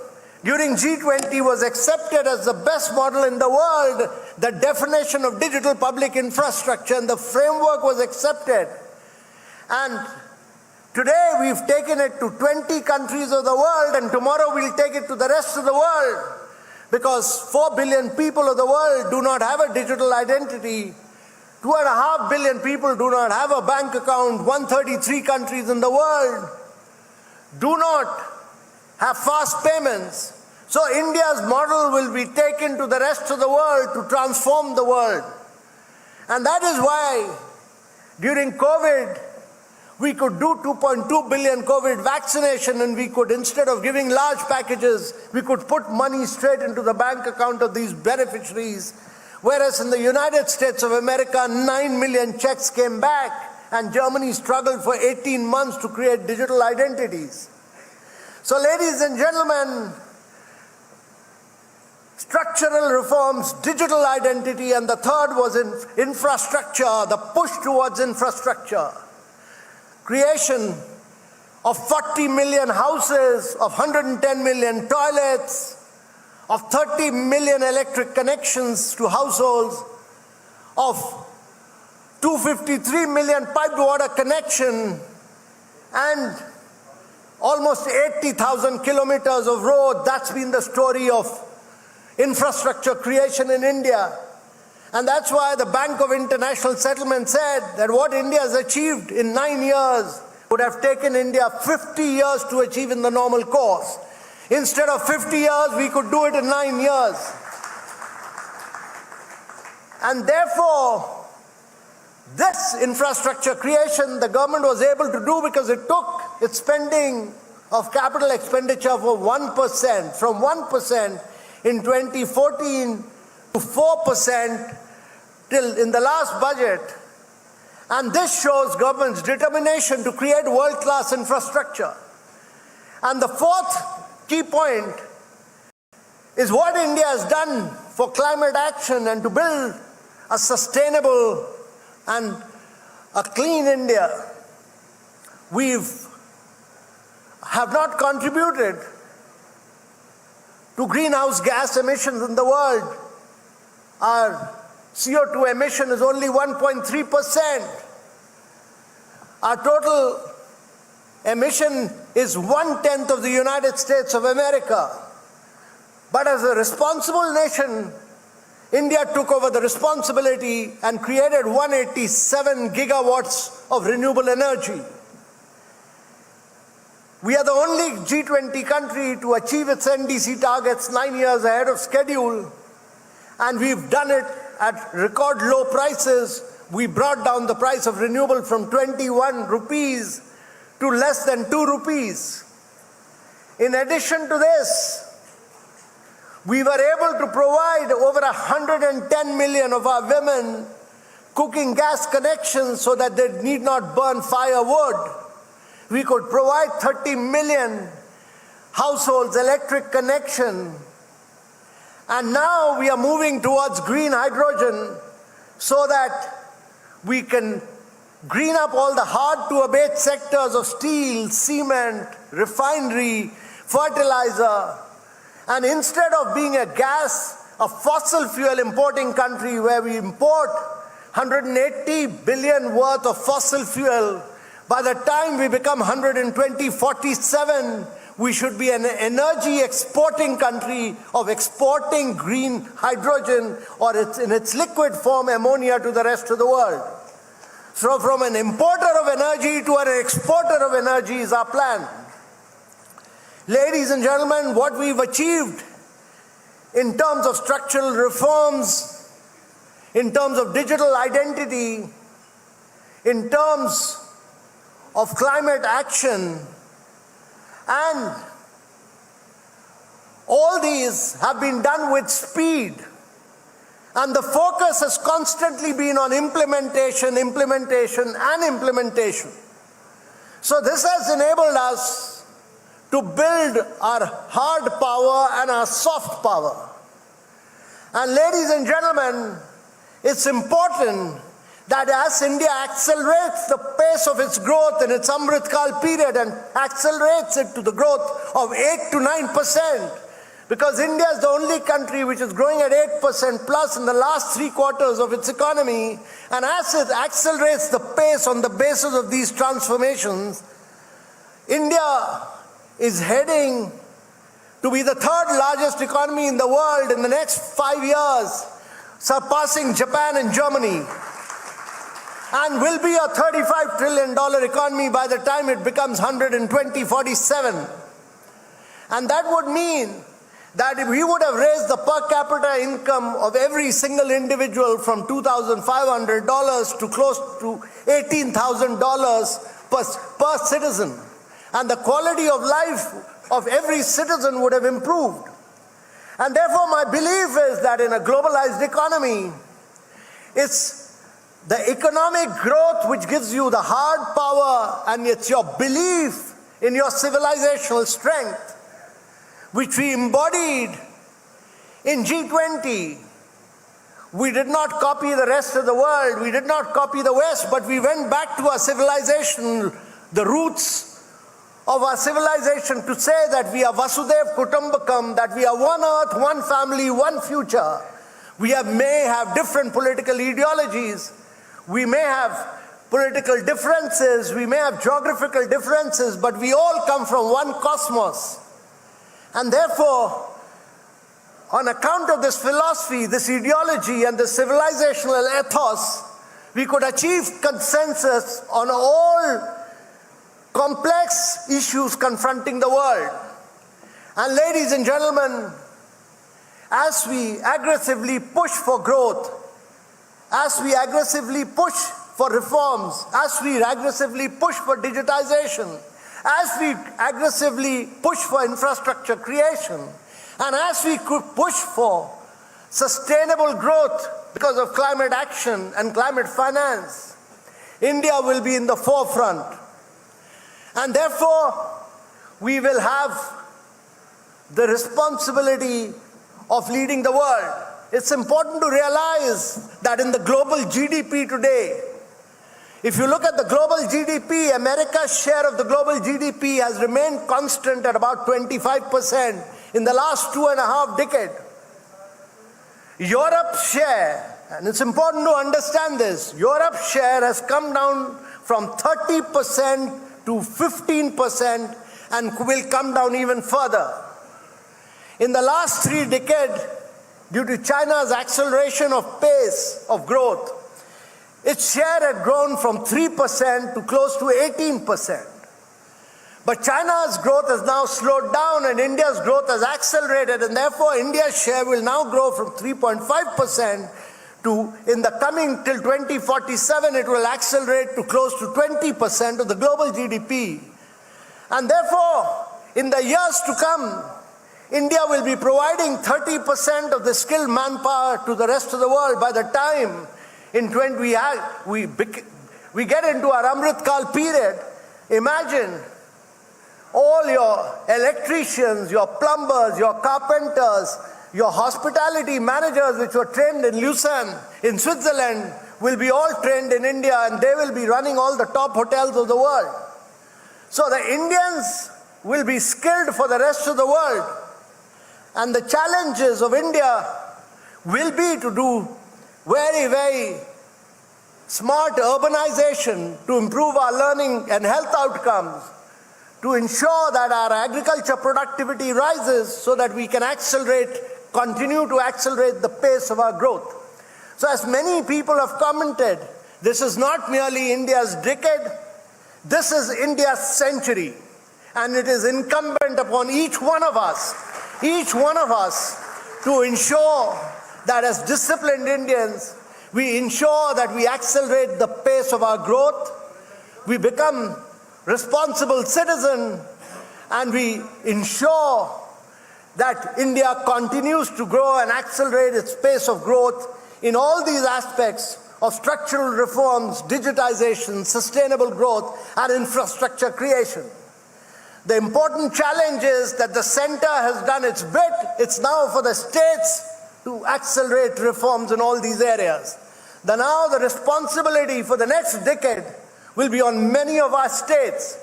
Speaker 21: during G20 was accepted as the best model in the world. The definition of digital public infrastructure and the framework was accepted. And today we've taken it to 20 countries of the world, and tomorrow we'll take it to the rest of the world. Because 4 billion people of the world do not have a digital identity. 2.5 billion people do not have a bank account. 133 countries in the world do not have fast payments. So India's model will be taken to the rest of the world to transform the world. And that is why during COVID, we could do 2.2 billion COVID vaccination, and we could, instead of giving large packages, we could put money straight into the bank account of these beneficiaries. Whereas in the United States of America, 9 million checks came back, and Germany struggled for 18 months to create digital identities. So ladies and gentlemen, structural reforms, digital identity, and the third was in infrastructure, the push towards infrastructure. Creation of 40 million houses, of 110 million toilets, of 30 million electric connections to households, of 253 million piped water connection, and almost 80,000 kilometers of road. That's been the story of infrastructure creation in India. And that's why the Bank of International Settlement said that what India has achieved in 9 years would have taken India 50 years to achieve in the normal course. Instead of 50 years, we could do it in 9 years. And therefore, this infrastructure creation the government was able to do because it took its spending of capital expenditure for 1%, from 1% in 2014 to 4% till in the last budget. And this shows government's determination to create world-class infrastructure. And the fourth key point is what India has done for climate action and to build a sustainable and a clean India. We have not contributed to greenhouse gas emissions in the world. Our CO2 emission is only 1.3%. Our total emission is 1/10 of the United States of America. But as a responsible nation, India took over the responsibility and created 187 gigawatts of renewable energy. We are the only G20 country to achieve its NDC targets 9 years ahead of schedule, and we've done it at record low prices. We brought down the price of renewable from 21 rupees to less than 2 rupees. In addition to this, we were able to provide over 110 million of our women cooking gas connections so that they need not burn firewood. We could provide 30 million households electric connection. And now we are moving towards green hydrogen so that we can green up all the hard-to-abate sectors of steel, cement, refinery, fertilizer. And instead of being a fossil fuel importing country where we import 180 billion worth of fossil fuel, by the time we become 147, we should be an energy exporting country of exporting green hydrogen or in its liquid form ammonia to the rest of the world. So from an importer of energy to an exporter of energy is our plan. Ladies and gentlemen, what we've achieved in terms of structural reforms, in terms of digital identity, in terms of climate action, and all these have been done with speed. And the focus has constantly been on implementation, implementation, and implementation. So this has enabled us to build our hard power and our soft power. And ladies and gentlemen, it's important that as India accelerates the pace of its growth in its Amrit Kal period and accelerates it to the growth of 8 to 9%, because India is the only country which is growing at 8% plus in the last 3 quarters of its economy, and as it accelerates the pace on the basis of these transformations, India is heading to be the 3rd largest economy in the world in the next 5 years, surpassing Japan and Germany, and will be a $35 trillion economy by the time it becomes 147. And that would mean that if we would have raised the per capita income of every single individual from $2,500 to close to $18,000 per citizen, and the quality of life of every citizen would have improved. And therefore my belief is that in a globalized economy, it's the economic growth which gives you the hard power, and it's your belief in your civilizational strength, which we embodied in G20. We did not copy the rest of the world, we did not copy the West, but we went back to our civilization, the roots of our civilization, to say that we are Vasudev Kutumbakam, that we are one earth, one family, one future. We may have different political ideologies, we may have political differences, we may have geographical differences, but we all come from one cosmos. And therefore, on account of this philosophy, this ideology, and this civilizational ethos, we could achieve consensus on all complex issues confronting the world. And ladies and gentlemen, as we aggressively push for growth, as we aggressively push for reforms, as we aggressively push for digitization, as we aggressively push for infrastructure creation, and as we could push for sustainable growth because of climate action and climate finance, India will be in the forefront. And therefore, we will have the responsibility of leading the world. It's important to realize that in the global GDP today, if you look at the global GDP, America's share of the global GDP has remained constant at about 25% in the last 2.5 decades. Europe's share and it's important to understand this, Europe's share has come down from 30% to 15% and will come down even further. In the last 3 decades, due to China's acceleration of pace of growth, its share had grown from 3% to close to 18%. But China's growth has now slowed down and India's growth has accelerated, and therefore India's share will now grow from 3.5% to, in the coming till 2047, it will accelerate to close to 20% of the global GDP. And therefore, in the years to come, India will be providing 30% of the skilled manpower to the rest of the world. By the time we get into our Amrit Kal period, imagine all your electricians, your plumbers, your carpenters, your hospitality managers which were trained in Lausanne, in Switzerland, will be all trained in India, and they will be running all the top hotels of the world. So the Indians will be skilled for the rest of the world. And the challenges of India will be to do very, very smart urbanization to improve our learning and health outcomes, to ensure that our agriculture productivity rises so that we can continue to accelerate the pace of our growth. So as many people have commented, this is not merely India's decade, this is India's century. And it is incumbent upon each one of us to ensure that as disciplined Indians, we ensure that we accelerate the pace of our growth, we become responsible citizens, and we ensure that India continues to grow and accelerate its pace of growth in all these aspects of structural reforms, digitization, sustainable growth, and infrastructure creation. The important challenge is that the center has done its bit. It's now for the states to accelerate reforms in all these areas. Now the responsibility for the next decade will be on many of our states.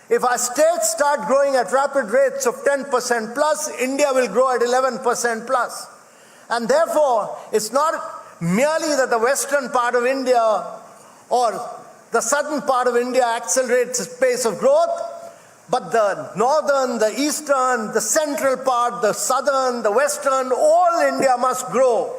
Speaker 21: If our states start growing at rapid rates of 10% plus, India will grow at 11% plus. And therefore, it's not merely that the western part of India or the southern part of India accelerates its pace of growth, but the northern, the eastern, the central part, the southern, the western, all India must grow.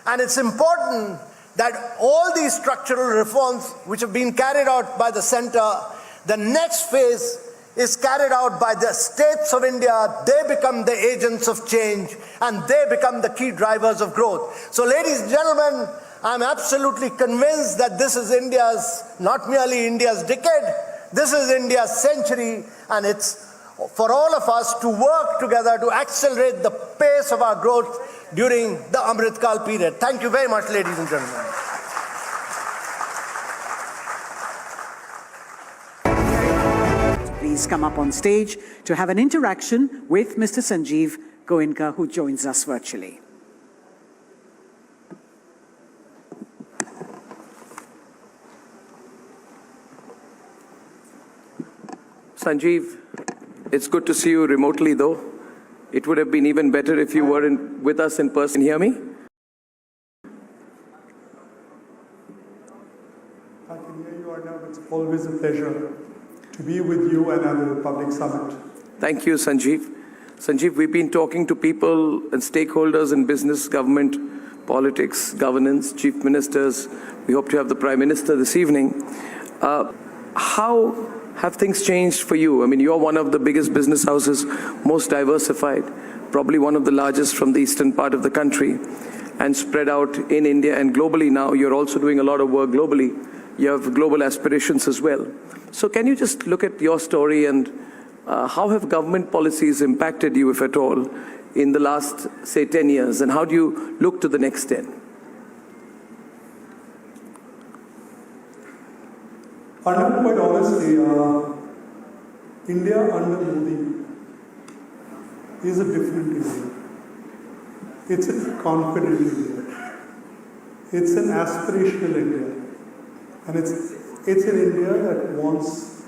Speaker 21: And it's important that all these structural reforms which have been carried out by the center, the next phase is carried out by the states of India. They become the agents of change and they become the key drivers of growth. So ladies and gentlemen, I'm absolutely convinced that this is not merely India's decade, this is India's century, and it's for all of us to work together to accelerate the pace of our growth during the Amrit Kal period. Thank you very much, ladies and gentlemen.
Speaker 1: Please come up on stage to have an interaction with Mr. Sanjeev Goenka, who joins us virtually.
Speaker 2: Sanjeev, it's good to see you remotely, though. It would have been even better if you were with us in person. Can you hear me?
Speaker 22: I can hear you, Arnav. It's always a pleasure to be with you and at the Republic Summit.
Speaker 2: Thank you, Sanjeev. Sanjeev, we've been talking to people and stakeholders in business, government, politics, governance, chief ministers. We hope to have the Prime Minister this evening. How have things changed for you? I mean, you're one of the biggest business houses, most diversified, probably one of the largest from the eastern part of the country, and spread out in India and globally now. You're also doing a lot of work globally. You have global aspirations as well. So can you just look at your story and how have government policies impacted you, if at all, in the last, say, 10 years? And how do you look to the next 10?
Speaker 22: Quite honestly, India under Modi is a different India. It's a confident India. It's an aspirational India. And it's an India that wants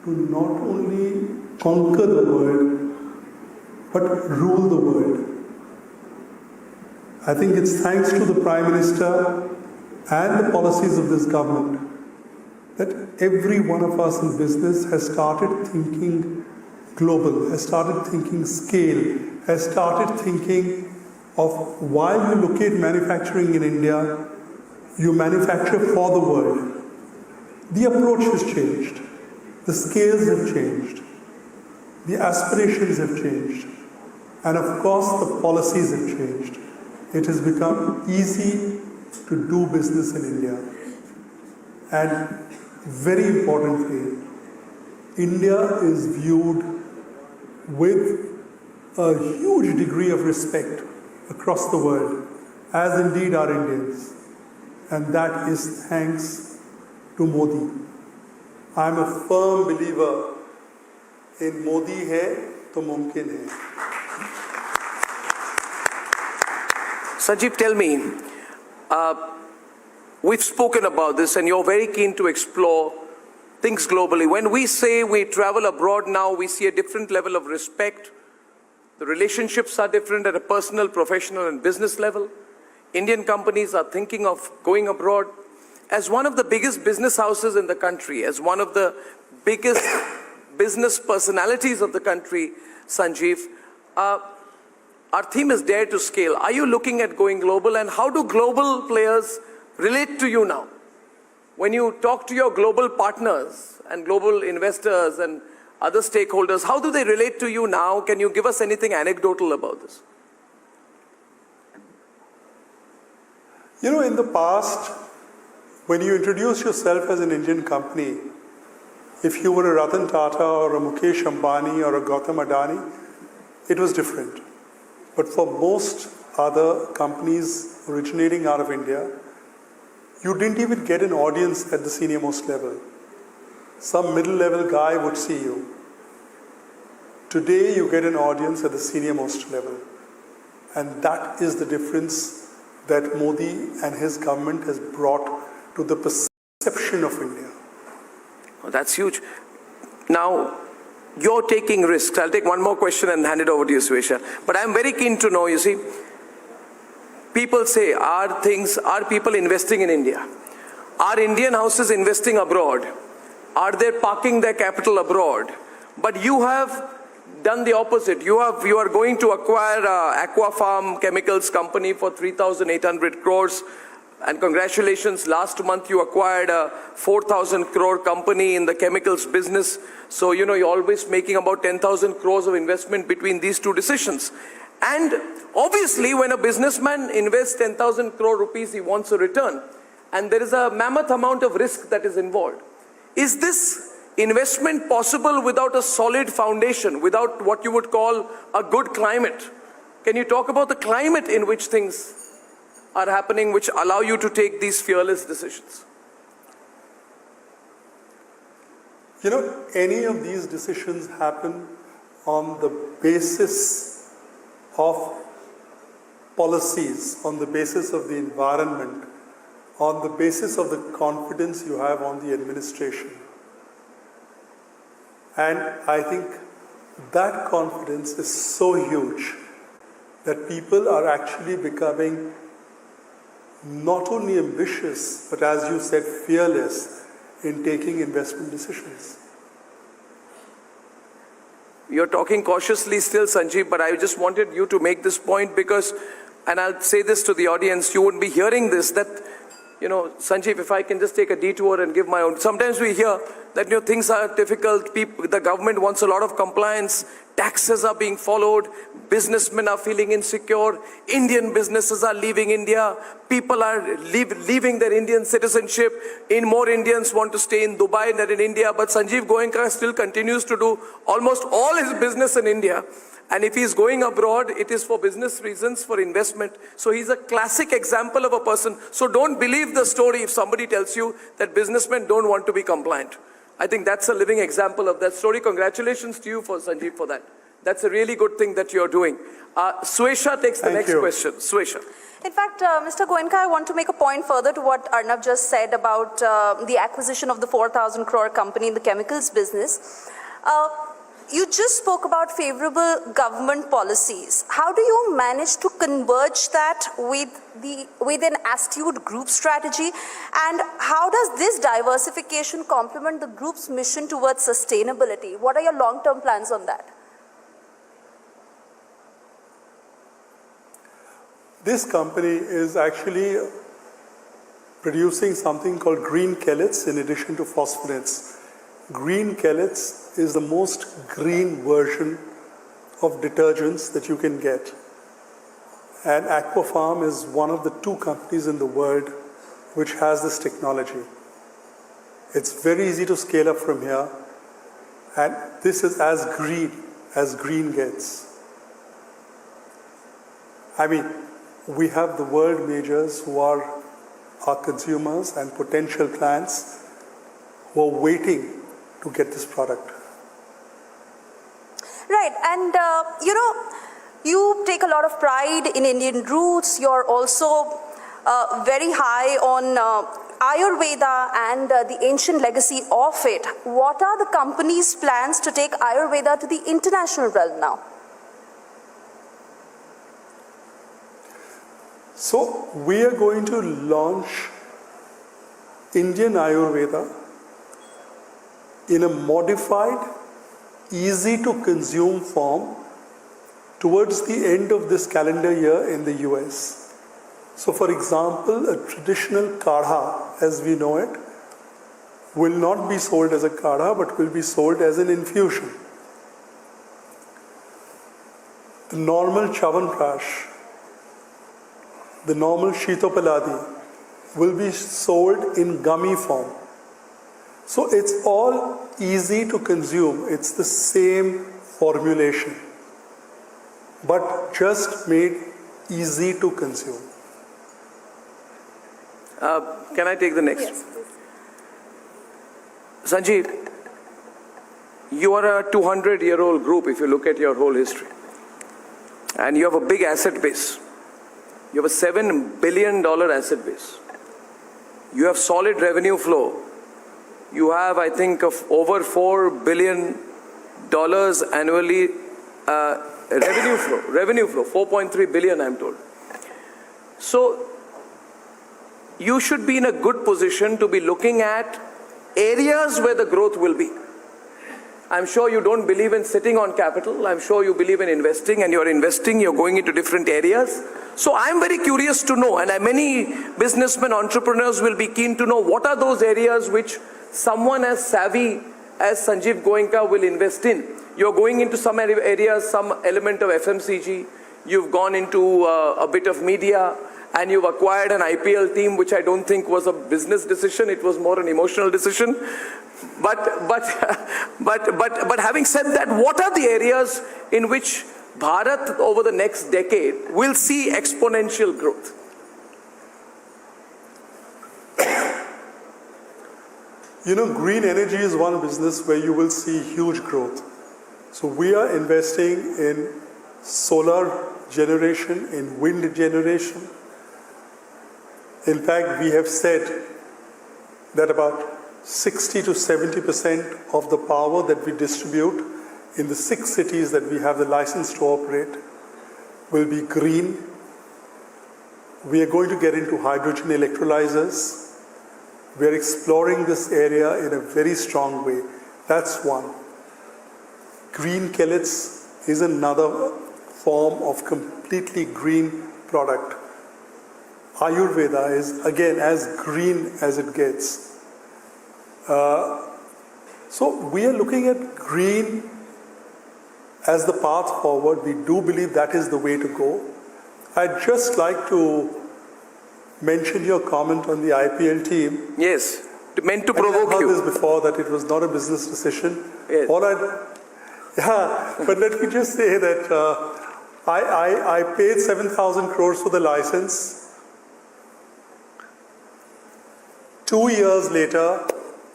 Speaker 22: to not only conquer the world, but rule the world. I think it's thanks to the Prime Minister and the policies of this government that every one of us in business has started thinking global, has started thinking scale, has started thinking of while you locate manufacturing in India, you manufacture for the world. The approach has changed. The scales have changed. The aspirations have changed. And of course, the policies have changed. It has become easy to do business in India. And very importantly, India is viewed with a huge degree of respect across the world, as indeed are Indians. And that is thanks to Modi. I am a firm believer in Modi hai to mumkin hai.
Speaker 2: Sanjeev, tell me, we've spoken about this and you're very keen to explore things globally. When we say we travel abroad now, we see a different level of respect. The relationships are different at a personal, professional and business level. Indian companies are thinking of going abroad. As one of the biggest business houses in the country, as one of the biggest business personalities of the country, Sanjeev, our theme is Dare to Scale. Are you looking at going global, and how do global players relate to you now? When you talk to your global partners and global investors and other stakeholders, how do they relate to you now? Can you give us anything anecdotal about this?
Speaker 22: You know, in the past, when you introduce yourself as an Indian company, if you were a Ratan Tata or a Mukesh Ambani or a Gautam Adani, it was different. But for most other companies originating out of India, you didn't even get an audience at the senior most level. Some middle level guy would see you. Today you get an audience at the senior most level. And that is the difference that Modi and his government has brought to the perception of India.
Speaker 2: Oh, that's huge. Now, you're taking risks. I'll take one more question and hand it over to you, Suesha. But I'm very keen to know, you see, people say, are people investing in India? Are Indian houses investing abroad? Are they parking their capital abroad? But you have done the opposite. You are going to acquire Aqua Farm Chemicals company for 3,800 crores. And congratulations, last month you acquired a 4,000 crore company in the chemicals business. So, you know, you're always making about 10,000 crores of investment between these two decisions. And obviously, when a businessman invests 10,000 crore rupees, he wants a return. And there is a mammoth amount of risk that is involved. Is this investment possible without a solid foundation, without what you would call a good climate? Can you talk about the climate in which things are happening which allow you to take these fearless decisions?
Speaker 22: You know, any of these decisions happen on the basis of policies, on the basis of the environment, on the basis of the confidence you have on the administration. And I think that confidence is so huge that people are actually becoming not only ambitious, but as you said, fearless in taking investment decisions.
Speaker 2: You're talking cautiously still, Sanjeev, but I just wanted you to make this point because, and I'll say this to the audience, you wouldn't be hearing this, that, you know, Sanjeev, if I can just take a detour and give my own. Sometimes we hear that, you know, things are difficult, the government wants a lot of compliance, taxes are being followed, businessmen are feeling insecure, Indian businesses are leaving India, people are leaving their Indian citizenship, more Indians want to stay in Dubai than in India, but Sanjeev Goenka still continues to do almost all his business in India. And if he's going abroad, it is for business reasons, for investment. So he's a classic example of a person. So don't believe the story if somebody tells you that businessmen don't want to be compliant. I think that's a living example of that story. Congratulations to you, Sanjeev, for that. That's a really good thing that you're doing. Suesha takes the next question. Suesha.
Speaker 4: In fact, Mr. Goenka, I want to make a point further to what Arnab just said about the acquisition of the 4,000 crore company in the chemicals business. You just spoke about favorable government policies. How do you manage to converge that with an astute group strategy? And how does this diversification complement the group's mission towards sustainability? What are your long-term plans on that?
Speaker 22: This company is actually producing something called green chelates in addition to phosphonates. Green chelates is the most green version of detergents that you can get. And Aquafarm is one of the 2 companies in the world which has this technology. It's very easy to scale up from here, and this is as green gets. I mean, we have the world majors who are our consumers and potential clients who are waiting to get this product.
Speaker 4: Right, and you take a lot of pride in Indian roots. You're also very high on Ayurveda and the ancient legacy of it. What are the company's plans to take Ayurveda to the international realm now?
Speaker 22: So we are going to launch Indian Ayurveda in a modified, easy to consume form towards the end of this calendar year in the US. So for example, a traditional kadha as we know it will not be sold as a kadha but will be sold as an infusion. The normal chavanprash, the normal shitopaladi will be sold in gummy form. So it's all easy to consume. It's the same formulation, but just made easy to consume.
Speaker 2: Can I take the next?
Speaker 4: Yes, please.
Speaker 2: Sanjeev, you are a 200-year-old group if you look at your whole history. And you have a big asset base. You have a $7 billion asset base. You have solid revenue flow. You have, I think, of over $4 billion annually revenue flow, 4.3 billion, I'm told. So you should be in a good position to be looking at areas where the growth will be. I'm sure you don't believe in sitting on capital. I'm sure you believe in investing, and you're investing, you're going into different areas. So I'm very curious to know, and many businessmen, entrepreneurs will be keen to know what are those areas which someone as savvy as Sanjeev Goenka will invest in. You're going into some areas, some element of FMCG. You've gone into a bit of media, and you've acquired an IPL team, which I don't think was a business decision. It was more an emotional decision. But having said that, what are the areas in which Bharat over the next decade will see exponential growth?
Speaker 22: You know, green energy is one business where you will see huge growth. So we are investing in solar generation, in wind generation. In fact, we have said that about 60 to 70% of the power that we distribute in the 6 cities that we have the license to operate will be green. We are going to get into hydrogen electrolyzers. We are exploring this area in a very strong way. That's one. Green chelates is another form of completely green product. Ayurveda is, again, as green as it gets. So we are looking at green as the path forward. We do believe that is the way to go. I'd just like to mention your comment on the IPL team.
Speaker 2: Yes, meant to provoke you.
Speaker 22: I heard this before, that it was not a business decision.
Speaker 2: Yes.
Speaker 22: But let me just say that I paid 7,000 crores for the license. 2 years later,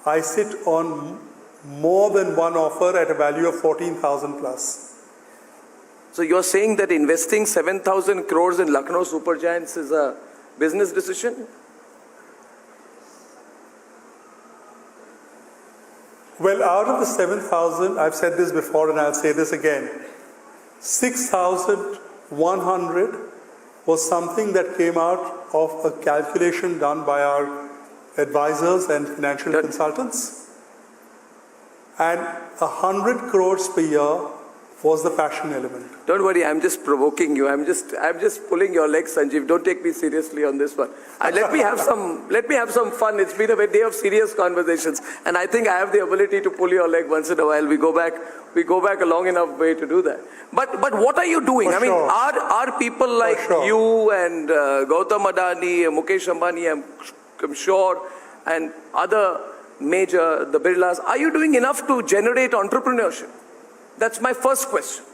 Speaker 22: I sit on more than one offer at a value of 14,000 plus.
Speaker 2: So you're saying that investing 7,000 crores in Lucknow Super Giants is a business decision?
Speaker 22: Well, out of the 7,000, I've said this before and I'll say this again, 6,100 was something that came out of a calculation done by our advisors and financial consultants. And 100 crores per year was the passion element.
Speaker 2: Don't worry, I'm just provoking you. I'm just pulling your legs, Sanjeev. Don't take me seriously on this one. Let me have some fun. It's been a day of serious conversations, and I think I have the ability to pull your leg once in a while. We go back a long enough way to do that. But what are you doing? Are people like you and Gautam Adani, Mukesh Ambani, I'm sure, and other major, the Birlas, are you doing enough to generate entrepreneurship? That's my first question.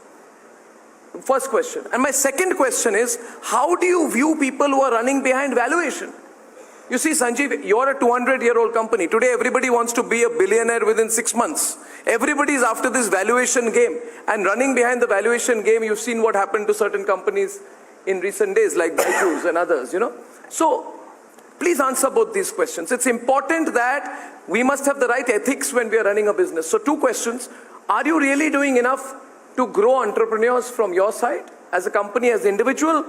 Speaker 2: And my second question is, how do you view people who are running behind valuation? You see, Sanjeev, you're a 200-year-old company. Today, everybody wants to be a billionaire within 6 months. Everybody's after this valuation game. And running behind the valuation game, you've seen what happened to certain companies in recent days, like Byju's and others, So, please answer both these questions. It's important that we must have the right ethics when we are running a business. So, 2 questions. Are you really doing enough to grow entrepreneurs from your side as a company, as an individual?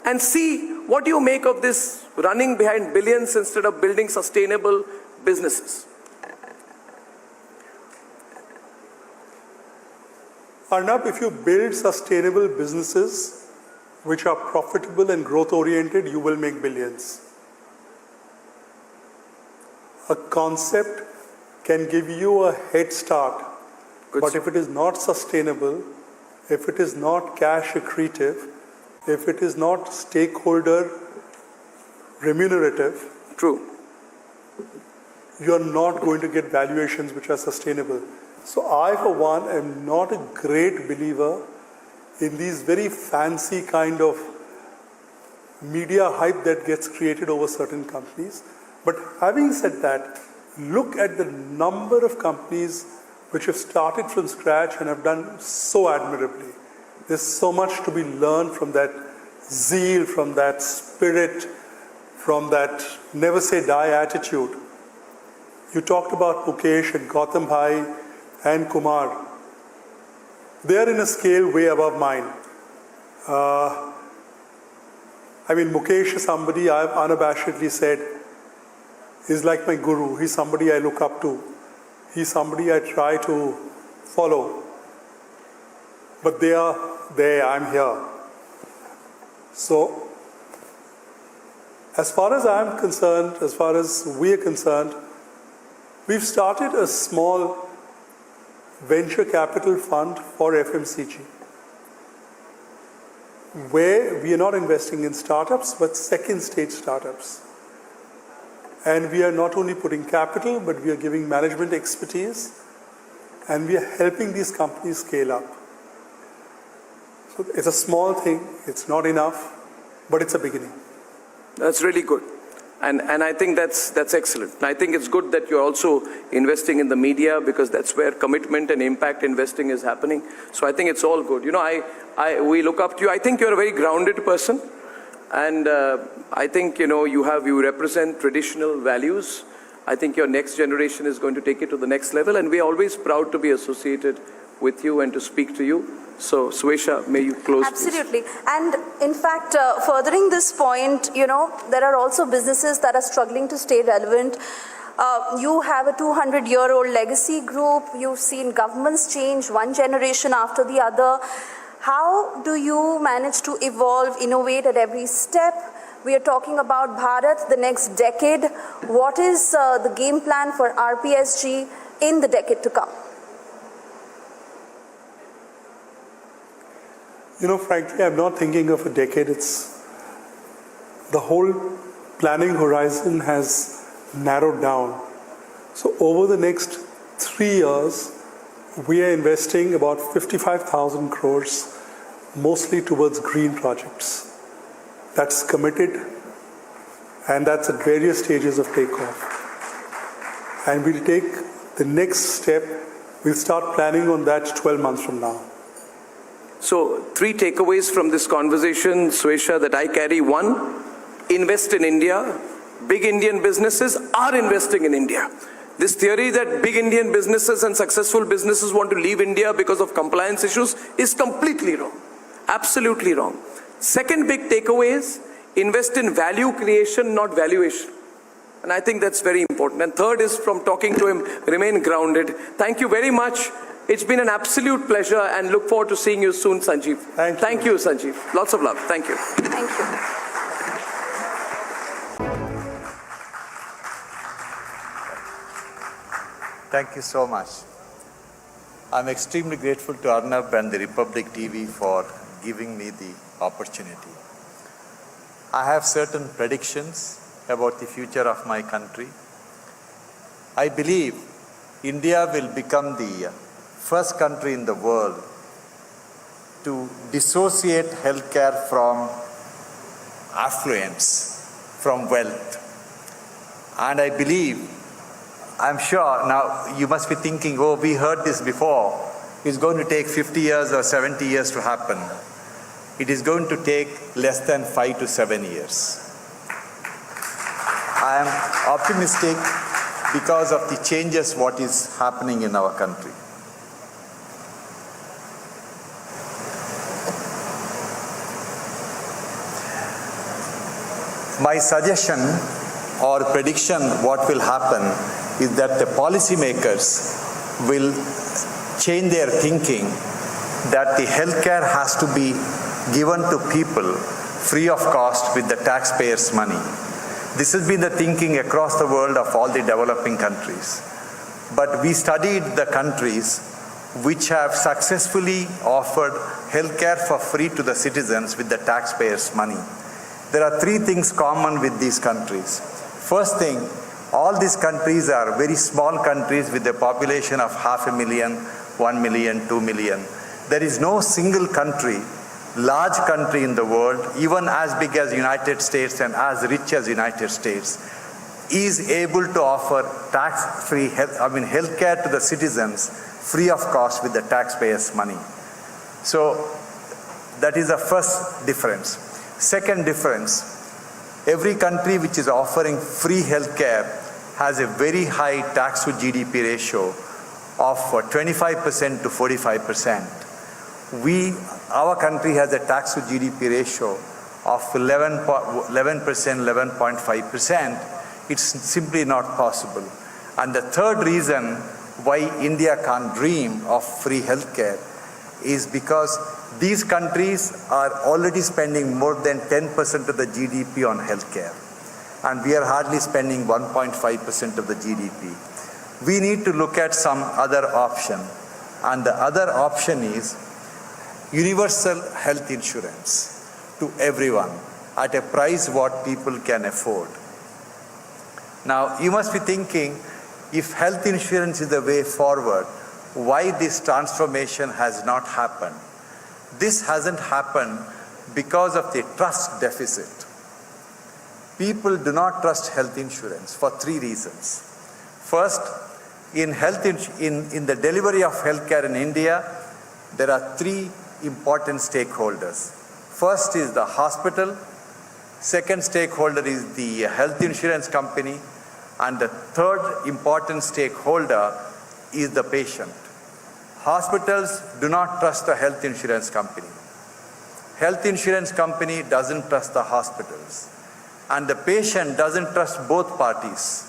Speaker 2: And C, what do you make of this running behind billions instead of building sustainable businesses?
Speaker 22: Arnab, if you build sustainable businesses which are profitable and growth oriented, you will make billions. A concept can give you a head start. But if it is not sustainable, if it is not cash accretive, if it is not stakeholder remunerative, you're not going to get valuations which are sustainable. So I, for one, am not a great believer in these very fancy kind of media hype that gets created over certain companies. But having said that, look at the number of companies which have started from scratch and have done so admirably. There's so much to be learned from that zeal, from that spirit, from that never say die attitude. You talked about Mukesh and Gautam Bhai and Kumar. They're in a scale way above mine. Mukesh is somebody I've unabashedly said is like my guru. He's somebody I look up to. He's somebody I try to follow. But they are there, I'm here. So, as far as I'm concerned, as far as we are concerned, we've started a small venture capital fund for FMCG, where we are not investing in startups, but second stage startups. And we are not only putting capital, but we are giving management expertise, and we are helping these companies scale up. So it's a small thing, it's not enough, but it's a beginning.
Speaker 2: That's really good. And I think that's excellent. I think it's good that you're also investing in the media, because that's where commitment and impact investing is happening. So I think it's all good. We look up to you. I think you're a very grounded person. And I think, you represent traditional values. I think your next generation is going to take it to the next level. And we're always proud to be associated with you and to speak to you. So, Swesha, may you close,
Speaker 4: Absolutely. Please. And in fact, furthering this point, there are also businesses that are struggling to stay relevant. You have a 200-year-old legacy group. You've seen governments change one generation after the other. How do you manage to evolve, innovate at every step? We are talking about Bharat, the next decade. What is the game plan for RPSG in the decade to come?
Speaker 22: Frankly, I'm not thinking of a decade. It's the whole planning horizon has narrowed down. So over the next 3 years, we are investing about 55,000 crores, mostly towards green projects. That's committed, and that's at various stages of takeoff. And we'll take the next step. We'll start planning on that 12 months from now.
Speaker 2: So, 3 takeaways from this conversation, Swesha, that I carry. 1, invest in India. Big Indian businesses are investing in India. This theory that big Indian businesses and successful businesses want to leave India because of compliance issues is completely wrong. Absolutely wrong. Second big takeaway is invest in value creation, not valuation. And I think that's very important. And third is, from talking to him, remain grounded. Thank you very much. It's been an absolute pleasure, and look forward to seeing you soon, Sanjeev. Thank you, Sanjeev. Lots of love. Thank you.
Speaker 4: Thank you.
Speaker 6: Thank you so much. I'm extremely grateful to Arnab and the Republic TV for giving me the opportunity. I have certain predictions about the future of my country. I believe India will become the first country in the world to dissociate healthcare from affluence, from wealth. And I believe, I'm sure, now you must be thinking, oh, we heard this before. It's going to take 50 years or 70 years to happen. It is going to take less than 5 to 7 years. I am optimistic because of the changes what is happening in our country. My suggestion or prediction what will happen is that the policymakers will change their thinking that the healthcare has to be given to people free of cost with the taxpayers' money. This has been the thinking across the world of all the developing countries. But we studied the countries which have successfully offered healthcare for free to the citizens with the taxpayers' money. There are three things common with these countries. First thing, all these countries are very small countries with a population of 500,000, 1 million, 2 million. There is no single country, large country in the world, even as big as United States and as rich as United States, is able to offer tax-free healthcare to the citizens free of cost with the taxpayers' money. So that is the first difference. Second difference, every country which is offering free healthcare has a very high tax to GDP ratio of 25% to 45%. Our country has a tax to GDP ratio of 11%, 11.5%. It's simply not possible. And the third reason why India can't dream of free healthcare is because these countries are already spending more than 10% of the GDP on healthcare. And we are hardly spending 1.5% of the GDP. We need to look at some other option. And the other option is universal health insurance to everyone at a price what people can afford. Now, you must be thinking, if health insurance is the way forward, why this transformation has not happened? This hasn't happened because of the trust deficit. People do not trust health insurance for three reasons. First, in the delivery of healthcare in India, there are three important stakeholders. First is the hospital, second stakeholder is the health insurance company, and the third important stakeholder is the patient. Hospitals do not trust the health insurance company. Health insurance company doesn't trust the hospitals. And the patient doesn't trust both parties.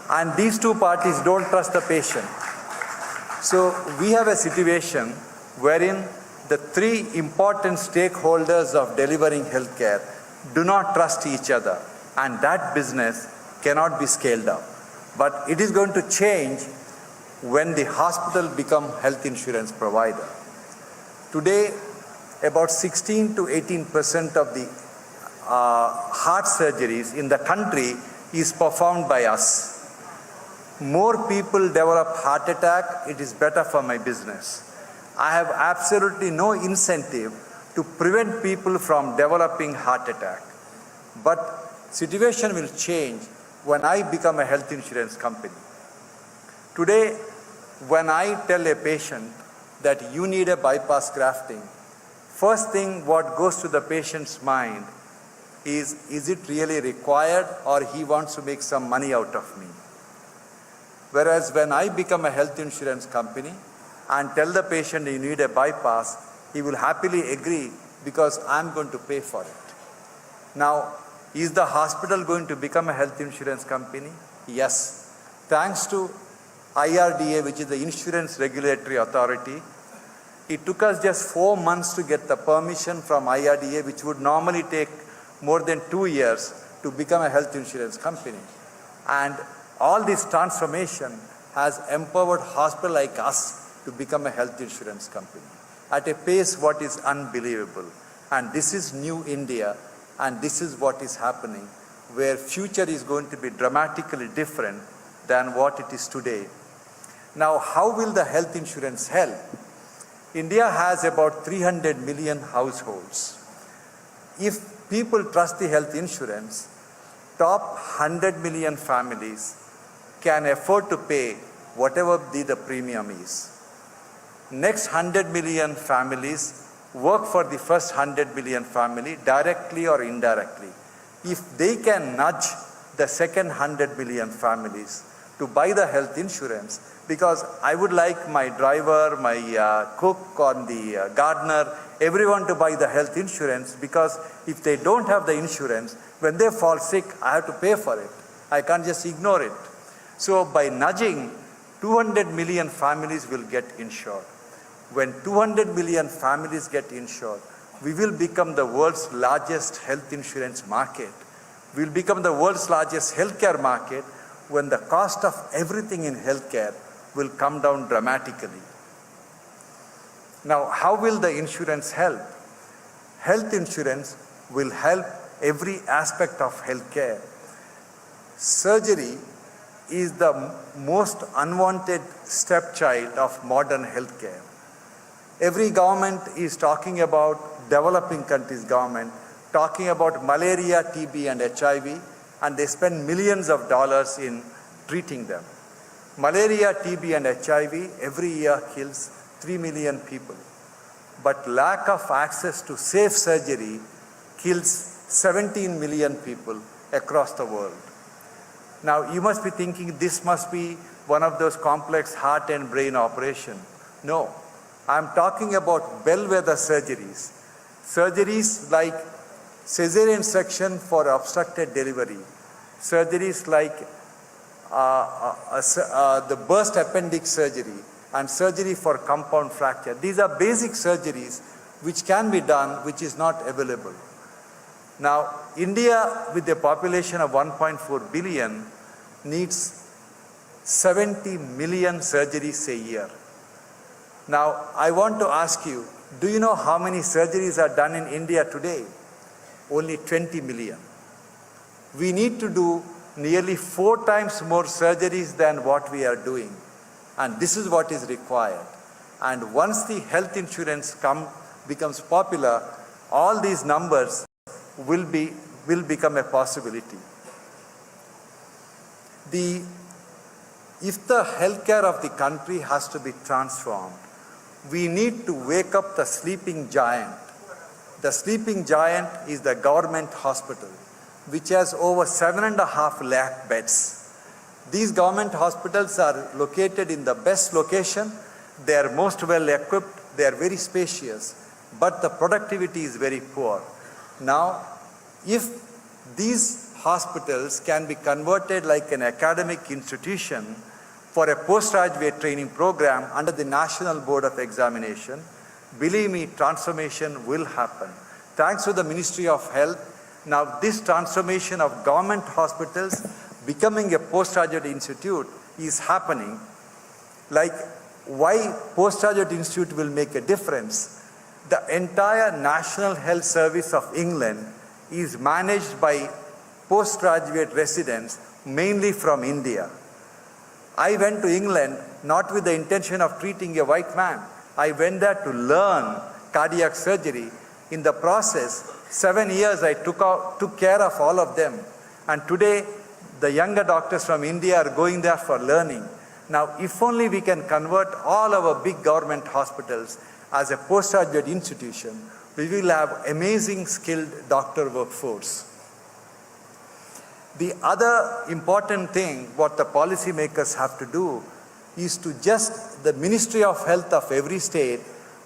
Speaker 6: And these two parties don't trust the patient. So we have a situation wherein the three important stakeholders of delivering healthcare do not trust each other. And that business cannot be scaled up. But it is going to change when the hospital become health insurance provider. Today, about 16 to 18% of the heart surgeries in the country is performed by us. More people develop heart attack, it is better for my business. I have absolutely no incentive to prevent people from developing heart attack. But situation will change when I become a health insurance company. Today, when I tell a patient that you need a bypass grafting, first thing what goes to the patient's mind is it really required or he wants to make some money out of me? Whereas when I become a health insurance company and tell the patient you need a bypass, he will happily agree because I'm going to pay for it. Now, is the hospital going to become a health insurance company? Yes. Thanks to IRDA, which is the Insurance Regulatory Authority, it took us just 4 months to get the permission from IRDA, which would normally take more than 2 years to become a health insurance company. And all this transformation has empowered hospitals like us to become a health insurance company at a pace what is unbelievable. And this is new India, and this is what is happening, where future is going to be dramatically different than what it is today. Now, how will the health insurance help? India has about 300 million households. If people trust the health insurance, top 100 million families can afford to pay whatever the premium is. Next 100 million families work for the first 100 million family directly or indirectly. If they can nudge the second 100 million families to buy the health insurance, because I would like my driver, my cook or the gardener, everyone to buy the health insurance, because if they don't have the insurance, when they fall sick, I have to pay for it. I can't just ignore it. So by nudging, 200 million families will get insured. When 200 million families get insured, we will become the world's largest health insurance market. We will become the world's largest healthcare market when the cost of everything in healthcare will come down dramatically. Now, how will the insurance help? Health insurance will help every aspect of healthcare. Surgery is the most unwanted stepchild of modern healthcare. Every government is talking about, developing countries' government, talking about malaria, TB and HIV, and they spend millions of dollars in treating them. Malaria, TB and HIV every year kills 3 million people. But lack of access to safe surgery kills 17 million people across the world. Now you must be thinking this must be one of those complex heart and brain operations. No, I'm talking about bellwether surgeries. Surgeries like cesarean section for obstructed delivery. Surgeries like the burst appendix surgery and surgery for compound fracture. These are basic surgeries which can be done, which is not available. Now, India with a population of 1.4 billion needs 70 million surgeries a year. Now, I want to ask you, do you know how many surgeries are done in India today? Only 20 million. We need to do nearly 4 times more surgeries than what we are doing. And this is what is required. And once the health insurance becomes popular, all these numbers will become a possibility. If the healthcare of the country has to be transformed, we need to wake up the sleeping giant. The sleeping giant is the government hospital, which has over 7.5 lakh beds. These government hospitals are located in the best location. They are most well equipped. They are very spacious, but the productivity is very poor. Now, if these hospitals can be converted like an academic institution for a postgraduate training program under the National Board of Examination, believe me, transformation will happen. Thanks to the Ministry of Health, now this transformation of government hospitals becoming a postgraduate institute is happening. Like why postgraduate institute will make a difference? The entire National Health Service of England is managed by postgraduate residents, mainly from India. I went to England not with the intention of treating a white man. I went there to learn cardiac surgery. In the process, 7 years I took care of all of them. And today, the younger doctors from India are going there for learning. Now, if only we can convert all our big government hospitals as a postgraduate institution, we will have amazing skilled doctor workforce. The other important thing what the policymakers have to do is to just, the Ministry of Health of every state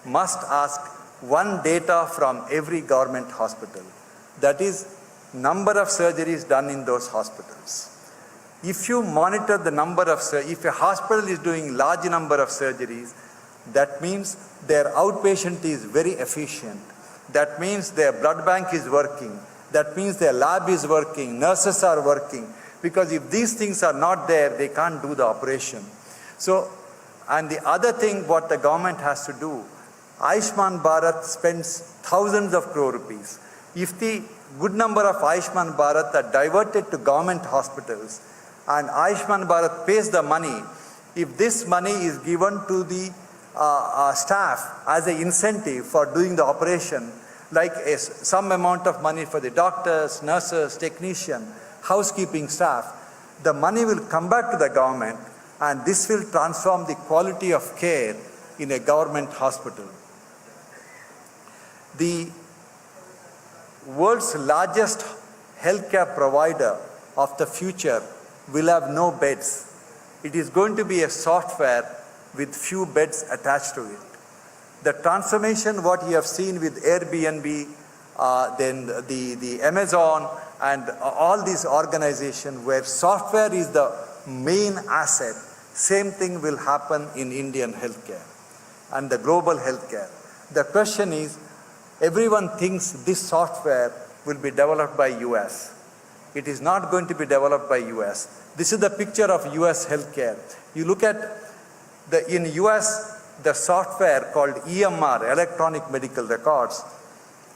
Speaker 6: must ask one data from every government hospital. That is, number of surgeries done in those hospitals. If you monitor the number of, if a hospital is doing large number of surgeries, that means their outpatient is very efficient. That means their blood bank is working. That means their lab is working, nurses are working. Because if these things are not there, they can't do the operation. So, and the other thing what the government has to do, Ayushman Bharat spends thousands of crore rupees. If the good number of Ayushman Bharat are diverted to government hospitals and Ayushman Bharat pays the money, if this money is given to the staff as an incentive for doing the operation, like some amount of money for the doctors, nurses, technician, housekeeping staff, the money will come back to the government and this will transform the quality of care in a government hospital. The world's largest healthcare provider of the future will have no beds. It is going to be a software with few beds attached to it. The transformation what you have seen with Airbnb, then the Amazon and all these organizations where software is the main asset, same thing will happen in Indian healthcare and the global healthcare. The question is, everyone thinks this software will be developed by US. It is not going to be developed by US. This is the picture of US healthcare. You look at in US, the software called EMR, Electronic Medical Records,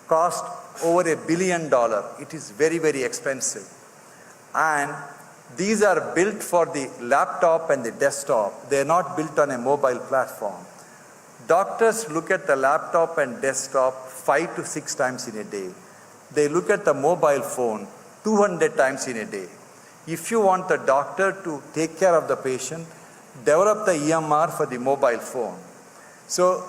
Speaker 6: cost over $1 billion. It is very, very expensive. And these are built for the laptop and the desktop. They are not built on a mobile platform. Doctors look at the laptop and desktop 5 to 6 times in a day. They look at the mobile phone 200 times in a day. If you want the doctor to take care of the patient, develop the EMR for the mobile phone. So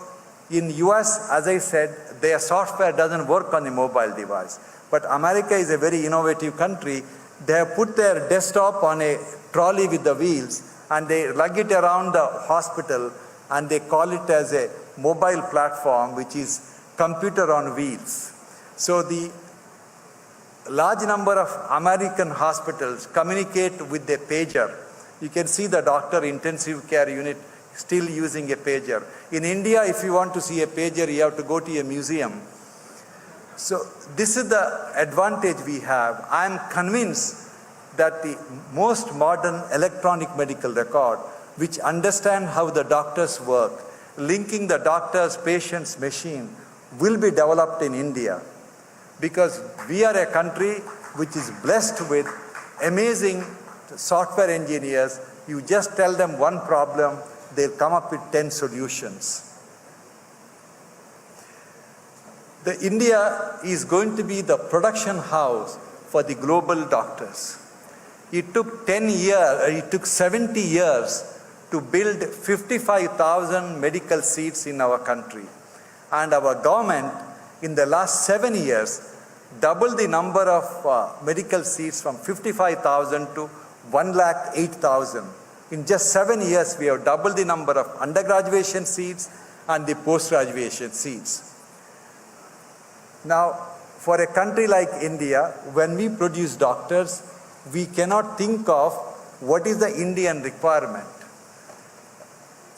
Speaker 6: in US, as I said, their software doesn't work on the mobile device. But America is a very innovative country. They have put their desktop on a trolley with the wheels and they lug it around the hospital and they call it as a mobile platform, which is computer on wheels. So the large number of American hospitals communicate with a pager. You can see the doctor intensive care unit still using a pager. In India, if you want to see a pager, you have to go to a museum. So this is the advantage we have. I am convinced that the most modern electronic medical record, which understand how the doctors work, linking the doctor's patient's machine, will be developed in India. Because we are a country which is blessed with amazing software engineers. You just tell them one problem, they'll come up with 10 solutions. India is going to be the production house for the global doctors. It took 70 years to build 55,000 medical seats in our country. And our government, in the last 7 years, doubled the number of medical seats from 55,000 to 108,000. In just 7 years, we have doubled the number of undergraduation seats and the post-graduation seats. Now, for a country like India, when we produce doctors, we cannot think of what is the Indian requirement.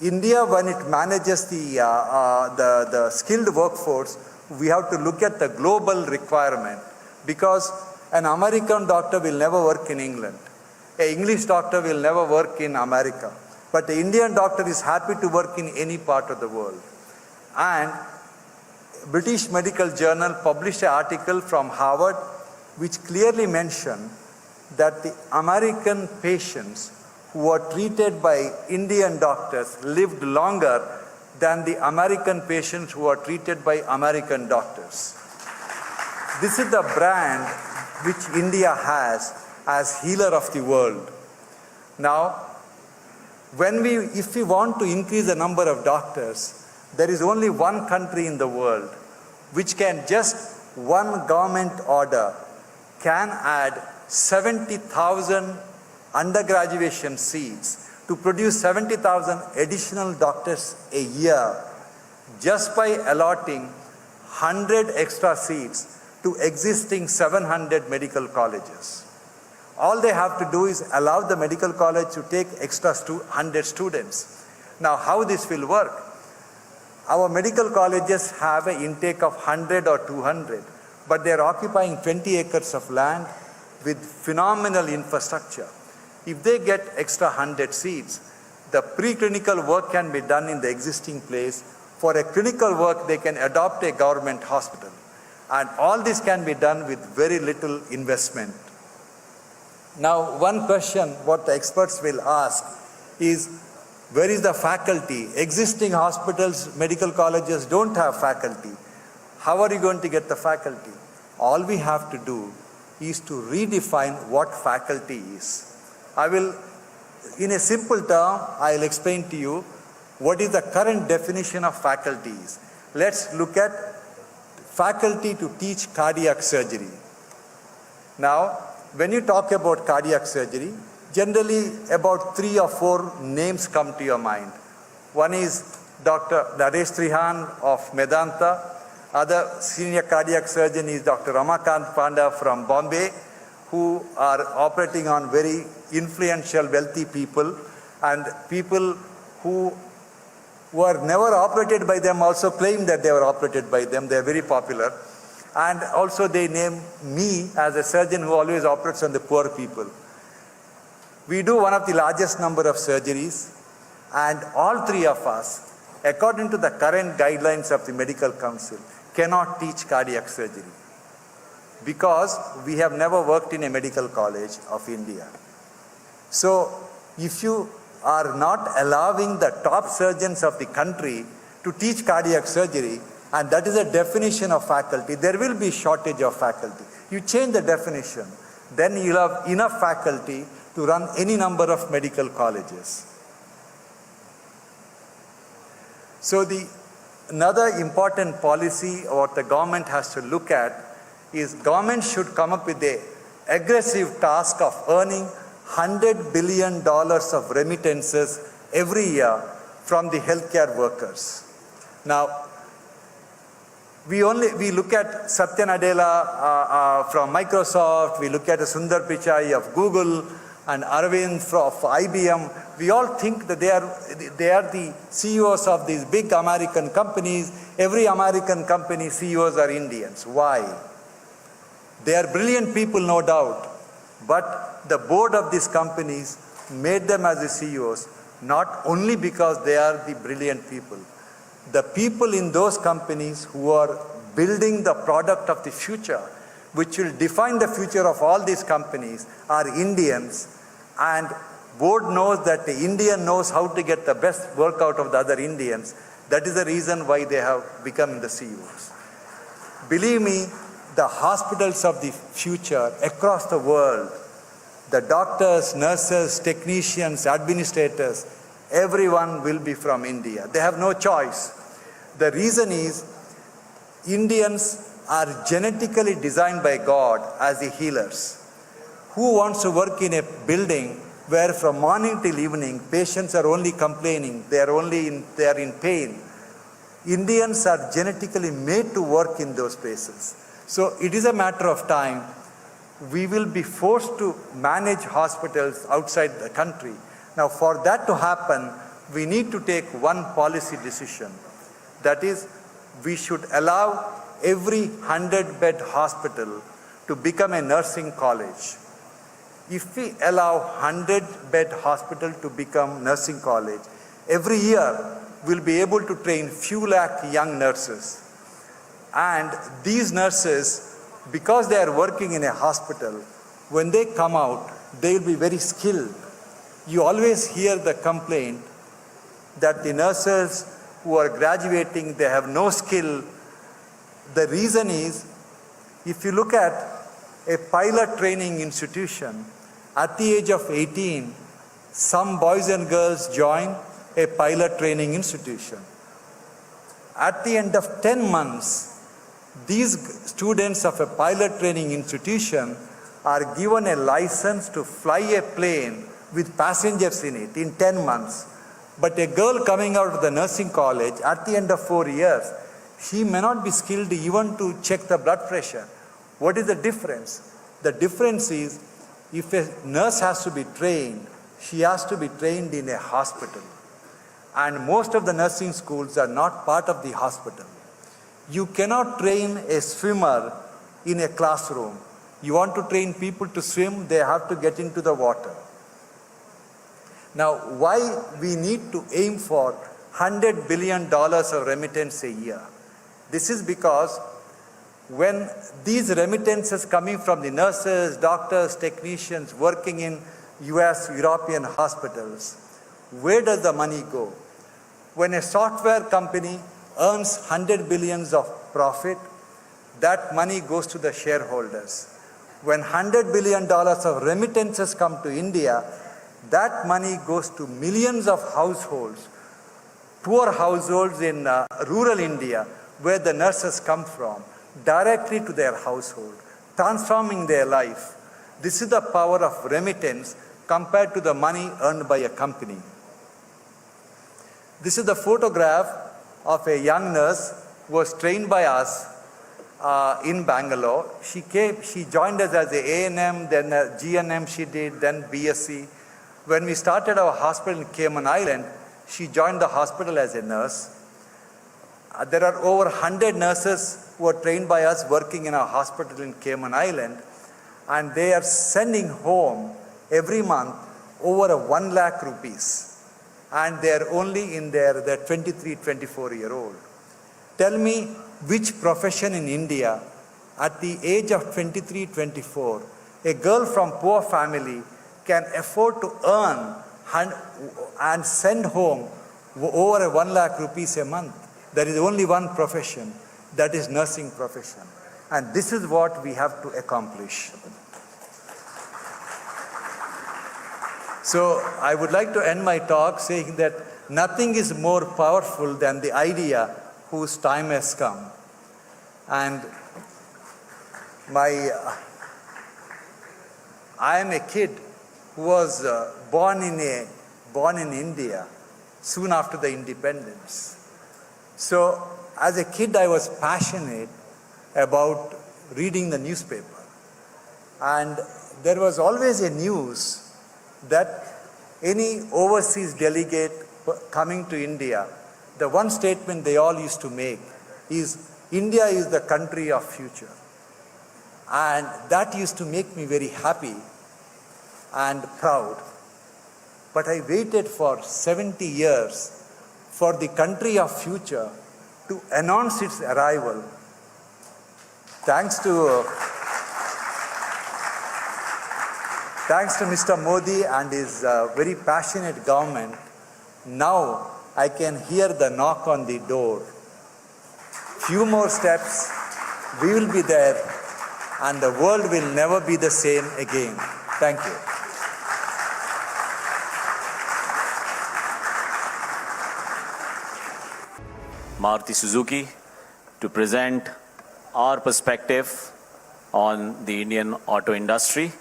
Speaker 6: India, when it manages the skilled workforce, we have to look at the global requirement, because an American doctor will never work in England. An English doctor will never work in America. But the Indian doctor is happy to work in any part of the world. And British Medical Journal published an article from Harvard which clearly mentioned that the American patients who were treated by Indian doctors lived longer than the American patients who are treated by American doctors. This is the brand which India has as healer of the world. Now, if we want to increase the number of doctors, there is only one country in the world which can just one government order can add 70,000 undergraduation seats to produce 70,000 additional doctors a year just by allotting 100 extra seats to existing 700 medical colleges. All they have to do is allow the medical college to take extra 100 students. Now, how this will work? Our medical colleges have an intake of 100 or 200, but they are occupying 20 acres of land with phenomenal infrastructure. If they get extra 100 seats, the preclinical work can be done in the existing place. For a clinical work, they can adopt a government hospital. And all this can be done with very little investment. Now, one question what the experts will ask is, where is the faculty? Existing hospitals, medical colleges don't have faculty. How are you going to get the faculty? All we have to do is to redefine what faculty is. I will, in a simple term, I'll explain to you what is the current definition of faculty is. Let's look at faculty to teach cardiac surgery. Now, when you talk about cardiac surgery, generally about 3 or 4 names come to your mind. One is Dr. Naresh Trihan of Medanta. Other senior cardiac surgeon is Dr. Ramakant Panda from Bombay, who are operating on very influential, wealthy people, and people who were never operated by them also claim that they were operated by them. They are very popular. And also they name me as a surgeon who always operates on the poor people. We do one of the largest number of surgeries, and all 3 of us, according to the current guidelines of the Medical Council, cannot teach cardiac surgery because we have never worked in a medical college of India. So if you are not allowing the top surgeons of the country to teach cardiac surgery, and that is a definition of faculty, there will be shortage of faculty. You change the definition, then you'll have enough faculty to run any number of medical colleges. So another important policy what the government has to look at is government should come up with an aggressive task of earning $100 billion of remittances every year from the healthcare workers. Now, we look at Satya Nadella from Microsoft, we look at Sundar Pichai of Google, and Arvind of IBM. We all think that they are the CEOs of these big American companies. Every American company CEOs are Indians. Why? They are brilliant people, no doubt, but the board of these companies made them as the CEOs not only because they are the brilliant people. The people in those companies who are building the product of the future, which will define the future of all these companies, are Indians, and board knows that the Indian knows how to get the best work out of the other Indians. That is the reason why they have become the CEOs. Believe me, the hospitals of the future across the world, the doctors, nurses, technicians, administrators, everyone will be from India. They have no choice. The reason is Indians are genetically designed by God as the healers. Who wants to work in a building where from morning till evening patients are only complaining, they are in pain? Indians are genetically made to work in those places. So it is a matter of time. We will be forced to manage hospitals outside the country. Now, for that to happen, we need to take one policy decision. That is, we should allow every 100-bed hospital to become a nursing college. If we allow 100-bed hospital to become nursing college, every year we'll be able to train few lakh young nurses. And these nurses, because they are working in a hospital, when they come out, they will be very skilled. You always hear the complaint that the nurses who are graduating, they have no skill. The reason is, if you look at a pilot training institution, at the age of 18, some boys and girls join a pilot training institution. At the end of 10 months, these students of a pilot training institution are given a license to fly a plane with passengers in it in 10 months. But a girl coming out of the nursing college at the end of 4 years, she may not be skilled even to check the blood pressure. What is the difference? The difference is if a nurse has to be trained, she has to be trained in a hospital. And most of the nursing schools are not part of the hospital. You cannot train a swimmer in a classroom. You want to train people to swim, they have to get into the water. Now, why we need to aim for $100 billion of remittance a year? This is because when these remittances coming from the nurses, doctors, technicians working in US, European hospitals, where does the money go? When a software company earns 100 billions of profit, that money goes to the shareholders. When $100 billion of remittances come to India, that money goes to millions of households, poor households in rural India, where the nurses come from, directly to their household, transforming their life. This is the power of remittance compared to the money earned by a company. This is the photograph of a young nurse who was trained by us in Bangalore. She joined us as a A&M, then a GNM she did, then BSc. When we started our hospital in Cayman Island, she joined the hospital as a nurse. There are over 100 nurses who are trained by us working in our hospital in Cayman Island, and they are sending home every month over 1 lakh rupees. And they are only in their 23, 24-year-old. Tell me which profession in India, at the age of 23, 24, a girl from poor family can afford to earn and send home over 1 lakh rupees a month. There is only one profession, that is nursing profession. And this is what we have to accomplish. So I would like to end my talk saying that nothing is more powerful than the idea whose time has come. And I am a kid who was born in India soon after the independence. So as a kid, I was passionate about reading the newspaper. And there was always a news that any overseas delegate coming to India, the one statement they all used to make is, India is the country of future. And that used to make me very happy and proud. But I waited for 70 years for the country of future to announce its arrival. Thanks to Mr. Modi and his very passionate government, now I can hear the knock on the door. Few more steps, we will be there, and the world will never be the same again. Thank you.
Speaker 7: Maruti Suzuki to present our perspective on the Indian auto industry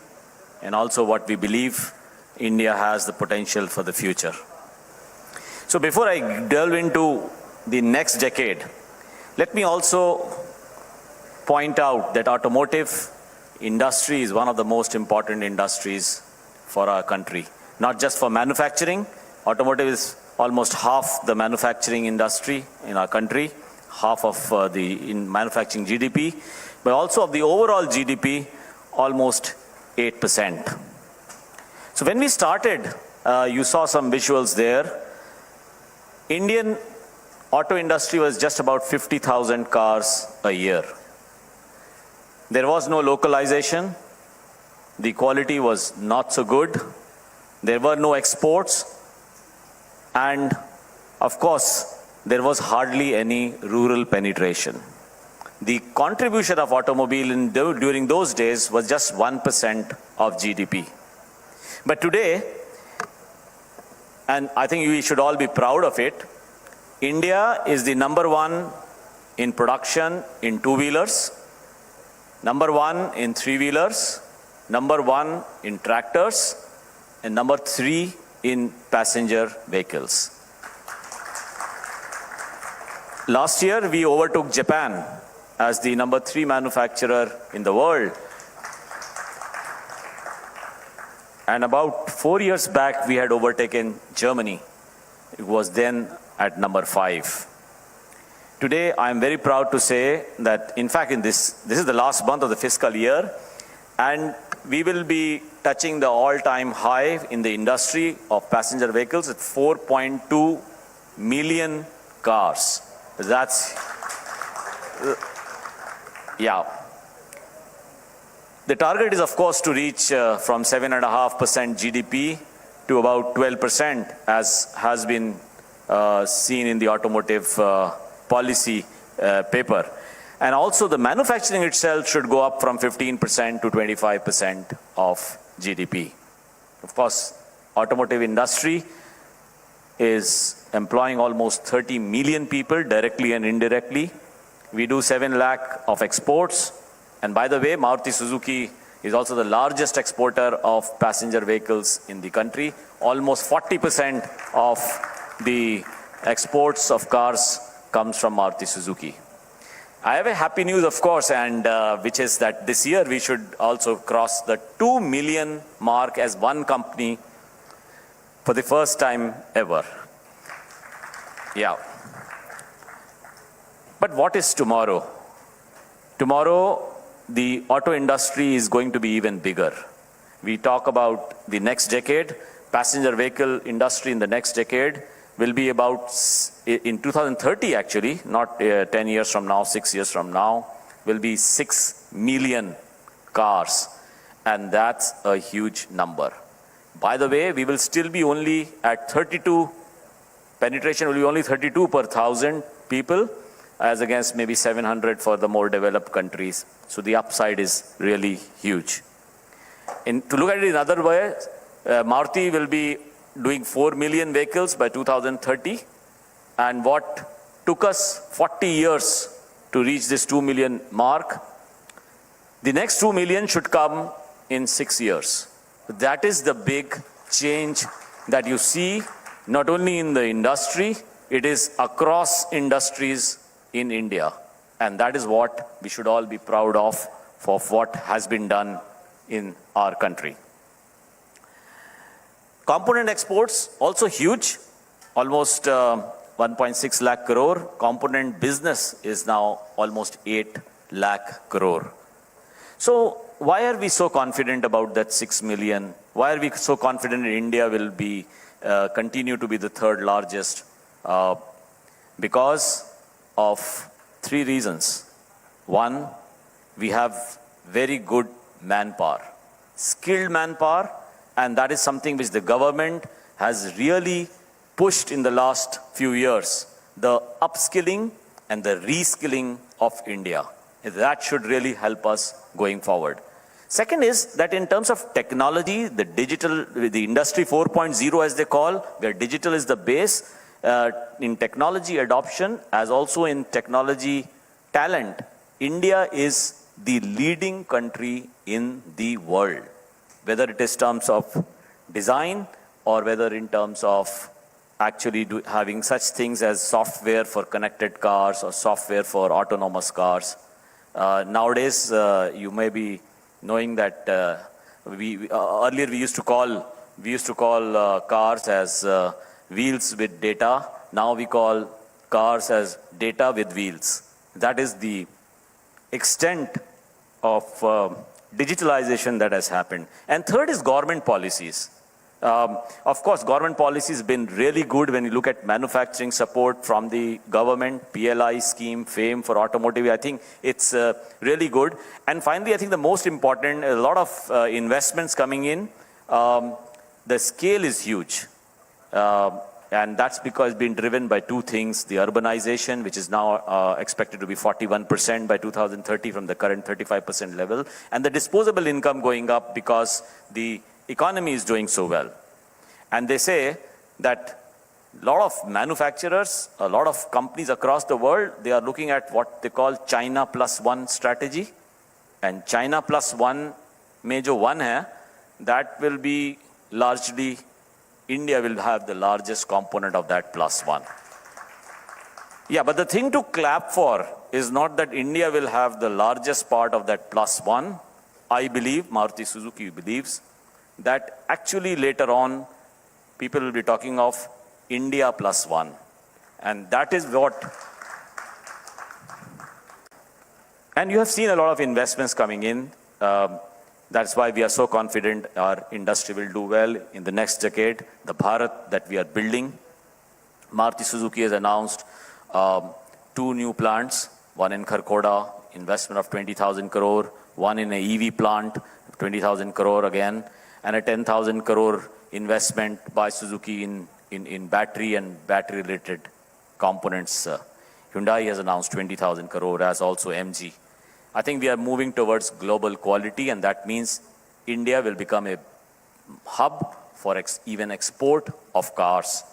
Speaker 7: and also what we believe India has the potential for the future. So before I delve into the next decade, let me also point out that automotive industry is one of the most important industries for our country. Not just for manufacturing, automotive is almost half the manufacturing industry in our country, half of the manufacturing GDP, but also of the overall GDP, almost 8%. So when we started, you saw some visuals there. Indian auto industry was just about 50,000 cars a year. There was no localization. The quality was not so good. There were no exports. And of course, there was hardly any rural penetration. The contribution of automobile during those days was just 1% of GDP. But today, and I think we should all be proud of it, India is the number one in production in two-wheelers, number one in three-wheelers, number 1 in tractors, and number 3 in passenger vehicles. Last year, we overtook Japan as the number 3 manufacturer in the world. And about 4 years back, we had overtaken Germany. It was then at number 5. Today, I am very proud to say that, in fact, this is the last month of the fiscal year, and we will be touching the all-time high in the industry of passenger vehicles at 4.2 million cars. That's, yeah. The target is, of course, to reach from 7.5% GDP to about 12%, as has been seen in the automotive policy paper. And also the manufacturing itself should go up from 15% to 25% of GDP. Of course, automotive industry is employing almost 30 million people directly and indirectly. We do 7 lakh of exports. And by the way, Maruti Suzuki is also the largest exporter of passenger vehicles in the country. Almost 40% of the exports of cars comes from Maruti Suzuki. I have a happy news, of course, and which is that this year we should also cross the 2 million mark as one company for the first time ever. Yeah. But what is tomorrow? Tomorrow, the auto industry is going to be even bigger. We talk about the next decade. Passenger vehicle industry in the next decade will be about, in 2030 actually, not 10 years from now, 6 years from now, will be 6 million cars. And that's a huge number. By the way, we will still be only at 32, penetration will be only 32 per 1,000 people, as against maybe 700 for the more developed countries. So the upside is really huge. To look at it in another way, Maruti will be doing 4 million vehicles by 2030. And what took us 40 years to reach this 2 million mark, the next 2 million should come in 6 years. That is the big change that you see, not only in the industry, it is across industries in India. And that is what we should all be proud of for what has been done in our country. Component exports, also huge, almost 1.6 lakh crore. Component business is now almost 8 lakh crore. So why are we so confident about that 6 million? Why are we so confident India will be continue to be the third largest? Because of 3 reasons. One, we have very good manpower, skilled manpower, and that is something which the government has really pushed in the last few years, the upskilling and the reskilling of India. That should really help us going forward. Second is that in terms of technology, the digital, the industry 4.0 as they call, where digital is the base, in technology adoption as also in technology talent, India is the leading country in the world, whether it is terms of design or whether in terms of actually having such things as software for connected cars or software for autonomous cars. Nowadays, you may be knowing that earlier we used to call cars as wheels with data. Now we call cars as data with wheels. That is the extent of digitalization that has happened. And third is government policies. Of course, government policies have been really good when you look at manufacturing support from the government, PLI scheme, FAME for automotive. I think it's really good. And finally, I think the most important, a lot of investments coming in. The scale is huge. And that's because it's been driven by 2 things. The urbanization, which is now expected to be 41% by 2030 from the current 35% level. And the disposable income going up because the economy is doing so well. And they say that a lot of manufacturers, a lot of companies across the world, they are looking at what they call China +1 strategy. And China +1 में जो 1 है, that will be largely, India will have the largest component of that +1. Yeah, but the thing to clap for is not that India will have the largest part of that +1. I believe, Maruti Suzuki believes, that actually later on, people will be talking of India +1. And that is what, and you have seen a lot of investments coming in. That's why we are so confident our industry will do well in the next decade. The Bharat that we are building, Maruti Suzuki has announced 2 new plants, one in Kharkhoda, investment of 20,000 crore, one in a EV plant, 20,000 crore again, and a 10,000 crore investment by Suzuki in battery and battery-related components. Hyundai has announced 20,000 crore, as also MG. I think we are moving towards global quality, and that means India will become a hub for even export of cars.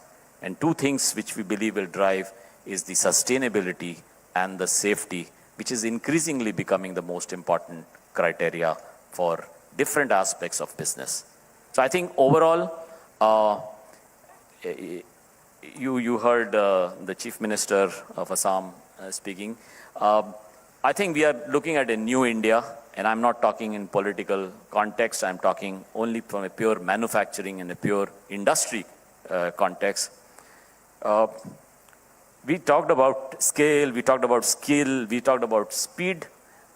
Speaker 7: And 2 things which we believe will drive is the sustainability and the safety, which is increasingly becoming the most important criteria for different aspects of business. So I think overall, you heard the Chief Minister of Assam speaking. I think we are looking at a new India, and I'm not talking in political context, I'm talking only from a pure manufacturing and a pure industry context. We talked about scale, we talked about skill, we talked about speed,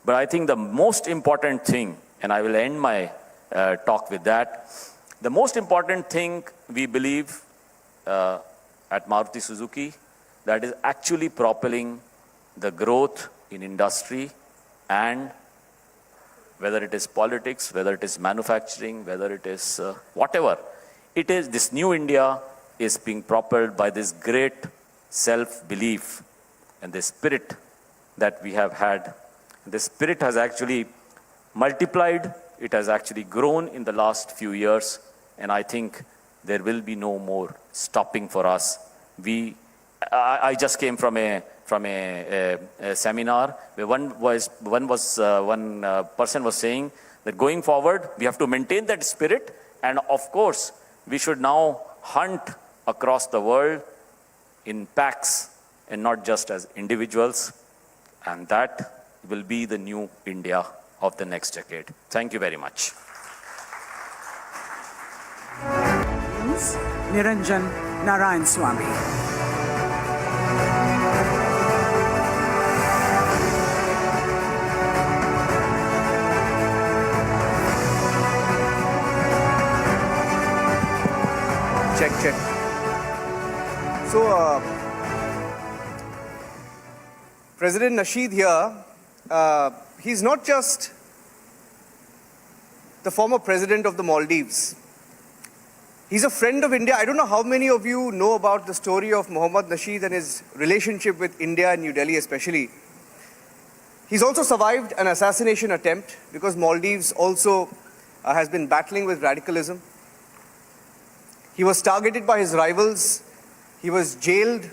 Speaker 7: but I think the most important thing, and I will end my talk with that, the most important thing we believe at Maruti Suzuki, that is actually propelling the growth in industry, and whether it is politics, whether it is manufacturing, whether it is whatever, it is this new India is being propelled by this great self-belief and the spirit that we have had. The spirit has actually multiplied, it has actually grown in the last few years, and I think there will be no more stopping for us. I just came from a seminar where one person was saying that going forward we have to maintain that spirit, and of course we should now hunt across the world in packs and not just as individuals, and that will be the new India of the next decade. Thank you very much.
Speaker 1: Niranjan Narayan Swami.
Speaker 9: Check. So, President Nasheed here, he's not just the former president of the Maldives. He's a friend of India. I don't know how many of you know about the story of Mohammad Nasheed and his relationship with India and New Delhi especially. He's also survived an assassination attempt because Maldives also has been battling with radicalism. He was targeted by his rivals. He was jailed,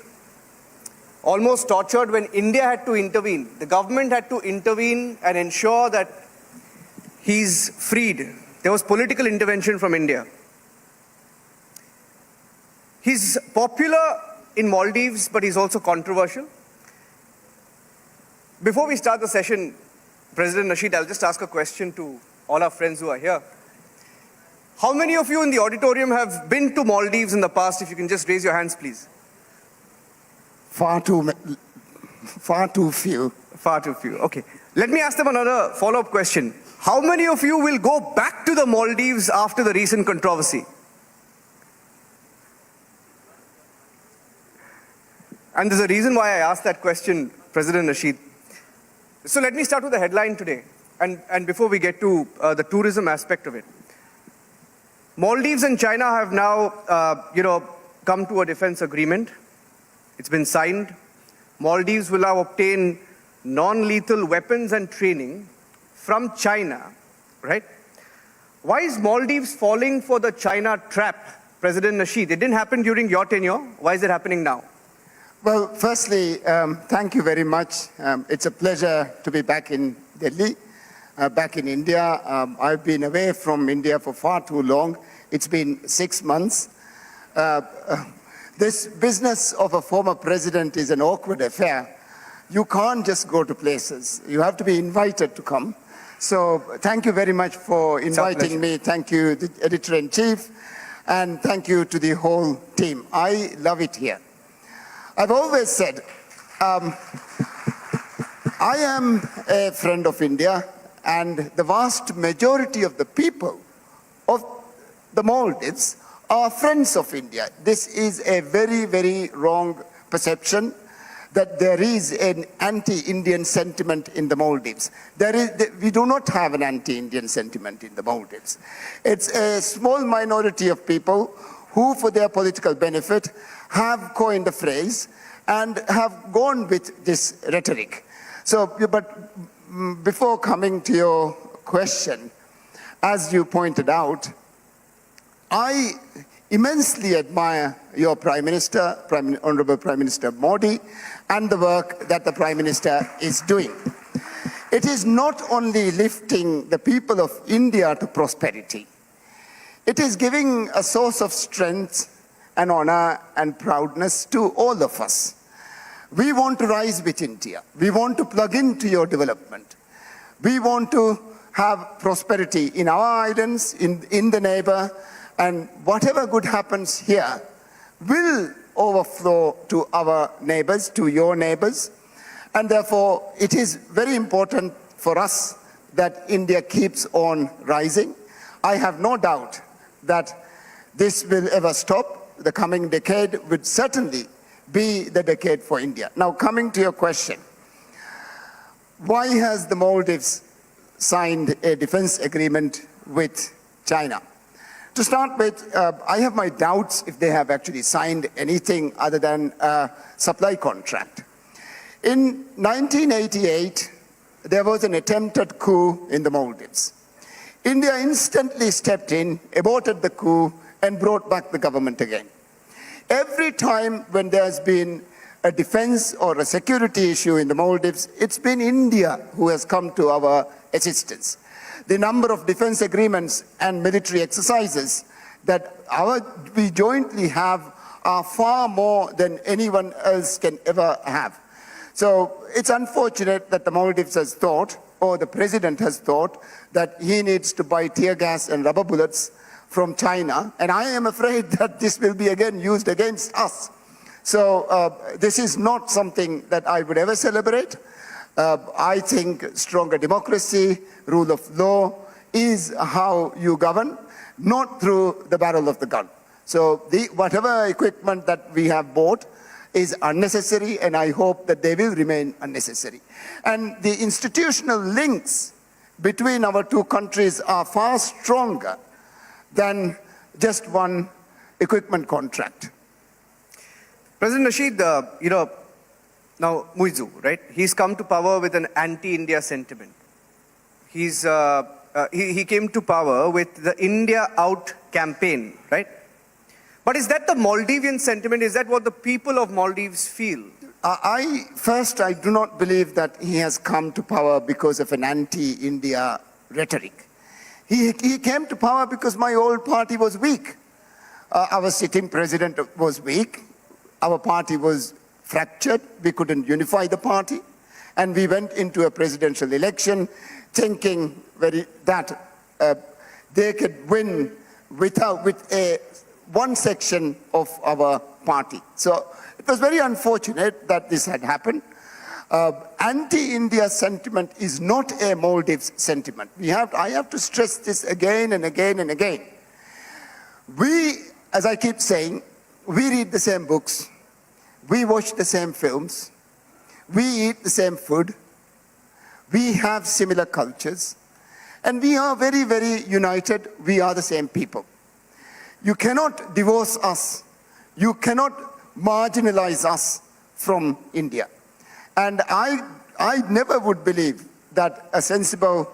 Speaker 9: almost tortured when India had to intervene. The government had to intervene and ensure that he's freed. There was political intervention from India. He's popular in Maldives, but he's also controversial. Before we start the session, President Nasheed, I'll just ask a question to all our friends who are here. How many of you in the auditorium have been to Maldives in the past? If you can just raise your hands, please.
Speaker 10: Far too few.
Speaker 9: Far too few. Okay. Let me ask them another follow-up question. How many of you will go back to the Maldives after the recent controversy? And there's a reason why I asked that question, President Nasheed. So let me start with the headline today, and before we get to the tourism aspect of it. Maldives and China have now, come to a defense agreement. It's been signed. Maldives will now obtain non-lethal weapons and training from China, right? Why is Maldives falling for the China trap, President Nasheed? It didn't happen during your tenure. Why is it happening now?
Speaker 10: Well, firstly, thank you very much. It's a pleasure to be back in Delhi. back in India. I've been away from India for far too long. It's been 6 months. This business of a former president is an awkward affair. You can't just go to places. You have to be invited to come. So thank you very much for inviting me. Thank you, the editor-in-chief, and thank you to the whole team. I love it here. I've always said, I am a friend of India, and the vast majority of the people of the Maldives are friends of India. This is a very, very wrong perception that there is an anti-Indian sentiment in the Maldives. We do not have an anti-Indian sentiment in the Maldives. It's a small minority of people who, for their political benefit, have coined the phrase and have gone with this rhetoric. So, but before coming to your question, as you pointed out, I immensely admire your Prime Minister, Honorable Prime Minister Modi, and the work that the Prime Minister is doing. It is not only lifting the people of India to prosperity, it is giving a source of strength and honor and proudness to all of us. We want to rise with India. We want to plug into your development. We want to have prosperity in our islands, in the neighbor, and whatever good happens here will overflow to our neighbors, to your neighbors. And therefore, it is very important for us that India keeps on rising. I have no doubt that this will ever stop. The coming decade would certainly be the decade for India. Now, coming to your question, why has the Maldives signed a defense agreement with China? To start with, I have my doubts if they have actually signed anything other than a supply contract. In 1988, there was an attempted coup in the Maldives. India instantly stepped in, aborted the coup, and brought back the government again. Every time when there's been a defense or a security issue in the Maldives, it's been India who has come to our assistance. The number of defense agreements and military exercises that we jointly have are far more than anyone else can ever have. So it's unfortunate that the Maldives has thought, or the president has thought, that he needs to buy tear gas and rubber bullets from China, and I am afraid that this will be again used against us. So this is not something that I would ever celebrate. I think stronger democracy, rule of law is how you govern, not through the barrel of the gun. So whatever equipment that we have bought is unnecessary, and I hope that they will remain unnecessary. And the institutional links between our two countries are far stronger than just one equipment contract.
Speaker 9: President Nasheed, now Muizu, right? He's come to power with an anti-India sentiment. He came to power with the India Out campaign, right? But is that the Maldivian sentiment? Is that what the people of Maldives feel?
Speaker 10: I do not believe that he has come to power because of an anti-India rhetoric. He came to power because my old party was weak. Our sitting president was weak. Our party was fractured. We couldn't unify the party. And we went into a presidential election thinking that they could win with one section of our party. So it was very unfortunate that this had happened. Anti-India sentiment is not a Maldives sentiment. I have to stress this again and again and again. We, as I keep saying, we read the same books, we watch the same films, we eat the same food, we have similar cultures, and we are very, very united. We are the same people. You cannot divorce us. You cannot marginalize us from India. And I never would believe that a sensible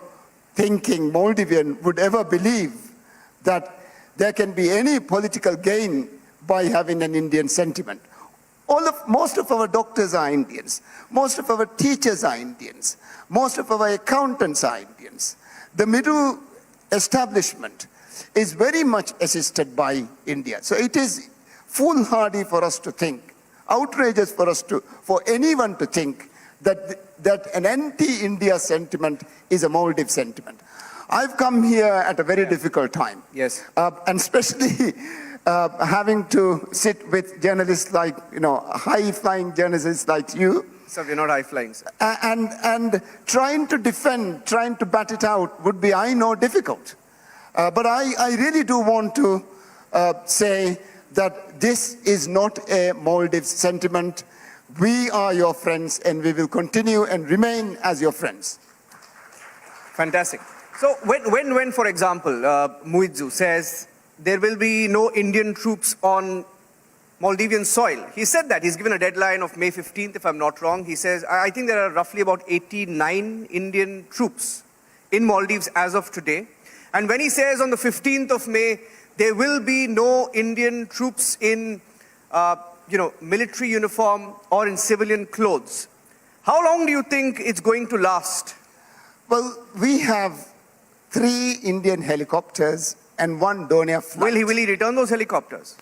Speaker 10: thinking Maldivian would ever believe that there can be any political gain by having an Indian sentiment. Most of our doctors are Indians. Most of our teachers are Indians. Most of our accountants are Indians. the middle establishment is very much assisted by India. So it is foolhardy for us to think, outrageous for anyone to think that an anti-India sentiment is a Maldives sentiment. I've come here at a very difficult time.
Speaker 9: Yes.
Speaker 10: And especially having to sit with journalists like, high-flying journalists like you.
Speaker 9: So we're not high-flying, sir.
Speaker 10: And trying to defend, trying to bat it out would be, I know, difficult. But I really do want to say that this is not a Maldives sentiment. We are your friends and we will continue and remain as your friends.
Speaker 9: Fantastic. So when for example, Muizzu says there will be no Indian troops on Maldivian soil, he said that. He's given a deadline of May 15th, if I'm not wrong. He says, I think there are roughly about 89 Indian troops in Maldives as of today. And when he says on the 15th of May, there will be no Indian troops in military uniform or in civilian clothes, how long do you think it's going to last?
Speaker 10: Well, we have 3 Indian helicopters and 1 Dornier flight.
Speaker 9: Will he return those helicopters?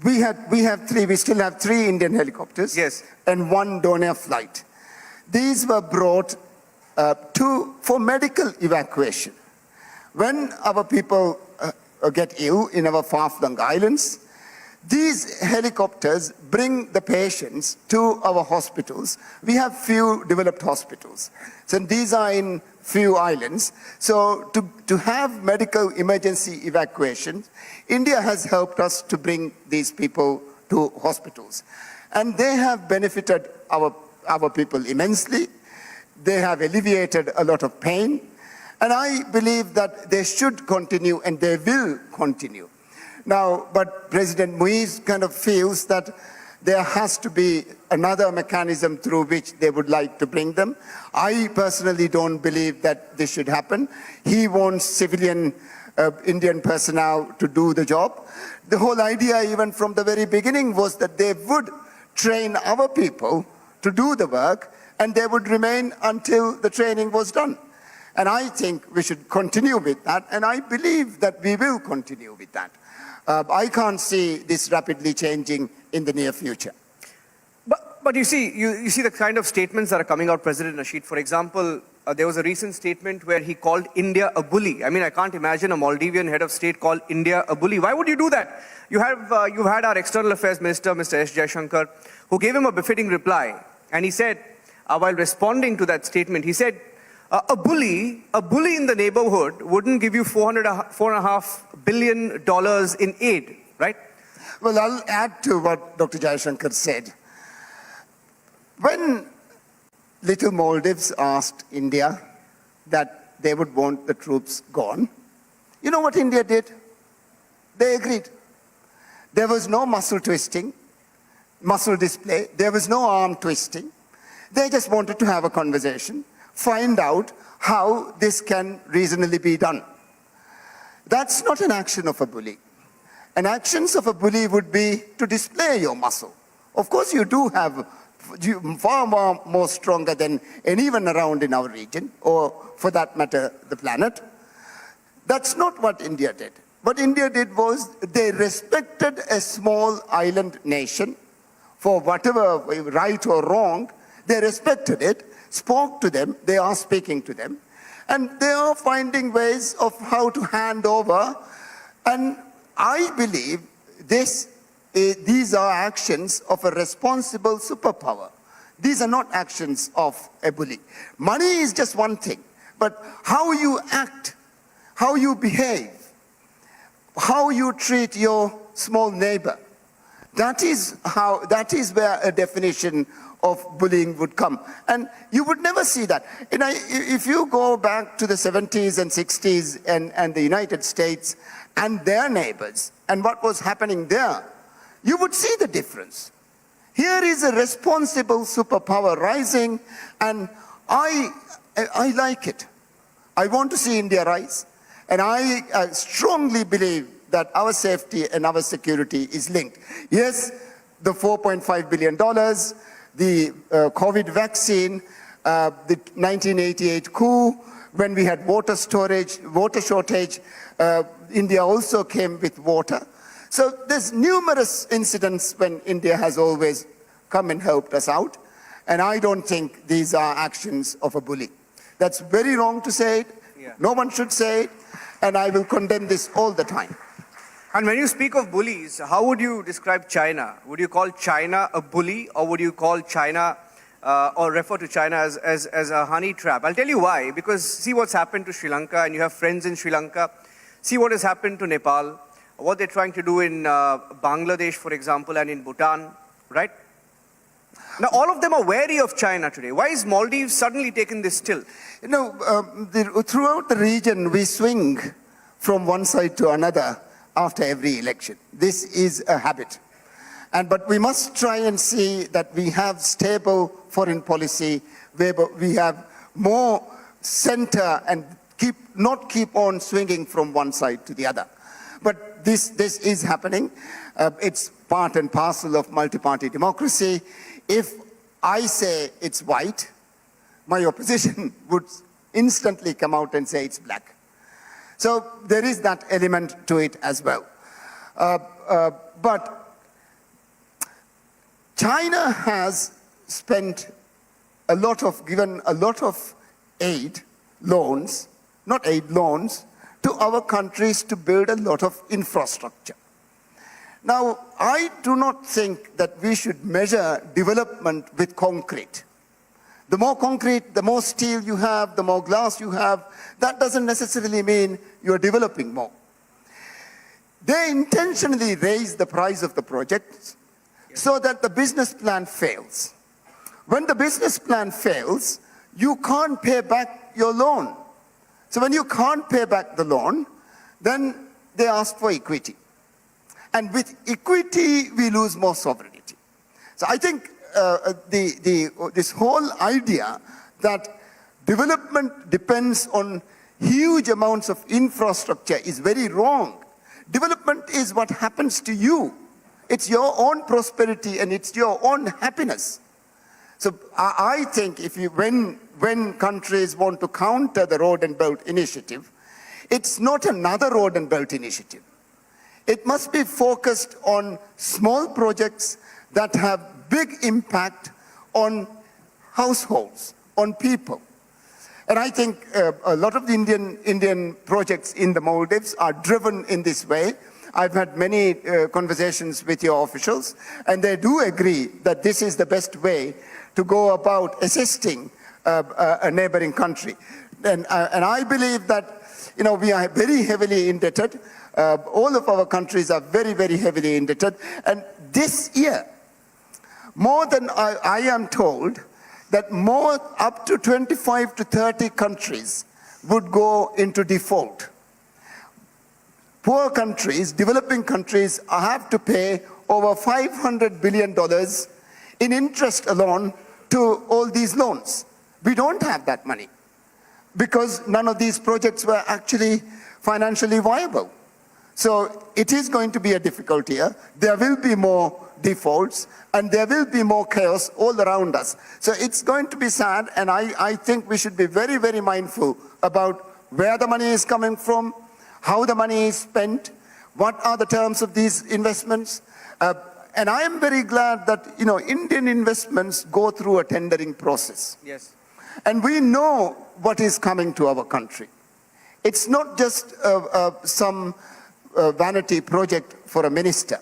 Speaker 10: We still have 3 Indian helicopters.
Speaker 9: Yes.
Speaker 10: And 1 Dornier flight. These were brought for medical evacuation. When our people get ill in our far-flung islands, these helicopters bring the patients to our hospitals. We have few developed hospitals. So these are in few islands. So to have medical emergency evacuation, India has helped us to bring these people to hospitals. And they have benefited our people immensely. They have alleviated a lot of pain. And I believe that they should continue and they will continue. Now, but President Muiz kind of feels that there has to be another mechanism through which they would like to bring them. I personally don't believe that this should happen. He wants civilian Indian personnel to do the job. The whole idea, even from the very beginning, was that they would train our people to do the work and they would remain until the training was done. And I think we should continue with that, and I believe that we will continue with that. I can't see this rapidly changing in the near future.
Speaker 9: But you see the kind of statements that are coming out, President Nasheed. For example, there was a recent statement where he called India a bully. I mean, I can't imagine a Maldivian head of state call India a bully. Why would you do that? You've had our External Affairs Minister, Mr. S. Jaishankar, who gave him a befitting reply. And he said, while responding to that statement, he said, a bully in the neighborhood wouldn't give you $4.5 billion in aid, right?
Speaker 10: Well, I'll add to what Dr. Jaishankar said. When Little Maldives asked India that they would want the troops gone, you know what India did? They agreed. There was no muscle twisting, muscle display. There was no arm twisting. They just wanted to have a conversation, find out how this can reasonably be done. That's not an action of a bully. An actions of a bully would be to display your muscle. Of course, you do have far more stronger than anyone around in our region, or for that matter, the planet. That's not what India did. What India did was they respected a small island nation for whatever, right or wrong. They respected it, spoke to them, they are speaking to them, and they are finding ways of how to hand over. And I believe these are actions of a responsible superpower. These are not actions of a bully. Money is just one thing, but how you act, how you behave, how you treat your small neighbor, that is where a definition of bullying would come. And you would never see that. If you go back to the 70s and 60s and the United States and their neighbors and what was happening there, you would see the difference. Here is a responsible superpower rising, and I like it. I want to see India rise, and I strongly believe that our safety and our security is linked. Yes, the $4.5 billion, the COVID vaccine, the 1988 coup, When we had water shortage, India also came with water. So there's numerous incidents when India has always come and helped us out. And I don't think these are actions of a bully. That's very wrong to say it.
Speaker 9: Yeah.
Speaker 10: No one should say it. And I will condemn this all the time.
Speaker 9: And when you speak of bullies, how would you describe China? Would you call China a bully, or would you call China or refer to China as a honey trap? I'll tell you why. Because see what's happened to Sri Lanka, and you have friends in Sri Lanka. See what has happened to Nepal, what they're trying to do in Bangladesh, for example, and in Bhutan, right? Now, all of them are wary of China today. Why is Maldives suddenly taken this still?
Speaker 10: You know, throughout the region, we swing from one side to another after every election. This is a habit. But we must try and see that we have stable foreign policy, where we have more center and not keep on swinging from one side to the other. But this is happening. It's part and parcel of multi-party democracy. If I say it's white, my opposition would instantly come out and say it's black. So there is that element to it as well. But China has spent given a lot of aid, loans, not aid, loans, to our countries to build a lot of infrastructure. Now, I do not think that we should measure development with concrete. The more concrete, the more steel you have, the more glass you have, that doesn't necessarily mean you're developing more. They intentionally raise the price of the projects so that the business plan fails. When the business plan fails, you can't pay back your loan. So when you can't pay back the loan, then they ask for equity. And with equity, we lose more sovereignty. So I think this whole idea that development depends on huge amounts of infrastructure is very wrong. Development is what happens to you. It's your own prosperity and it's your own happiness. So I think when countries want to counter the Road and Belt Initiative, it's not another Road and Belt Initiative. It must be focused on small projects that have big impact on households, on people. And I think a lot of the Indian projects in the Maldives are driven in this way. I've had many conversations with your officials, and they do agree that this is the best way to go about assisting a neighboring country. And I believe that, you know, we are very heavily indebted. All of our countries are very, very heavily indebted. And this year, more than I am told, that more up to 25 to 30 countries would go into default. Poor countries, developing countries, have to pay over $500 billion in interest alone to all these loans. We don't have that money because none of these projects were actually financially viable. So it is going to be a difficult year. There will be more defaults and there will be more chaos all around us. So it's going to be sad, and I think we should be very, very mindful about where the money is coming from, how the money is spent, what are the terms of these investments. And I am very glad that, you know, Indian investments go through a tendering process.
Speaker 9: Yes.
Speaker 10: And we know what is coming to our country. It's not just some vanity project for a minister.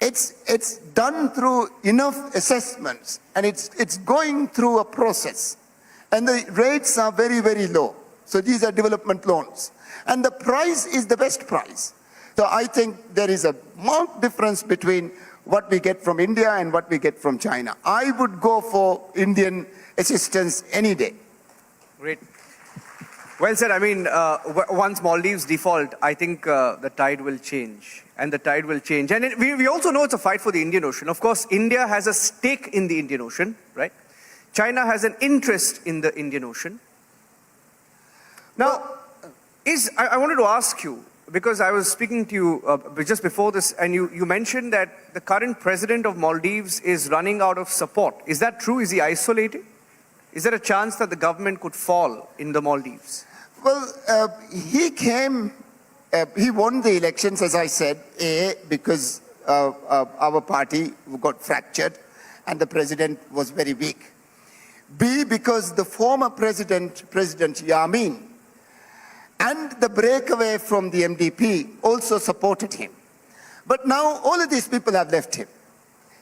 Speaker 10: It's done through enough assessments, and it's going through a process. And the rates are very, very low. So these are development loans. And the price is the best price. So I think there is a marked difference between what we get from India and what we get from China. I would go for Indian assistance any day.
Speaker 9: Great. Well said. I mean, once Maldives default, I think the tide will change. And the tide will change. And we also know it's a fight for the Indian Ocean. Of course, India has a stake in the Indian Ocean, right? China has an interest in the Indian Ocean. Now, I wanted to ask you, because I was speaking to you just before this, and you mentioned that the current president of Maldives is running out of support. Is that true? Is he isolated? Is there a chance that the government could fall in the Maldives?
Speaker 10: Well, he won the elections, as I said, A, because our party got fractured and the president was very weak. B, because the former President Yamin, and the breakaway from the MDP also supported him. But now all of these people have left him.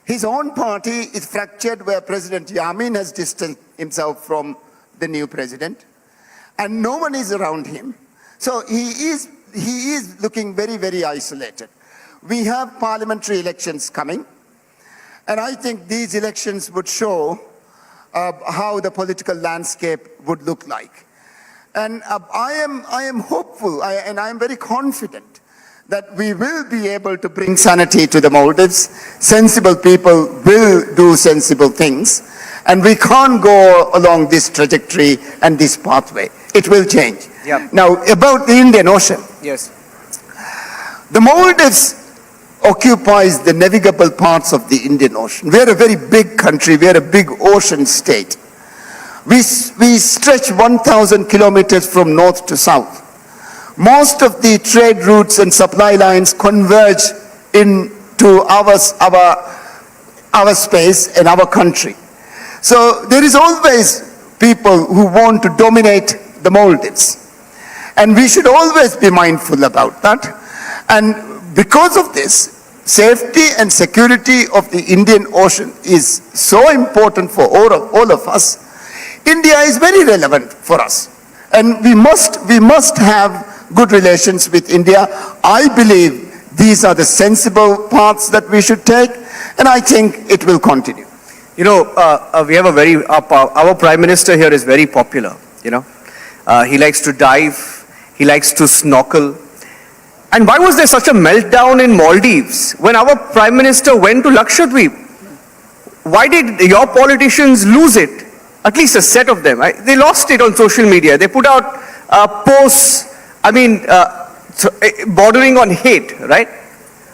Speaker 10: His own party is fractured where President Yamin has distanced himself from the new president, and no one is around him. So he is looking very, very isolated. We have parliamentary elections coming, and I think these elections would show how the political landscape would look like. And I am hopeful and I am very confident that we will be able to bring sanity to the Maldives. Sensible people will do sensible things, and we can't go along this trajectory and this pathway. It will change.
Speaker 9: Yeah.
Speaker 10: Now, about the Indian Ocean.
Speaker 9: Yes.
Speaker 10: The Maldives occupies the navigable parts of the Indian Ocean. We are a very big country. We are a big ocean state. We stretch 1,000 kilometers from north to south. Most of the trade routes and supply lines converge into our space and our country. So there is always people who want to dominate the Maldives. And we should always be mindful about that. And because of this, safety and security of the Indian Ocean is so important for all of us. India is very relevant for us. And we must have good relations with India. I believe these are the sensible paths that we should take, and I think it will continue.
Speaker 9: You know, we have our Prime Minister here is very popular, you know. He likes to dive, he likes to snorkel. And why was there such a meltdown in Maldives when our Prime Minister went to Lakshadweep? Why did your politicians lose it? At least a set of them. They lost it on social media. They put out posts, bordering on hate, right?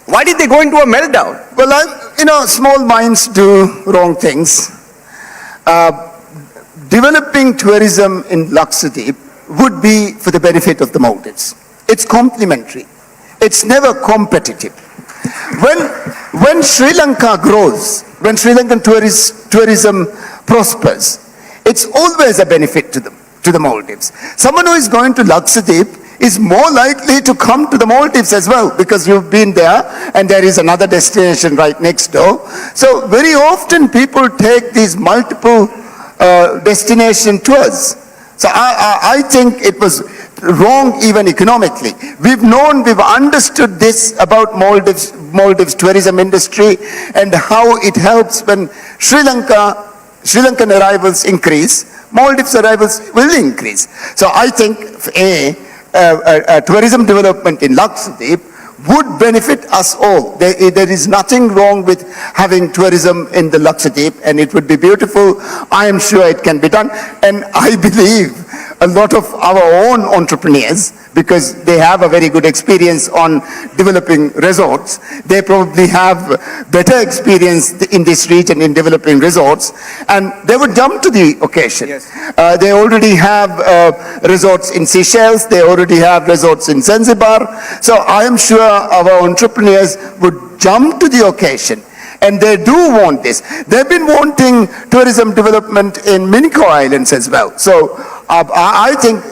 Speaker 9: Why did they go into a meltdown?
Speaker 10: Well, small minds do wrong things. Developing tourism in Lakshadweep would be for the benefit of the Maldives. It's complementary. It's never competitive. When Sri Lanka grows, when Sri Lankan tourism prospers, it's always a benefit to the Maldives. Someone who is going to Lakshadweep is more likely to come to the Maldives as well, because you've been there and there is another destination right next door. So very often people take these multiple destination tours. So I think it was wrong even economically. We've understood this about Maldives tourism industry and how it helps when Sri Lankan arrivals increase, Maldives arrivals will increase. So I think tourism development in Lakshadweep would benefit us all. There is nothing wrong with having tourism in the Lakshadweep, and it would be beautiful. I am sure it can be done, and I believe a lot of our own entrepreneurs, because they have a very good experience on developing resorts, they probably have better experience in this region in developing resorts, and they would jump to the occasion.
Speaker 9: Yes.
Speaker 10: They already have resorts in Seychelles, they already have resorts in Zanzibar, so I am sure our entrepreneurs would jump to the occasion. And they do want this. They've been wanting tourism development in Minico Islands as well. So I think,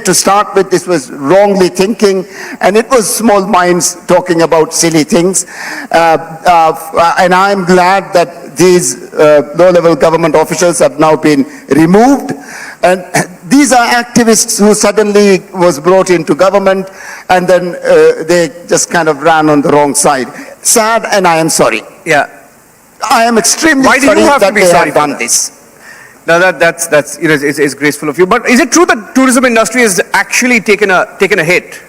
Speaker 10: to start with, this was wrongly thinking, and it was small minds talking about silly things. And I'm glad that these low-level government officials have now been removed. And these are activists who suddenly was brought into government, and then they just kind of ran on the wrong side. Sad, and I am sorry.
Speaker 9: Yeah.
Speaker 10: I am extremely
Speaker 9: sorry that they have
Speaker 10: done this.
Speaker 9: Now that's it's graceful of you. But is it true that tourism industry has actually taken a hit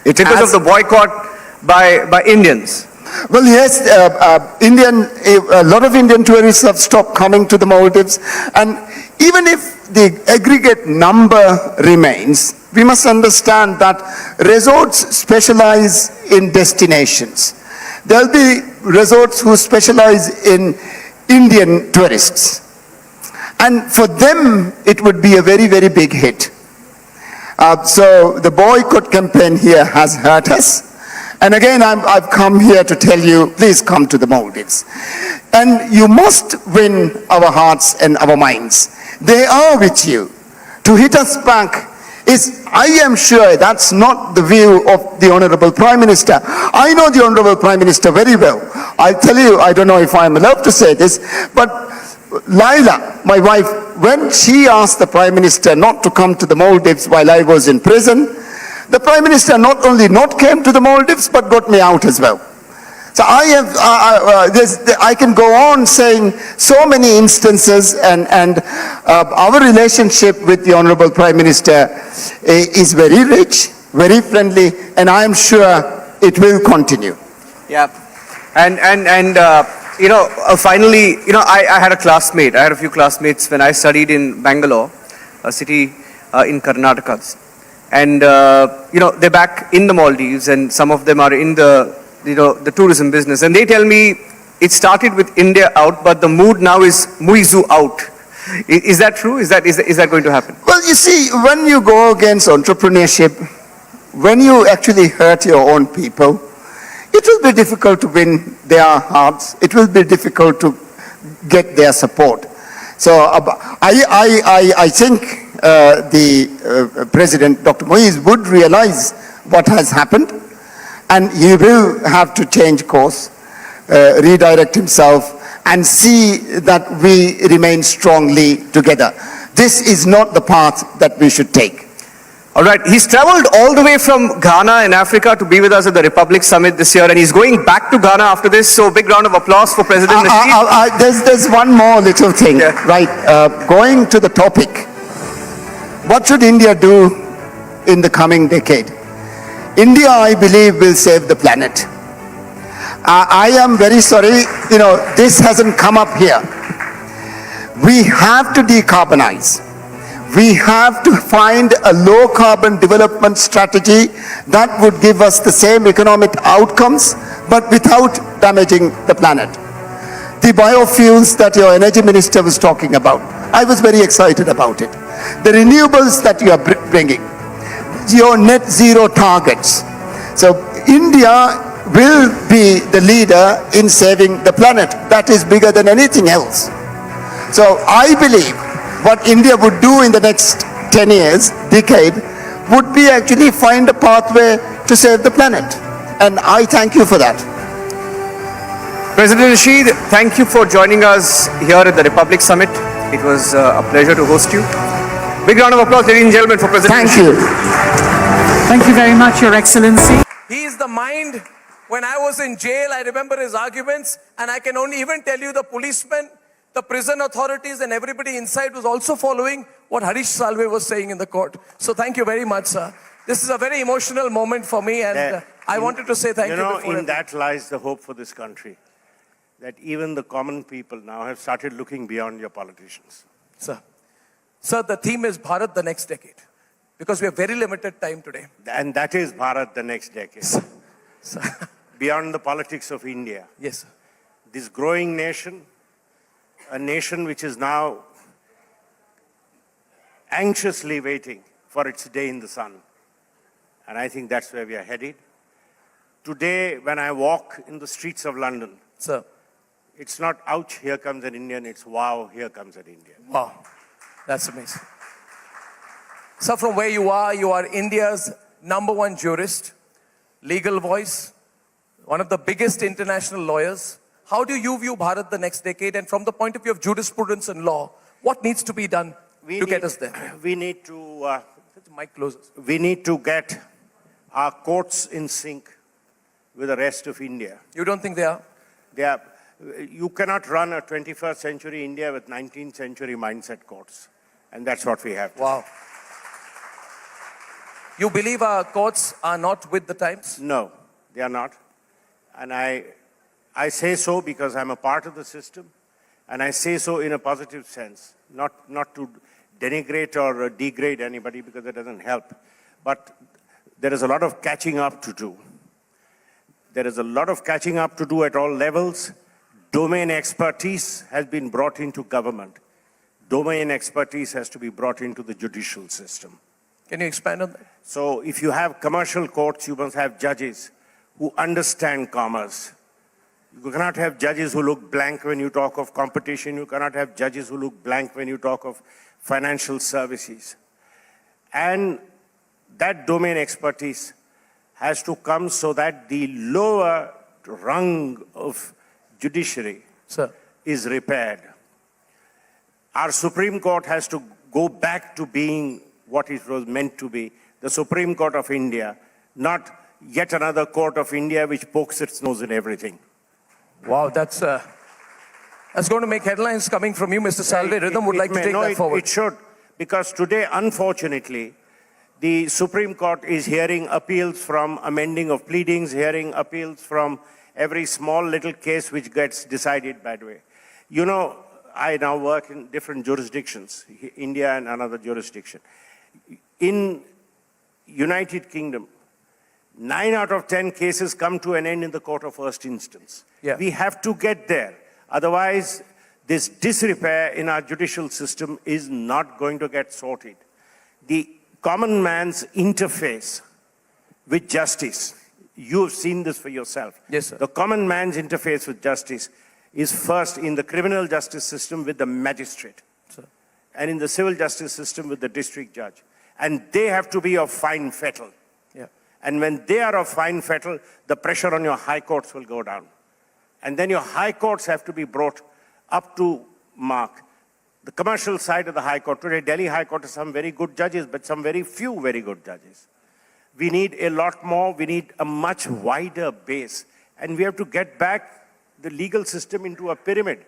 Speaker 9: because of the boycott by Indians?
Speaker 10: Well, yes, a lot of Indian tourists have stopped coming to the Maldives, and even if the aggregate number remains, we must understand that resorts specialize in destinations. There'll be resorts who specialize in Indian tourists. And for them, it would be a very, very big hit. So the boycott campaign here has hurt us. And again, I've come here to tell you, please come to the Maldives. And you must win our hearts and our minds. They are with you. To hit us back is, I am sure that's not the view of the Honorable Prime Minister. I know the Honorable Prime Minister very well. I tell you, I don't know if I'm allowed to say this, but Laila, my wife, when she asked the Prime Minister not to come to the Maldives while I was in prison, the Prime Minister not only not came to the Maldives, but got me out as well. So I can go on saying so many instances, and our relationship with the Honorable Prime Minister is very rich, very friendly, and I am sure it will continue.
Speaker 9: Yeah, finally, I had a classmate. I had a few classmates when I studied in Bangalore, a city in Karnataka. And, they're back in the Maldives, and some of them are in the tourism business. And they tell me it started with India out, but the mood now is Muizu out. Is that true? Is that going to happen?
Speaker 10: Well, you see, when you go against entrepreneurship, when you actually hurt your own people, it will be difficult to win their hearts. It will be difficult to get their support. So I think the President, Dr. Moise, would realize what has happened, and he will have to change course, redirect himself, and see that we remain strongly together. This is not the path that we should take.
Speaker 9: All right, he's traveled all the way from Ghana in Africa to be with us at the Republic Summit this year, and he's going back to Ghana after this, so big round of applause for President Nasheed.
Speaker 10: There's one more little thing, right? Going to the topic, what should India do in the coming decade? India, I believe, will save the planet. I am very sorry, this hasn't come up here. We have to decarbonize. We have to find a low carbon development strategy that would give us the same economic outcomes, but without damaging the planet. The biofuels that your energy minister was talking about, I was very excited about it. The renewables that you are bringing, your net zero targets. So India will be the leader in saving the planet. That is bigger than anything else. So I believe what India would do in the next 10 years, decade, would be actually find a pathway to save the planet. And I thank you for that.
Speaker 9: President Nasheed, thank you for joining us here at the Republic Summit. It was a pleasure to host you. Big round of applause, ladies and gentlemen, for President Nasheed.
Speaker 1: Thank you. Thank you very much, Your Excellency.
Speaker 3: He is the mind. When I was in jail, I remember his arguments, and I can only even tell you the policemen, the prison authorities, and everybody inside was also following what Harish Salve was saying in the court. So thank you very much, sir. This is a very emotional moment for me, and I wanted to say thank you.
Speaker 11: In that lies the hope for this country, that even the common people now have started looking beyond your politicians.
Speaker 3: Sir, the theme is Bharat the next decade, because we have very limited time today.
Speaker 11: And that is Bharat the next decade. Beyond the politics of India.
Speaker 3: Yes, sir.
Speaker 11: This growing nation, a nation which is now anxiously waiting for its day in the sun. And I think that's where we are headed. Today, when I walk in the streets of London,
Speaker 3: sir,
Speaker 11: it's not, ouch, here comes an Indian, it's, wow, here comes an Indian.
Speaker 3: Wow, that's amazing. Sir, from where you are India's #1 jurist, legal voice, one of the biggest international lawyers. How do you view Bharat the next decade? And from the point of view of jurisprudence and law, what needs to be done to get us there?
Speaker 11: We need to get our courts in sync with the rest of India.
Speaker 3: You don't think they are?
Speaker 11: They are. You cannot run a 21st century India with 19th century mindset courts. And that's what we have to do.
Speaker 3: Wow. You believe our courts are not with the times?
Speaker 11: No, they are not. And I say so because I'm a part of the system, and I say so in a positive sense, not to denigrate or degrade anybody, because that doesn't help. But there is a lot of catching up to do. There is a lot of catching up to do at all levels. Domain expertise has been brought into government. domain expertise has to be brought into the judicial system.
Speaker 2: Can you expand on that?
Speaker 11: So if you have commercial courts, you must have judges who understand commerce. You cannot have judges who look blank when you talk of competition. You cannot have judges who look blank when you talk of financial services. And that domain expertise has to come so that the lower rung of judiciary is repaired. Our Supreme Court has to go back to being what it was meant to be, the Supreme Court of India, not yet another court of India which pokes its nose in everything.
Speaker 2: Wow, that's going to make headlines coming from you, Mr. Salve. Rhythm would like to take that forward.
Speaker 11: It should, because today, unfortunately, the Supreme Court is hearing appeals from amending of pleadings, hearing appeals from every small little case which gets decided that way. You know, I now work in different jurisdictions, India and another jurisdiction. In United Kingdom, 9 out of 10 cases come to an end in the court of first instance.
Speaker 2: Yeah.
Speaker 11: We have to get there. Otherwise, this disrepair in our judicial system is not going to get sorted. The common man's interface with justice, you've seen this for yourself.
Speaker 2: Yes, sir.
Speaker 11: The common man's interface with justice is first in the criminal justice system with the magistrate, and in the civil justice system with the district judge. And they have to be of fine fettle.
Speaker 2: Yeah.
Speaker 11: And when they are of fine fettle, the pressure on your high courts will go down. And then your high courts have to be brought up to mark. The commercial side of the high court, today Delhi High Court has some very good judges, but some very few very good judges. We need a lot more, we need a much wider base. And we have to get back the legal system into a pyramid.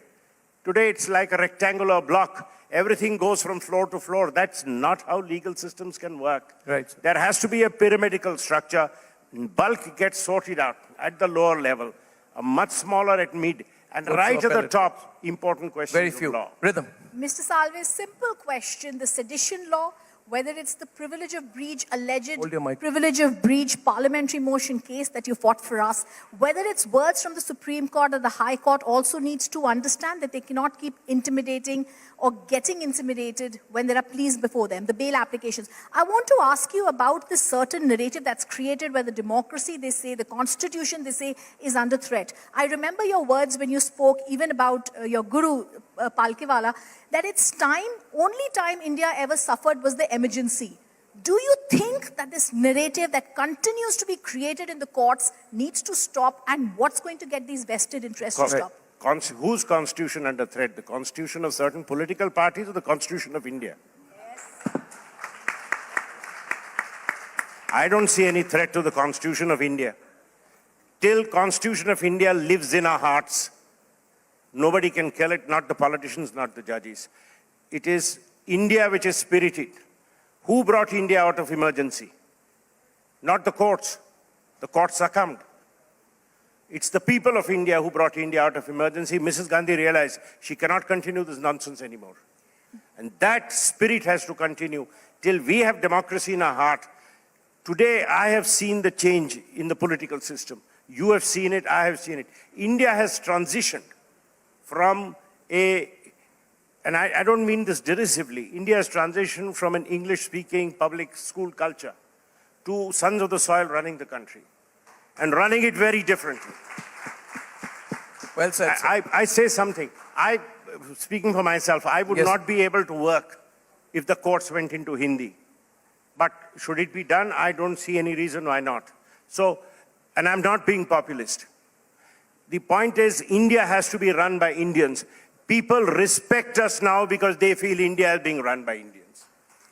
Speaker 11: Today it's like a rectangular block. Everything goes from floor to floor. That's not how legal systems can work.
Speaker 2: Right.
Speaker 11: There has to be a pyramidal structure. Bulk gets sorted out at the lower level, a much smaller at mid, and right at the top, important questions
Speaker 2: Very
Speaker 11: of
Speaker 2: few.
Speaker 11: law.
Speaker 2: Rhythm.
Speaker 8: Mr. Salve, simple question. The sedition law, whether it's the privilege of breach, alleged privilege of breach parliamentary motion case that you fought for us, whether it's words from the Supreme Court or the High Court also needs to understand that they cannot keep intimidating or getting intimidated when there are pleas before them, the bail applications. I want to ask you about this certain narrative that's created where the democracy, they say, the constitution, they say, is under threat. I remember your words when you spoke even about your guru, Palkewala, that it's time, only time India ever suffered was the emergency. Do you think that this narrative that continues to be created in the courts needs to stop, and what's going to get these vested interests to stop?
Speaker 11: Whose constitution under threat? The constitution of certain political parties or the constitution of India? Yes. I don't see any threat to the constitution of India. Till constitution of India lives in our hearts, nobody can kill it, not the politicians, not the judges. It is India which is spirited. Who brought India out of emergency? Not the courts. The courts succumbed. It's the people of India who brought India out of emergency. Mrs. Gandhi realized she cannot continue this nonsense anymore. And that spirit has to continue till we have democracy in our heart. Today, I have seen the change in the political system. You have seen it, I have seen it. India has transitioned from and I don't mean this derisively, India has transitioned from an English-speaking public school culture to sons of the soil running the country, and running it very differently.
Speaker 2: Well said, sir.
Speaker 11: I say something. Speaking for myself, I would not be able to work if the courts went into Hindi. But should it be done? I don't see any reason why not. So, and I'm not being populist. The point is, India has to be run by Indians. People respect us now because they feel India is being run by Indians.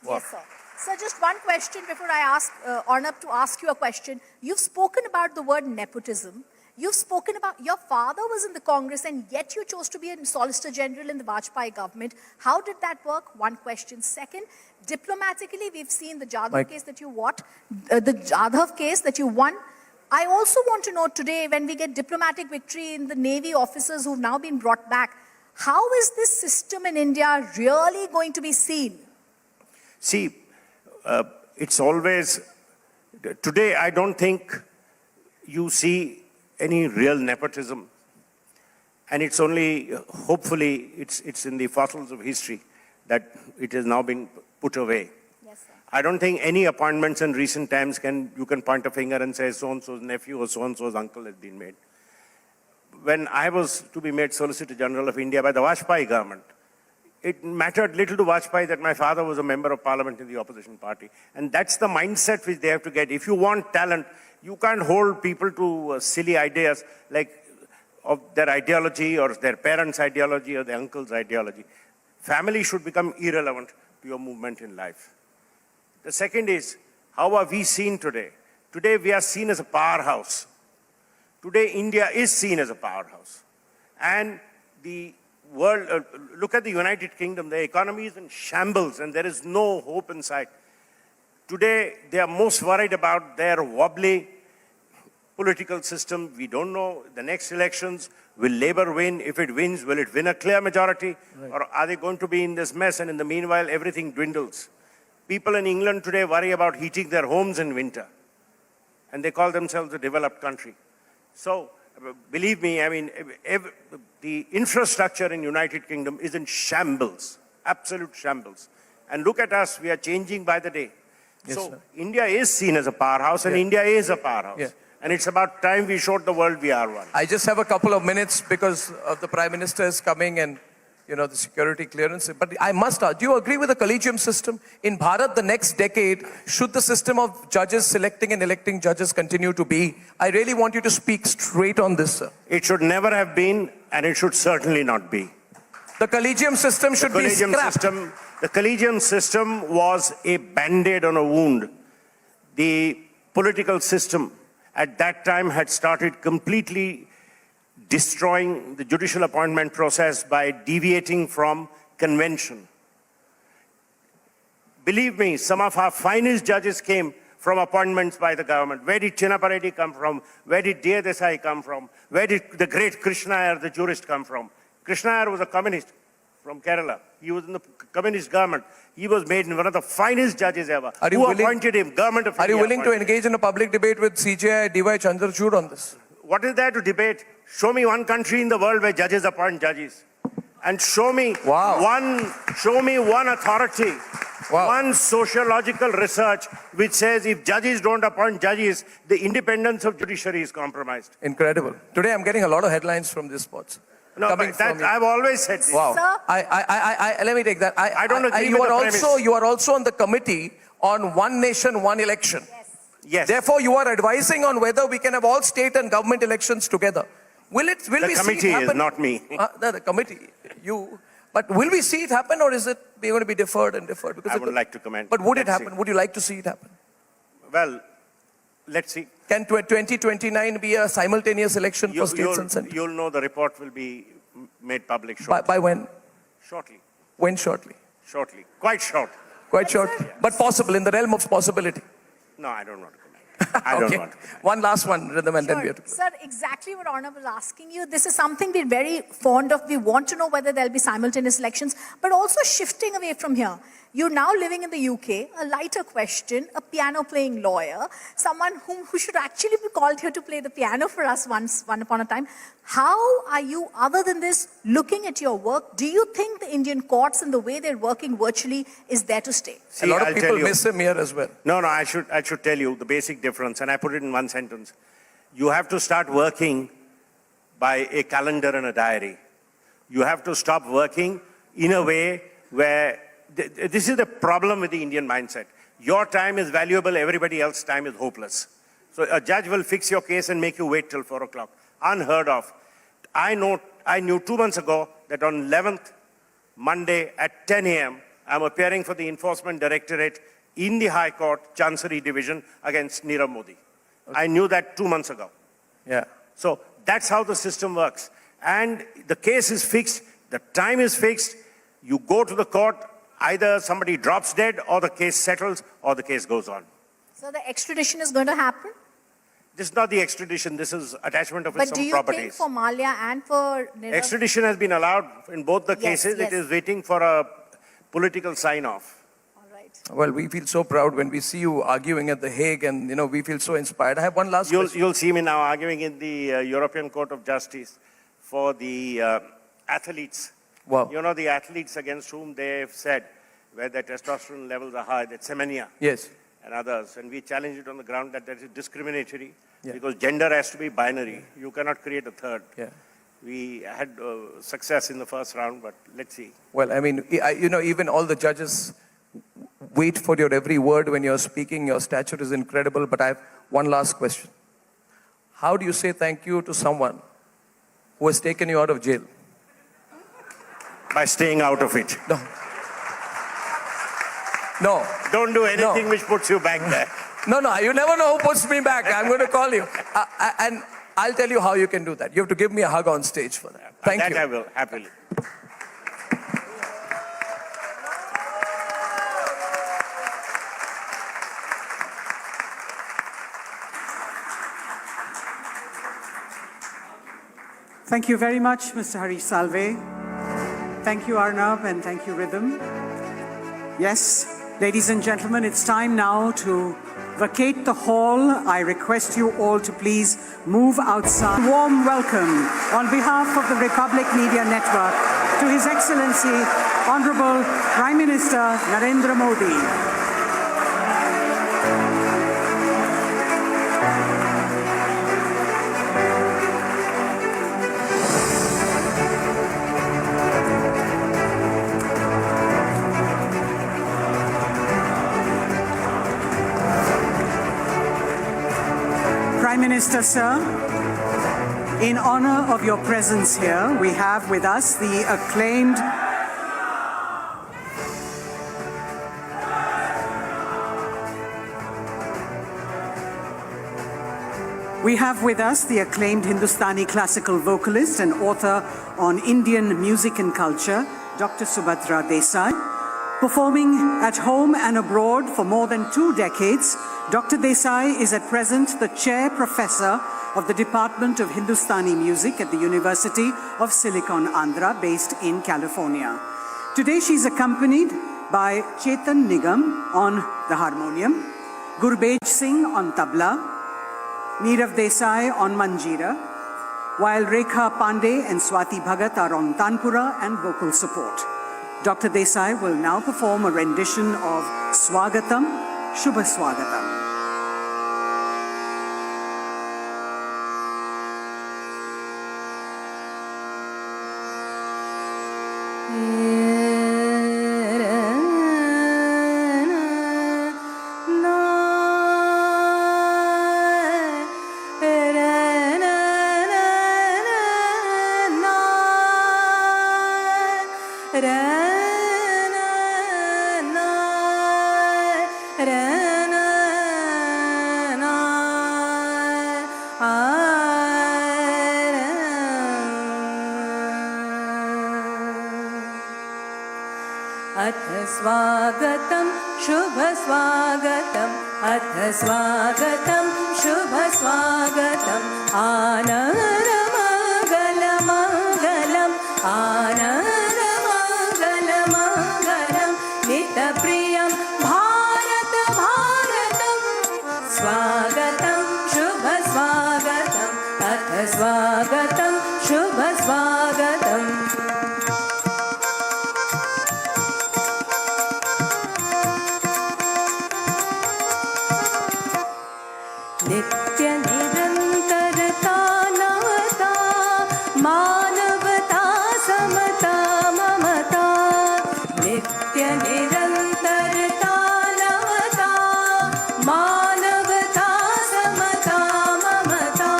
Speaker 8: Yes, sir. Sir, just one question before I ask Arnab to ask you a question. You've spoken about the word nepotism. You've spoken about your father was in the Congress and yet you chose to be a Solicitor General in the Vajpayee government. How did that work? One question. Second, diplomatically, we've seen the Jadhav case that you won. I also want to know today, when we get diplomatic victory in the Navy officers who've now been brought back, how is this system in India really going to be seen?
Speaker 11: See, it's always, today I don't think you see any real nepotism. And it's only, hopefully, it's in the fossils of history. that it has now been put away.
Speaker 8: Yes, sir.
Speaker 11: I don't think any appointments in recent times you can point a finger and say so-and-so's nephew or so-and-so's uncle has been made. When I was to be made Solicitor General of India by the Vajpayee government, it mattered little to Vajpayee that my father was a member of parliament in the opposition party. And that's the mindset which they have to get. If you want talent, you can't hold people to silly ideas like of their ideology or their parents' ideology or their uncle's ideology. Family should become irrelevant to your movement in life. The second is, how are we seen today? Today we are seen as a powerhouse. Today India is seen as a powerhouse. And the world, look at the United Kingdom, the economy is in shambles and there is no hope in sight. Today they are most worried about their wobbly political system. We don't know the next elections. Will Labour win? If it wins, will it win a clear majority? Right. Or are they going to be in this mess and in the meanwhile everything dwindles? People in England today worry about heating their homes in winter. And they call themselves a developed country. So, believe me, I mean, the infrastructure in United Kingdom is in shambles, absolute shambles. And look at us, we are changing by the day. Yes, so, sir. India is seen as a powerhouse and India is a powerhouse. Yeah. And it's about time we showed the world we are one.
Speaker 2: I just have a couple of minutes because the Prime Minister is coming and, you know, the security clearance. But I must ask, do you agree with the collegium system? In Bharat, the next decade, should the system of judges selecting and electing judges continue to be? I really want you to speak straight on this, sir.
Speaker 11: It should never have been, and it should certainly not be.
Speaker 2: The collegium system should be scrapped.
Speaker 11: The collegium system was a band-aid on a wound. The political system at that time had started completely destroying the judicial appointment process by deviating from convention. Believe me, some of our finest judges came from appointments by the government. Where did Chinnappa Reddy come from? Where did D.A. Desai come from? Where did the great Krishna Iyer, the jurist, come from? Krishna Iyer was a communist from Kerala. He was in the communist government. He was made one of the finest judges ever. Who appointed him? Government of India.
Speaker 2: Are you willing to engage in a public debate with CJI D.Y. Chandrachud on this?
Speaker 11: What is there to debate? Show me one country in the world where judges appoint judges. And show me one authority, one sociological research which says if judges don't appoint judges, the independence of judiciary is compromised.
Speaker 2: Incredible. Today I'm getting a lot of headlines from this spot.
Speaker 11: No, but that, I've always said this.
Speaker 2: Wow. Let me take that.
Speaker 11: I don't agree with the premise.
Speaker 2: You are also on the committee on one nation, one election.
Speaker 11: Yes.
Speaker 2: Therefore, you are advising on whether we can have all state and government elections together. Will we see it happen?
Speaker 11: The committee is not me.
Speaker 2: The committee, you. But will we see it happen, or is it going to be deferred and deferred? Because
Speaker 11: I would like to comment.
Speaker 2: But would it happen? Would you like to see it happen?
Speaker 11: Well, let's see.
Speaker 2: Can 2029 be a simultaneous election for states and central?
Speaker 11: You'll know the report will be made public shortly.
Speaker 2: By when?
Speaker 11: Shortly.
Speaker 2: When shortly?
Speaker 11: Shortly. Quite short.
Speaker 2: Quite short. Yes. But possible, in the realm of possibility.
Speaker 11: No, I don't want to comment. I don't want to comment.
Speaker 2: One last one, Rhythm, and then we have to close.
Speaker 8: Sir, exactly what Arnav was asking you. This is something we're very fond of. We want to know whether there'll be simultaneous elections, but also shifting away from here. You're now living in the UK, a lighter question, a piano-playing lawyer, someone who should actually be called here to play the piano for us once upon a time. How are you, other than this, looking at your work? Do you think the Indian courts and the way they're working virtually is there to stay?
Speaker 11: See,
Speaker 2: a lot of people miss him here as well.
Speaker 11: No, I should tell you the basic difference, and I put it in one sentence. You have to start working by a calendar and a diary. You have to stop working in a way where this is the problem with the Indian mindset. Your time is valuable, everybody else's time is hopeless. So a judge will fix your case and make you wait till 4 o'clock. Unheard of. I knew 2 months ago that on 11th, Monday at 10 a.m., I'm appearing for the Enforcement Directorate in the High Court, Chancery Division, against Nirav Modi. Okay. I knew that 2 months ago.
Speaker 2: Yeah.
Speaker 11: So that's how the system works. And the case is fixed, the time is fixed, you go to the court, either somebody drops dead or the case settles or the case goes on.
Speaker 8: So the extradition is going to happen?
Speaker 11: This is not the extradition, this is attachment of some properties.
Speaker 8: But do you think for Malia and for Nirav?
Speaker 11: Extradition has been allowed in both the cases. Yes. It is waiting for a political sign-off.
Speaker 8: All right.
Speaker 2: Well, we feel so proud when we see you arguing at The Hague, and we feel so inspired. I have one last question.
Speaker 11: You'll see me now arguing in the European Court of Justice for the athletes
Speaker 2: Wow.
Speaker 11: You know, the athletes against whom they've said where their testosterone levels are high, that's Semenya.
Speaker 2: Yes.
Speaker 11: And others. And we challenge it on the ground that that is discriminatory
Speaker 2: Yeah.
Speaker 11: because gender has to be binary. You cannot create a third.
Speaker 2: Yeah.
Speaker 11: We had success in the first round, but let's see.
Speaker 2: Well, I mean, even all the judges wait for your every word when you're speaking. Your stature is incredible. But I have one last question. How do you say thank you to someone who has taken you out of jail?
Speaker 11: By staying out of it.
Speaker 2: No. No.
Speaker 11: Don't do anything which puts you back there.
Speaker 2: No, you never know who puts me back. I'm going to call you. And I'll tell you how you can do that. You have to give me a hug on stage for that. Thank you.
Speaker 11: That I will, happily.
Speaker 1: Thank you very much, Mr. Harish Salve. Thank you, Arnab, and thank you, Rhythm. Yes, ladies and gentlemen, it's time now to vacate the hall. I request you all to please move outside. Warm welcome on behalf of the Republic Media Network to His Excellency, Honorable Prime Minister Narendra Modi. Prime Minister, sir, in honor of your presence here, we have with us the acclaimed Hindustani classical vocalist and author on Indian music and culture, Dr. Subhadra Desai. Performing at home and abroad for more than 2 decades, Dr. Desai is at present the Chair Professor of the Department of Hindustani Music at the University of Silicon Andhra, based in California. Today she is accompanied by Chetan Nigam on the harmonium, Gurbej Singh on tabla, Nirav Desai on manjira, while Rekha Pandey and Swati Bhagat are on tanpura and vocal support. Dr. Desai will now perform a rendition of Swagatam, Shubha Swagatam.
Speaker 12: स्वागतं शुभ स्वागतं अथ स्वागतं शुभ स्वागतं आनन्दमङ्गलमङ्गलम् आनन्दमङ्गलमङ्गलं नितप्रियं भारत भारतं स्वागतं शुभ स्वागतं अथ स्वागतं शुभ स्वागतम् नित्य निरन्तरता नवता मानवता समता ममता नित्य निरन्तरता नवता मानवता समता ममता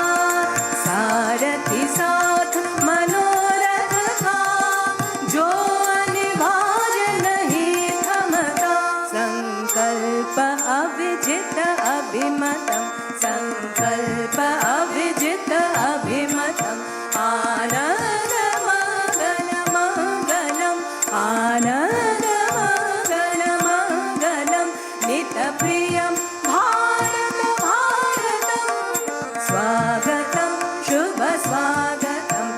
Speaker 12: सारथि साथ मनोरथ का जो अनिवार्य नहीं थमता संकल्प अविजित अभिमतम् संकल्प अविजित अभिमतम् आनन्दमङ्गलमङ्गलम् आनन्दमङ्गलमङ्गलं नितप्रियं भारत भारतं स्वागतं शुभ स्वागतम्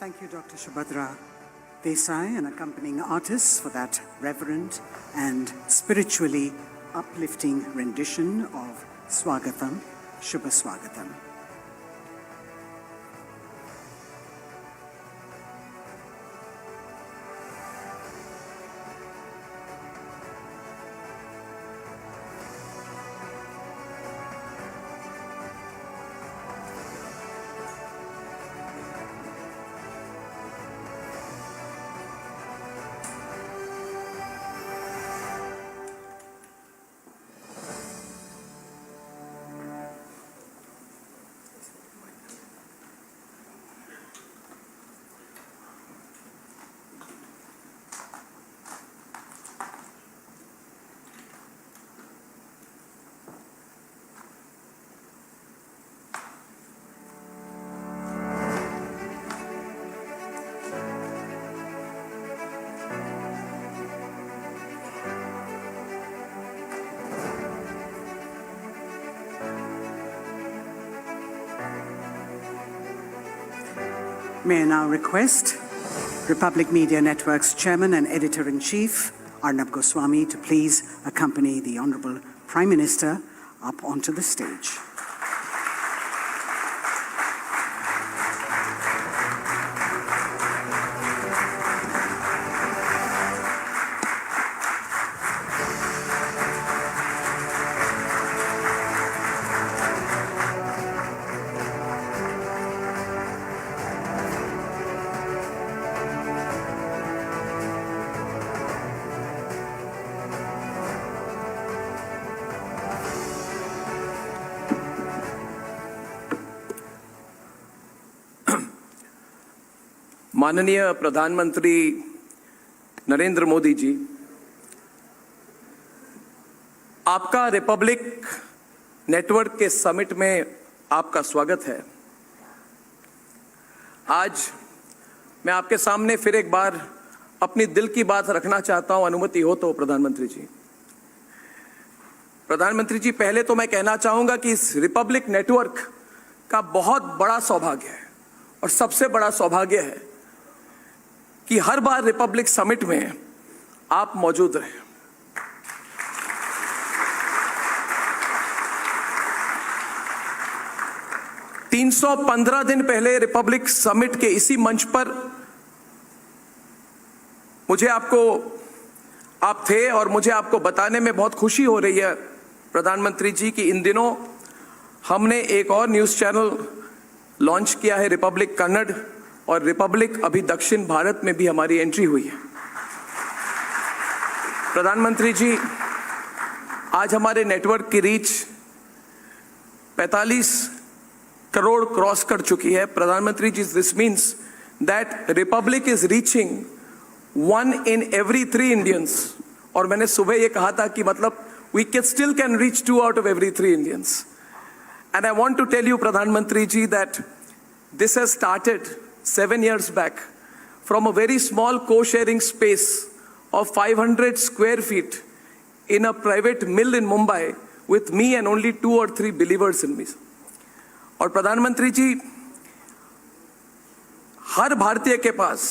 Speaker 1: Thank you, Dr. Subhadra Desai, and accompanying artists for that reverent and spiritually uplifting rendition of Swagatam, Shubha Swagatam. May I now request Republic Media Network's Chairman and Editor-in-Chief, Arnab Goswami, to please accompany the Honorable Prime Minister up onto the stage.
Speaker 2: माननीय प्रधानमंत्री नरेंद्र मोदी जी, आपका Republic network के summit में आपका स्वागत है। आज मैं आपके सामने फिर एक बार अपनी दिल की बात रखना चाहता हूं, अनुमति हो तो। प्रधानमंत्री जी, पहले तो मैं कहना चाहूंगा कि इस रिपब्लिक नेटवर्क का बहुत बड़ा सौभाग्य है और सबसे बड़ा सौभाग्य है कि हर बार रिपब्लिक समिट में आप मौजूद रहे। तीन 315 दिन पहले रिपब्लिक समिट के इसी मंच पर आप थे और मुझे आपको बताने में बहुत खुशी हो रही है प्रधानमंत्री जी कि इन दिनों हमने एक और न्यूज़ चैनल लॉन्च किया है, रिपब्लिक कन्नड़, और रिपब्लिक अभी दक्षिण भारत में भी हमारी एंट्री हुई है। प्रधानमंत्री जी, आज हमारे नेटवर्क की रीच 45 करोड़ क्रॉस कर चुकी है। प्रधानमंत्री ji, this means that republic is reaching 1 in every 3 Indians, और मैंने सुबह ये कहा था कि मतलब we still can reach 2 out of every 3 Indians. And I want to tell you, Pradhanmantri ji, that this has started 7 years back from a very small co-sharing space of 500 square feet in a private mill in Mumbai with me and only 2 or 3 believers in me. और प्रधानमंत्री जी, हर भारतीय के पास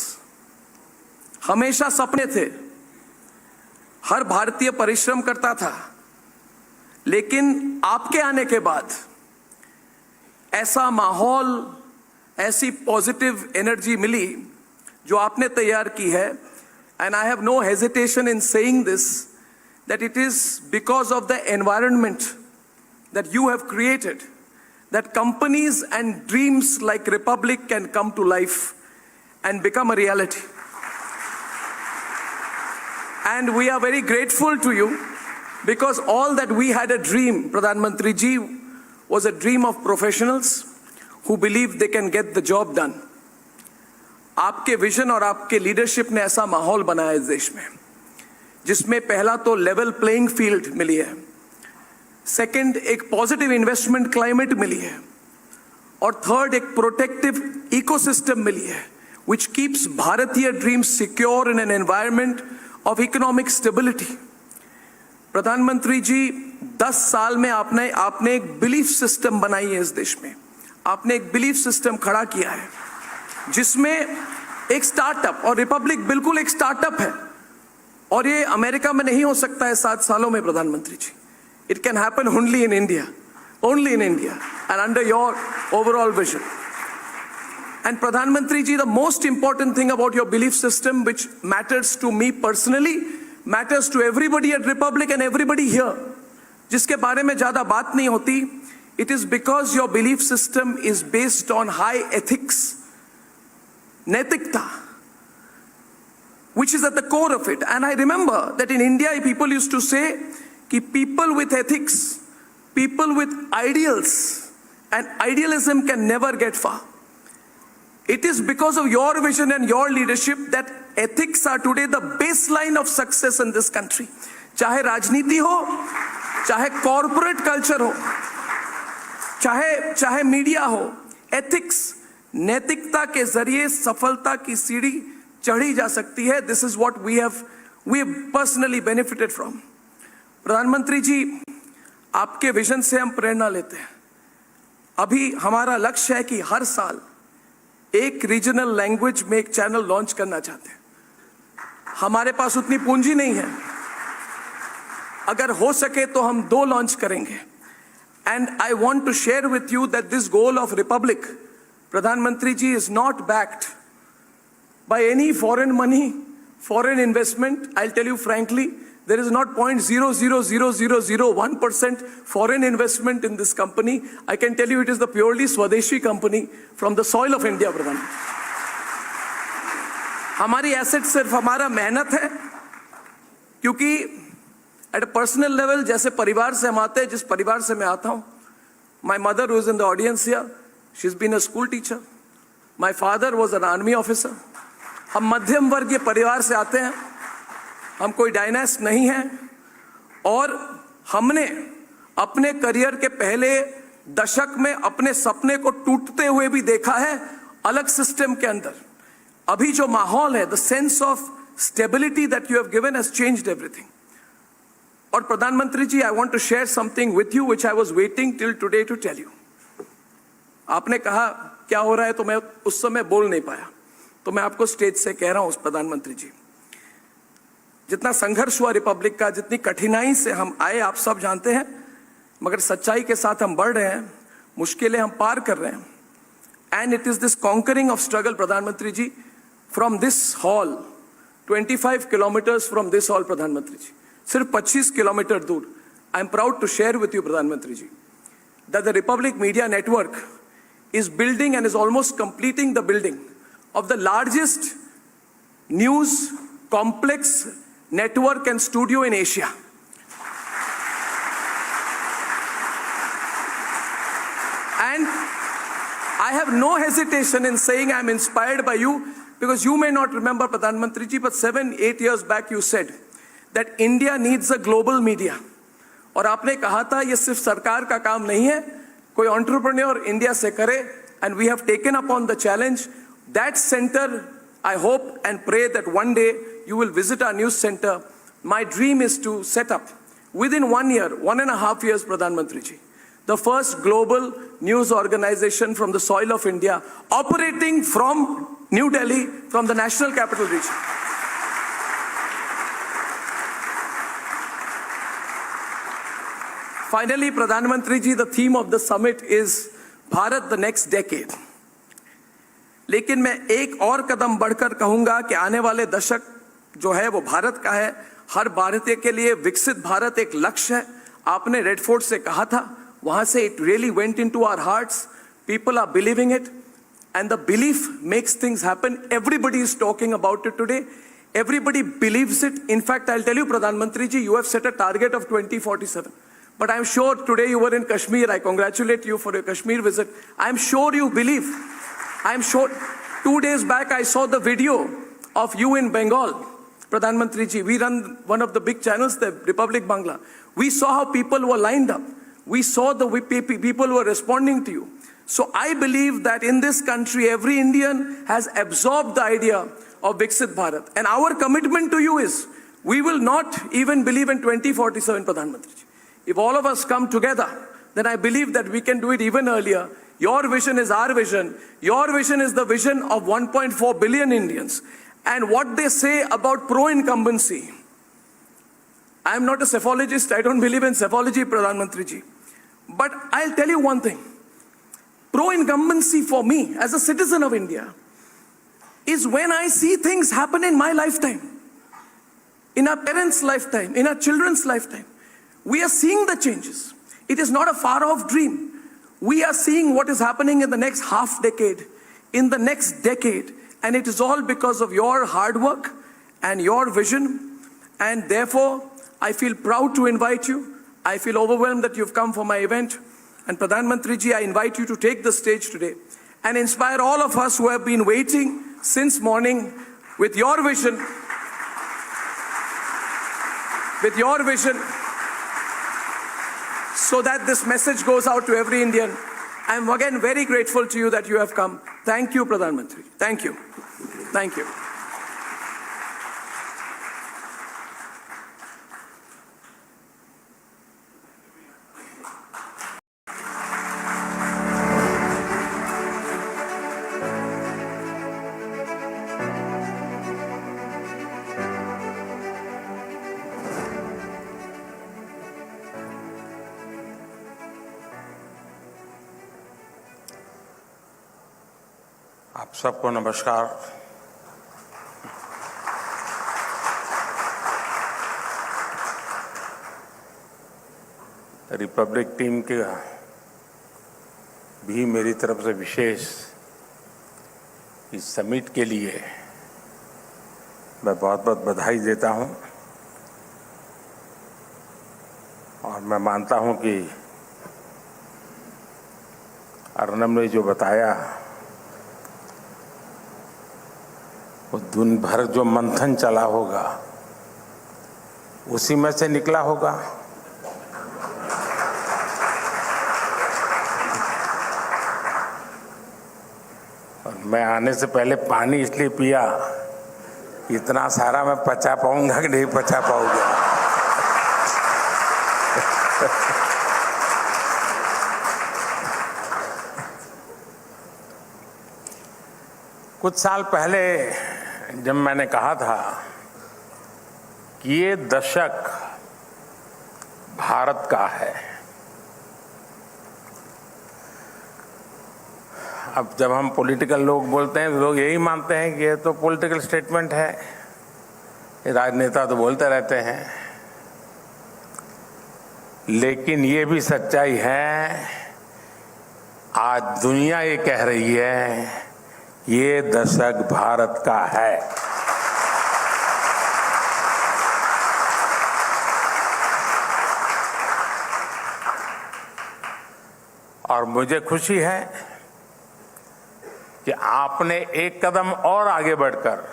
Speaker 2: हमेशा सपने थे, हर भारतीय परिश्रम करता था, लेकिन आपके आने के बाद ऐसा माहौल, ऐसी पॉजिटिव एनर्जी मिली जो आपने तैयार की है। And I have no hesitation in saying this that it is because of the environment that you have created that companies and dreams like Republic can come to life and become a reality. And we are very grateful to you because all that we had a dream, Pradhan Mantri ji, was a dream of professionals who believe they can get the job done. आपके vision और आपके leadership ने ऐसा माहौल बनाया इस देश में जिसमें पहला तो लेवल प्लेइंग फील्ड मिली है, सेकंड एक पॉजिटिव इन्वेस्टमेंट क्लाइमेट मिली है, और थर्ड एक प्रोटेक्टिव इकोसिस्टम मिली है which keeps भारतीय dreams secure in an environment of economic stability. प्रधानमंत्री जी, 10 साल में आपने एक बिलीफ सिस्टम बनाई है इस देश में, आपने एक बिलीफ सिस्टम खड़ा किया है जिसमें एक स्टार्टअप, और रिपब्लिक बिल्कुल एक स्टार्टअप है, और ये अमेरिका में नहीं हो सकता है 7 सालों में प्रधानमंत्री जी. It can happen only in India, and under your overall vision. And Pradhan Mantri ji, the most important thing about your belief system, which matters to me personally, matters to everybody at Republic and everybody here, जिसके बारे में ज़्यादा बात नहीं होती, it is because your belief system is based on high ethics, naitikta, which is at the core of it. And I remember that in India, people used to say, कि people with ethics, people with ideals, and idealism can never get far. It is because of your vision and your leadership that ethics are today the baseline of success in this country. चाहे राजनीति हो, चाहे corporate culture हो, चाहे media हो, ethics, नैतिकता के जरिए सफलता की सीढ़ी चढ़ी जा सकती है. This is what we have personally benefited from. प्रधानमंत्री जी, आपके विजन से हम प्रेरणा लेते हैं. अभी हमारा लक्ष्य है कि हर साल एक रीजनल लैंग्वेज में एक चैनल लॉन्च करना चाहते हैं. हमारे पास उतनी पूंजी नहीं है, अगर हो सके तो हम 2 लॉन्च करेंगे. And I want to share with you that this goal of republic, प्रधानमंत्री ji, is not backed by any foreign money, foreign investment. I tell you frankly, there is not 0.00001% foreign investment in this company. I can tell you it is the purely Swadeshi company from the soil of India, Pradhan. हमारी asset सिर्फ हमारा मेहनत है, क्योंकि at a personal level, जैसे परिवार से हम आते हैं, जिस परिवार से मैं आता हूँ, my mother who is in the audience here, she's been a school teacher. My father was an army officer. हम मध्यम वर्गीय परिवार से आते हैं, हम कोई डायनेस्ट नहीं है, और हमने अपने करियर के पहले दशक में अपने सपने को टूटते हुए भी देखा है अलग सिस्टम के अंदर. अभी जो माहौल है, the sense of stability that you have given has changed everything. और प्रधानमंत्री ji, I want to share something with you which I was waiting till today to tell you. आपने कहा क्या हो रहा है, तो मैं उस समय बोल नहीं पाया, तो मैं आपको स्टेज से कह रहा हूं, प्रधानमंत्री जी, जितना संघर्ष हुआ रिपब्लिक का, जितनी कठिनाई से हम आए, आप सब जानते हैं, मगर सच्चाई के साथ हम बढ़ रहे हैं, मुश्किलें हम पार कर रहे हैं. And it is this conquering of struggle, प्रधानमंत्री ji, from this hall, 25 kilometers from this hall, प्रधानमंत्री जी, सिर्फ 25 किलोमीटर दूर, I am proud to share with you, प्रधानमंत्री ji, that the republic media network is building and is almost completing the building of the largest news complex network and studio in Asia. And I have no hesitation in saying I am inspired by you, because you may not remember, Pradhan Mantri ji, but 7-8 years back you said that India needs a global media. और आपने कहा था ये सिर्फ सरकार का काम नहीं है, कोई एंटरप्रेन्योर इंडिया से करे, and we have taken upon the challenge. That center, I hope and pray that one day you will visit our news center. My dream is to set up within 1 year, 1.5 years, Pradhan Mantri ji, the first global news organization from the soil of India, operating from New Delhi, from the National Capital Region. Finally, Pradhan Mantri ji, the theme of the summit is Bharat the next decade. लेकिन मैं एक और कदम बढ़कर कहूंगा कि आने वाले दशक जो है वो भारत का है. हर भारतीय के लिए विकसित भारत एक लक्ष्य है. आपने रेड फोर्ट से कहा था, वहां से it really went into our hearts. People are believing it, and the belief makes things happen. Everybody is talking about it today. Everybody believes it. In fact, I'll tell you, Pradhan Mantri ji, you have set a target of 2047. But I'm sure today you were in Kashmir. I congratulate you for your Kashmir visit. I'm sure you believe. I'm sure. 2 days back, I saw the video of you in Bengal, Pradhan Mantri ji. We run one of the big channels, the Republic Bangla. We saw how people were lined up. We saw the people were responding to you. So I believe that in this country, every Indian has absorbed the idea of Viksit Bharat. And our commitment to you is, we will not even believe in 2047, Pradhan Mantri ji. If all of us come together, then I believe that we can do it even earlier. Your vision is our vision. Your vision is the vision of 1.4 billion Indians. And what they say about pro-incumbency. I am not a psephologist. I don't believe in psephology, Pradhan Mantri ji. But I'll tell you one thing. Pro-incumbency for me, as a citizen of India, is when I see things happen in my lifetime, in our parents' lifetime, in our children's lifetime. We are seeing the changes. It is not a far-off dream. We are seeing what is happening in the next half decade, in the next decade, and it is all because of your hard work and your vision. And therefore, I feel proud to invite you. I feel overwhelmed that you've come for my event. And Pradhan Mantri ji, I invite you to take the stage today and inspire all of us who have been waiting since morning with your vision, so that this message goes out to every Indian. I am again very grateful to you that you have come. Thank you, Pradhan Mantri. Thank you. Thank you.
Speaker 13: आप सबको नमस्कार। Republic team के भी मेरी तरफ से विशेष इस summit के लिए मैं बहुत बहुत बधाई देता हूं और मैं मानता हूं कि अर्नब ने जो बताया वो दिन भर जो मंथन चला होगा उसी में से निकला होगा। और मैं आने से पहले पानी इसलिए पिया, इतना सारा मैं पचा पाऊंगा कि नहीं पचा पाऊंगा। कुछ साल पहले जब मैंने कहा था कि ये दशक भारत का है, अब जब हम पॉलिटिकल लोग बोलते हैं तो लोग यही मानते हैं कि ये तो पॉलिटिकल स्टेटमेंट है, राजनेता तो बोलते रहते हैं, लेकिन ये भी सच्चाई है। आज दुनिया ये कह रही है ये दशक भारत का है। और मुझे खुशी है कि आपने एक कदम और आगे बढ़कर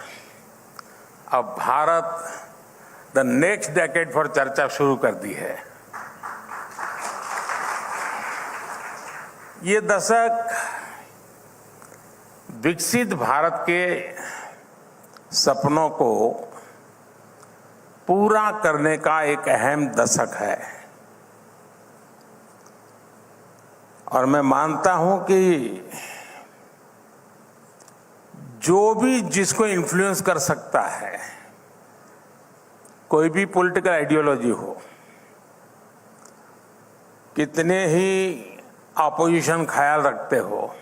Speaker 13: अब Bharat the next decade for चर्चा शुरू कर दी है। ये दशक विकसित भारत के सपनों को पूरा करने का एक अहम दशक है और मैं मानता हूं कि जो भी जिसको इन्फ्लुएंस कर सकता है, कोई भी पॉलिटिकल आइडियोलॉजी हो, कितने ही ऑपोजिशन ख्याल रखते हो,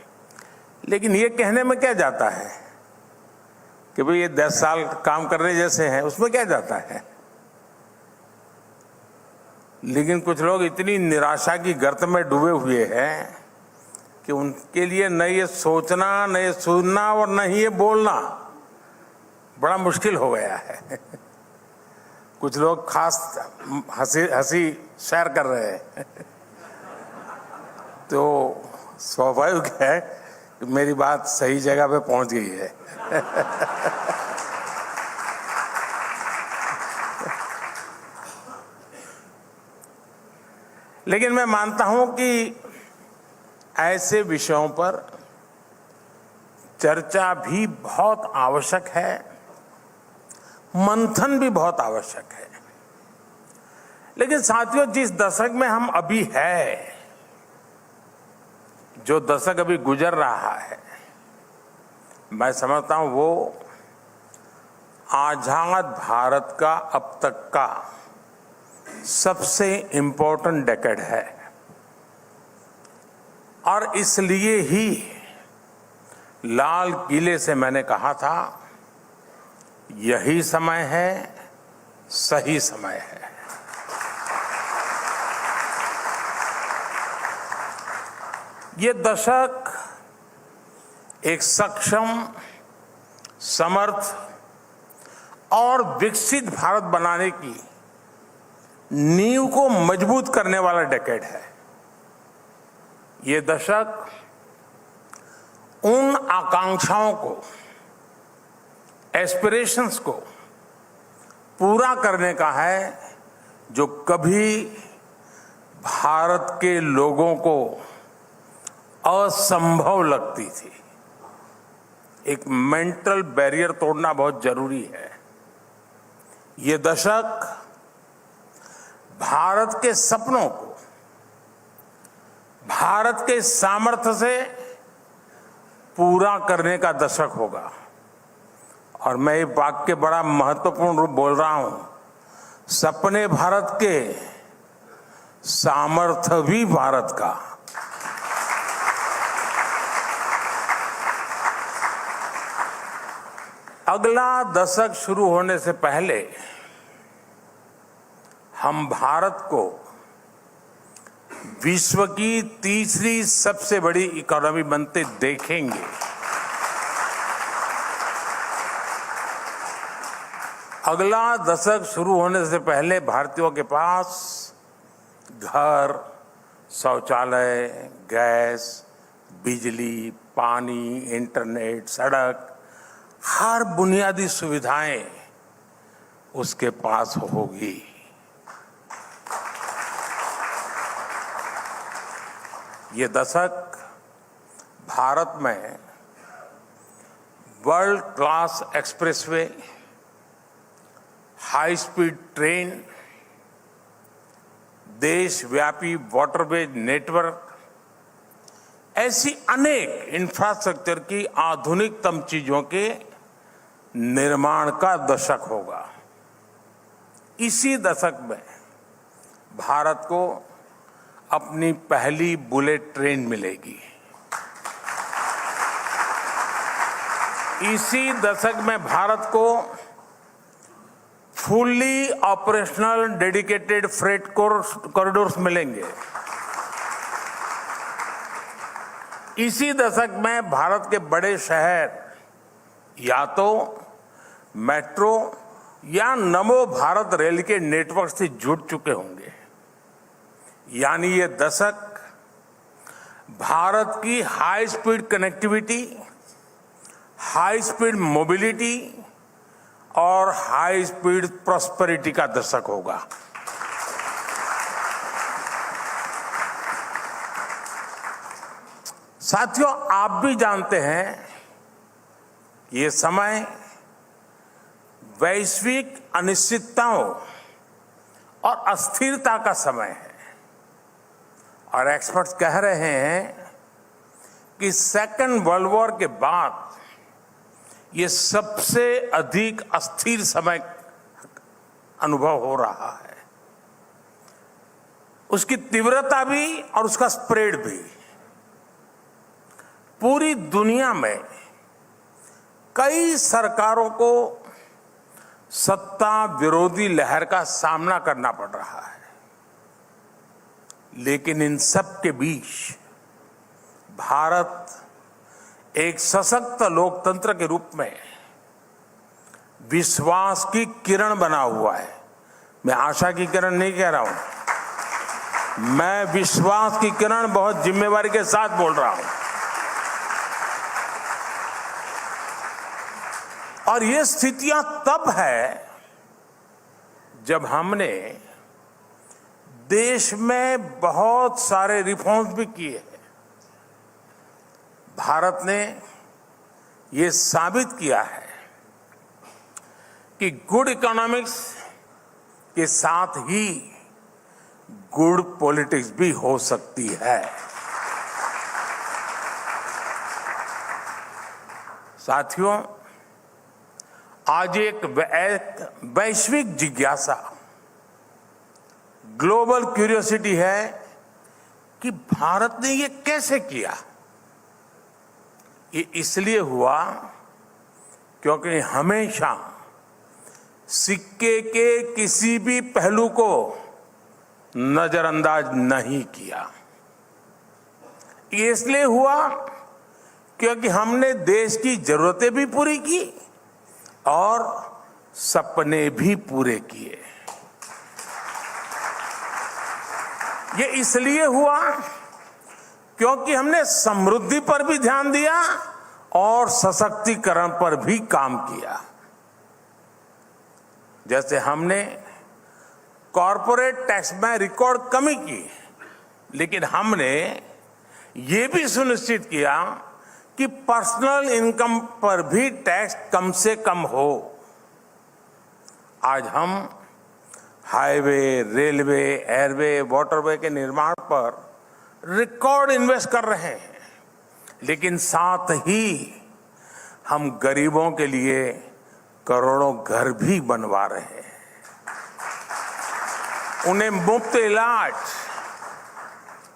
Speaker 13: लेकिन ये कहने में क्या जाता है कि भाई ये 10 साल काम करने जैसे हैं, उसमें क्या जाता है। लेकिन कुछ लोग इतनी निराशा की गर्त में डूबे हुए हैं कि उनके लिए न ये सोचना, न ये सुनना और न ही ये बोलना बड़ा मुश्किल हो गया है। कुछ लोग खास हंसी शेयर कर रहे हैं तो स्वाभाविक है मेरी बात सही जगह पे पहुंच गई है। लेकिन मैं मानता हूं कि ऐसे विषयों पर चर्चा भी बहुत आवश्यक है, मंथन भी बहुत आवश्यक है। लेकिन साथियों, जिस दशक में हम अभी हैं, जो दशक अभी गुजर रहा है, मैं समझता हूं वो आजाद भारत का अब तक का सबसे इम्पोर्टेंट डेकेड है। और इसलिए ही लाल किले से मैंने कहा था, यही समय है, सही समय है। ये दशक एक सक्षम, समर्थ और विकसित भारत बनाने की नींव को मजबूत करने वाला डेकेड है। ये दशक उन आकांक्षाओं को, एस्पिरेशंस को पूरा करने का है जो कभी भारत के लोगों को असंभव लगती थी। एक मेंटल बैरियर तोड़ना बहुत जरूरी है। ये दशक भारत के सपनों को, भारत के सामर्थ्य से पूरा करने का दशक होगा। और मैं ये वाक्य बड़ा महत्वपूर्ण रूप बोल रहा हूं, सपने भारत के, सामर्थ्य भी भारत का। अगला दशक शुरू होने से पहले हम भारत को विश्व की तीसरी सबसे बड़ी इकोनॉमी बनते देखेंगे। अगला दशक शुरू होने से पहले भारतीयों के पास घर, शौचालय, गैस, बिजली, पानी, इंटरनेट, सड़क, हर बुनियादी सुविधाएं उसके पास होगी। ये दशक भारत में world class expressway, high speed train, देशव्यापी वाटरवेज नेटवर्क, ऐसी अनेक इंफ्रास्ट्रक्चर की आधुनिकतम चीजों के निर्माण का दशक होगा। इसी दशक में भारत को अपनी पहली बुलेट ट्रेन मिलेगी। इसी दशक में भारत को fully operational dedicated freight corridors मिलेंगे। इसी दशक में भारत के बड़े शहर या तो मेट्रो या नमो भारत रेल के नेटवर्क से जुड़ चुके होंगे। यानी ये दशक भारत की high speed connectivity, high speed mobility और हाई स्पीड प्रॉस्पेरिटी का दशक होगा। साथियों, आप भी जानते हैं ये समय वैश्विक अनिश्चितताओं और अस्थिरता का समय है। और एक्सपर्ट्स कह रहे हैं कि सेकेंड वर्ल्ड वॉर के बाद ये सबसे अधिक अस्थिर समय अनुभव हो रहा है। उसकी तीव्रता भी और उसका स्प्रेड भी। पूरी दुनिया में कई सरकारों को सत्ता विरोधी लहर का सामना करना पड़ रहा है, लेकिन इन सब के बीच भारत एक सशक्त लोकतंत्र के रूप में विश्वास की किरण बना हुआ है। मैं आशा की किरण नहीं कह रहा हूं, मैं विश्वास की किरण बहुत जिम्मेवारी के साथ बोल रहा हूं। और ये स्थितियां तब है जब हमने देश में बहुत सारे रिफॉर्म्स भी किए हैं। भारत ने ये साबित किया है कि गुड इकोनॉमिक्स के साथ ही गुड पॉलिटिक्स भी हो सकती है। साथियों, आज एक वैश्विक जिज्ञासा, ग्लोबल क्यूरियोसिटी है कि भारत ने ये कैसे किया। ये इसलिए हुआ क्योंकि हमेशा सिक्के के किसी भी पहलू को नजरअंदाज नहीं किया। ये इसलिए हुआ क्योंकि हमने देश की जरूरतें भी पूरी की और सपने भी पूरे किए। ये इसलिए हुआ क्योंकि हमने समृद्धि पर भी ध्यान दिया और सशक्तिकरण पर भी काम किया। जैसे हमने कॉरपोरेट टैक्स में रिकॉर्ड कमी की, लेकिन हमने ये भी सुनिश्चित किया कि पर्सनल इनकम पर भी टैक्स कम से कम हो। आज हम हाईवे, रेलवे, एयरवे, वाटरवे के निर्माण पर रिकॉर्ड इन्वेस्ट कर रहे हैं, लेकिन साथ ही हम गरीबों के लिए करोड़ों घर भी बनवा रहे हैं, उन्हें मुफ्त इलाज,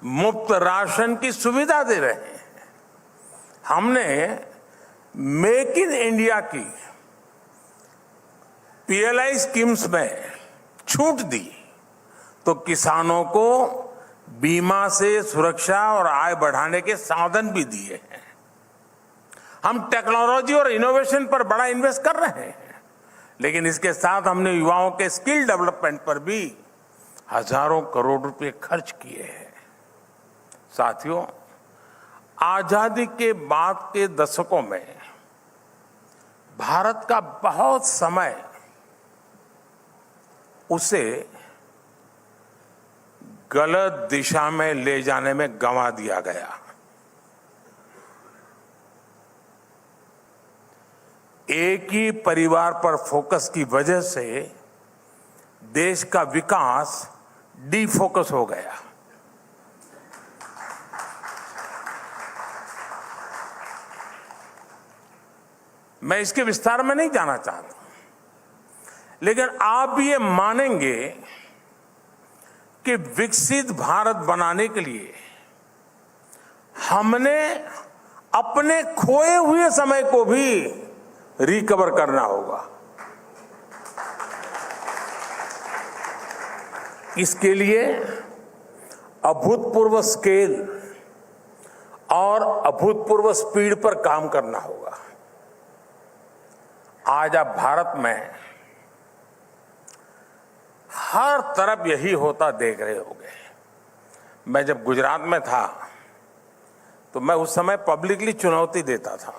Speaker 13: मुफ्त राशन की सुविधा दे रहे हैं। हमने मेक इन इंडिया की पीएलआई स्कीम्स में छूट दी तो किसानों को बीमा से सुरक्षा और आय बढ़ाने के साधन भी दिए हैं। हम टेक्नोलॉजी और इनोवेशन पर बड़ा इन्वेस्ट कर रहे हैं, लेकिन इसके साथ हमने युवाओं के स्किल डेवलपमेंट पर भी हजारों करोड़ रुपए खर्च किए हैं। साथियों, आजादी के बाद के दशकों में भारत का बहुत समय उसे गलत दिशा में ले जाने में गंवा दिया गया। एक ही परिवार पर फोकस की वजह से देश का विकास डिफोकस हो गया। मैं इसके विस्तार में नहीं जाना चाहता, लेकिन आप भी ये मानेंगे कि विकसित भारत बनाने के लिए हमने अपने खोए हुए समय को भी रिकवर करना होगा। इसके लिए अभूतपूर्व स्केल और अभूतपूर्व स्पीड पर काम करना होगा। आज आप भारत में हर तरफ यही होता देख रहे होंगे। मैं जब गुजरात में था तो मैं उस समय पब्लिकली चुनौती देता था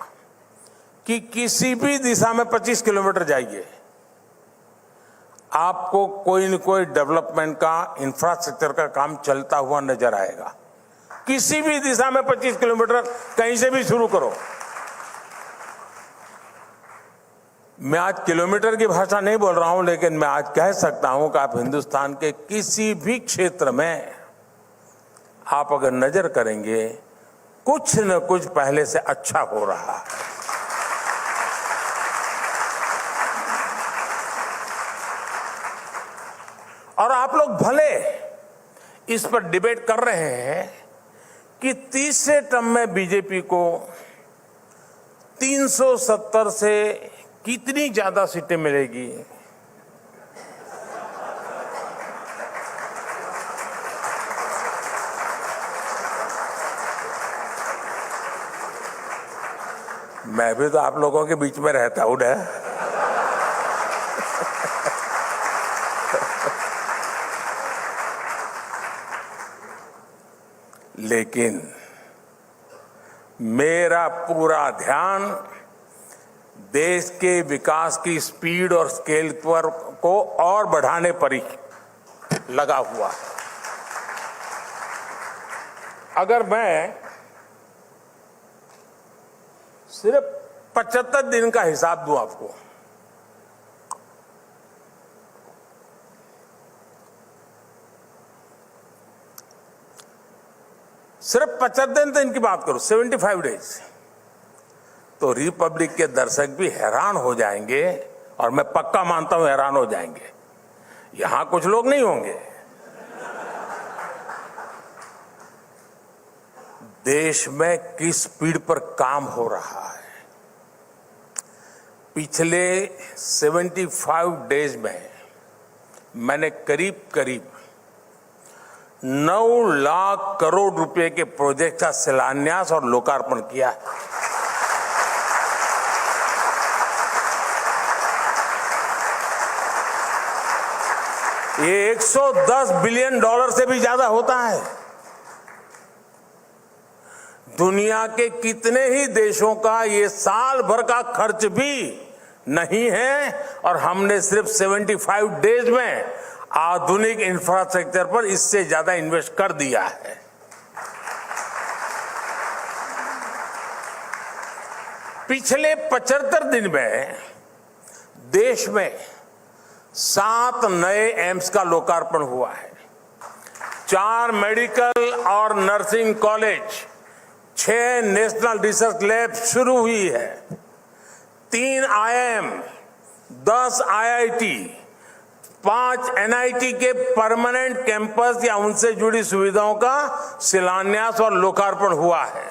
Speaker 13: कि किसी भी दिशा में 25 किलोमीटर जाइए, आपको कोई न कोई डेवलपमेंट का, इंफ्रास्ट्रक्चर का काम चलता हुआ नजर आएगा। किसी भी दिशा में 25 किलोमीटर कहीं से भी शुरू करो। मैं आज किलोमीटर की भाषा नहीं बोल रहा हूं, लेकिन मैं आज कह सकता हूं कि आप हिंदुस्तान के किसी भी क्षेत्र में आप अगर नजर करेंगे, कुछ न कुछ पहले से अच्छा हो रहा है। और आप लोग भले इस पर डिबेट कर रहे हैं कि तीसरे टर्म में बीजेपी को 370 से कितनी ज्यादा सीटें मिलेगी। मैं भी तो आप लोगों के बीच में रहता हूं ना। लेकिन मेरा पूरा ध्यान देश के विकास की स्पीड और स्केल पर को और बढ़ाने पर ही लगा हुआ है। अगर मैं सिर्फ 75 दिन का हिसाब दूं आपको, सिर्फ 75 दिन की बात करूं, 75 डेज, तो रिपब्लिक के दर्शक भी हैरान हो जाएंगे, और मैं पक्का मानता हूं हैरान हो जाएंगे। यहां कुछ लोग नहीं होंगे। देश में किस स्पीड पर काम हो रहा है। पिछले 75 डेज में मैंने करीब करीब 9 लाख करोड़ रुपए के प्रोजेक्ट का शिलान्यास और लोकार्पण किया है। ये $110 बिलियन से भी ज्यादा होता है। दुनिया के कितने ही देशों का ये साल भर का खर्च भी नहीं है, और हमने सिर्फ 75 डेज में आधुनिक इंफ्रास्ट्रक्चर पर इससे ज्यादा इन्वेस्ट कर दिया है। पिछले 75 दिन में देश में 7 नए एम्स का लोकार्पण हुआ है, 4 मेडिकल और nursing college, 6 national research lab शुरू हुई है, 3 IIM, 10 IIT, 5 NIT के परमानेंट कैंपस या उनसे जुड़ी सुविधाओं का शिलान्यास और लोकार्पण हुआ है,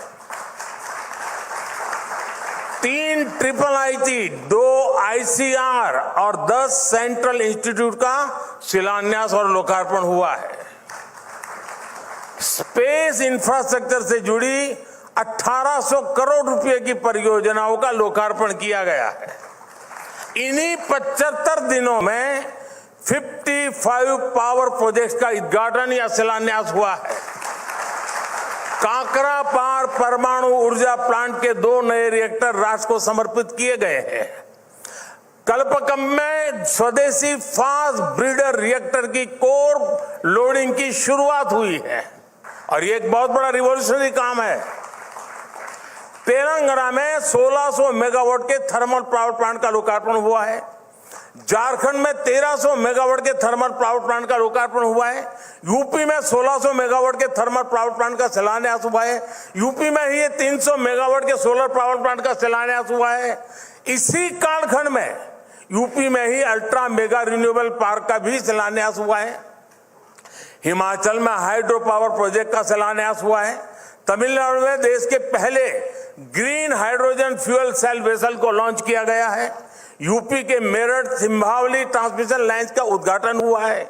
Speaker 13: 3 ट्रिपल IT, 2 ICR और 10 सेंट्रल इंस्टीट्यूट का शिलान्यास और लोकार्पण हुआ है। स्पेस इंफ्रास्ट्रक्चर से जुड़ी 1800 करोड़ रुपए की परियोजनाओं का लोकार्पण किया गया है। इन्हीं 75 दिनों में 55 पावर प्रोजेक्ट्स का उद्घाटन या शिलान्यास हुआ है। काकरा पार परमाणु ऊर्जा प्लांट के 2 नए रिएक्टर राष्ट्र को समर्पित किए गए हैं। कल्पकम में स्वदेशी फास्ट ब्रीडर रिएक्टर की कोर लोडिंग की शुरुआत हुई है, और ये एक बहुत बड़ा रिवॉल्यूशनरी काम है। तेलंगाना में 1600 मेगावाट के थर्मल पावर प्लांट का लोकार्पण हुआ है। झारखंड में 1300 मेगावाट के थर्मल पावर प्लांट का लोकार्पण हुआ है। यूपी में 1600 मेगावाट के थर्मल पावर प्लांट का शिलान्यास हुआ है। यूपी में ही 300 मेगावाट के सोलर पावर प्लांट का शिलान्यास हुआ है। इसी कालखंड में यूपी में ही अल्ट्रा मेगा रिन्यूएबल पार्क का भी शिलान्यास हुआ है। हिमाचल में हाइड्रो पावर प्रोजेक्ट का शिलान्यास हुआ है। तमिलनाडु में देश के पहले green hydrogen fuel cell vessel को लॉन्च किया गया है। यूपी के मेरठ सिंभावली ट्रांसमिशन लाइन का उद्घाटन हुआ है।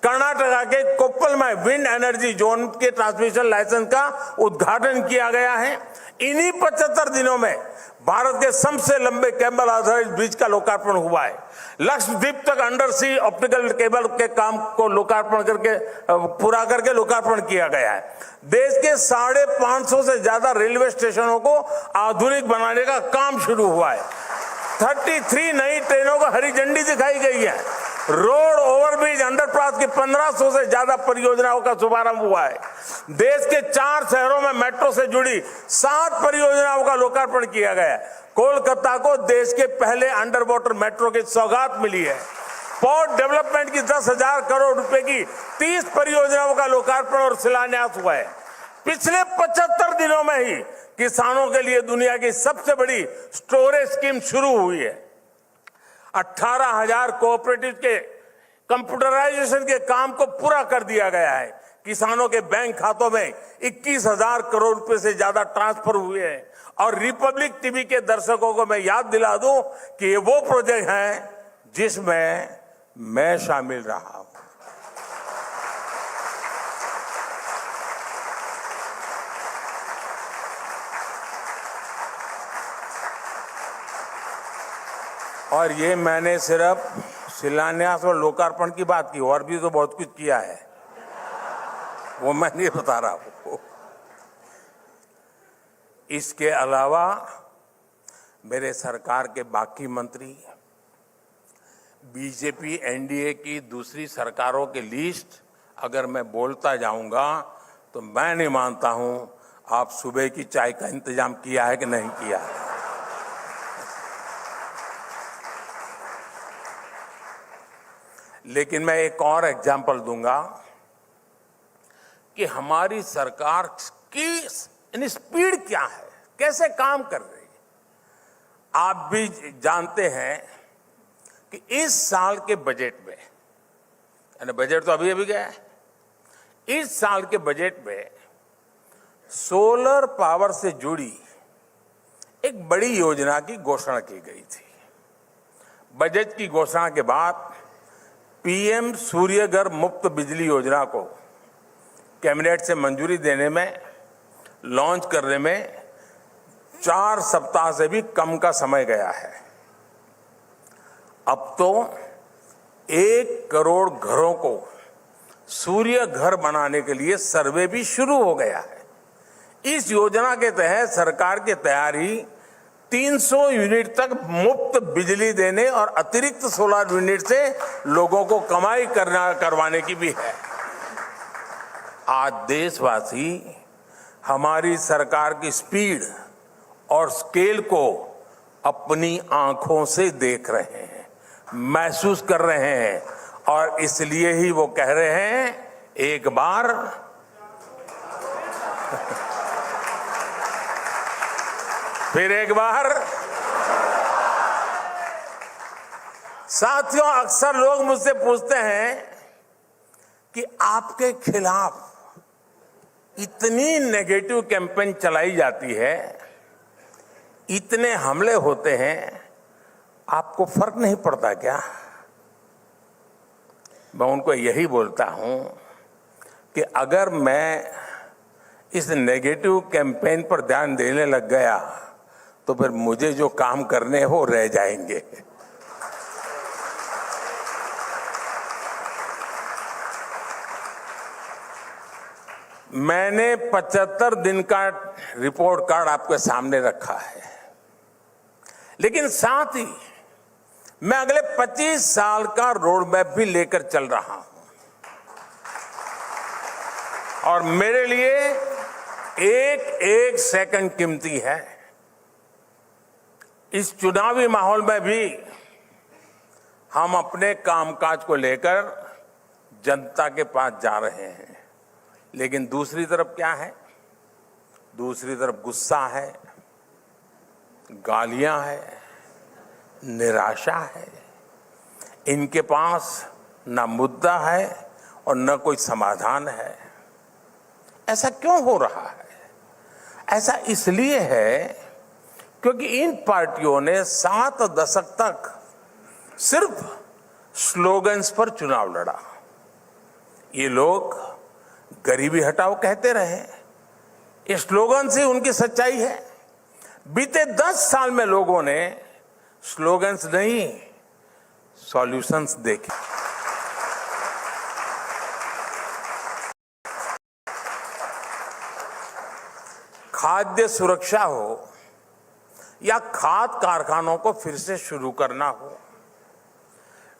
Speaker 13: कर्नाटका के कोप्पल में विंड एनर्जी जोन के ट्रांसमिशन लाइसेंस का उद्घाटन किया गया है। इन्हीं 75 दिनों में भारत के सबसे लंबे केबल आधारित ब्रिज का लोकार्पण हुआ है। लक्षद्वीप तक अंडर सी ऑप्टिकल केबल के काम को लोकार्पण करके पूरा करके लोकार्पण किया गया है। देश के 550 से ज्यादा रेलवे स्टेशनों को आधुनिक बनाने का काम शुरू हुआ है। 33 नई ट्रेनों को हरी झंडी दिखाई गई है। रोड ओवरब्रिज अंडरपास की 1500 से ज्यादा परियोजनाओं का शुभारंभ हुआ है। देश के 4 शहरों में मेट्रो से जुड़ी 7 परियोजनाओं का लोकार्पण किया गया है। कोलकाता को देश के पहले अंडर वाटर मेट्रो की सौगात मिली है। पोर्ट डेवलपमेंट की 10,000 करोड़ रुपए की 30 परियोजनाओं का लोकार्पण और शिलान्यास हुआ है। पिछले 75 दिनों में ही किसानों के लिए दुनिया की सबसे बड़ी स्टोरेज स्कीम शुरू हुई है। 18,000 कोऑपरेटिव के कंप्यूटराइजेशन के काम को पूरा कर दिया गया है। किसानों के बैंक खातों में 21,000 करोड़ रुपए से ज्यादा ट्रांसफर हुए हैं। और रिपब्लिक टीवी के दर्शकों को मैं याद दिला दूं कि ये वो प्रोजेक्ट हैं जिसमें मैं शामिल रहा हूं। और ये मैंने सिर्फ शिलान्यास और लोकार्पण की बात की, और भी तो बहुत कुछ किया है, वो मैं नहीं बता रहा हूं। इसके अलावा मेरे सरकार के बाकी मंत्री, बीजेपी एनडीए की दूसरी सरकारों की लिस्ट अगर मैं बोलता जाऊंगा तो मैं नहीं मानता हूं आप सुबह की चाय का इंतजाम किया है कि नहीं किया है। लेकिन मैं एक और एग्जाम्पल दूंगा कि हमारी सरकार की स्पीड क्या है, कैसे काम कर रही है। आप भी जानते हैं कि इस साल के बजट में, यानी बजट तो अभी अभी गया है, इस साल के बजट में सोलर पावर से जुड़ी एक बड़ी योजना की घोषणा की गई थी। बजट की घोषणा के बाद पीएम सूर्यघर मुफ्त बिजली योजना को कैबिनेट से मंजूरी देने में, लॉन्च करने में 4 सप्ताह से भी कम का समय गया है। अब तो 1 करोड़ घरों को सूर्य घर बनाने के लिए सर्वे भी शुरू हो गया है। इस योजना के तहत सरकार की तैयारी 300 यूनिट तक मुफ्त बिजली देने और अतिरिक्त सोलर यूनिट से लोगों को कमाई करवाने की भी है। आज देशवासी हमारी सरकार की स्पीड और स्केल को अपनी आंखों से देख रहे हैं, महसूस कर रहे हैं, और इसलिए ही वो कह रहे हैं, एक बार फिर एक बार। साथियों, अक्सर लोग मुझसे पूछते हैं कि आपके खिलाफ इतनी नेगेटिव कैंपेन चलाई जाती है, इतने हमले होते हैं, आपको फर्क नहीं पड़ता क्या? मैं उनको यही बोलता हूं कि अगर मैं इस नेगेटिव कैंपेन पर ध्यान देने लग गया तो फिर मुझे जो काम करने हो रह जाएंगे। मैंने 75 दिन का रिपोर्ट कार्ड आपके सामने रखा है, लेकिन साथ ही मैं अगले 25 साल का रोड मैप भी लेकर चल रहा हूं, और मेरे लिए एक एक सेकंड कीमती है। इस चुनावी माहौल में भी हम अपने कामकाज को लेकर जनता के पास जा रहे हैं, लेकिन दूसरी तरफ क्या है? दूसरी तरफ गुस्सा है, गालियां है, निराशा है। इनके पास न मुद्दा है और न कोई समाधान है। ऐसा क्यों हो रहा है? ऐसा इसलिए है क्योंकि इन पार्टियों ने 7 दशक तक सिर्फ स्लोगन्स पर चुनाव लड़ा। ये लोग गरीबी हटाओ कहते रहे, ये स्लोगन से उनकी सच्चाई है। बीते 10 साल में लोगों ने स्लोगन्स नहीं, सॉल्यूशंस देखे। खाद्य सुरक्षा हो या खाद कारखानों को फिर से शुरू करना हो,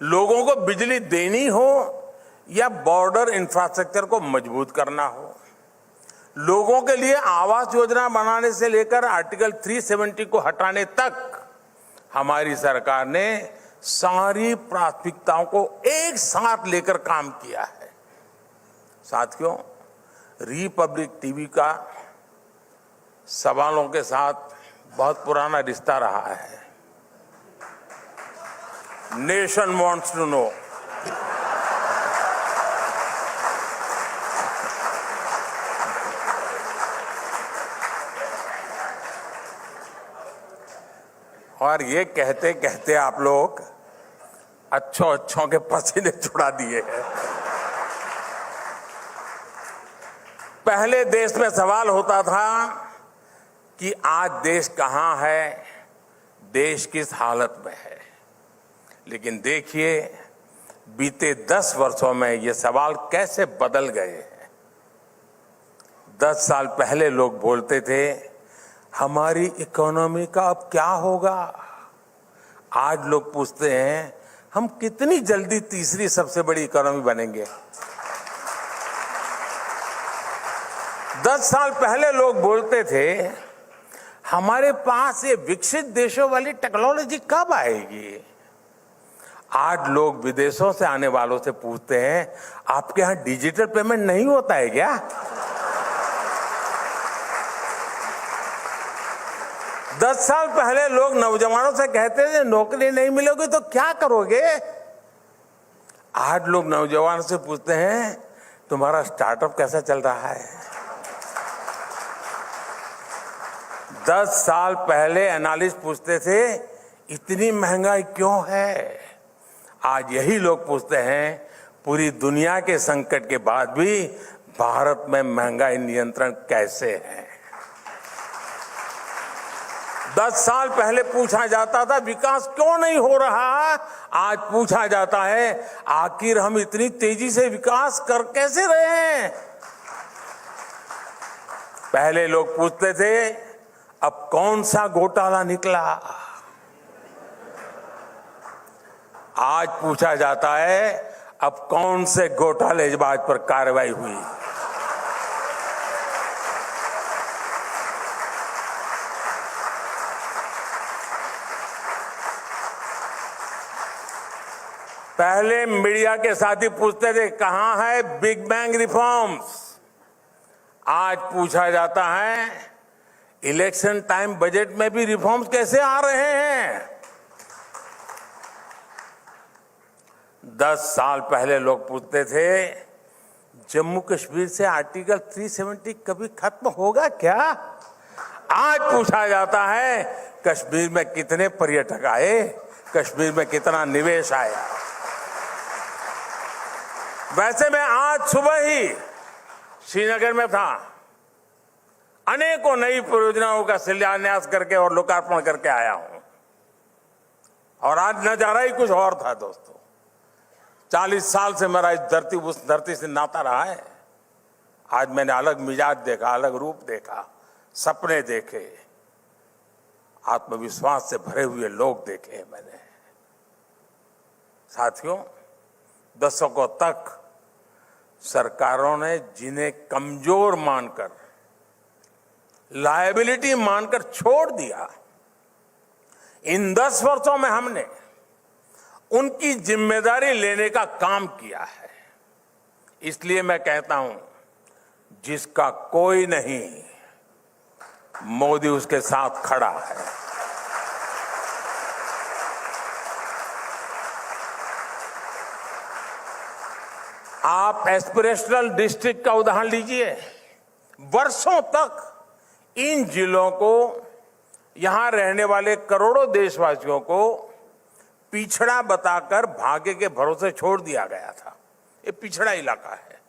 Speaker 13: लोगों को बिजली देनी हो या बॉर्डर इंफ्रास्ट्रक्चर को मजबूत करना हो, लोगों के लिए आवास योजना बनाने से लेकर आर्टिकल 370 को हटाने तक हमारी सरकार ने सारी प्राथमिकताओं को एक साथ लेकर काम किया है। साथियों, रिपब्लिक टीवी का सवालों के साथ बहुत पुराना रिश्ता रहा है। Nation wants to know. और ये कहते कहते आप लोग अच्छों के पसीने छुड़ा दिए हैं। पहले देश में सवाल होता था कि आज देश कहां है, देश किस हालत में है। लेकिन देखिए, बीते 10 वर्षों में ये सवाल कैसे बदल गए हैं। 10 साल पहले लोग बोलते थे, हमारी इकोनॉमी का अब क्या होगा। आज लोग पूछते हैं, हम कितनी जल्दी तीसरी सबसे बड़ी इकोनॉमी बनेंगे। 10 साल पहले लोग बोलते थे, हमारे पास ये विकसित देशों वाली टेक्नोलॉजी कब आएगी। आज लोग विदेशों से आने वालों से पूछते हैं, आपके यहां डिजिटल पेमेंट नहीं होता है क्या। 10 साल पहले लोग नौजवानों से कहते थे नौकरी नहीं मिलेगी तो क्या करोगे। आज लोग नौजवानों से पूछते हैं तुम्हारा स्टार्टअप कैसा चल रहा है। 10 साल पहले एनालिस्ट पूछते थे इतनी महंगाई क्यों है। आज यही लोग पूछते हैं पूरी दुनिया के संकट के बाद भी भारत में महंगाई नियंत्रण कैसे है। 10 साल पहले पूछा जाता था विकास क्यों नहीं हो रहा, आज पूछा जाता है आखिर हम इतनी तेजी से विकास कर कैसे रहे हैं। पहले लोग पूछते थे अब कौन सा घोटाला निकला, आज पूछा जाता है अब कौन से घोटालेबाज पर कार्रवाई हुई। पहले मीडिया के साथी पूछते थे कहां है बिग बैंग रिफॉर्म्स, आज पूछा जाता है इलेक्शन टाइम बजट में भी रिफॉर्म्स कैसे आ रहे हैं। 10 साल पहले लोग पूछते थे जम्मू कश्मीर से आर्टिकल 370 कभी खत्म होगा क्या, आज पूछा जाता है कश्मीर में कितने पर्यटक आए, कश्मीर में कितना निवेश आया। वैसे मैं आज सुबह ही श्रीनगर में था, अनेकों नई परियोजनाओं का शिलान्यास करके और लोकार्पण करके आया हूं, और आज नजारा ही कुछ और था दोस्तों। 40 साल से मेरा उस धरती से नाता रहा है। आज मैंने अलग मिजाज देखा, अलग रूप देखा, सपने देखे, आत्मविश्वास से भरे हुए लोग देखे मैंने। साथियों, दशकों तक सरकारों ने जिन्हें कमजोर मानकर, लायबिलिटी मानकर छोड़ दिया, इन 10 वर्षों में हमने उनकी जिम्मेदारी लेने का काम किया है। इसलिए मैं कहता हूं जिसका कोई नहीं, मोदी उसके साथ खड़ा है। आप एस्पिरेशनल डिस्ट्रिक्ट का उदाहरण लीजिए। वर्षों तक इन जिलों को, यहां रहने वाले करोड़ों देशवासियों को पिछड़ा बताकर भाग्य के भरोसे छोड़ दिया गया था। ये पिछड़ा इलाका है।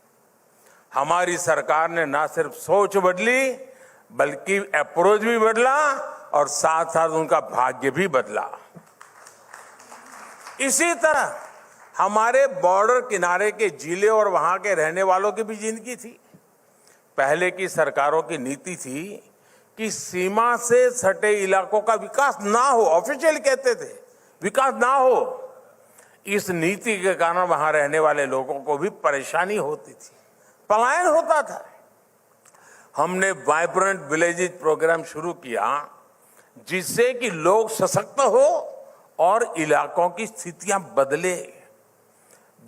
Speaker 13: हमारी सरकार ने ना सिर्फ सोच बदली बल्कि अप्रोच भी बदला और साथ साथ उनका भाग्य भी बदला। इसी तरह हमारे बॉर्डर किनारे के जिले और वहां के रहने वालों की भी जिंदगी थी। पहले की सरकारों की नीति थी कि सीमा से सटे इलाकों का विकास ना हो, ऑफिशियल कहते थे विकास ना हो। इस नीति के कारण वहां रहने वाले लोगों को भी परेशानी होती थी, पलायन होता था। हमने वाइब्रेंट विलेजेस प्रोग्राम शुरू किया जिससे कि लोग सशक्त हो और इलाकों की स्थितियां बदले।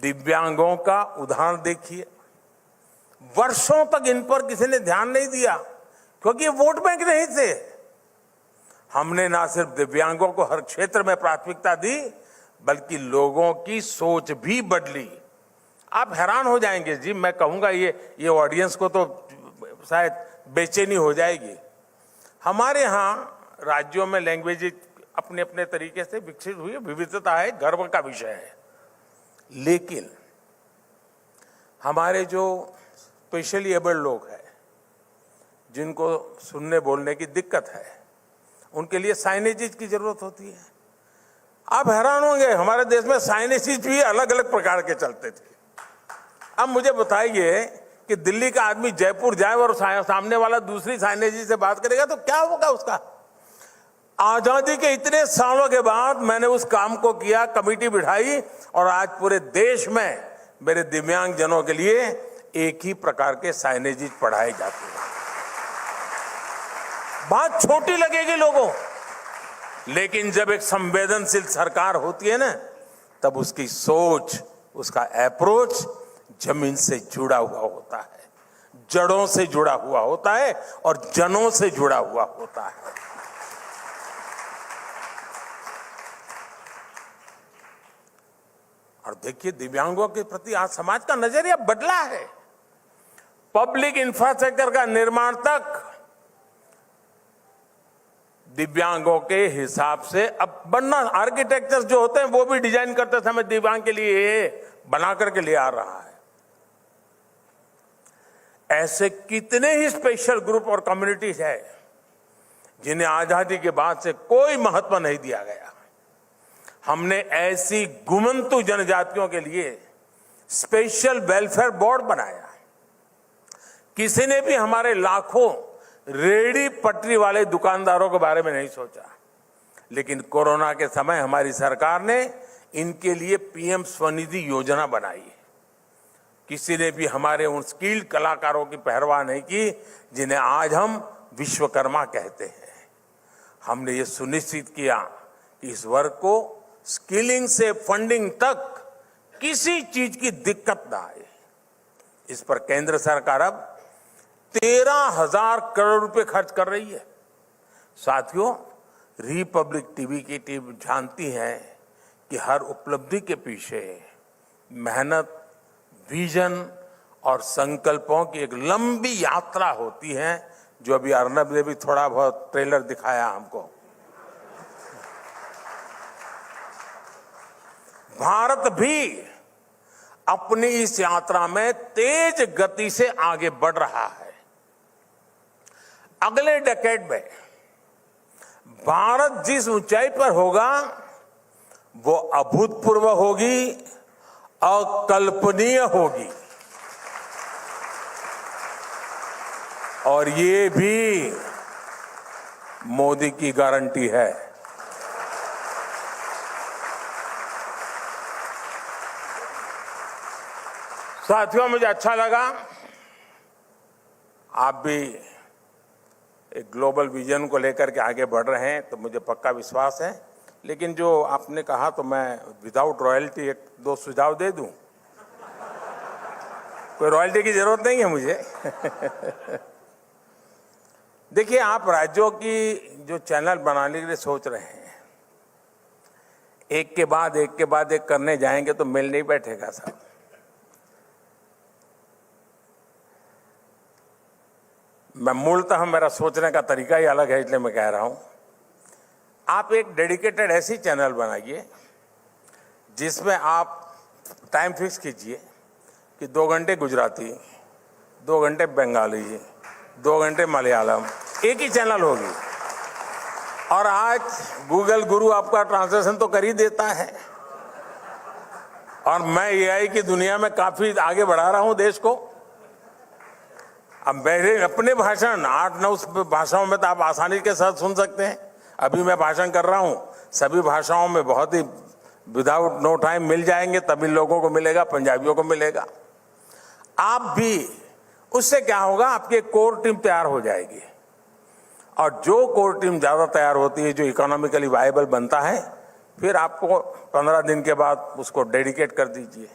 Speaker 13: दिव्यांगों का उदाहरण देखिए, वर्षों तक इन पर किसी ने ध्यान नहीं दिया क्योंकि ये वोट बैंक नहीं थे। हमने ना सिर्फ दिव्यांगों को हर क्षेत्र में प्राथमिकता दी बल्कि लोगों की सोच भी बदली। आप हैरान हो जाएंगे जी, मैं कहूंगा ये ऑडियंस को तो शायद बेचैनी हो जाएगी। हमारे यहाँ राज्यों में लैंग्वेज अपने अपने तरीके से विकसित हुई, विविधता है, गर्व का विषय है। लेकिन हमारे जो स्पेशली एबल्ड लोग हैं, जिनको सुनने बोलने की दिक्कत है, उनके लिए साइनेजेस की जरूरत होती है। आप हैरान होंगे, हमारे देश में साइनेजेस भी अलग अलग प्रकार के चलते थे। अब मुझे बताइए कि दिल्ली का आदमी जयपुर जाए और सामने वाला दूसरी साइनेजेस से बात करेगा तो क्या होगा उसका। आजादी के इतने सालों के बाद मैंने उस काम को किया, कमेटी बिठाई और आज पूरे देश में मेरे दिव्यांग जनों के लिए एक ही प्रकार के साइनेजेस पढ़ाए जाते हैं। बात छोटी लगेगी लोगों, लेकिन जब एक संवेदनशील सरकार होती है ना, तब उसकी सोच, उसका अप्रोच जमीन से जुड़ा हुआ होता है, जड़ों से जुड़ा हुआ होता है और जनों से जुड़ा हुआ होता है। और देखिए दिव्यांगों के प्रति आज समाज का नजरिया बदला है। पब्लिक इंफ्रास्ट्रक्चर का निर्माण तक दिव्यांगों के हिसाब से अब बनना, आर्किटेक्चर जो होते हैं वो भी डिजाइन करते समय दिव्यांग के लिए बना करके ले आ रहा है। ऐसे कितने ही स्पेशल ग्रुप और कम्युनिटीज है जिन्हें आजादी के बाद से कोई महत्व नहीं दिया गया। हमने ऐसी गुमंतु जनजातियों के लिए स्पेशल वेलफेयर बोर्ड बनाया। किसी ने भी हमारे लाखों रेडी पटरी वाले दुकानदारों के बारे में नहीं सोचा, लेकिन कोरोना के समय हमारी सरकार ने इनके लिए पीएम स्वनिधि योजना बनाई। किसी ने भी हमारे उन स्किल्ड कलाकारों की परवाह नहीं की जिन्हें आज हम विश्वकर्मा कहते हैं। हमने ये सुनिश्चित किया कि इस वर्ग को स्किलिंग से फंडिंग तक किसी चीज की दिक्कत ना आए। इस पर केंद्र सरकार अब 13,000 करोड़ रुपए खर्च कर रही है। साथियों, रिपब्लिक टीवी की टीम जानती है कि हर उपलब्धि के पीछे मेहनत, विजन और संकल्पों की एक लंबी यात्रा होती है, जो अभी अर्नब ने भी थोड़ा बहुत ट्रेलर दिखाया हमको। भारत भी अपनी इस यात्रा में तेज गति से आगे बढ़ रहा है। अगले डेकेड में भारत जिस ऊंचाई पर होगा वो अभूतपूर्व होगी, अकल्पनीय होगी। और ये भी मोदी की गारंटी है। साथियों, मुझे अच्छा लगा आप भी एक ग्लोबल विजन को लेकर के आगे बढ़ रहे हैं, तो मुझे पक्का विश्वास है। लेकिन जो आपने कहा तो मैं विदाउट रॉयल्टी एक दो सुझाव दे दूं। कोई रॉयल्टी की जरूरत नहीं है मुझे। देखिए, आप राज्यों की जो चैनल बनाने के लिए सोच रहे हैं, एक के बाद एक करने जाएंगे तो मिल नहीं बैठेगा साहब। मैं मूलतः मेरा सोचने का तरीका ही अलग है, इसलिए मैं कह रहा हूं आप एक डेडिकेटेड ऐसी चैनल बनाइए जिसमें आप टाइम फिक्स कीजिए कि 2 घंटे गुजराती, 2 घंटे बंगाली, 2 घंटे मलयालम, एक ही चैनल होगी। और आज गूगल गुरु आपका ट्रांसलेशन तो कर ही देता है। और मैं एआई की दुनिया में काफी आगे बढ़ा रहा हूं देश को। अब मेरे अपने भाषण 8-9 भाषाओं में तो आप आसानी के साथ सुन सकते हैं। अभी मैं भाषण कर रहा हूं, सभी भाषाओं में बहुत ही विदाउट नो टाइम मिल जाएंगे। तमिल लोगों को मिलेगा, पंजाबियों को मिलेगा। आप भी, उससे क्या होगा, आपकी एक कोर टीम तैयार हो जाएगी। और जो कोर टीम ज्यादा तैयार होती है, जो इकोनॉमिकली वायबल बनता है, फिर आपको 15 दिन के बाद उसको डेडिकेट कर दीजिए।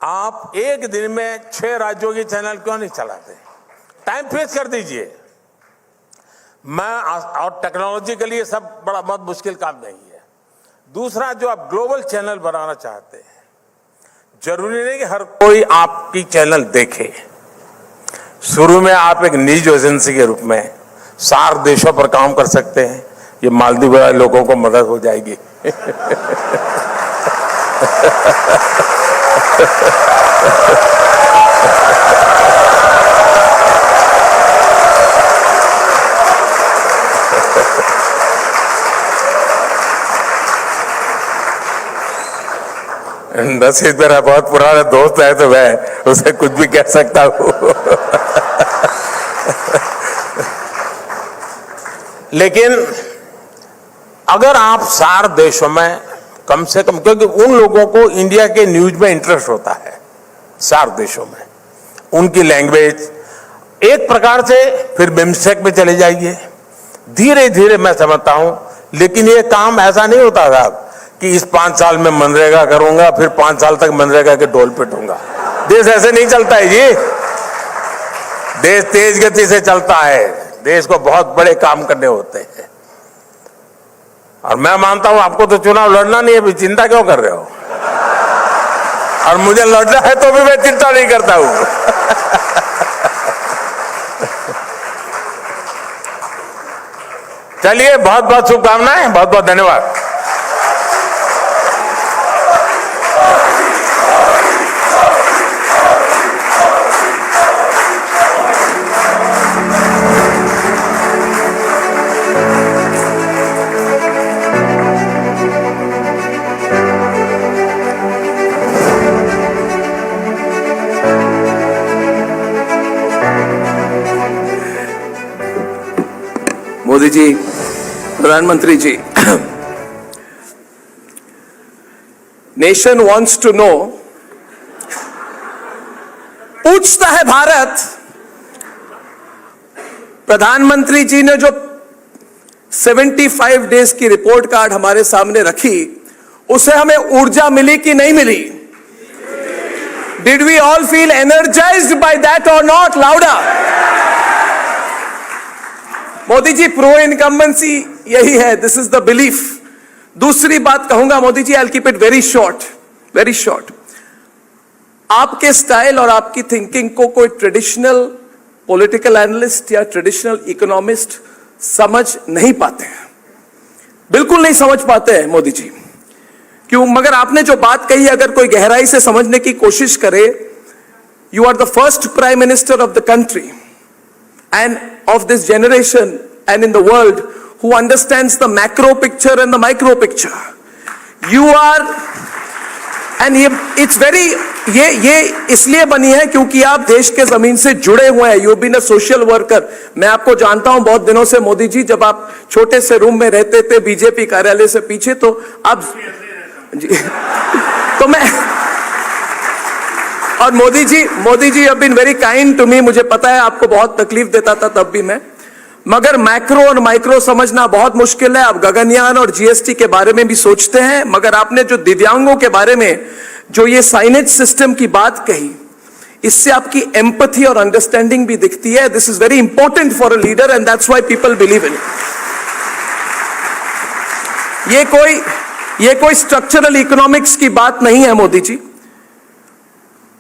Speaker 13: आप एक दिन में 6 राज्यों की चैनल क्यों नहीं चलाते? टाइम फिक्स कर दीजिए। और टेक्नोलॉजी के लिए सब बड़ा बहुत मुश्किल काम नहीं है। दूसरा, जो आप ग्लोबल चैनल बनाना चाहते हैं, जरूरी नहीं कि हर कोई आपकी चैनल देखे। शुरू में आप एक न्यूज एजेंसी के रूप में 4 देशों पर काम कर सकते हैं। ये मालदीव वाले लोगों को मदद हो जाएगी। नसीब मेरा बहुत पुराना दोस्त है तो मैं उसे कुछ भी कह सकता हूं। लेकिन अगर आप 4 देशों में कम से कम, क्योंकि उन लोगों को इंडिया के न्यूज में इंटरेस्ट होता है 4 देशों में, उनकी लैंग्वेज एक प्रकार से, फिर बिम्स्टेक में चले जाइए। धीरे धीरे मैं समझता हूं, लेकिन ये काम ऐसा नहीं होता साहब कि इस 5 साल में मनरेगा करूंगा, फिर 5 साल तक मनरेगा के ढोल पिटूंगा। देश ऐसे नहीं चलता है जी। देश तेज गति से चलता है। देश को बहुत बड़े काम करने होते हैं। और मैं मानता हूं आपको तो चुनाव लड़ना नहीं है, अभी चिंता क्यों कर रहे हो? और मुझे लौटना है तो भी मैं चिंता नहीं करता हूं। चलिए, बहुत बहुत शुभकामनाएं, बहुत बहुत धन्यवाद।
Speaker 2: मोदी जी, प्रधानमंत्री जी, नेशन वॉन्ट्स टू नो, पूछता है भारत, प्रधानमंत्री जी ने जो 75 डेज की रिपोर्ट कार्ड हमारे सामने रखी, उसे हमें ऊर्जा मिली कि नहीं मिली? Did we all feel energized by that or not? Louder. Modi ji, pro incumbency यही है, दिस इज द बिलीफ। दूसरी बात कहूंगा Modi ji, I will keep it very short, very short. आपके स्टाइल और आपकी थिंकिंग को कोई ट्रेडिशनल पॉलिटिकल एनालिस्ट या ट्रेडिशनल इकोनॉमिस्ट समझ नहीं पाते हैं, बिल्कुल नहीं समझ पाते हैं मोदी जी। क्यों? मगर आपने जो बात कही, अगर कोई गहराई से समझने की कोशिश करे, you are the first prime minister of the country and of this generation and in the world who understands the macro picture and the micro picture. You are, and it's very, ये इसलिए बनी है क्योंकि आप देश के जमीन से जुड़े हुए हैं। You've been a social worker. मैं आपको जानता हूं बहुत दिनों से मोदी जी, जब आप छोटे से रूम में रहते थे बीजेपी कार्यालय से पीछे, तो आप जी तो मैं, और Modi ji have been very kind to me. मुझे पता है आपको बहुत तकलीफ देता था तब भी मैं, मगर मैक्रो और माइक्रो समझना बहुत मुश्किल है। आप गगनयान और जीएसटी के बारे में भी सोचते हैं, मगर आपने जो दिव्यांगों के बारे में जो ये साइनेज सिस्टम की बात कही, इससे आपकी एम्पैथी और अंडरस्टैंडिंग भी दिखती है। This is very important for a leader and that's why people believe in it. ये कोई स्ट्रक्चरल इकोनॉमिक्स की बात नहीं है मोदी जी।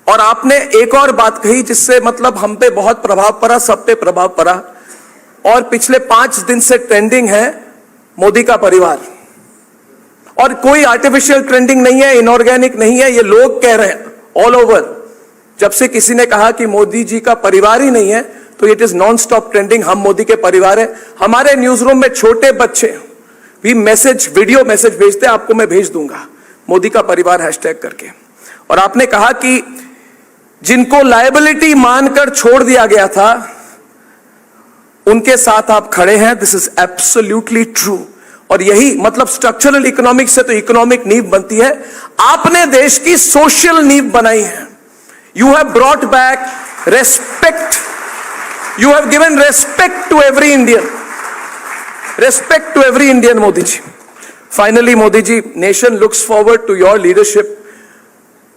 Speaker 2: और आपने एक और बात कही जिससे मतलब हम पे बहुत प्रभाव पड़ा, सब पे प्रभाव पड़ा, और पिछले 5 दिन से ट्रेंडिंग है मोदी का परिवार। और कोई आर्टिफिशियल ट्रेंडिंग नहीं है, इनऑर्गेनिक नहीं है, ये लोग कह रहे हैं ऑल ओवर। जब से किसी ने कहा कि मोदी जी का परिवार ही नहीं है, तो it is non stop trending, हम मोदी के परिवार है। हमारे न्यूज रूम में छोटे बच्चे भी वीडियो मैसेज भेजते हैं, आपको मैं भेज दूंगा, मोदी का परिवार हैशटैग करके। और आपने कहा कि जिनको लायबिलिटी मानकर छोड़ दिया गया था, उनके साथ आप खड़े हैं। This is absolutely true. और यही मतलब स्ट्रक्चरल इकोनॉमिक्स से तो इकोनॉमिक नींव बनती है, आपने देश की सोशल नींव बनाई है। You have brought back respect, you have given respect to every Indian, respect to every Indian Modi ji. Finally Modi ji, nation looks forward to your leadership.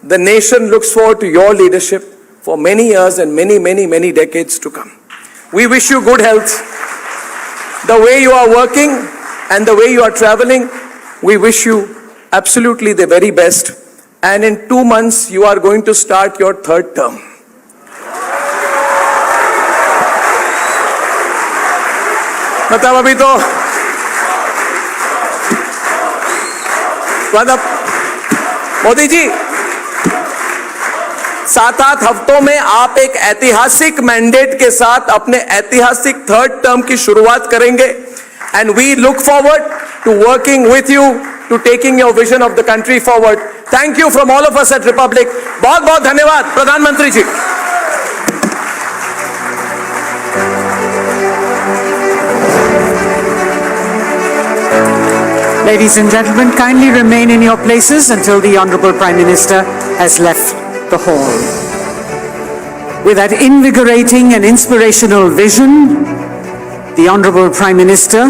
Speaker 2: The nation looks forward to your leadership for many years and many decades to come. We wish you good health. The way you are working and the way you are traveling, we wish you absolutely the very best. And in 2 months, you are going to start your 3rd term. मतलब अभी तो मतलब मोदी जी 7-8 हफ्तों में आप एक ऐतिहासिक mandate के साथ अपने ऐतिहासिक 3rd टर्म की शुरुआत करेंगे। And we look forward to working with you to taking your vision of the country forward. Thank you from all of us at Republic. बहुत बहुत धन्यवाद प्रधानमंत्री जी।
Speaker 1: Ladies and gentlemen, kindly remain in your places until the Honorable Prime Minister has left the hall. With that invigorating and inspirational vision, the Honorable Prime Minister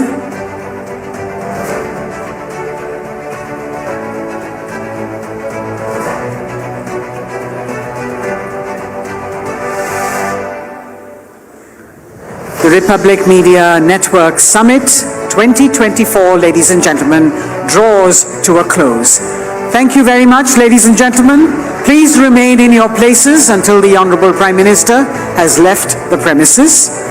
Speaker 1: The Republic Media Network Summit 2024, ladies and gentlemen, draws to a close. Thank you very much, ladies and gentlemen. Please remain in your places until the Honorable Prime Minister has left the premises.